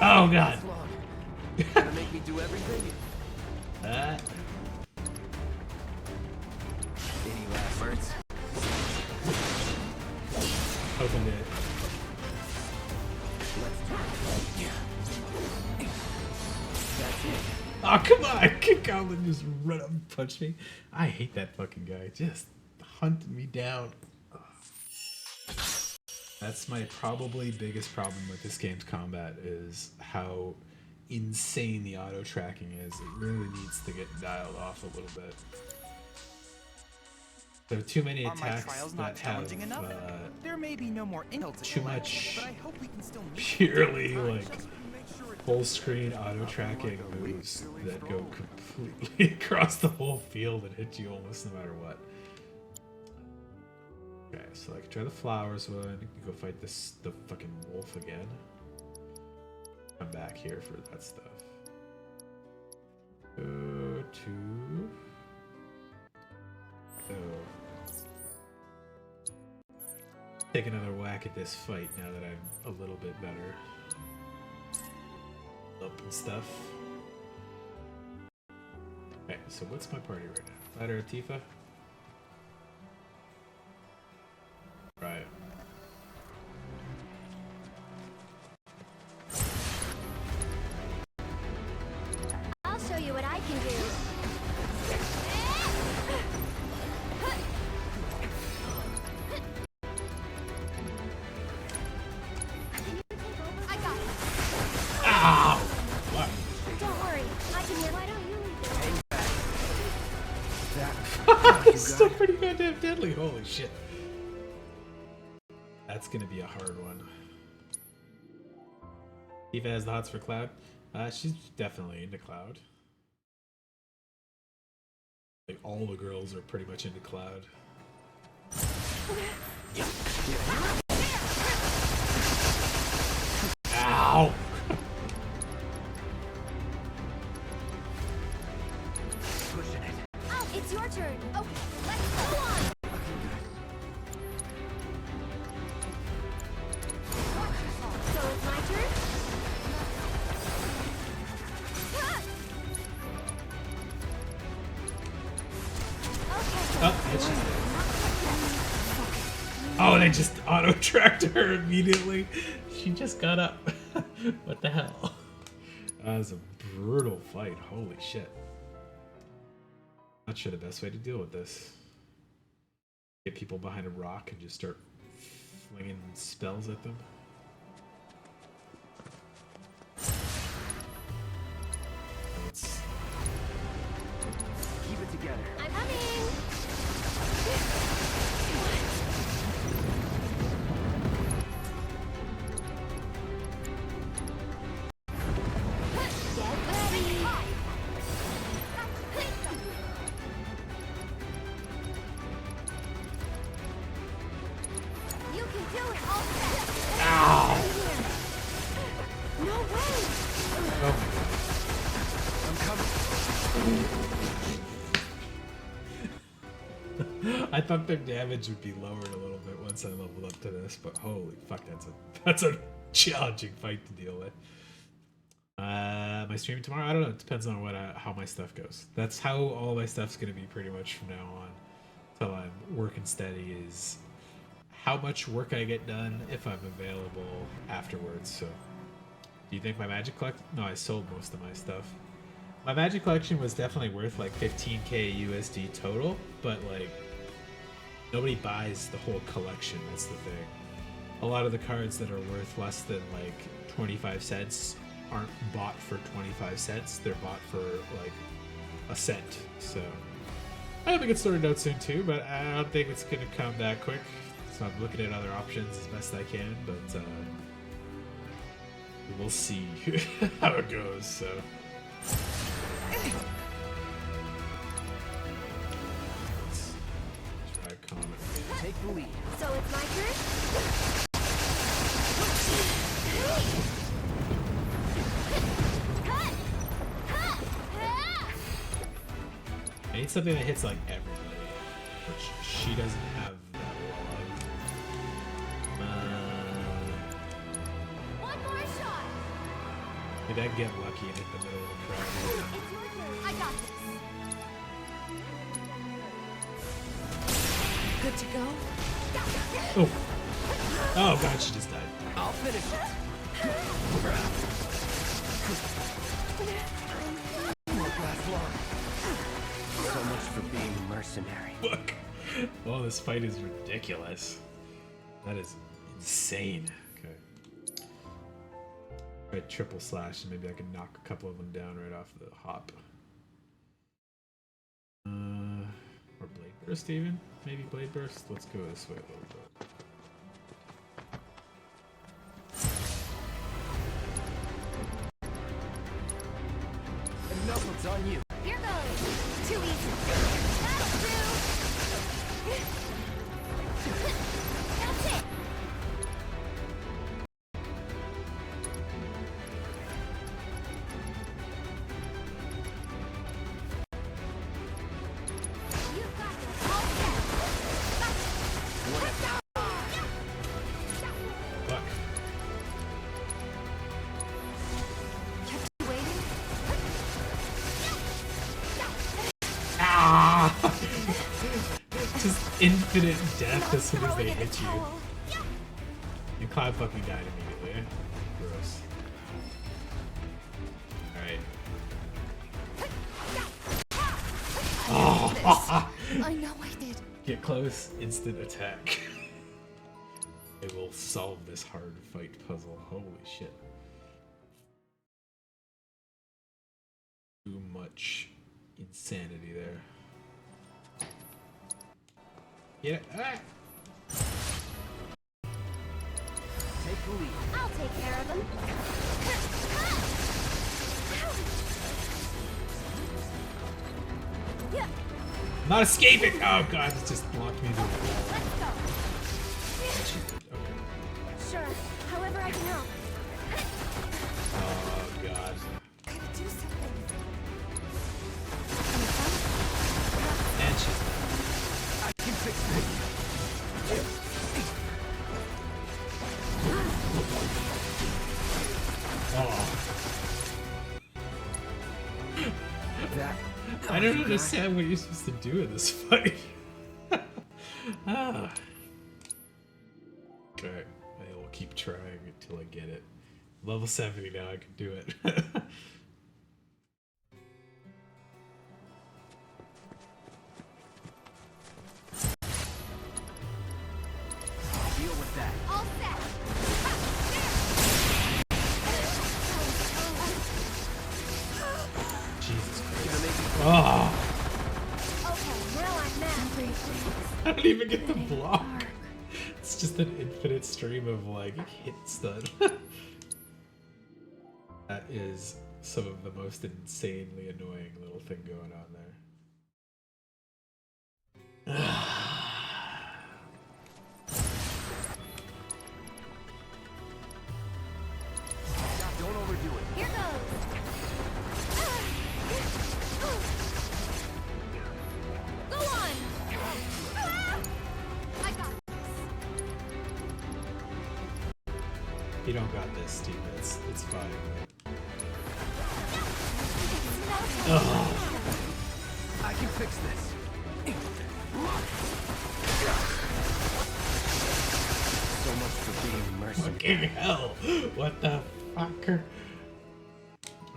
Speaker 1: Oh god.
Speaker 7: Gonna make me do everything?
Speaker 1: Uh,
Speaker 7: Any last words?
Speaker 1: Opened it.
Speaker 7: That's it.
Speaker 1: Oh, come on! Can Goblin just run up and punch me? I hate that fucking guy. Just hunting me down. Ugh. That's my probably biggest problem with this game's combat is how insane the auto tracking is. It really needs to get dialed off a little bit. There are too many
Speaker 2: Are my
Speaker 1: attacks
Speaker 2: trials
Speaker 1: that
Speaker 2: not
Speaker 1: have
Speaker 2: challenging enough? There may be no more intel to
Speaker 1: too
Speaker 2: collect,
Speaker 1: much
Speaker 2: but I hope we can still meet.
Speaker 1: purely like full screen auto tracking moves that go completely across the whole field and hit you almost no matter what. Okay, so I can try the flowers one. You can go fight the fucking wolf again. Come back here for that stuff. Go to. Go. Take another whack at this fight now that I'm a little bit better. Up and stuff. Okay, so what's my party right now? Ladder Tifa? Right.
Speaker 3: I'll show you what I can do. I got it.
Speaker 1: Ow! What?
Speaker 3: Don't worry. I can hear. Why don't you leave it?
Speaker 1: It's still pretty goddamn deadly. Holy shit. That's gonna be a hard one. Eva has the hots for Cloud. She's definitely into Cloud. Like all the girls are pretty much into Cloud. Ow!
Speaker 7: Pushing it.
Speaker 3: Oh, it's your turn. Okay, let's go on. So it's my turn?
Speaker 1: Oh, it's just oh, they just auto-tracked her immediately. She just got up. What the hell? That was a brutal fight. Holy shit. Not sure the best way to deal with this. Get people behind a rock and just start flinging spells at them. Let's...
Speaker 7: Keep it together.
Speaker 3: I'm coming. Get ready. You can do it. All set.
Speaker 1: Ow!
Speaker 3: No way.
Speaker 1: Oh my god. I thought their damage would be lowered a little bit once I leveled up to this, but holy fuck, that's a challenging fight to deal with. Am I streaming tomorrow? I don't know. It depends on how my stuff goes. That's how all my stuff's gonna be pretty much from now on, till I'm working steady. Is how much work I get done if I'm available afterwards. So, do you think my magic collection? No, I sold most of my stuff. My magic collection was definitely worth like 15k USD total, but like nobody buys the whole collection. That's the thing. A lot of the cards that are worth less than like 25 cents aren't bought for 25 cents. They're bought for like a cent. So I hope it gets sorted out soon too, but I don't think it's gonna come that quick. So I'm looking at other options as best I can, but we'll see how it goes. So. Let's try common.
Speaker 7: Take the lead.
Speaker 3: So it's my turn?
Speaker 1: I need something that hits like everybody, which she doesn't have that well of.
Speaker 3: One more shot.
Speaker 1: Maybe I can get lucky and hit the middle of the crowd.
Speaker 3: It's your turn. I got this.
Speaker 8: Good to go?
Speaker 1: Oh, Oh god, she just died.
Speaker 7: I'll finish it. Won't last long. So much for being a mercenary.
Speaker 1: Look. Oh, this fight is ridiculous. That is insane. Okay. Try triple slash and maybe I can knock a couple of them down right off the hop. Or blade burst even? Maybe blade burst? Let's go this way a little bit.
Speaker 7: And Knuckles on you.
Speaker 3: Here goes. Too easy. That'll do. That's it. You've got this all set.
Speaker 1: Fuck.
Speaker 3: Kept you waiting.
Speaker 1: Ah! Just infinite death
Speaker 3: Now
Speaker 1: as soon as
Speaker 3: throw
Speaker 1: they
Speaker 3: in the
Speaker 1: hit you.
Speaker 3: towel.
Speaker 1: And Cloud fucking died immediately. Gross. Alright.
Speaker 3: I know I did.
Speaker 1: Get close, instant attack. It will solve this hard fight puzzle. Holy shit. Too much insanity there. Yeah. Ah!
Speaker 7: Take the lead.
Speaker 3: I'll take care of him. Yeah,
Speaker 1: I'm not escaping! Oh god, it just blocked me to the wall.
Speaker 3: let's go.
Speaker 1: Okay.
Speaker 3: Sure, however I can help.
Speaker 1: Oh god.
Speaker 3: Gotta do something.
Speaker 1: And she's
Speaker 7: I can fix this.
Speaker 1: oh.
Speaker 7: That.
Speaker 1: I don't understand what you're supposed to do in this fight. ah. Okay, I will keep trying until I get it. Level 70 now, I can do it.
Speaker 7: Deal with that.
Speaker 3: All set.
Speaker 1: Jesus
Speaker 7: Gonna
Speaker 1: Christ.
Speaker 7: make you
Speaker 1: Oh,
Speaker 3: Okay, now I'm mad.
Speaker 1: I don't even get the block. It's just an infinite stream of like hit stun. That is some of the most insanely annoying little thing going on there.
Speaker 7: don't overdo it.
Speaker 3: Here goes. Go on. I got
Speaker 1: You don't got this, team. It's fine. Ugh.
Speaker 7: I can fix this. So much for being mercenary.
Speaker 1: Fucking hell! What the fucker?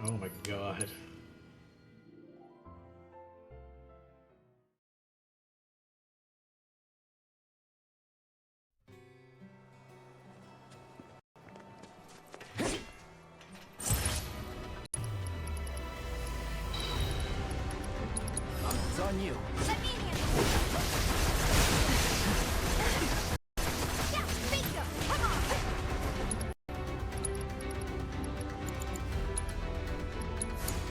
Speaker 1: Oh my god.
Speaker 7: It's on you.
Speaker 3: Let me handle it. Yeah, bingo. Come on.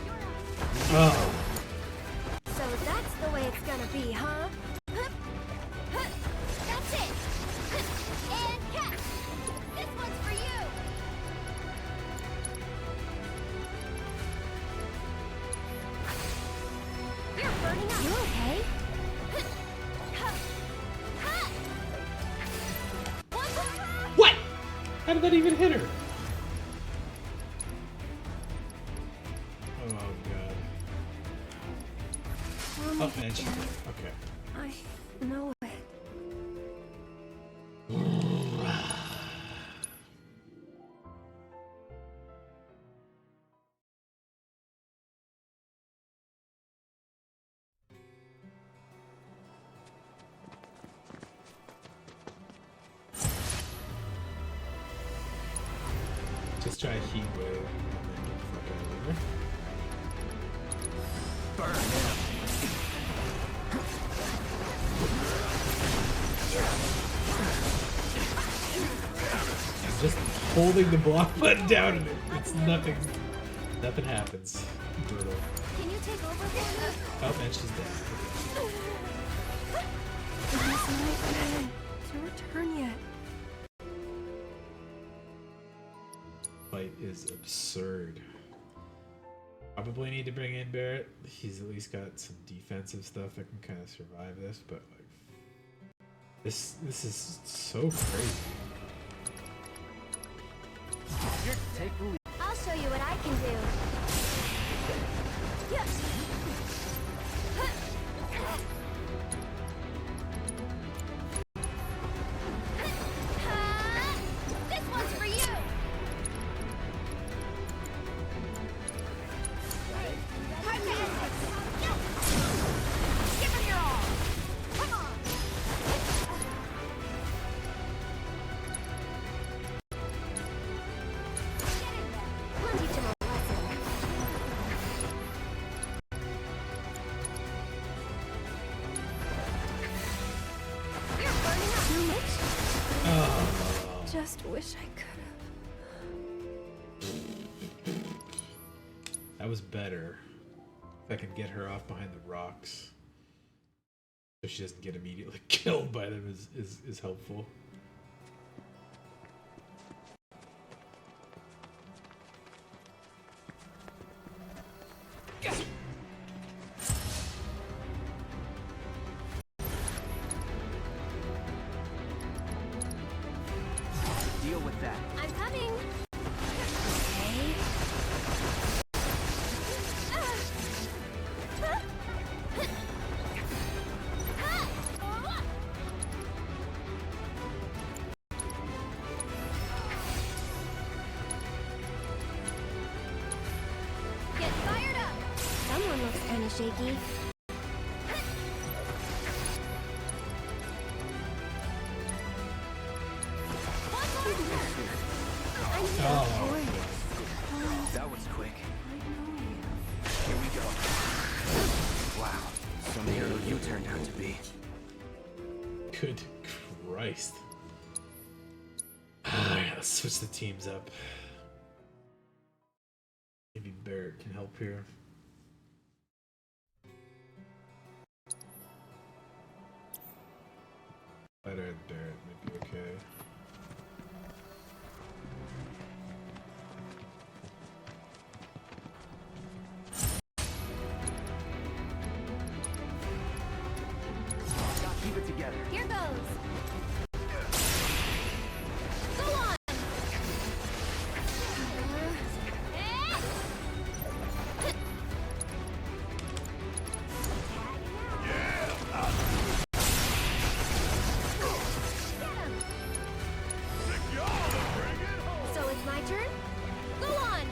Speaker 3: You're up.
Speaker 1: Oh.
Speaker 3: So that's the way it's gonna be, huh? That's it. And catch. This one's for you. You're burning up. You okay?
Speaker 1: What? How did that even hit her? Oh god. Oh, and she did. Okay.
Speaker 3: I know it.
Speaker 1: Try a heat wave and then get the fuck out of there. Just holding the block button down and it's nothing. Nothing happens. Brutal.
Speaker 3: Can you take over for me?
Speaker 1: Oh, and she's dead.
Speaker 3: It is my turn. It's your turn yet.
Speaker 1: Fight is absurd. Probably need to bring in Barrett. He's at least got some defensive stuff that can kind of survive this, but like this is so crazy.
Speaker 7: Here, take the lead.
Speaker 3: I'll show you what I can do. Yes. This one's for you. Give him your all. Come on. Get in there. We'll teach him a lesson. You're burning up too much.
Speaker 1: Oh.
Speaker 3: Just wish I could have.
Speaker 1: That was better. If I can get her off behind the rocks so she doesn't get immediately killed by them is helpful.
Speaker 7: Deal with that.
Speaker 3: I'm coming. Okay. Get fired up. Someone looks kind of shaky.
Speaker 1: Oh.
Speaker 7: That was quick. Here we go. Wow. Some hero you turned out to be.
Speaker 1: Good Christ. Yeah, let's switch the teams up. Maybe Barrett can help here. Better than Barrett might be okay.
Speaker 7: Keep it together.
Speaker 3: Here goes. Go on. So it's my turn? Go on!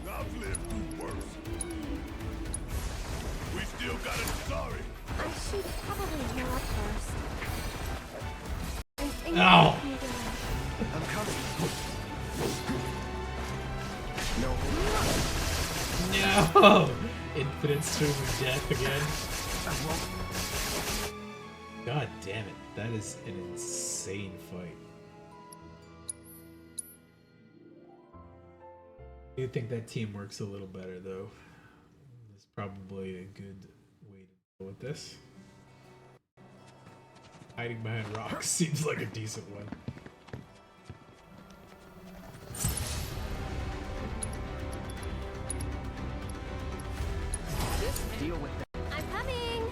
Speaker 4: I've lived through worse. We still got it, sorry.
Speaker 3: I should probably heal up first.
Speaker 1: Ow!
Speaker 7: I'm coming. No.
Speaker 1: No! Infinite stream of death again.
Speaker 7: I won't.
Speaker 1: God damn it. That is an insane fight. I do think that team works a little better though. It's probably a good way to deal with this. Hiding behind rocks seems like a decent one.
Speaker 7: Deal with that.
Speaker 3: I'm coming!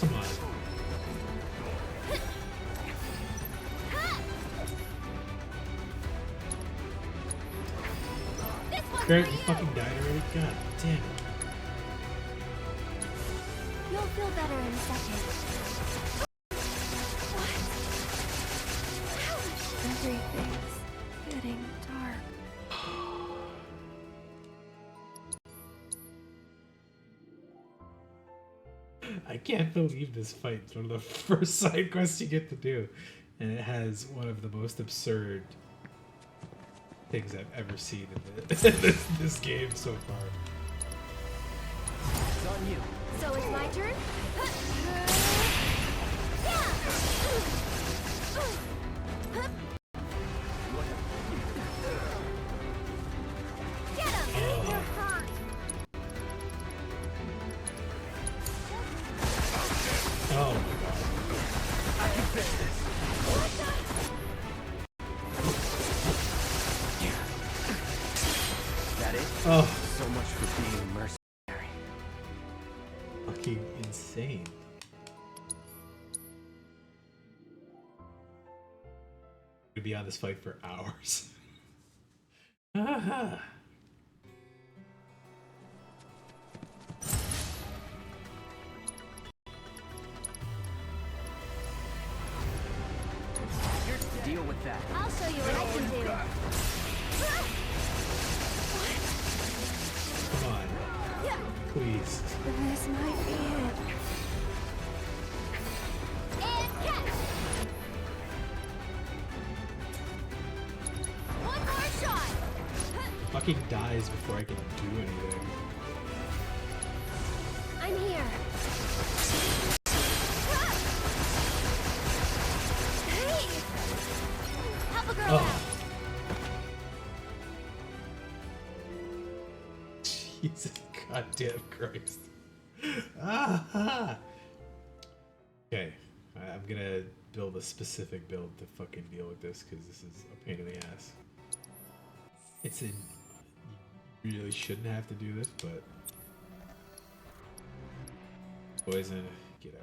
Speaker 1: Come on.
Speaker 3: This one's
Speaker 1: Barrett,
Speaker 3: for
Speaker 1: you
Speaker 3: you!
Speaker 1: fucking died already? God damn it.
Speaker 3: You'll feel better in a second. What? Ouch! Everything's getting dark.
Speaker 1: I can't believe this fight is one of the first side quests you get to do. And it has one of the most absurd things I've ever seen in this game so far.
Speaker 7: It's on you.
Speaker 3: So it's my turn? Get him! You're hurt!
Speaker 1: Oh my god.
Speaker 7: I can fix this. That it?
Speaker 1: Oh,
Speaker 7: So much for being mercenary.
Speaker 1: fucking insane. Could be on this fight for hours. Aha.
Speaker 7: Deal with that.
Speaker 3: I'll show you what I can do.
Speaker 1: Come on,
Speaker 3: Yeah.
Speaker 1: please.
Speaker 3: This might be it. And catch! One more shot!
Speaker 1: Fucking dies before I can do anything.
Speaker 3: I'm here. Hey! Help a girl
Speaker 1: Oh.
Speaker 3: out.
Speaker 1: Jesus goddamn Christ. Ah. Okay, I'm gonna build a specific build to fucking deal with this because this is a pain in the ass. It's in. You really shouldn't have to do this, but. Poison, get out.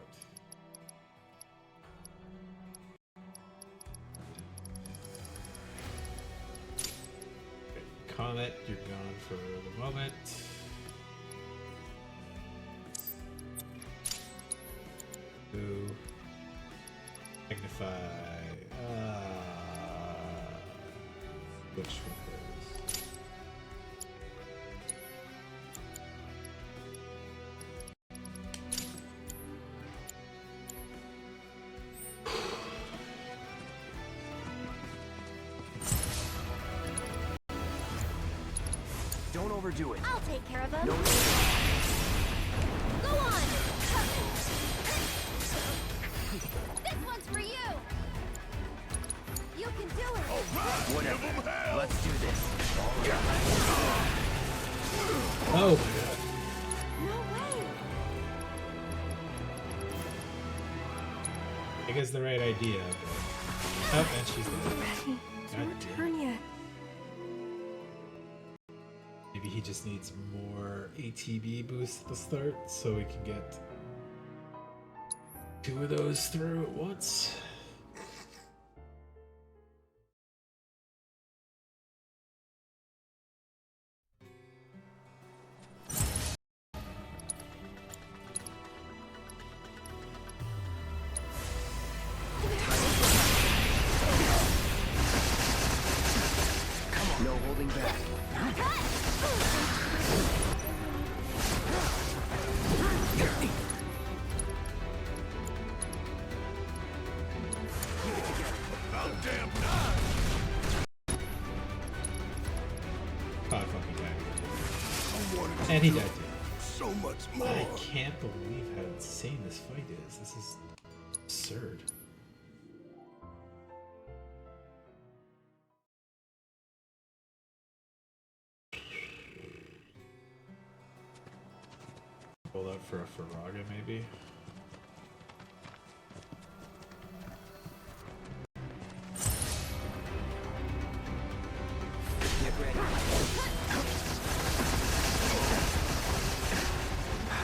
Speaker 1: Okay, Comet, you're gone for the moment. Ooh. Magnify. Which one goes?
Speaker 7: Don't overdo it.
Speaker 3: I'll take care of him.
Speaker 7: No.
Speaker 3: Go on! This one's for you! You can do it!
Speaker 7: Whatever. Let's do this.
Speaker 1: Oh my god.
Speaker 3: No way!
Speaker 1: I think it's the right idea, but. Oh, and she's dead.
Speaker 3: Ready to
Speaker 1: God
Speaker 3: return yet.
Speaker 1: Maybe he just needs more ATB boost at the start so we can get 2 of those through at once.
Speaker 7: No holding back.
Speaker 4: About damn time!
Speaker 1: Oh, fucking died.
Speaker 4: I wanted to
Speaker 1: And he
Speaker 4: do
Speaker 1: died too.
Speaker 4: so much more.
Speaker 1: I can't believe how insane this fight is. This is absurd. Hold out for a Faraga, maybe?
Speaker 7: Get ready.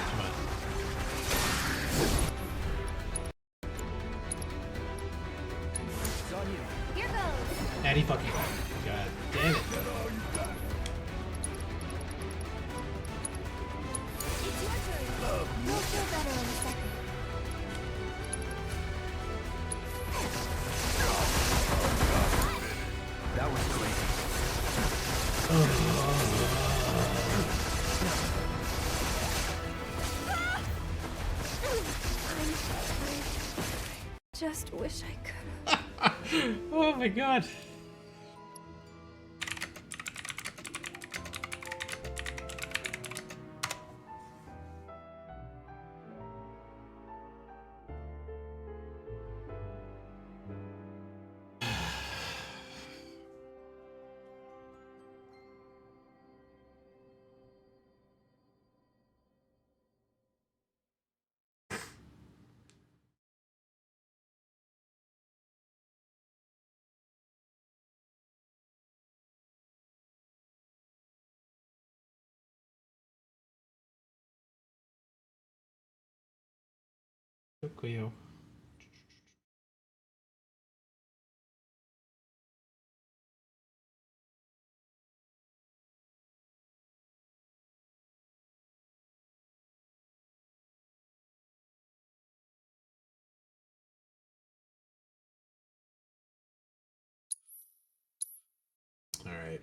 Speaker 1: Come on.
Speaker 7: It's on you.
Speaker 3: Here goes!
Speaker 1: And he fucking died. God damn it.
Speaker 3: It's your turn. You'll feel better in a second. Just wish I could.
Speaker 1: Oh my god. Tokyo. All right.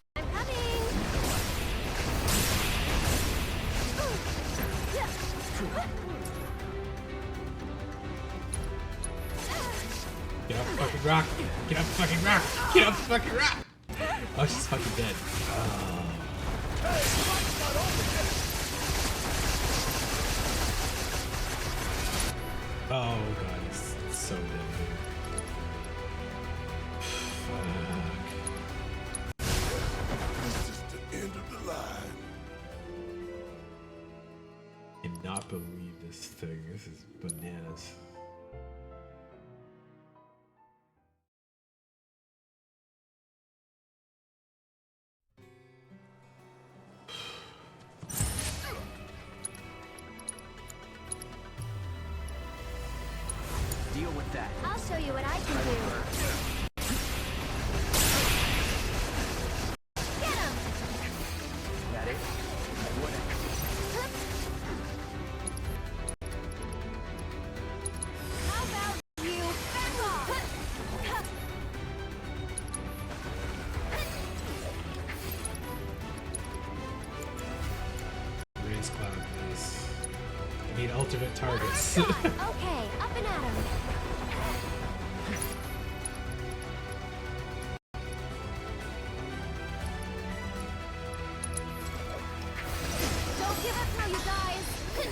Speaker 3: I'm coming.
Speaker 1: Get up, fucking rock! Get up, fucking rock! Get up, fucking rock! Oh, she's fucking dead. Oh god, he's so dead. Fuck.
Speaker 4: This is the end of the line.
Speaker 1: I cannot believe this thing. This is bananas.
Speaker 7: Deal with that.
Speaker 3: I'll show you what I can do. Get him!
Speaker 7: That it? Whatever.
Speaker 3: How about you back off?
Speaker 1: Raise cloud, please. I need alternate targets.
Speaker 3: Okay, up and at him. Don't give up now, you guys. This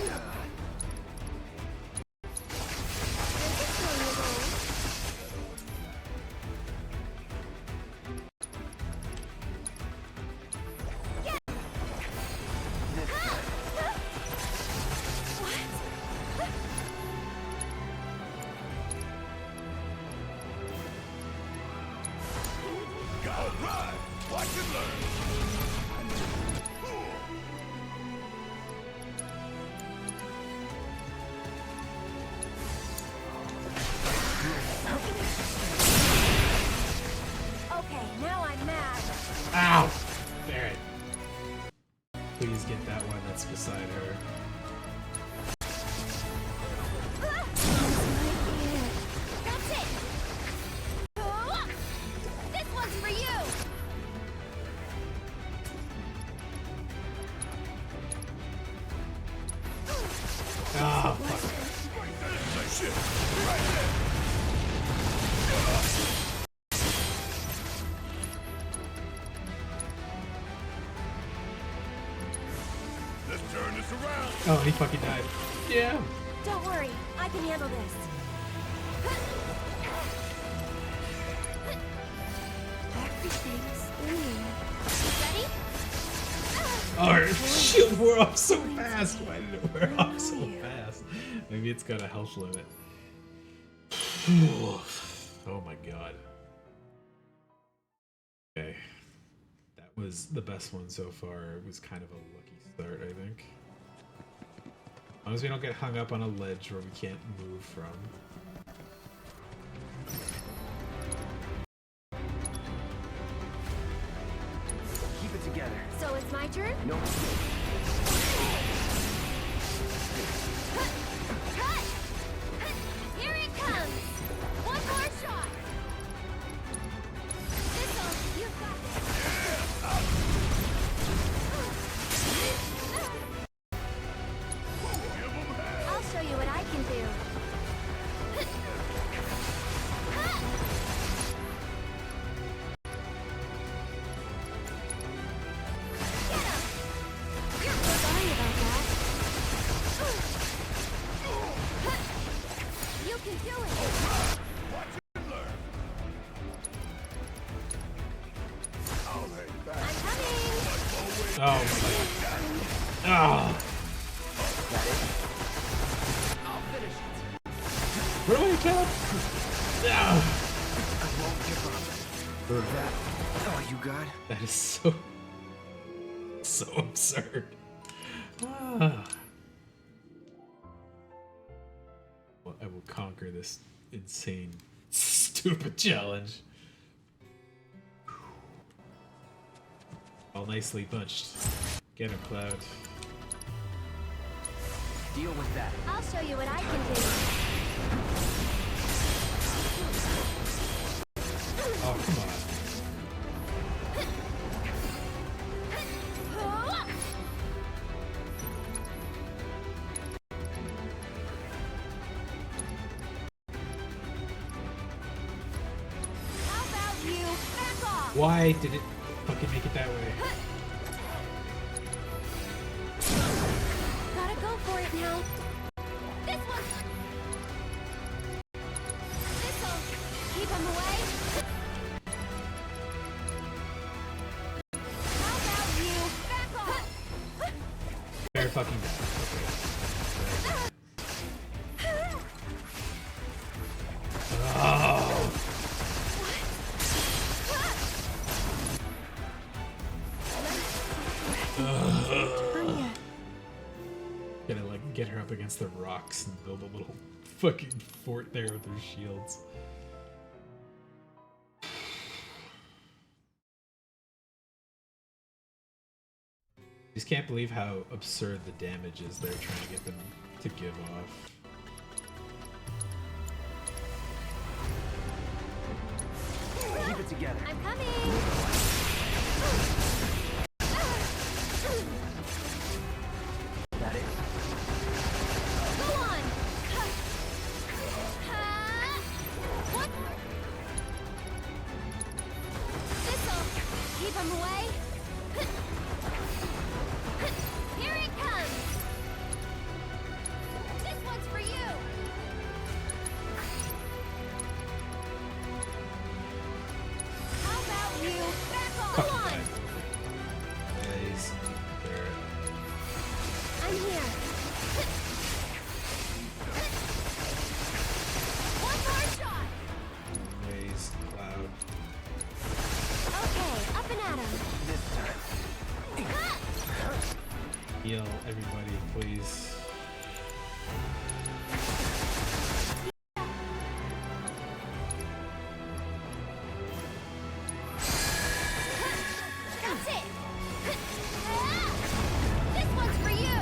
Speaker 3: is going your way.
Speaker 4: All right, watch and learn.
Speaker 3: Okay, now I'm mad.
Speaker 1: Ow! Barrett. Please get that one that's beside her.
Speaker 3: That's it. This one's for you.
Speaker 1: Oh, fuck.
Speaker 4: Shit, right there. Let's turn this around.
Speaker 1: Oh, he fucking died. Yeah.
Speaker 3: Don't worry, I can handle this. Everything's ready?
Speaker 1: Oh, her shield wore off so fast. Why did it wear off so fast? Maybe it's got a health limit. Oh my god. Okay. That was the best one so far. It was kind of a lucky start, I think. As long as we don't get hung up on a ledge where we can't move from.
Speaker 3: it's my turn?
Speaker 7: No mistake.
Speaker 3: Cut! Here it comes! One more shot! This'll, you've got this. I'll show you what I can do. Get him! You're sorry about that. You can do it!
Speaker 4: I'll hang back.
Speaker 3: I'm coming!
Speaker 1: Oh my god. Oh. Where do I kill him? Ah.
Speaker 7: I won't give up. For that, all you got?
Speaker 1: That is so absurd. Ah. Well, I will conquer this insane, stupid challenge. All nicely punched. Get him, Cloud.
Speaker 7: Deal with that.
Speaker 3: I'll show you what I can do.
Speaker 1: Oh, come on.
Speaker 3: How about you back off?
Speaker 1: Why did it fucking make it that way?
Speaker 3: Gotta go for it now. This one. This'll keep him away. How about you back off?
Speaker 1: Fair fucking die. Oh. Gonna like get her up against the rocks and build a little fucking fort there with her shields. Just can't believe how absurd the damage is they're trying to get them to give off.
Speaker 7: Keep it together.
Speaker 3: I'm coming.
Speaker 7: That it?
Speaker 3: Go on. What? This'll keep him away. Here it comes. This one's for you. How about you back off? Go
Speaker 1: Fucking
Speaker 3: on.
Speaker 1: die. Guys, there.
Speaker 3: I'm here. One more shot.
Speaker 1: Raise Cloud.
Speaker 3: Okay, up and at him.
Speaker 7: This time.
Speaker 1: Heal everybody, please.
Speaker 3: That's it. This one's for you.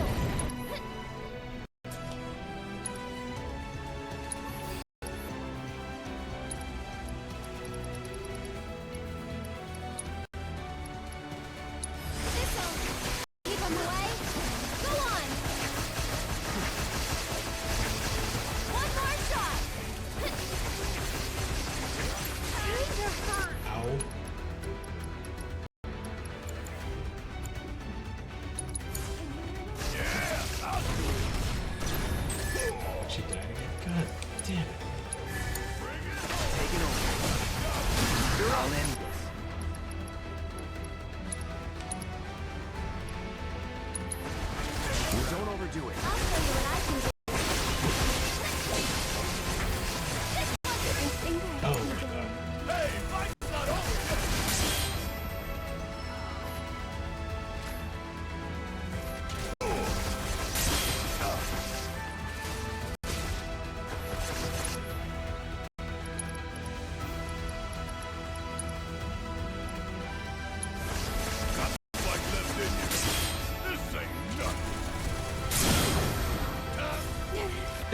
Speaker 3: This'll keep him away. Go on. One more shot. These are hurt.
Speaker 1: Ow. She died again? God damn it.
Speaker 7: Take it over. I'll end this. Don't overdo it.
Speaker 3: I'll show you what I can do.
Speaker 1: Oh my god.
Speaker 4: Hey, fight's not over yet.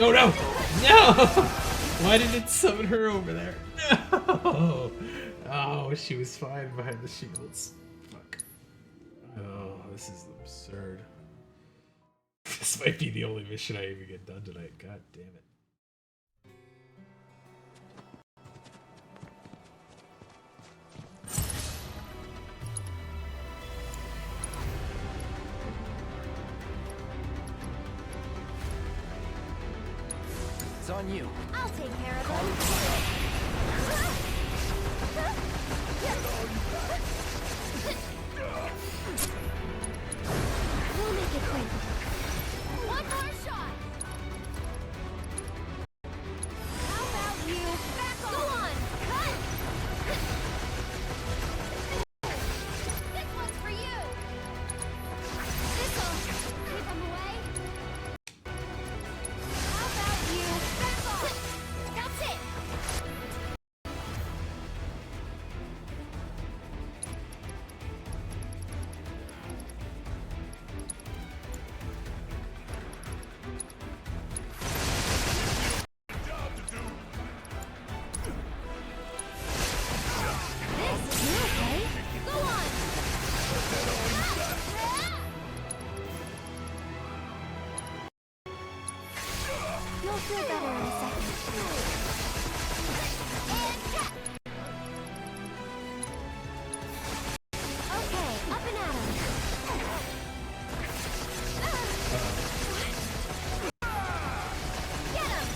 Speaker 1: Oh no! No! Why did it summon her over there? No! Oh, she was fine behind the shields. Fuck. Oh, this is absurd. This might be the only mission I even get done tonight. God damn it.
Speaker 7: It's on you.
Speaker 3: I'll take care of them. We'll make it quick. One more shot. How about you back on? Go on. Cut. This one's for you. This'll keep them away. How about you back off? That's it.
Speaker 4: Job to do.
Speaker 3: This is your way. Go on. You'll feel better in a second. And cut. Okay, up and at 'em. Get 'em.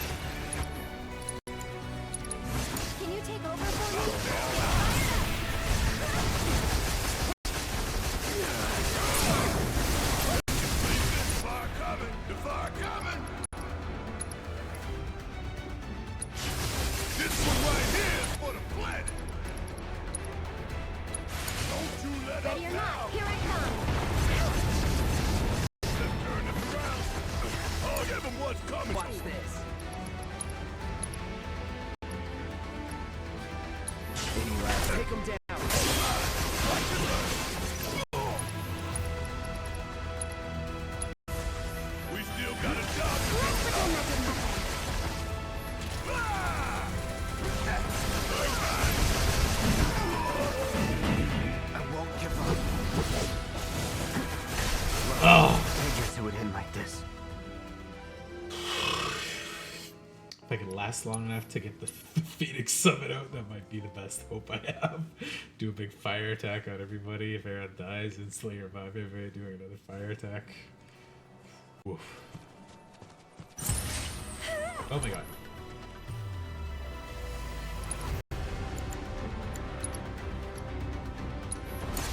Speaker 3: Can you take over for me?
Speaker 4: Fire coming! The fire coming! This one right here is for the planet! Don't you let
Speaker 3: Ready or
Speaker 4: up
Speaker 3: not,
Speaker 4: now!
Speaker 3: here I come.
Speaker 4: Let's turn this around! I'll give him what's coming!
Speaker 7: Watch this. Anyway, take him down.
Speaker 4: We still got a job to do!
Speaker 3: Let's pretend that didn't happen.
Speaker 7: I won't give up.
Speaker 1: Oh!
Speaker 7: Figures it would end like this.
Speaker 1: If I can last long enough to get the Phoenix Summon out, that might be the best hope I have. Do a big fire attack on everybody. If everyone dies, instantly revive everybody doing another fire attack. Woof. Oh my god.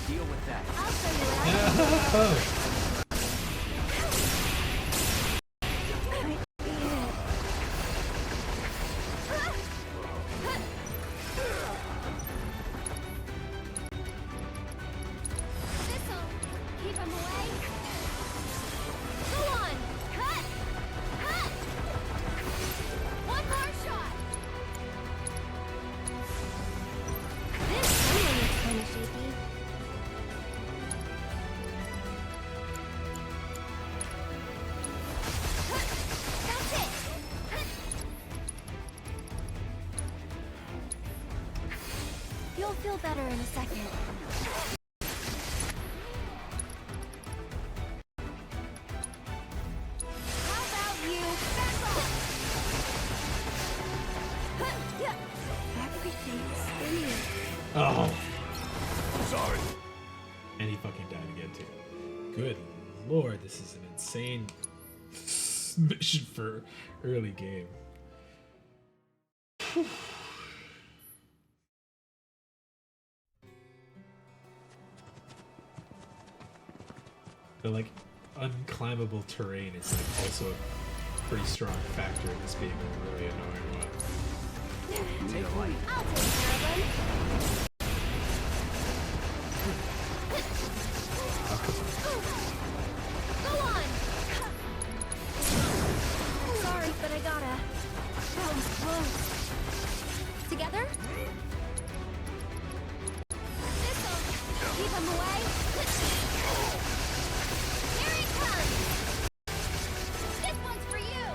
Speaker 7: Deal with that.
Speaker 3: I'll show you what I
Speaker 1: Oh!
Speaker 3: This'll keep him away. Go on. Cut. Cut. One more shot. This one is kind of shaky. That's it. You'll feel better in a second. How about you back off? Everything's spinning.
Speaker 1: Oh!
Speaker 4: Sorry!
Speaker 1: And he fucking died again too. Good lord, this is an insane mission for early game. The like unclimbable terrain is like also a pretty strong factor in this being a really annoying one.
Speaker 7: Take light.
Speaker 3: I'll take care of them. Go on. Sorry, but I gotta. That was close. Together? This'll keep him away. Here he comes. This one's for you.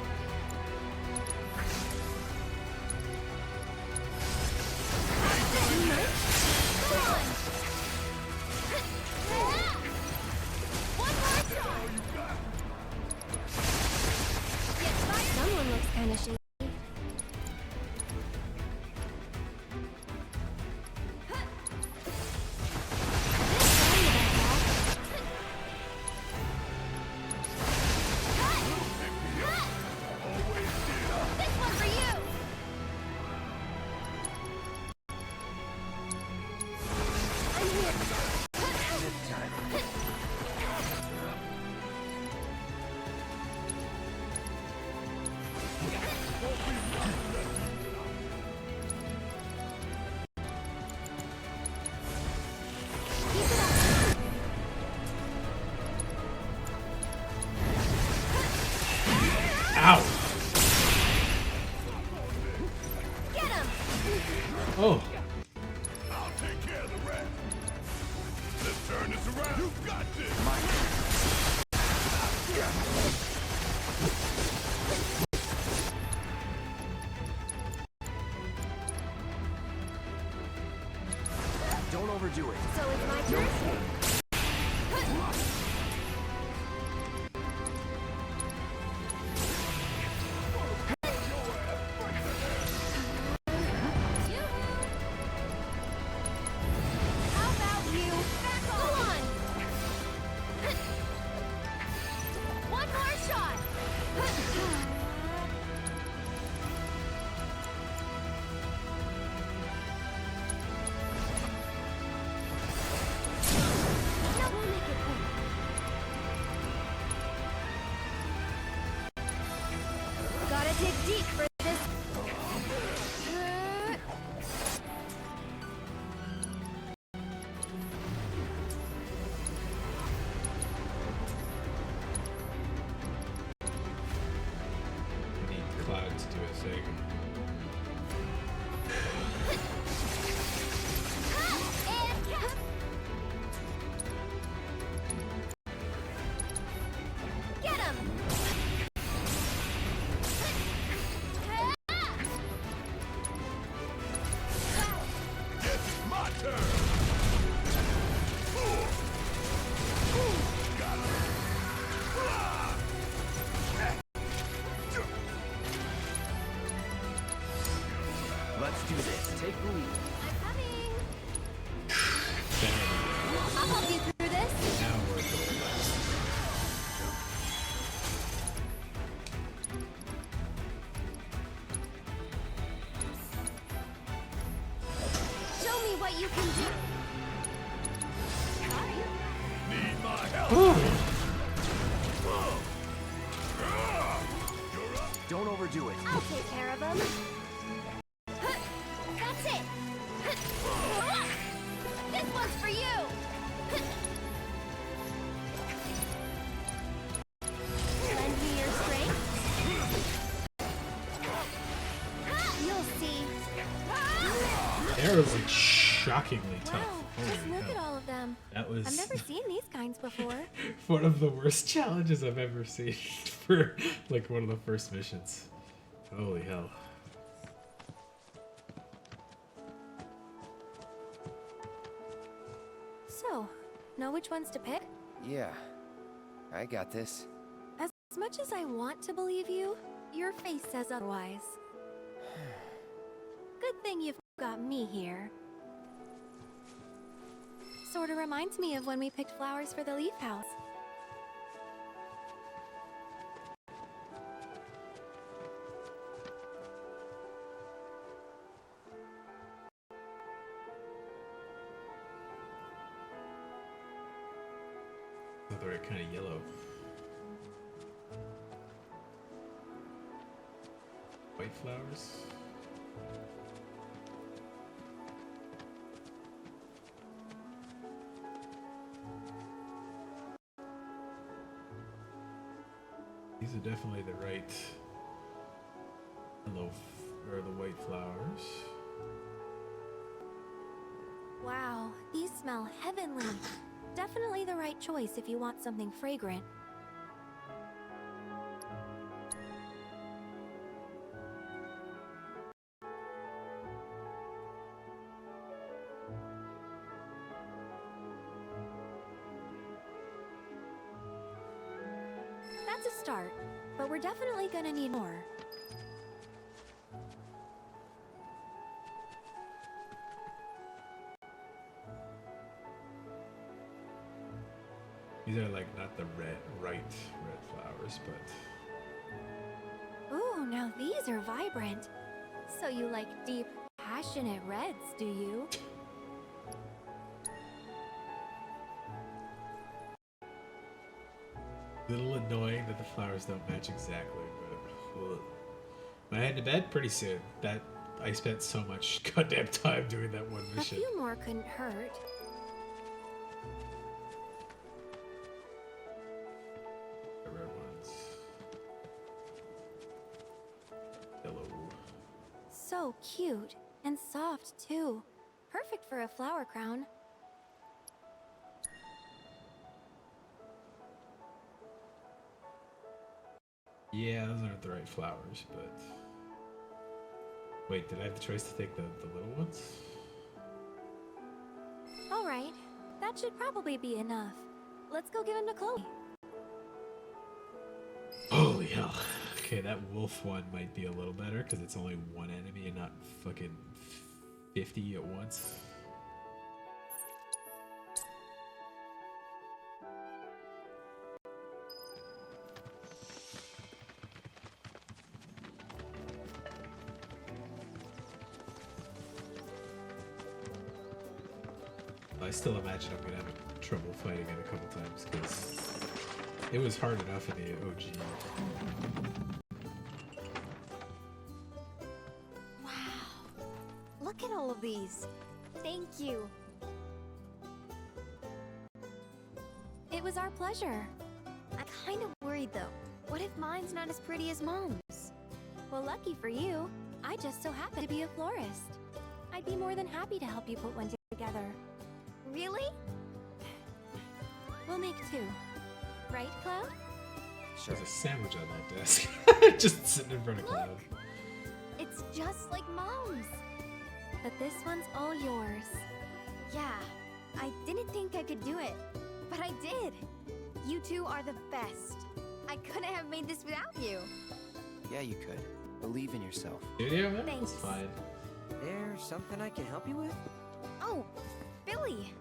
Speaker 1: Oh,
Speaker 4: I'll take care of the rest. Let's turn this around. You got this.
Speaker 7: Don't overdo it.
Speaker 3: So it's my turn? How about you back on? One more shot. Now we'll make it quick. Gotta dig deep for this.
Speaker 1: I need Cloud to do a thing.
Speaker 3: And cap. Get him.
Speaker 4: Guess it's my turn. Got it.
Speaker 7: Let's do this. Take the lead.
Speaker 3: I'm coming.
Speaker 1: There we go.
Speaker 3: I'll help you through this.
Speaker 1: Now we're going.
Speaker 3: Show me what you can do. Sorry.
Speaker 4: Need my help. You're up.
Speaker 7: Don't overdo it.
Speaker 3: I'll take care of him. That's it. This one's for you. Lend me your strength. You'll see.
Speaker 1: Arrow's like shockingly tough.
Speaker 3: Wow, just
Speaker 1: Holy
Speaker 3: look at
Speaker 1: hell.
Speaker 3: all of them.
Speaker 1: That was
Speaker 3: I've never seen these kinds before.
Speaker 1: one of the worst challenges I've ever seen for like one of the first missions. Holy hell.
Speaker 3: So, know which ones to pick?
Speaker 7: Yeah, I got this.
Speaker 3: As much as I want to believe you, your face says otherwise. Good thing you've got me here. Sorta reminds me of when we picked flowers for the leaf house.
Speaker 1: Not the right kind of yellow. White flowers. These are definitely the right yellow or the white flowers.
Speaker 3: Wow, these smell heavenly. Definitely the right choice if you want something fragrant. That's a start, but we're definitely gonna need more.
Speaker 1: These are like not the right red flowers, but
Speaker 3: Ooh, now these are vibrant. So you like deep, passionate reds, do you?
Speaker 1: a little annoying that the flowers don't match exactly, but ugh. When I head to bed pretty soon. That I spent so much goddamn time doing that one
Speaker 3: A
Speaker 1: mission.
Speaker 3: few more couldn't hurt.
Speaker 1: The red ones. Yellow.
Speaker 3: So cute. And soft, too. Perfect for a flower crown.
Speaker 1: Yeah, those aren't the right flowers, but... Wait, did I have the choice to take the little ones?
Speaker 3: Alright, that should probably be enough. Let's go give him to Chloe.
Speaker 1: Holy hell. Okay, that wolf one might be a little better, because it's only one enemy and not fucking 50 at once. I still imagine I'm gonna have trouble fighting it a couple times because it was hard enough in the OG.
Speaker 3: Wow. Look at all of these. Thank you. It was our pleasure. I'm kind of worried though. What if mine's not as pretty as Mom's? Well, lucky for you, I just so happen to be a florist. I'd be more than happy to help you put one together. Really? We'll make two. Right, Cloud?
Speaker 1: There's a sandwich on that desk. Just sitting in front of Cloud.
Speaker 3: Look! It's just like Mom's. But this one's all yours. Yeah, I didn't think I could do it, but I did. You two are the best. I couldn't have made this without you.
Speaker 7: Yeah, you could. Believe in yourself.
Speaker 1: Studio? That
Speaker 3: Thanks.
Speaker 1: was fine.
Speaker 7: There's something I can help you with?
Speaker 3: Oh, Billy.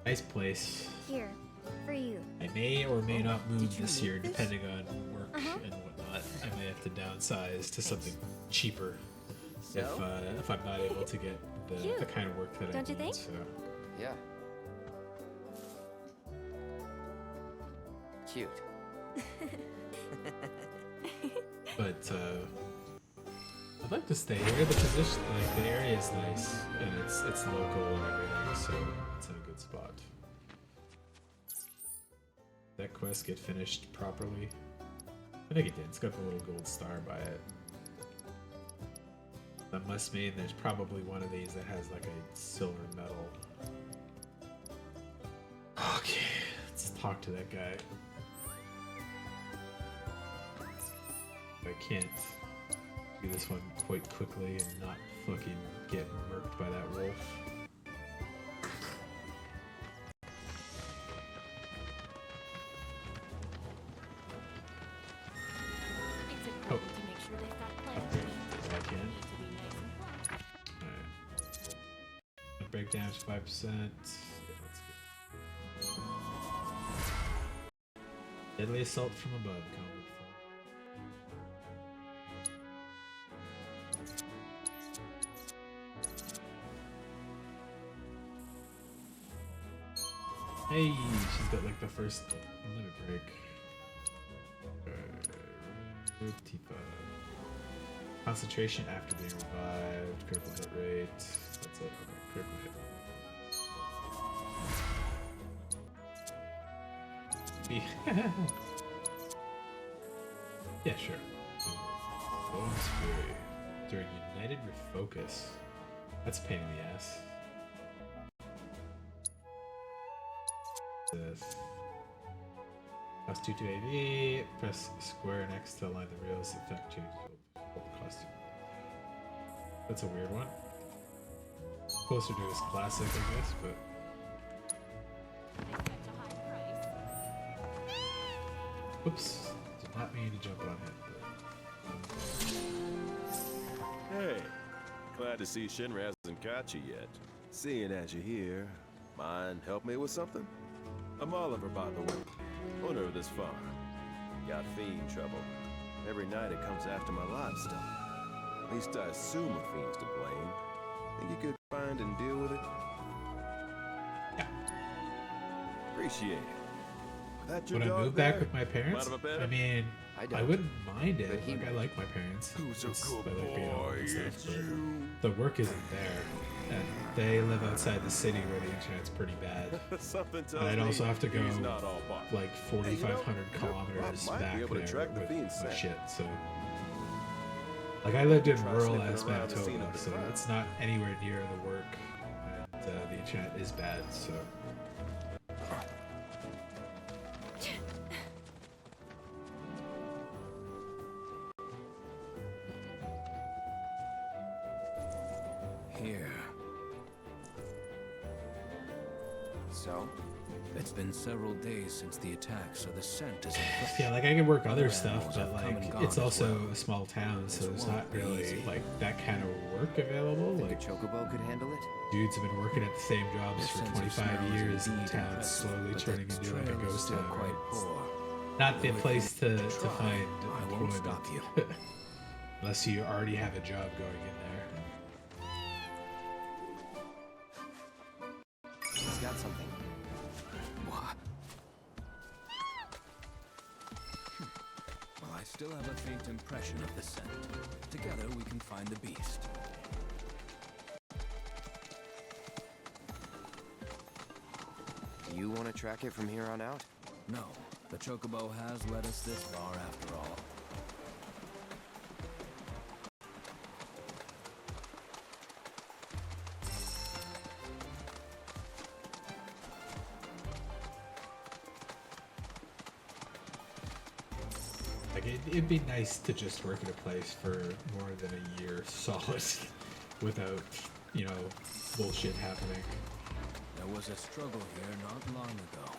Speaker 1: Nice place.
Speaker 3: Here, for you.
Speaker 1: I may or may not
Speaker 7: Did
Speaker 1: move
Speaker 7: you
Speaker 1: this
Speaker 7: make
Speaker 1: year,
Speaker 7: this?
Speaker 1: depending on work
Speaker 3: Uh-huh.
Speaker 1: and whatnot. I may have to downsize to something cheaper
Speaker 7: So?
Speaker 1: if I'm not able to get the
Speaker 3: Cute.
Speaker 1: kind of work that I
Speaker 3: Don't you
Speaker 1: need.
Speaker 3: think?
Speaker 1: So.
Speaker 7: Yeah. Cute.
Speaker 1: But I'd like to stay here. The position, like the area is nice, and it's local and everything, so it's in a good spot. That quest get finished properly? I think it did. It's got the little gold star by it. That must mean there's probably one of these that has like a silver medal. Okay, let's talk to that guy. I can't do this one quite quickly and not fucking get murked by that wolf.
Speaker 3: It's
Speaker 1: Oh.
Speaker 3: important to make sure they've got
Speaker 1: Upgrade
Speaker 3: plans.
Speaker 1: if I can.
Speaker 3: Need to be nice and quiet.
Speaker 1: Alright. Break damage 5%. Yeah, that's good. Deadly assault from above. Combat fall. Hey, she's got like the first limit break. Tifa. Concentration after being revived. Critical hit rate. That's it. Okay, critical hit. Yeah, sure. Bone spray. During United Refocus. That's a pain in the ass. This. Plus 2 to AV. Press square next to align the rails. Effect changes will costume. That's a weird one. Closer to his classic, I guess, but. Oops. Did not mean to jump on it, but.
Speaker 4: Hey, glad to see Shinra hasn't got you yet. Seeing as you're here, mind help me with something? I'm Oliver, by the way, owner of this farm. Got fiend trouble. Every night it comes after my livestock. At least I assume a fiend's to blame. Think you could find and deal with it? Appreciate it. That your
Speaker 1: Would I
Speaker 4: dog
Speaker 1: move back
Speaker 4: there?
Speaker 1: with my parents?
Speaker 4: Mind if I pet
Speaker 1: I
Speaker 4: him?
Speaker 1: mean,
Speaker 7: I
Speaker 1: I
Speaker 7: don't.
Speaker 1: wouldn't mind it.
Speaker 7: But he
Speaker 1: Like, I
Speaker 7: might.
Speaker 1: like my parents.
Speaker 4: Who's a
Speaker 1: It's-
Speaker 4: good
Speaker 1: I like being home
Speaker 4: boy?
Speaker 1: and stuff,
Speaker 4: It's
Speaker 1: but
Speaker 4: you.
Speaker 1: the work isn't there. And they live outside the city where the internet's pretty bad.
Speaker 4: Something tells
Speaker 1: And I'd
Speaker 4: me
Speaker 1: also have to go
Speaker 4: he's not all bark.
Speaker 1: like
Speaker 4: Hey, you know,
Speaker 1: 4,500
Speaker 4: your
Speaker 1: kilometers
Speaker 4: Rob might be
Speaker 1: back
Speaker 4: able to
Speaker 1: there
Speaker 4: track the
Speaker 1: with
Speaker 4: fiend's
Speaker 1: my
Speaker 4: scent.
Speaker 1: shit, so Like I lived in
Speaker 4: Try
Speaker 1: rural
Speaker 4: sniffing
Speaker 1: ass
Speaker 4: around the scene
Speaker 1: Manitoba,
Speaker 4: of the
Speaker 1: so
Speaker 4: crime.
Speaker 1: it's not anywhere near the work, and the enchant is bad. So
Speaker 7: Here. So, it's been several days since the attack, so the scent is fresh.
Speaker 1: yeah, like I can work other
Speaker 7: Other
Speaker 1: stuff,
Speaker 7: animals
Speaker 1: but
Speaker 7: have come and
Speaker 1: like
Speaker 7: gone
Speaker 1: it's
Speaker 7: as
Speaker 1: also
Speaker 7: well.
Speaker 1: a small town, so
Speaker 7: This
Speaker 1: there's not
Speaker 7: won't be
Speaker 1: really
Speaker 7: easy.
Speaker 1: like that kind of work available.
Speaker 8: Think a
Speaker 1: Like
Speaker 8: chocobo could handle it?
Speaker 1: dudes have been working at the same jobs
Speaker 7: Their
Speaker 1: for
Speaker 7: sense of
Speaker 1: 25
Speaker 7: smell is
Speaker 1: years, and the
Speaker 7: indeed
Speaker 1: town's
Speaker 7: impressive,
Speaker 1: slowly
Speaker 7: but
Speaker 1: turning
Speaker 7: the
Speaker 1: into like a
Speaker 7: trail is
Speaker 1: ghost
Speaker 7: still
Speaker 1: town.
Speaker 7: quite
Speaker 1: Right? It's
Speaker 7: poor.
Speaker 1: not the
Speaker 7: Though if
Speaker 1: place
Speaker 7: you
Speaker 1: to
Speaker 7: try,
Speaker 1: find
Speaker 7: I won't
Speaker 1: employment.
Speaker 7: stop you.
Speaker 1: Unless you already have a job going in there.
Speaker 8: He's got something.
Speaker 7: What? Well, I still have a faint impression of the scent. Together we can find the beast.
Speaker 8: You want to track it from here on out?
Speaker 7: No, the chocobo has led us this far after all.
Speaker 1: Like it'd be nice to just work at a place for more than a year solid without, you know, bullshit happening.
Speaker 7: There was a struggle here not long ago.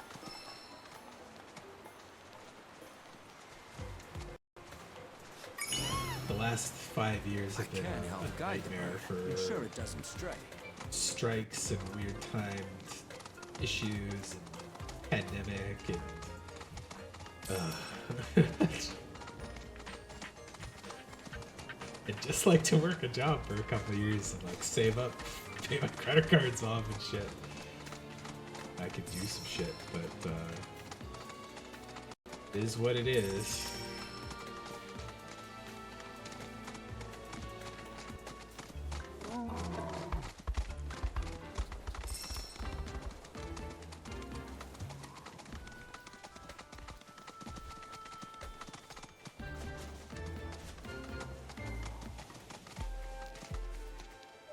Speaker 1: The last 5 years
Speaker 7: I
Speaker 1: have been
Speaker 7: can't help
Speaker 1: a
Speaker 7: guide the
Speaker 1: nightmare
Speaker 7: bird.
Speaker 1: for
Speaker 7: Make sure it doesn't stray.
Speaker 1: strikes and weird timed issues and pandemic and I'd just like to work a job for a couple of years and like save up, pay my credit cards off and shit. I could do some shit, but it is what it is.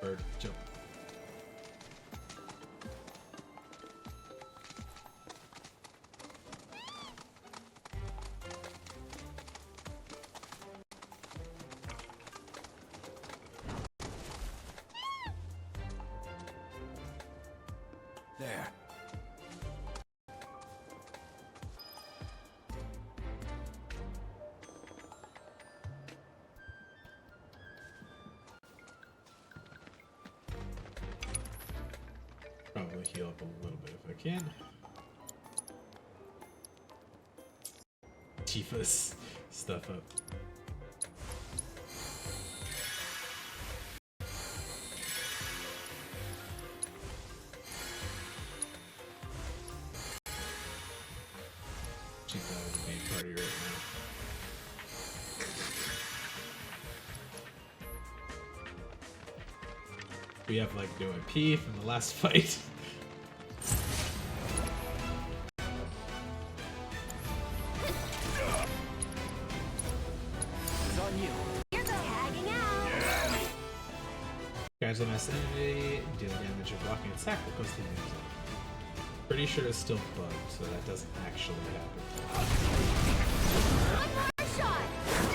Speaker 1: Bird, jump.
Speaker 7: There.
Speaker 1: Probably heal up a little bit if I can. Tifa's stuff up. She's not in the main party right now. We have like no MP from the last fight.
Speaker 8: It's on you.
Speaker 3: You're tagging out.
Speaker 1: Guys on us enemy, deal damage of blocking attack that goes to the next zone. Pretty sure it's still bugged, so that doesn't actually happen.
Speaker 3: One more shot.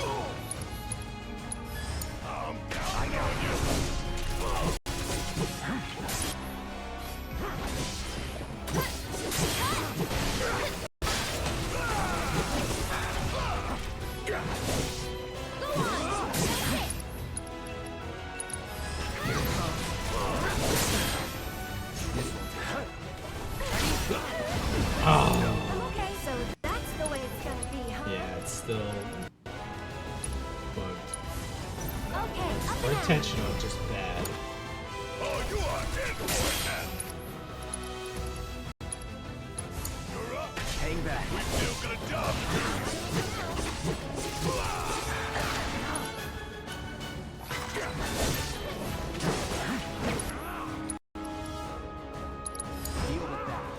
Speaker 3: Go on. That's it.
Speaker 1: Oh!
Speaker 3: Okay, so that's the way it's gonna be, huh?
Speaker 1: Yeah, it's still bugged.
Speaker 3: Okay, up
Speaker 1: Or
Speaker 3: and out.
Speaker 1: intentional, just bad.
Speaker 8: Hang back. Deal with that.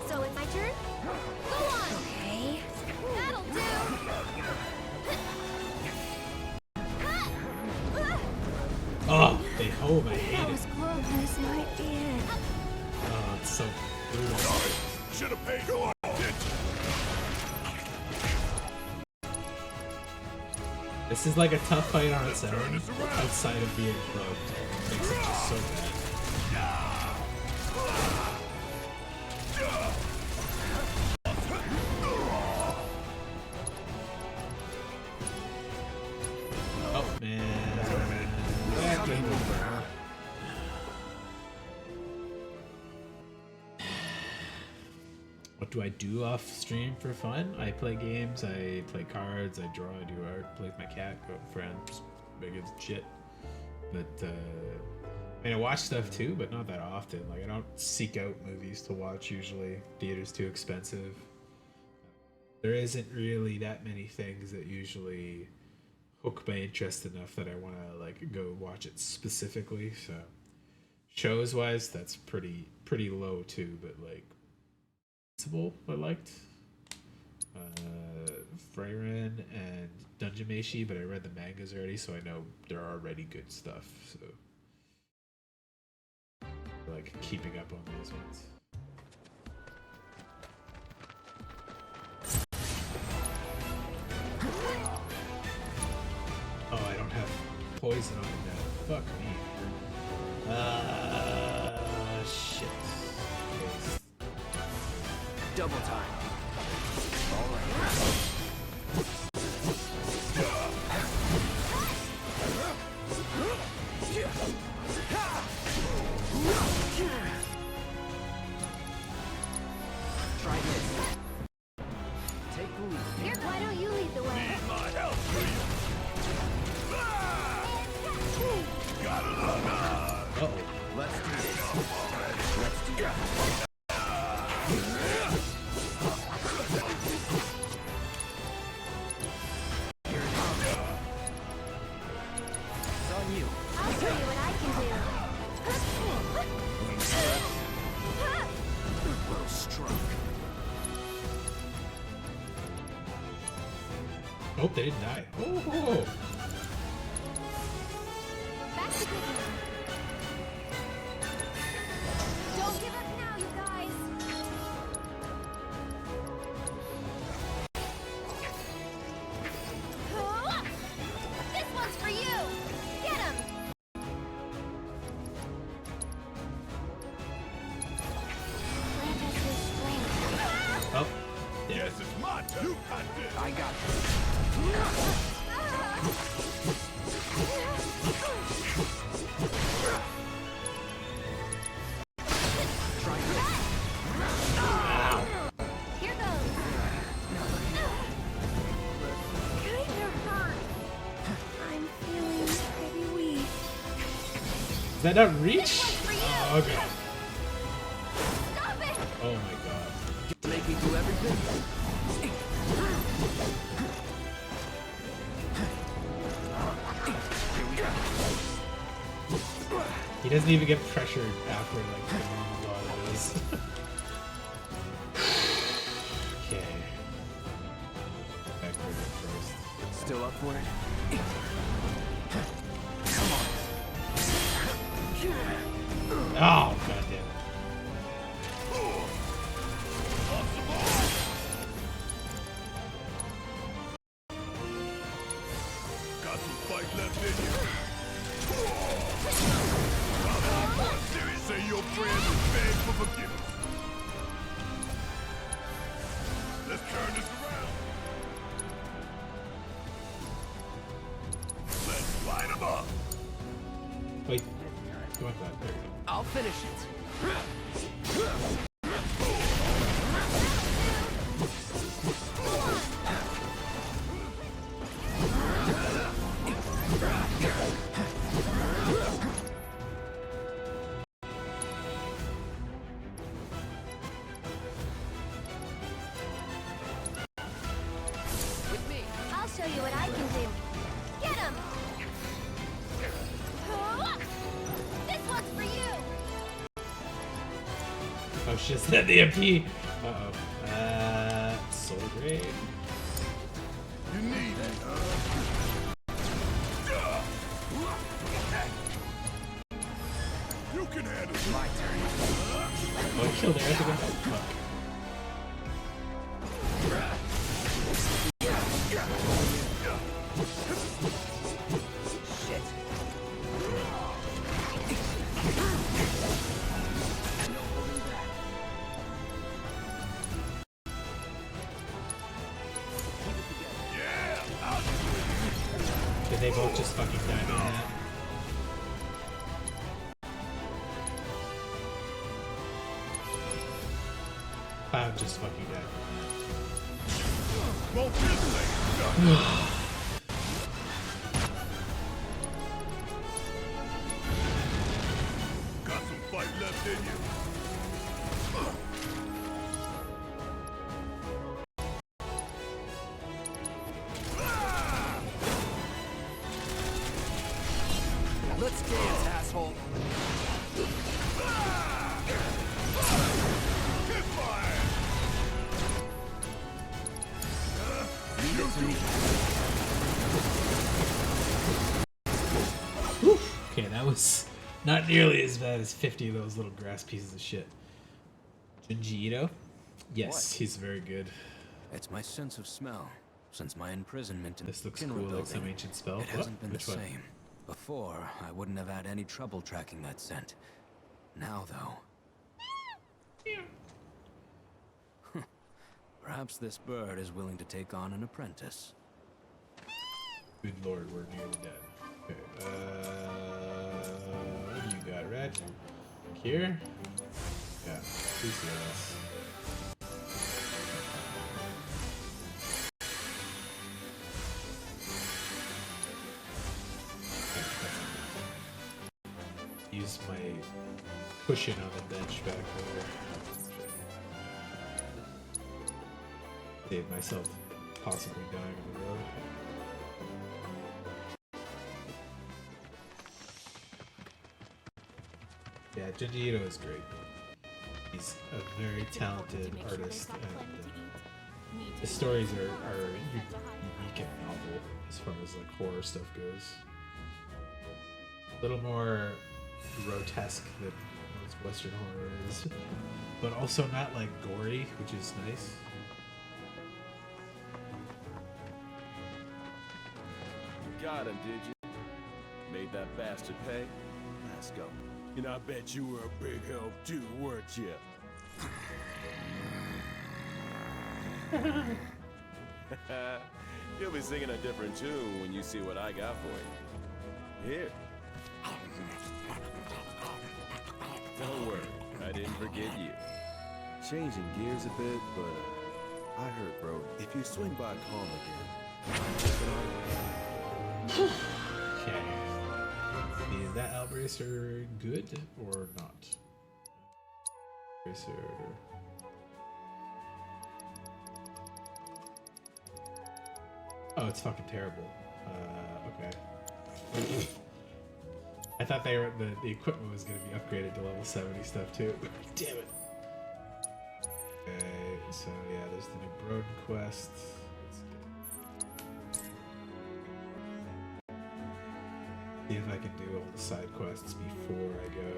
Speaker 3: So it's my turn? Go on! Okay. That'll do!
Speaker 1: home. I hate
Speaker 3: That
Speaker 1: it.
Speaker 3: was close, might be it.
Speaker 1: Oh, it's so brutal.
Speaker 4: Should have paid more attention.
Speaker 1: This is like a tough fight on its own, outside of being broke. Makes it just so bad. Oh man. Yeah, game over. What do I do off stream for fun? I play games, I play cards, I draw, I do art, play with my cat, go with friends, big as shit. But I mean, I watch stuff too, but not that often. Like, I don't seek out movies to watch usually. Theater's too expensive. There isn't really that many things that usually hook my interest enough that I want to like go watch it specifically. So shows wise, that's pretty low too. But like, I liked Freyren and Dungeon Meshi, but I read the mangas already, so I know they're already good stuff. So like keeping up on those ones. Oh, I don't have poison on that. Fuck me. Shit.
Speaker 8: Double time. All right. Try this. Take the lead.
Speaker 3: Here, why don't you lead the way?
Speaker 4: My help, please. Gotta love it.
Speaker 1: Uh-oh.
Speaker 8: Let's do this. Let's do that. It's on you.
Speaker 3: I'll show you what I can do.
Speaker 8: Well struck.
Speaker 1: Oh, they didn't die. Oh.
Speaker 3: Back to good. Don't give up now, you guys. This one's for you. Get him. Grant us his strength.
Speaker 1: Oh.
Speaker 4: Yes, it's my turn. You got this.
Speaker 8: I got this. Try this.
Speaker 3: Here goes. Kinda hurt. I'm feeling pretty weak.
Speaker 1: Is that not reach?
Speaker 3: For you.
Speaker 1: Oh, okay.
Speaker 3: Stop it.
Speaker 1: Oh my god.
Speaker 8: To make me do everything. Here we go.
Speaker 1: He doesn't even get pressured after like doing a lot of this. Okay. Backward first.
Speaker 8: Still up for it?
Speaker 1: Oh, goddamn.
Speaker 4: Got some fight left in you. Say your friends and beg for forgiveness. Let's turn this around. Let's light them up.
Speaker 1: Wait. Go on, God. There we go.
Speaker 8: I'll finish it. With me.
Speaker 3: I'll show you what I can do. Get him! This one's for you!
Speaker 1: Oh, she just had the MP. Uh-oh. Soul Grade.
Speaker 4: You need it.
Speaker 8: You can handle it.
Speaker 7: My turn.
Speaker 1: Oh, I killed Eric again. Fuck.
Speaker 7: Shit. No holding back.
Speaker 8: Yeah, I'll do it.
Speaker 1: Did they both just fucking die in that? Cloud just fucking died
Speaker 8: Both this thing. Got some fight left in you.
Speaker 7: Let's dance, asshole.
Speaker 8: Hit fire.
Speaker 7: Leave it to me.
Speaker 1: Okay, that was not nearly as bad as 50 of those little grass pieces of shit. Junji Ito? Yes, he's very good.
Speaker 7: It's my sense of smell. Since my imprisonment in
Speaker 1: This looks
Speaker 7: Shinra
Speaker 1: cool, like some
Speaker 7: building,
Speaker 1: ancient spell.
Speaker 7: it hasn't been the
Speaker 1: Which one?
Speaker 7: same. Before, I wouldn't have had any trouble tracking that scent. Now, though... Perhaps this bird is willing to take on an apprentice.
Speaker 1: Good lord, we're nearly dead. Okay, what do you got, Red? Here? Yeah, please heal us. Use my cushion on the bench back there. Save myself possibly dying on the road. Yeah, Junji Ito is great. He's a very talented artist, and his stories are unique and novel as far as like horror stuff goes. A little more grotesque than most Western horror is, but also not like gory, which is nice.
Speaker 4: Got him, did you? Made that bastard pay? Let's go. And I bet you were a big help too, weren't you? You'll be singing a different tune when you see what I got for you. Here. Don't worry, I didn't forget you. Changing gears a bit, but I heard, bro, if you swing by Calm again,
Speaker 1: Okay. Is that Albracer good or not? Albracer. Oh, it's fucking terrible. Okay. I thought the equipment was gonna be upgraded to level 70 stuff too. Damn it. Okay, so yeah, there's the new Broden quest. See if I can do all the side quests before I go.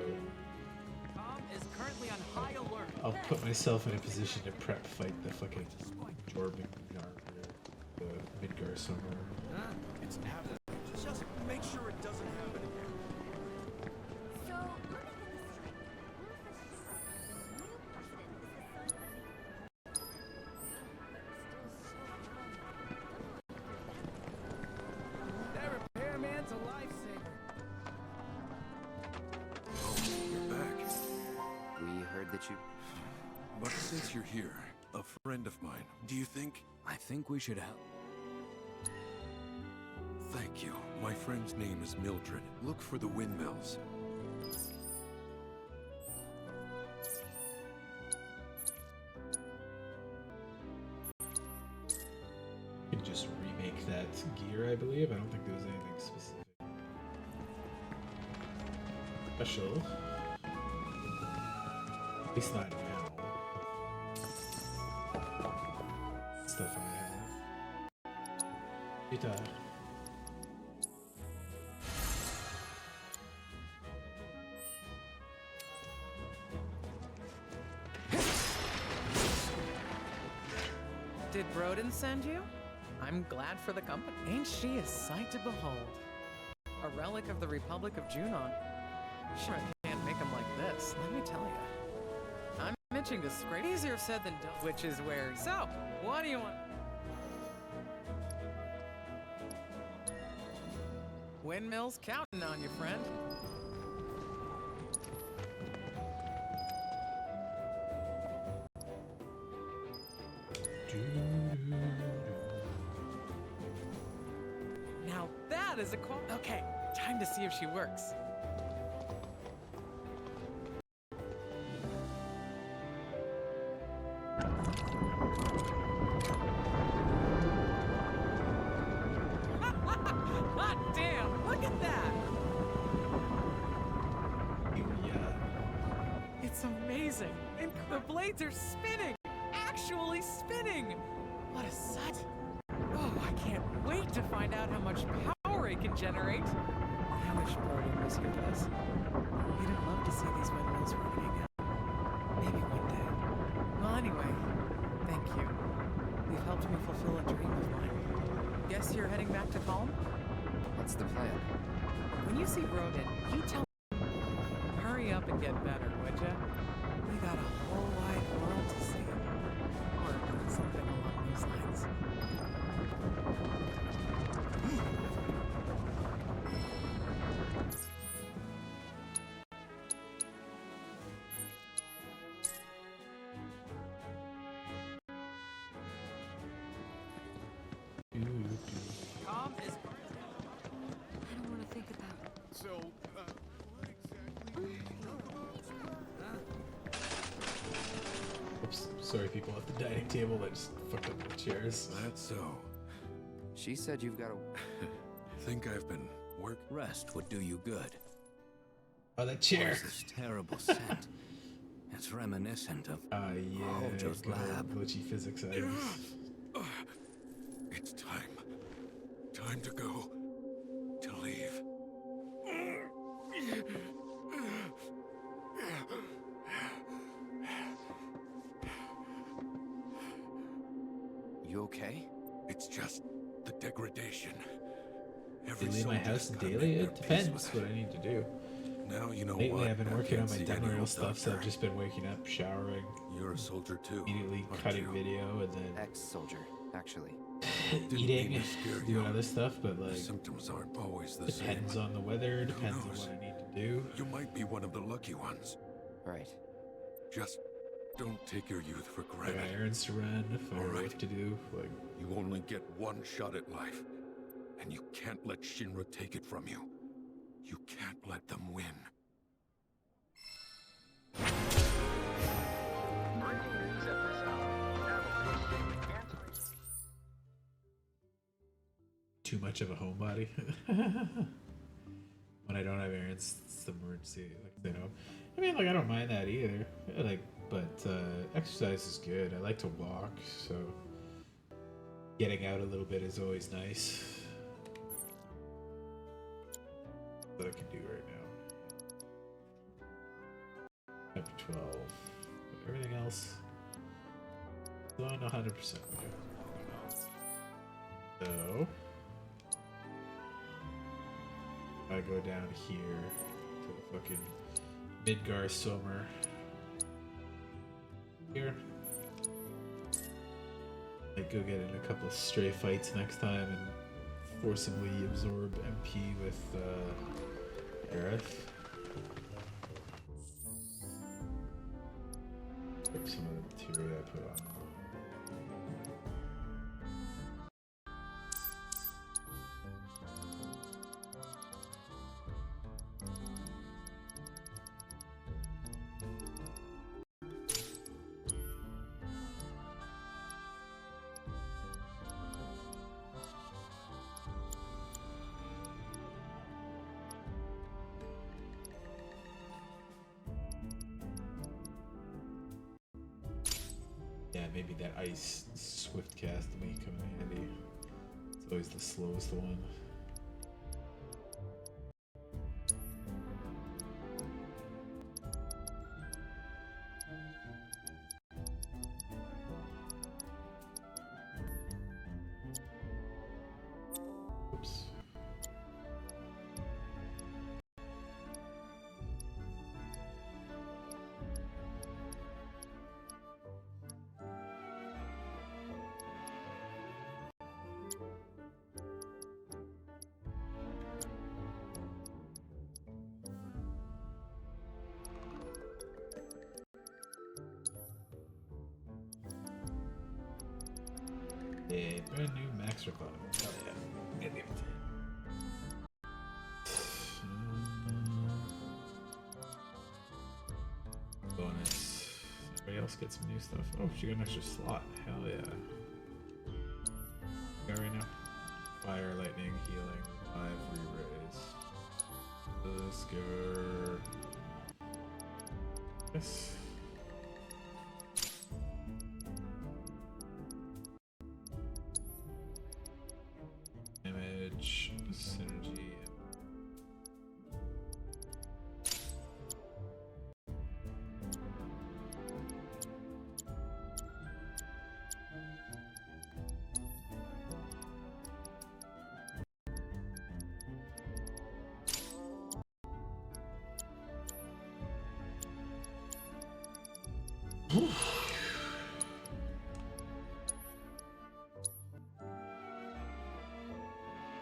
Speaker 2: Tom is currently on high alert.
Speaker 1: I'll put myself in a position to prep fight the fucking Jordan or the Midgar somewhere.
Speaker 2: It's happening. Just make sure it doesn't happen again.
Speaker 3: So, let me get this straight.
Speaker 2: That repairman's a lifesaver.
Speaker 8: Oh, you're back.
Speaker 6: We heard that you.
Speaker 8: But since you're here, a friend of mine, do you think?
Speaker 7: I think we should help.
Speaker 8: Thank you. My friend's name is Mildred. Look for the windmills.
Speaker 1: You can just remake that gear, I believe. I don't think there was anything specific. Special. At least not now. Stuff I have. Guitar.
Speaker 9: Did Broden send you? I'm glad for the company. Ain't she a sight to behold? A relic of the Republic of Junon. Sure, I can't make 'em like this, let me tell you. I'm itching to scrape. Easier said than done, which is where... So, what do you want? Windmills counting on you, friend. Now that is a call. Okay, time to see if she works. Hot damn! Look at that! It's amazing! And the blades are spinning! Actually spinning! What a sight! Oh, I can't wait to find out how much power it can generate! I wish Broden was here for this. He'd have loved to see these windmills working again. Maybe one day. Well, anyway, thank you. You've helped me fulfill a dream of mine. Guess you're heading back to Calm?
Speaker 7: What's the plan?
Speaker 9: When you see Broden, you tell him. Hurry up and get better, would ya? We got a whole wide world to see. Or something along those lines. Calm is...
Speaker 3: I don't want to think about it.
Speaker 8: So, what exactly?
Speaker 1: Oops, sorry people at the dining table that just fucked up the chairs.
Speaker 8: That's so.
Speaker 7: She said you've got to
Speaker 8: Think I've been work.
Speaker 10: Rest would do you good.
Speaker 1: Oh, that chair!
Speaker 10: What's this terrible scent? It's reminiscent of
Speaker 1: Yeah,
Speaker 10: Hojo's
Speaker 1: good old
Speaker 10: lab.
Speaker 1: glitchy physics items.
Speaker 8: It's time. Time to go. To leave.
Speaker 7: You okay?
Speaker 8: It's just the degradation.
Speaker 1: Do
Speaker 8: Every
Speaker 1: you leave my
Speaker 8: soldier's
Speaker 1: house
Speaker 8: gotta
Speaker 1: daily?
Speaker 8: make their
Speaker 1: It
Speaker 8: peace
Speaker 1: depends
Speaker 8: with
Speaker 1: what
Speaker 8: it.
Speaker 1: I need to do.
Speaker 8: Now you know
Speaker 1: Lately
Speaker 8: what?
Speaker 1: I've been
Speaker 8: I
Speaker 1: working on
Speaker 8: can't
Speaker 1: my
Speaker 8: see
Speaker 1: done
Speaker 8: any
Speaker 1: real
Speaker 8: old
Speaker 1: stuff, so I've
Speaker 8: doctor.
Speaker 1: just been waking up, showering,
Speaker 8: You're a soldier too.
Speaker 1: immediately
Speaker 8: aren't
Speaker 1: cutting
Speaker 8: you?
Speaker 1: video, and then
Speaker 7: Ex-soldier, actually.
Speaker 8: Didn't mean
Speaker 1: eating,
Speaker 8: to scare
Speaker 1: doing
Speaker 8: you.
Speaker 1: other stuff, but
Speaker 8: The
Speaker 1: like,
Speaker 8: symptoms aren't always the
Speaker 1: depends
Speaker 8: same.
Speaker 1: on the weather, depends on
Speaker 8: knows?
Speaker 1: what I need to do.
Speaker 8: You might be one of the lucky ones.
Speaker 7: Right.
Speaker 8: Just don't take your youth for
Speaker 1: If I
Speaker 8: granted.
Speaker 1: got errands to run, if I have
Speaker 8: Alright.
Speaker 1: work to do, like,
Speaker 8: You only get one shot at life, and you can't let Shinra take it from you. You can't let them win.
Speaker 1: too much of a homebody. When I don't have errands, it's an emergency. Like, you know, I mean, like, I don't mind that either. Like, but exercise is good. I like to walk, so getting out a little bit is always nice. What I can do right now. Chapter 12. But everything else, doing 100%. So I go down here to the fucking Midgar Sommer. Here. I go get in a couple of stray fights next time and forcibly absorb MP with Aerith. Grab some of the materia I put on. Yeah, maybe that ice swift cast may come in handy. It's always the slowest one. A brand new max revive. Oh yeah. Get it. Bonus. Everybody else get some new stuff. Oh, she got an extra slot. Hell yeah. Got right now. Fire, lightning, healing, 5 re-raise. Let's give her. Yes. Damage, synergy.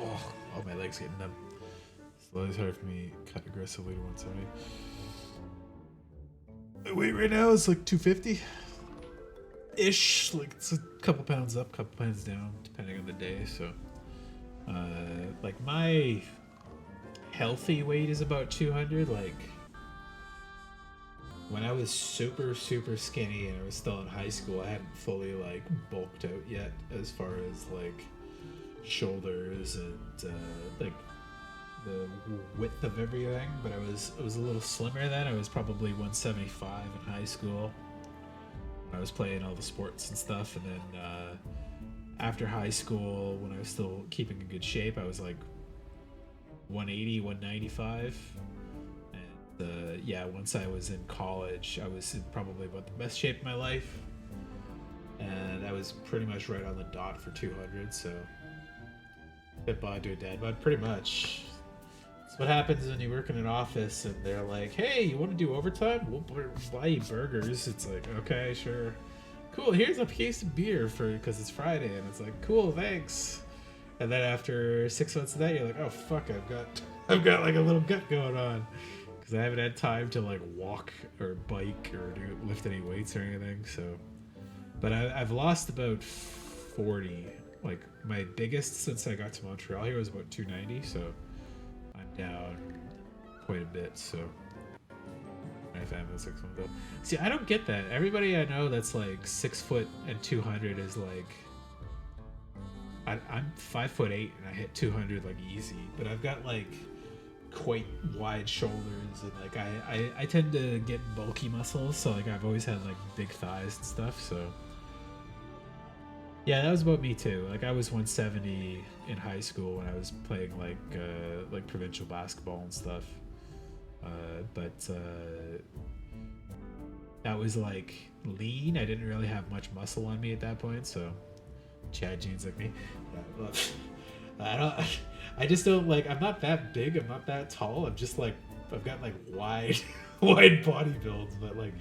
Speaker 1: Oh, my leg's getting numb. It's always hard for me to cut aggressively to 170. My weight right now is like 250 ish. Like it's a couple pounds up, couple pounds down, depending on the day. So, like my healthy weight is about 200. Like when I was super skinny and I was still in high school, I hadn't fully like bulked out yet as far as like shoulders and like the width of everything, but I was a little slimmer then. I was probably 175 in high school when I was playing all the sports and stuff, and then after high school, when I was still keeping in good shape, I was like 180, 195. And yeah, once I was in college, I was in probably about the best shape of my life, and I was pretty much right on the dot for 200. So bit bod to a dad bod, pretty much. That's what happens when you work in an office and they're like, hey, you want to do overtime? We'll buy you burgers. It's like, okay, sure. Cool, here's a case of beer because it's Friday. And it's like, cool, thanks. And then after 6 months of that, you're like, oh fuck, I've got like a little gut going on because I haven't had time to like walk or bike or lift any weights or anything. So, but I've lost about 40. Like my biggest since I got to Montreal here was about 290, so I'm down quite a bit. So my family 6 months ago. See, I don't get that. Everybody I know that's like 6 foot and 200 is like, I'm 5'8" and I hit 200 like easy, but I've got like quite wide shoulders and like I tend to get bulky muscles, so like I've always had like big thighs and stuff. So yeah, that was about me too. Like I was 170 in high school when I was playing like provincial basketball and stuff. But that was like lean. I didn't really have much muscle on me at that point, so Chad jeans like me. I just don't like. I'm not that big. I'm not that tall. I'm just like I've got like wide body builds, but like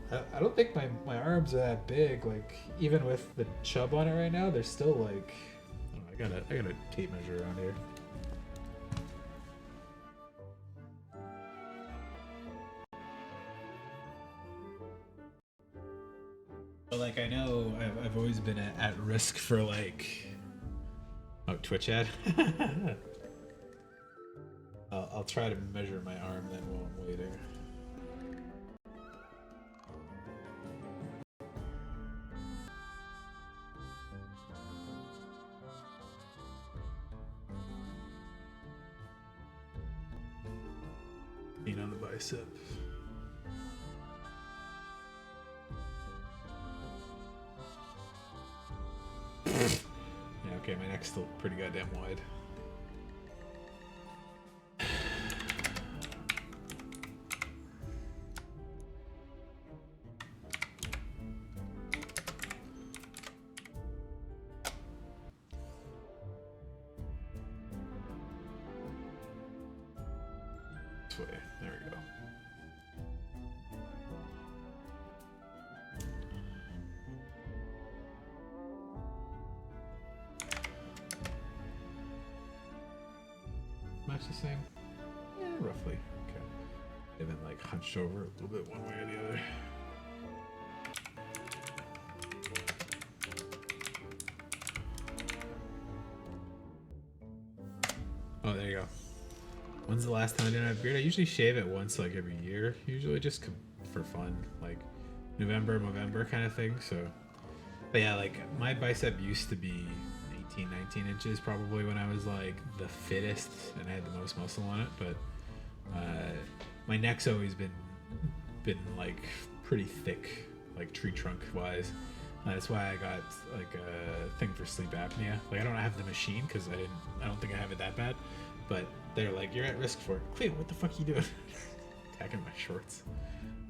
Speaker 1: I don't think my arms are that big. Like even with the chub on it right now, they're still like. I don't know, I got a tape measure around here. But like I know I've always been at risk for like. Oh, Twitch ad. I'll try to measure my arm then while I'm waiting. On the bicep. Yeah, okay, my neck's still pretty goddamn wide. This way. There we go. much the same? Yeah, roughly. Okay. And then like hunched over a little bit one way or the other. Oh, there you go. When's the last time I didn't have a beard? I usually shave it once like every year. Usually just for fun. Like November kind of thing. So, but yeah, like my bicep used to be 18, 19 inches probably when I was like the fittest and I had the most muscle on it. But my neck's always been like pretty thick, like tree trunk wise. That's why I got like a thing for sleep apnea. Like I don't have the machine because I don't think I have it that bad. But they're like, you're at risk for it. Cleo, what the fuck are you doing? Attacking my shorts.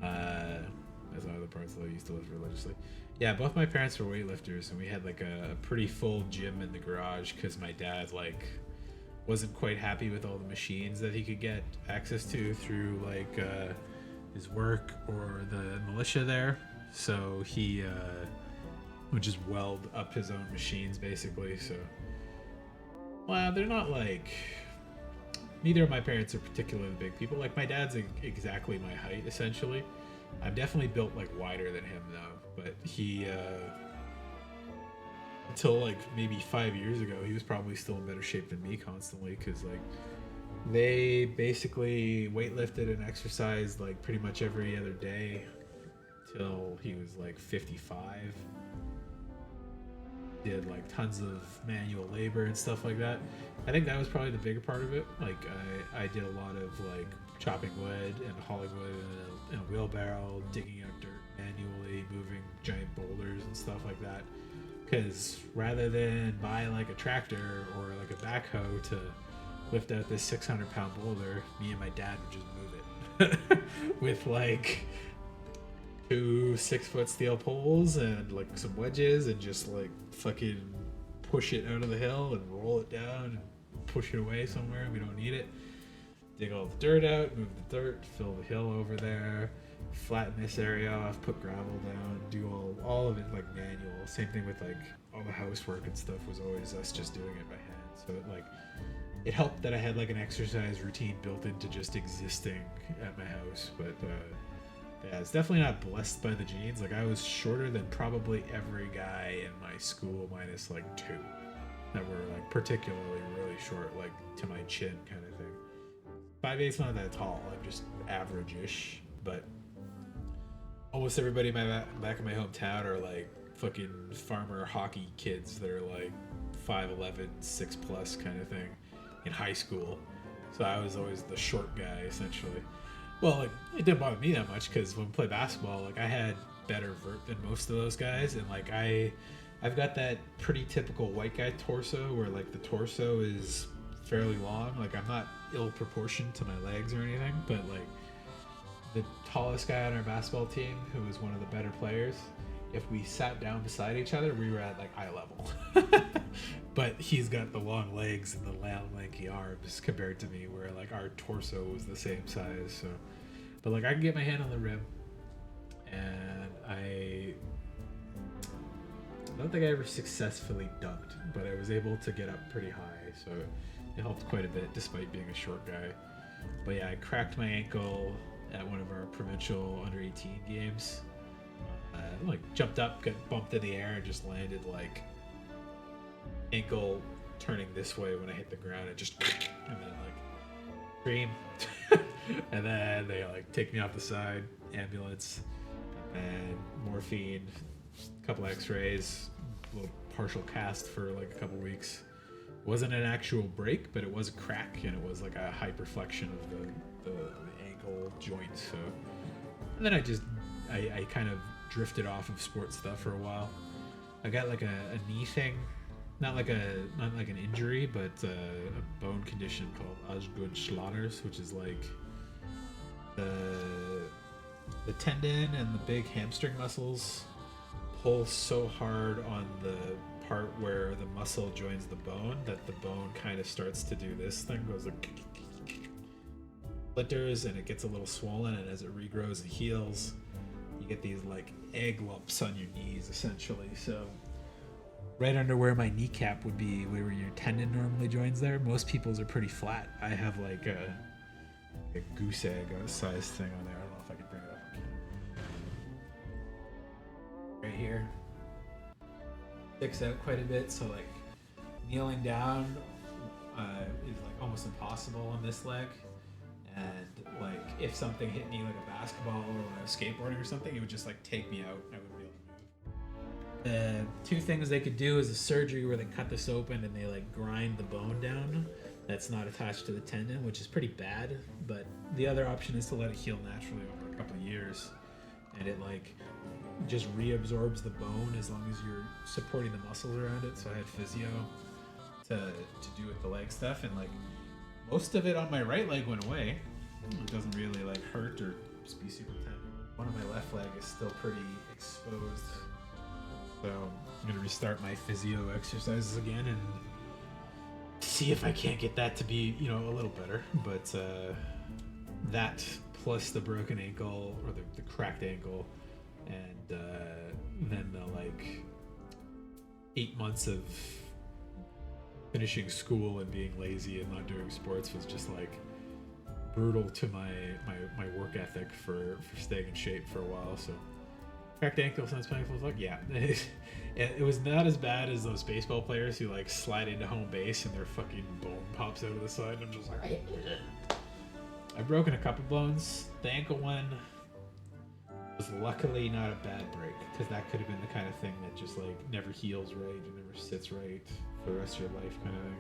Speaker 1: That's one of the parts that I used to lift religiously. Yeah, both my parents were weightlifters, and we had like a pretty full gym in the garage because my dad like wasn't quite happy with all the machines that he could get access to through like his work or the militia there. So he would just weld up his own machines basically. So, well, they're not like, neither of my parents are particularly big people. Like my dad's exactly my height essentially. I'm definitely built like wider than him though, but he until like maybe 5 years ago he was probably still in better shape than me constantly, because like they basically weightlifted and exercised like pretty much every other day till he was like 55. Did like tons of manual labor and stuff like that. I think that was probably the bigger part of it. Like I did a lot of like chopping wood and hauling wood in a wheelbarrow, digging out dirt manually, moving giant boulders and stuff like that. Because rather than buy like a tractor or like a backhoe to lift out this 600-pound boulder, me and my dad would just move it with like 2 6-foot steel poles and like some wedges and just like fucking push it out of the hill and roll it down and push it away somewhere we don't need it. Dig all the dirt out, move the dirt, fill the hill over there, flatten this area off, put gravel down, do all of it like manual. Same thing with like all the housework and stuff was always us just doing it by hand. So it helped that I had like an exercise routine built into just existing at my house. But yeah, it's definitely not blessed by the genes. Like I was shorter than probably every guy in my school minus like 2 that were like particularly really short, like to my chin kind of thing. 5'8's not that tall. I'm just average-ish, but almost everybody in back in my hometown are like fucking farmer hockey kids that are like 5'11", 6+ kind of thing in high school. So I was always the short guy essentially. Well, like it didn't bother me that much because when we play basketball, like I had better vert than most of those guys, and like I've got that pretty typical white guy torso where like the torso is fairly long. Like I'm not ill proportioned to my legs or anything, but like the tallest guy on our basketball team, who was one of the better players, if we sat down beside each other, we were at like eye level. But he's got the long legs and the long lanky arms compared to me, where like our torso was the same size. So, but like I can get my hand on the rim, and I don't think I ever successfully dunked, but I was able to get up pretty high, so it helped quite a bit despite being a short guy. But yeah, I cracked my ankle at one of our provincial under 18 games. Like jumped up, got bumped in the air, and just landed like ankle turning this way when I hit the ground. It just and then like scream, and then they like take me off the side, ambulance, and morphine, a couple X-rays, a little partial cast for like a couple weeks. It wasn't an actual break, but it was a crack, and it was like a hyperflexion of the ankle joint. So, and then I kind of drifted off of sports stuff for a while. I got like a knee thing, not like an injury, but a bone condition called Osgood-Schlatter's, which is like the tendon and the big hamstring muscles pull so hard on the part where the muscle joins the bone that the bone kind of starts to do this thing, goes like splinters, and it gets a little swollen, and as it regrows and heals, you get these like egg lumps on your knees essentially. So right under where my kneecap would be, where your tendon normally joins there. Most people's are pretty flat. I have like a goose egg size thing on there. I don't know if I can bring it up. Right here. Sticks out quite a bit, so like kneeling down is like almost impossible on this leg. And like if something hit me like a basketball or when I was skateboarding or something, it would just like take me out. I wouldn't be able to move. Two things they could do is a surgery where they cut this open and they like grind the bone down that's not attached to the tendon, which is pretty bad. But the other option is to let it heal naturally over a couple of years, and it like just reabsorbs the bone as long as you're supporting the muscles around it. So I had physio to do with the leg stuff, and like most of it on my right leg went away. It doesn't really like hurt or just be super tender. One of my left leg is still pretty exposed. So I'm gonna restart my physio exercises again and see if I can't get that to be, you know, a little better. But that plus the broken ankle or the cracked ankle, and then the like 8 months of finishing school and being lazy and not doing sports was just like brutal to my work ethic for staying in shape for a while. So cracked ankle sounds painful as fuck. Yeah. It was not as bad as those baseball players who like slide into home base and their fucking bone pops out of the side. I'm just like, I've broken a couple bones. The ankle one was luckily not a bad break, because that could have been the kind of thing that just like never heals right and never sits right for the rest of your life kind of thing.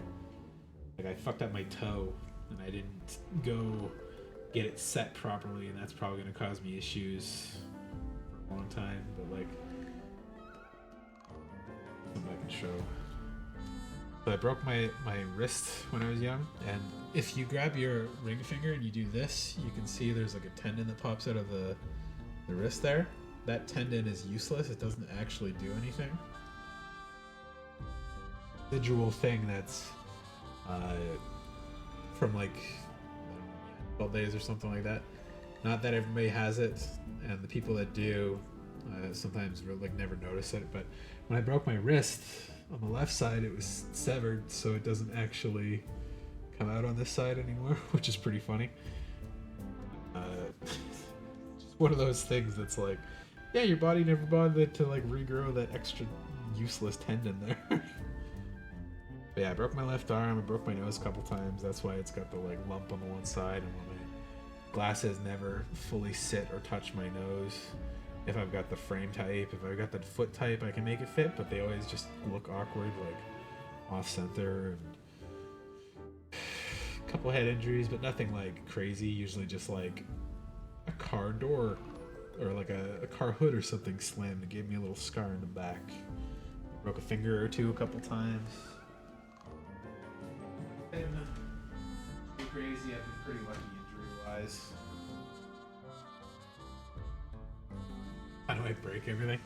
Speaker 1: Like I fucked up my toe and I didn't go get it set properly, and that's probably going to cause me issues for a long time. But like something I can show. So I broke my wrist when I was young, and if you grab your ring finger and you do this, you can see there's like a tendon that pops out of the wrist there. That tendon is useless. It doesn't actually do anything. Residual thing that's from like 12 days or something like that. Not that everybody has it, and the people that do sometimes like never notice it. But when I broke my wrist on the left side, it was severed, so it doesn't actually come out on this side anymore, which is pretty funny. Just one of those things that's like, yeah, your body never bothered to like regrow that extra useless tendon there. But yeah, I broke my left arm, I broke my nose a couple times. That's why it's got the like lump on the one side, and when my glasses never fully sit or touch my nose. If I've got the frame type, if I've got the foot type, I can make it fit, but they always just look awkward, like off center. And a couple head injuries, but nothing like crazy. Usually just like a car door or like a car hood or something slammed and gave me a little scar in the back. I broke a finger or two a couple times. And too crazy. I've been pretty lucky injury-wise. How do I break everything?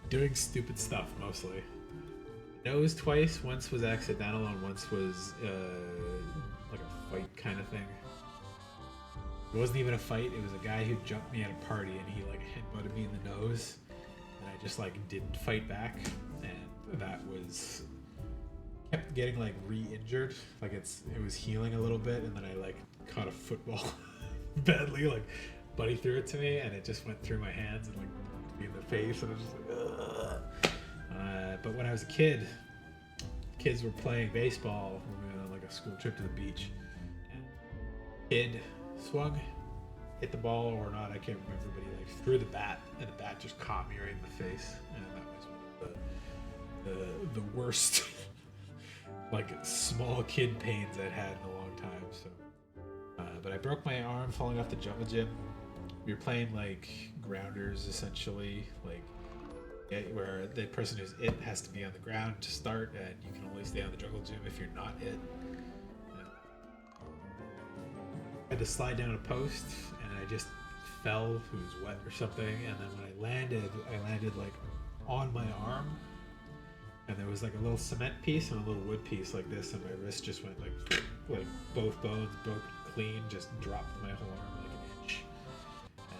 Speaker 1: Doing stupid stuff, mostly. Nose twice. Once was accidental and once was like a fight kind of thing. It wasn't even a fight. It was a guy who jumped me at a party and he like headbutted me in the nose. And I just like didn't fight back. And that was... kept getting like re-injured. Like it was healing a little bit, and then I like caught a football badly, like Buddy threw it to me and it just went through my hands and like me in the face, and I was just like, ugh. But when I was a kid, kids were playing baseball. We went on like a school trip to the beach, and kid swung, hit the ball or not, I can't remember, but he like threw the bat, and the bat just caught me right in the face, and that was one of the worst like small kid pains I'd had in a long time. So but I broke my arm falling off the jungle gym. We were playing like grounders essentially, like where the person who's it has to be on the ground to start, and you can only stay on the jungle gym if you're not it. I had to slide down a post and I just fell. It was wet or something, and then when I landed like on my arm, and there was like a little cement piece and a little wood piece like this, and my wrist just went like both bones broke clean, just dropped my whole arm like an inch.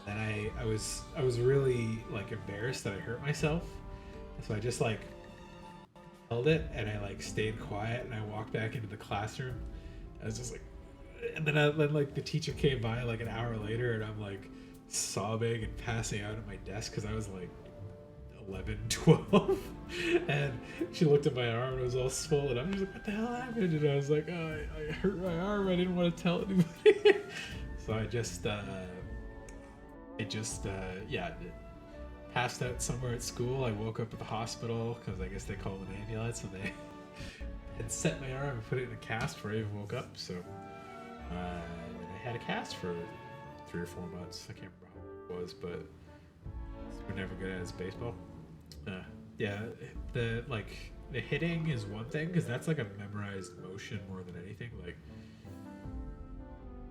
Speaker 1: And then I was really like embarrassed that I hurt myself, so I just like held it, and I like stayed quiet, and I walked back into the classroom. I was just like, and then like the teacher came by like an hour later, and I'm like sobbing and passing out at my desk because I was like 11, 12, and she looked at my arm and it was all swollen. I'm just like, what the hell happened? And I was like, oh, I hurt my arm. I didn't want to tell anybody. So I just passed out somewhere at school. I woke up at the hospital because I guess they called an ambulance, and they had set my arm and put it in a cast before I even woke up. So I had a cast for 3 or 4 months. I can't remember how long it was, but we're never good at is baseball. Yeah, the hitting is one thing because that's like a memorized motion more than anything. Like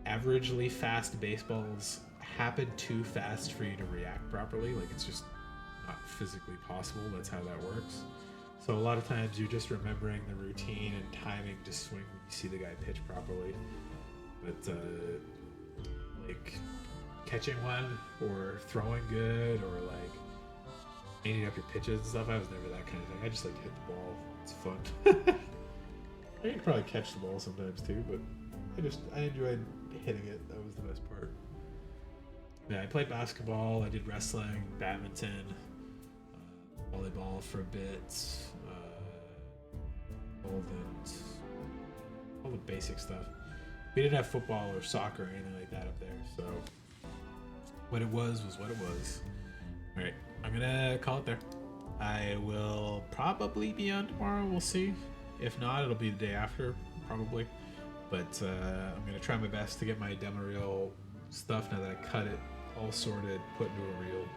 Speaker 1: averagely fast baseballs happen too fast for you to react properly. Like it's just not physically possible. That's how that works. So a lot of times you're just remembering the routine and timing to swing when you see the guy pitch properly. But like catching one or throwing good or like cleaning up your pitches and stuff, I was never that kind of thing. I just like to hit the ball. It's fun. I can probably catch the ball sometimes too, but I enjoyed hitting it. That was the best part. Yeah, I played basketball. I did wrestling, badminton, volleyball for a bit, all the basic stuff. We didn't have football or soccer or anything like that up there, so what it was what it was. All right, I'm gonna call it there. I will probably be on tomorrow. We'll see. If not, it'll be the day after, probably. But I'm gonna try my best to get my demo reel stuff now that I cut it all sorted, put into a reel,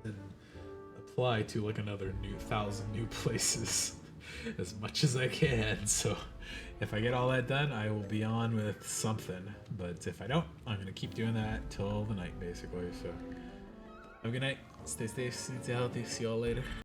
Speaker 1: and then apply to like another 1,000 new places as much as I can. So if I get all that done, I will be on with something. But if I don't, I'm gonna keep doing that till the night, basically. So have a good night. Stay safe, stay healthy. See y'all later.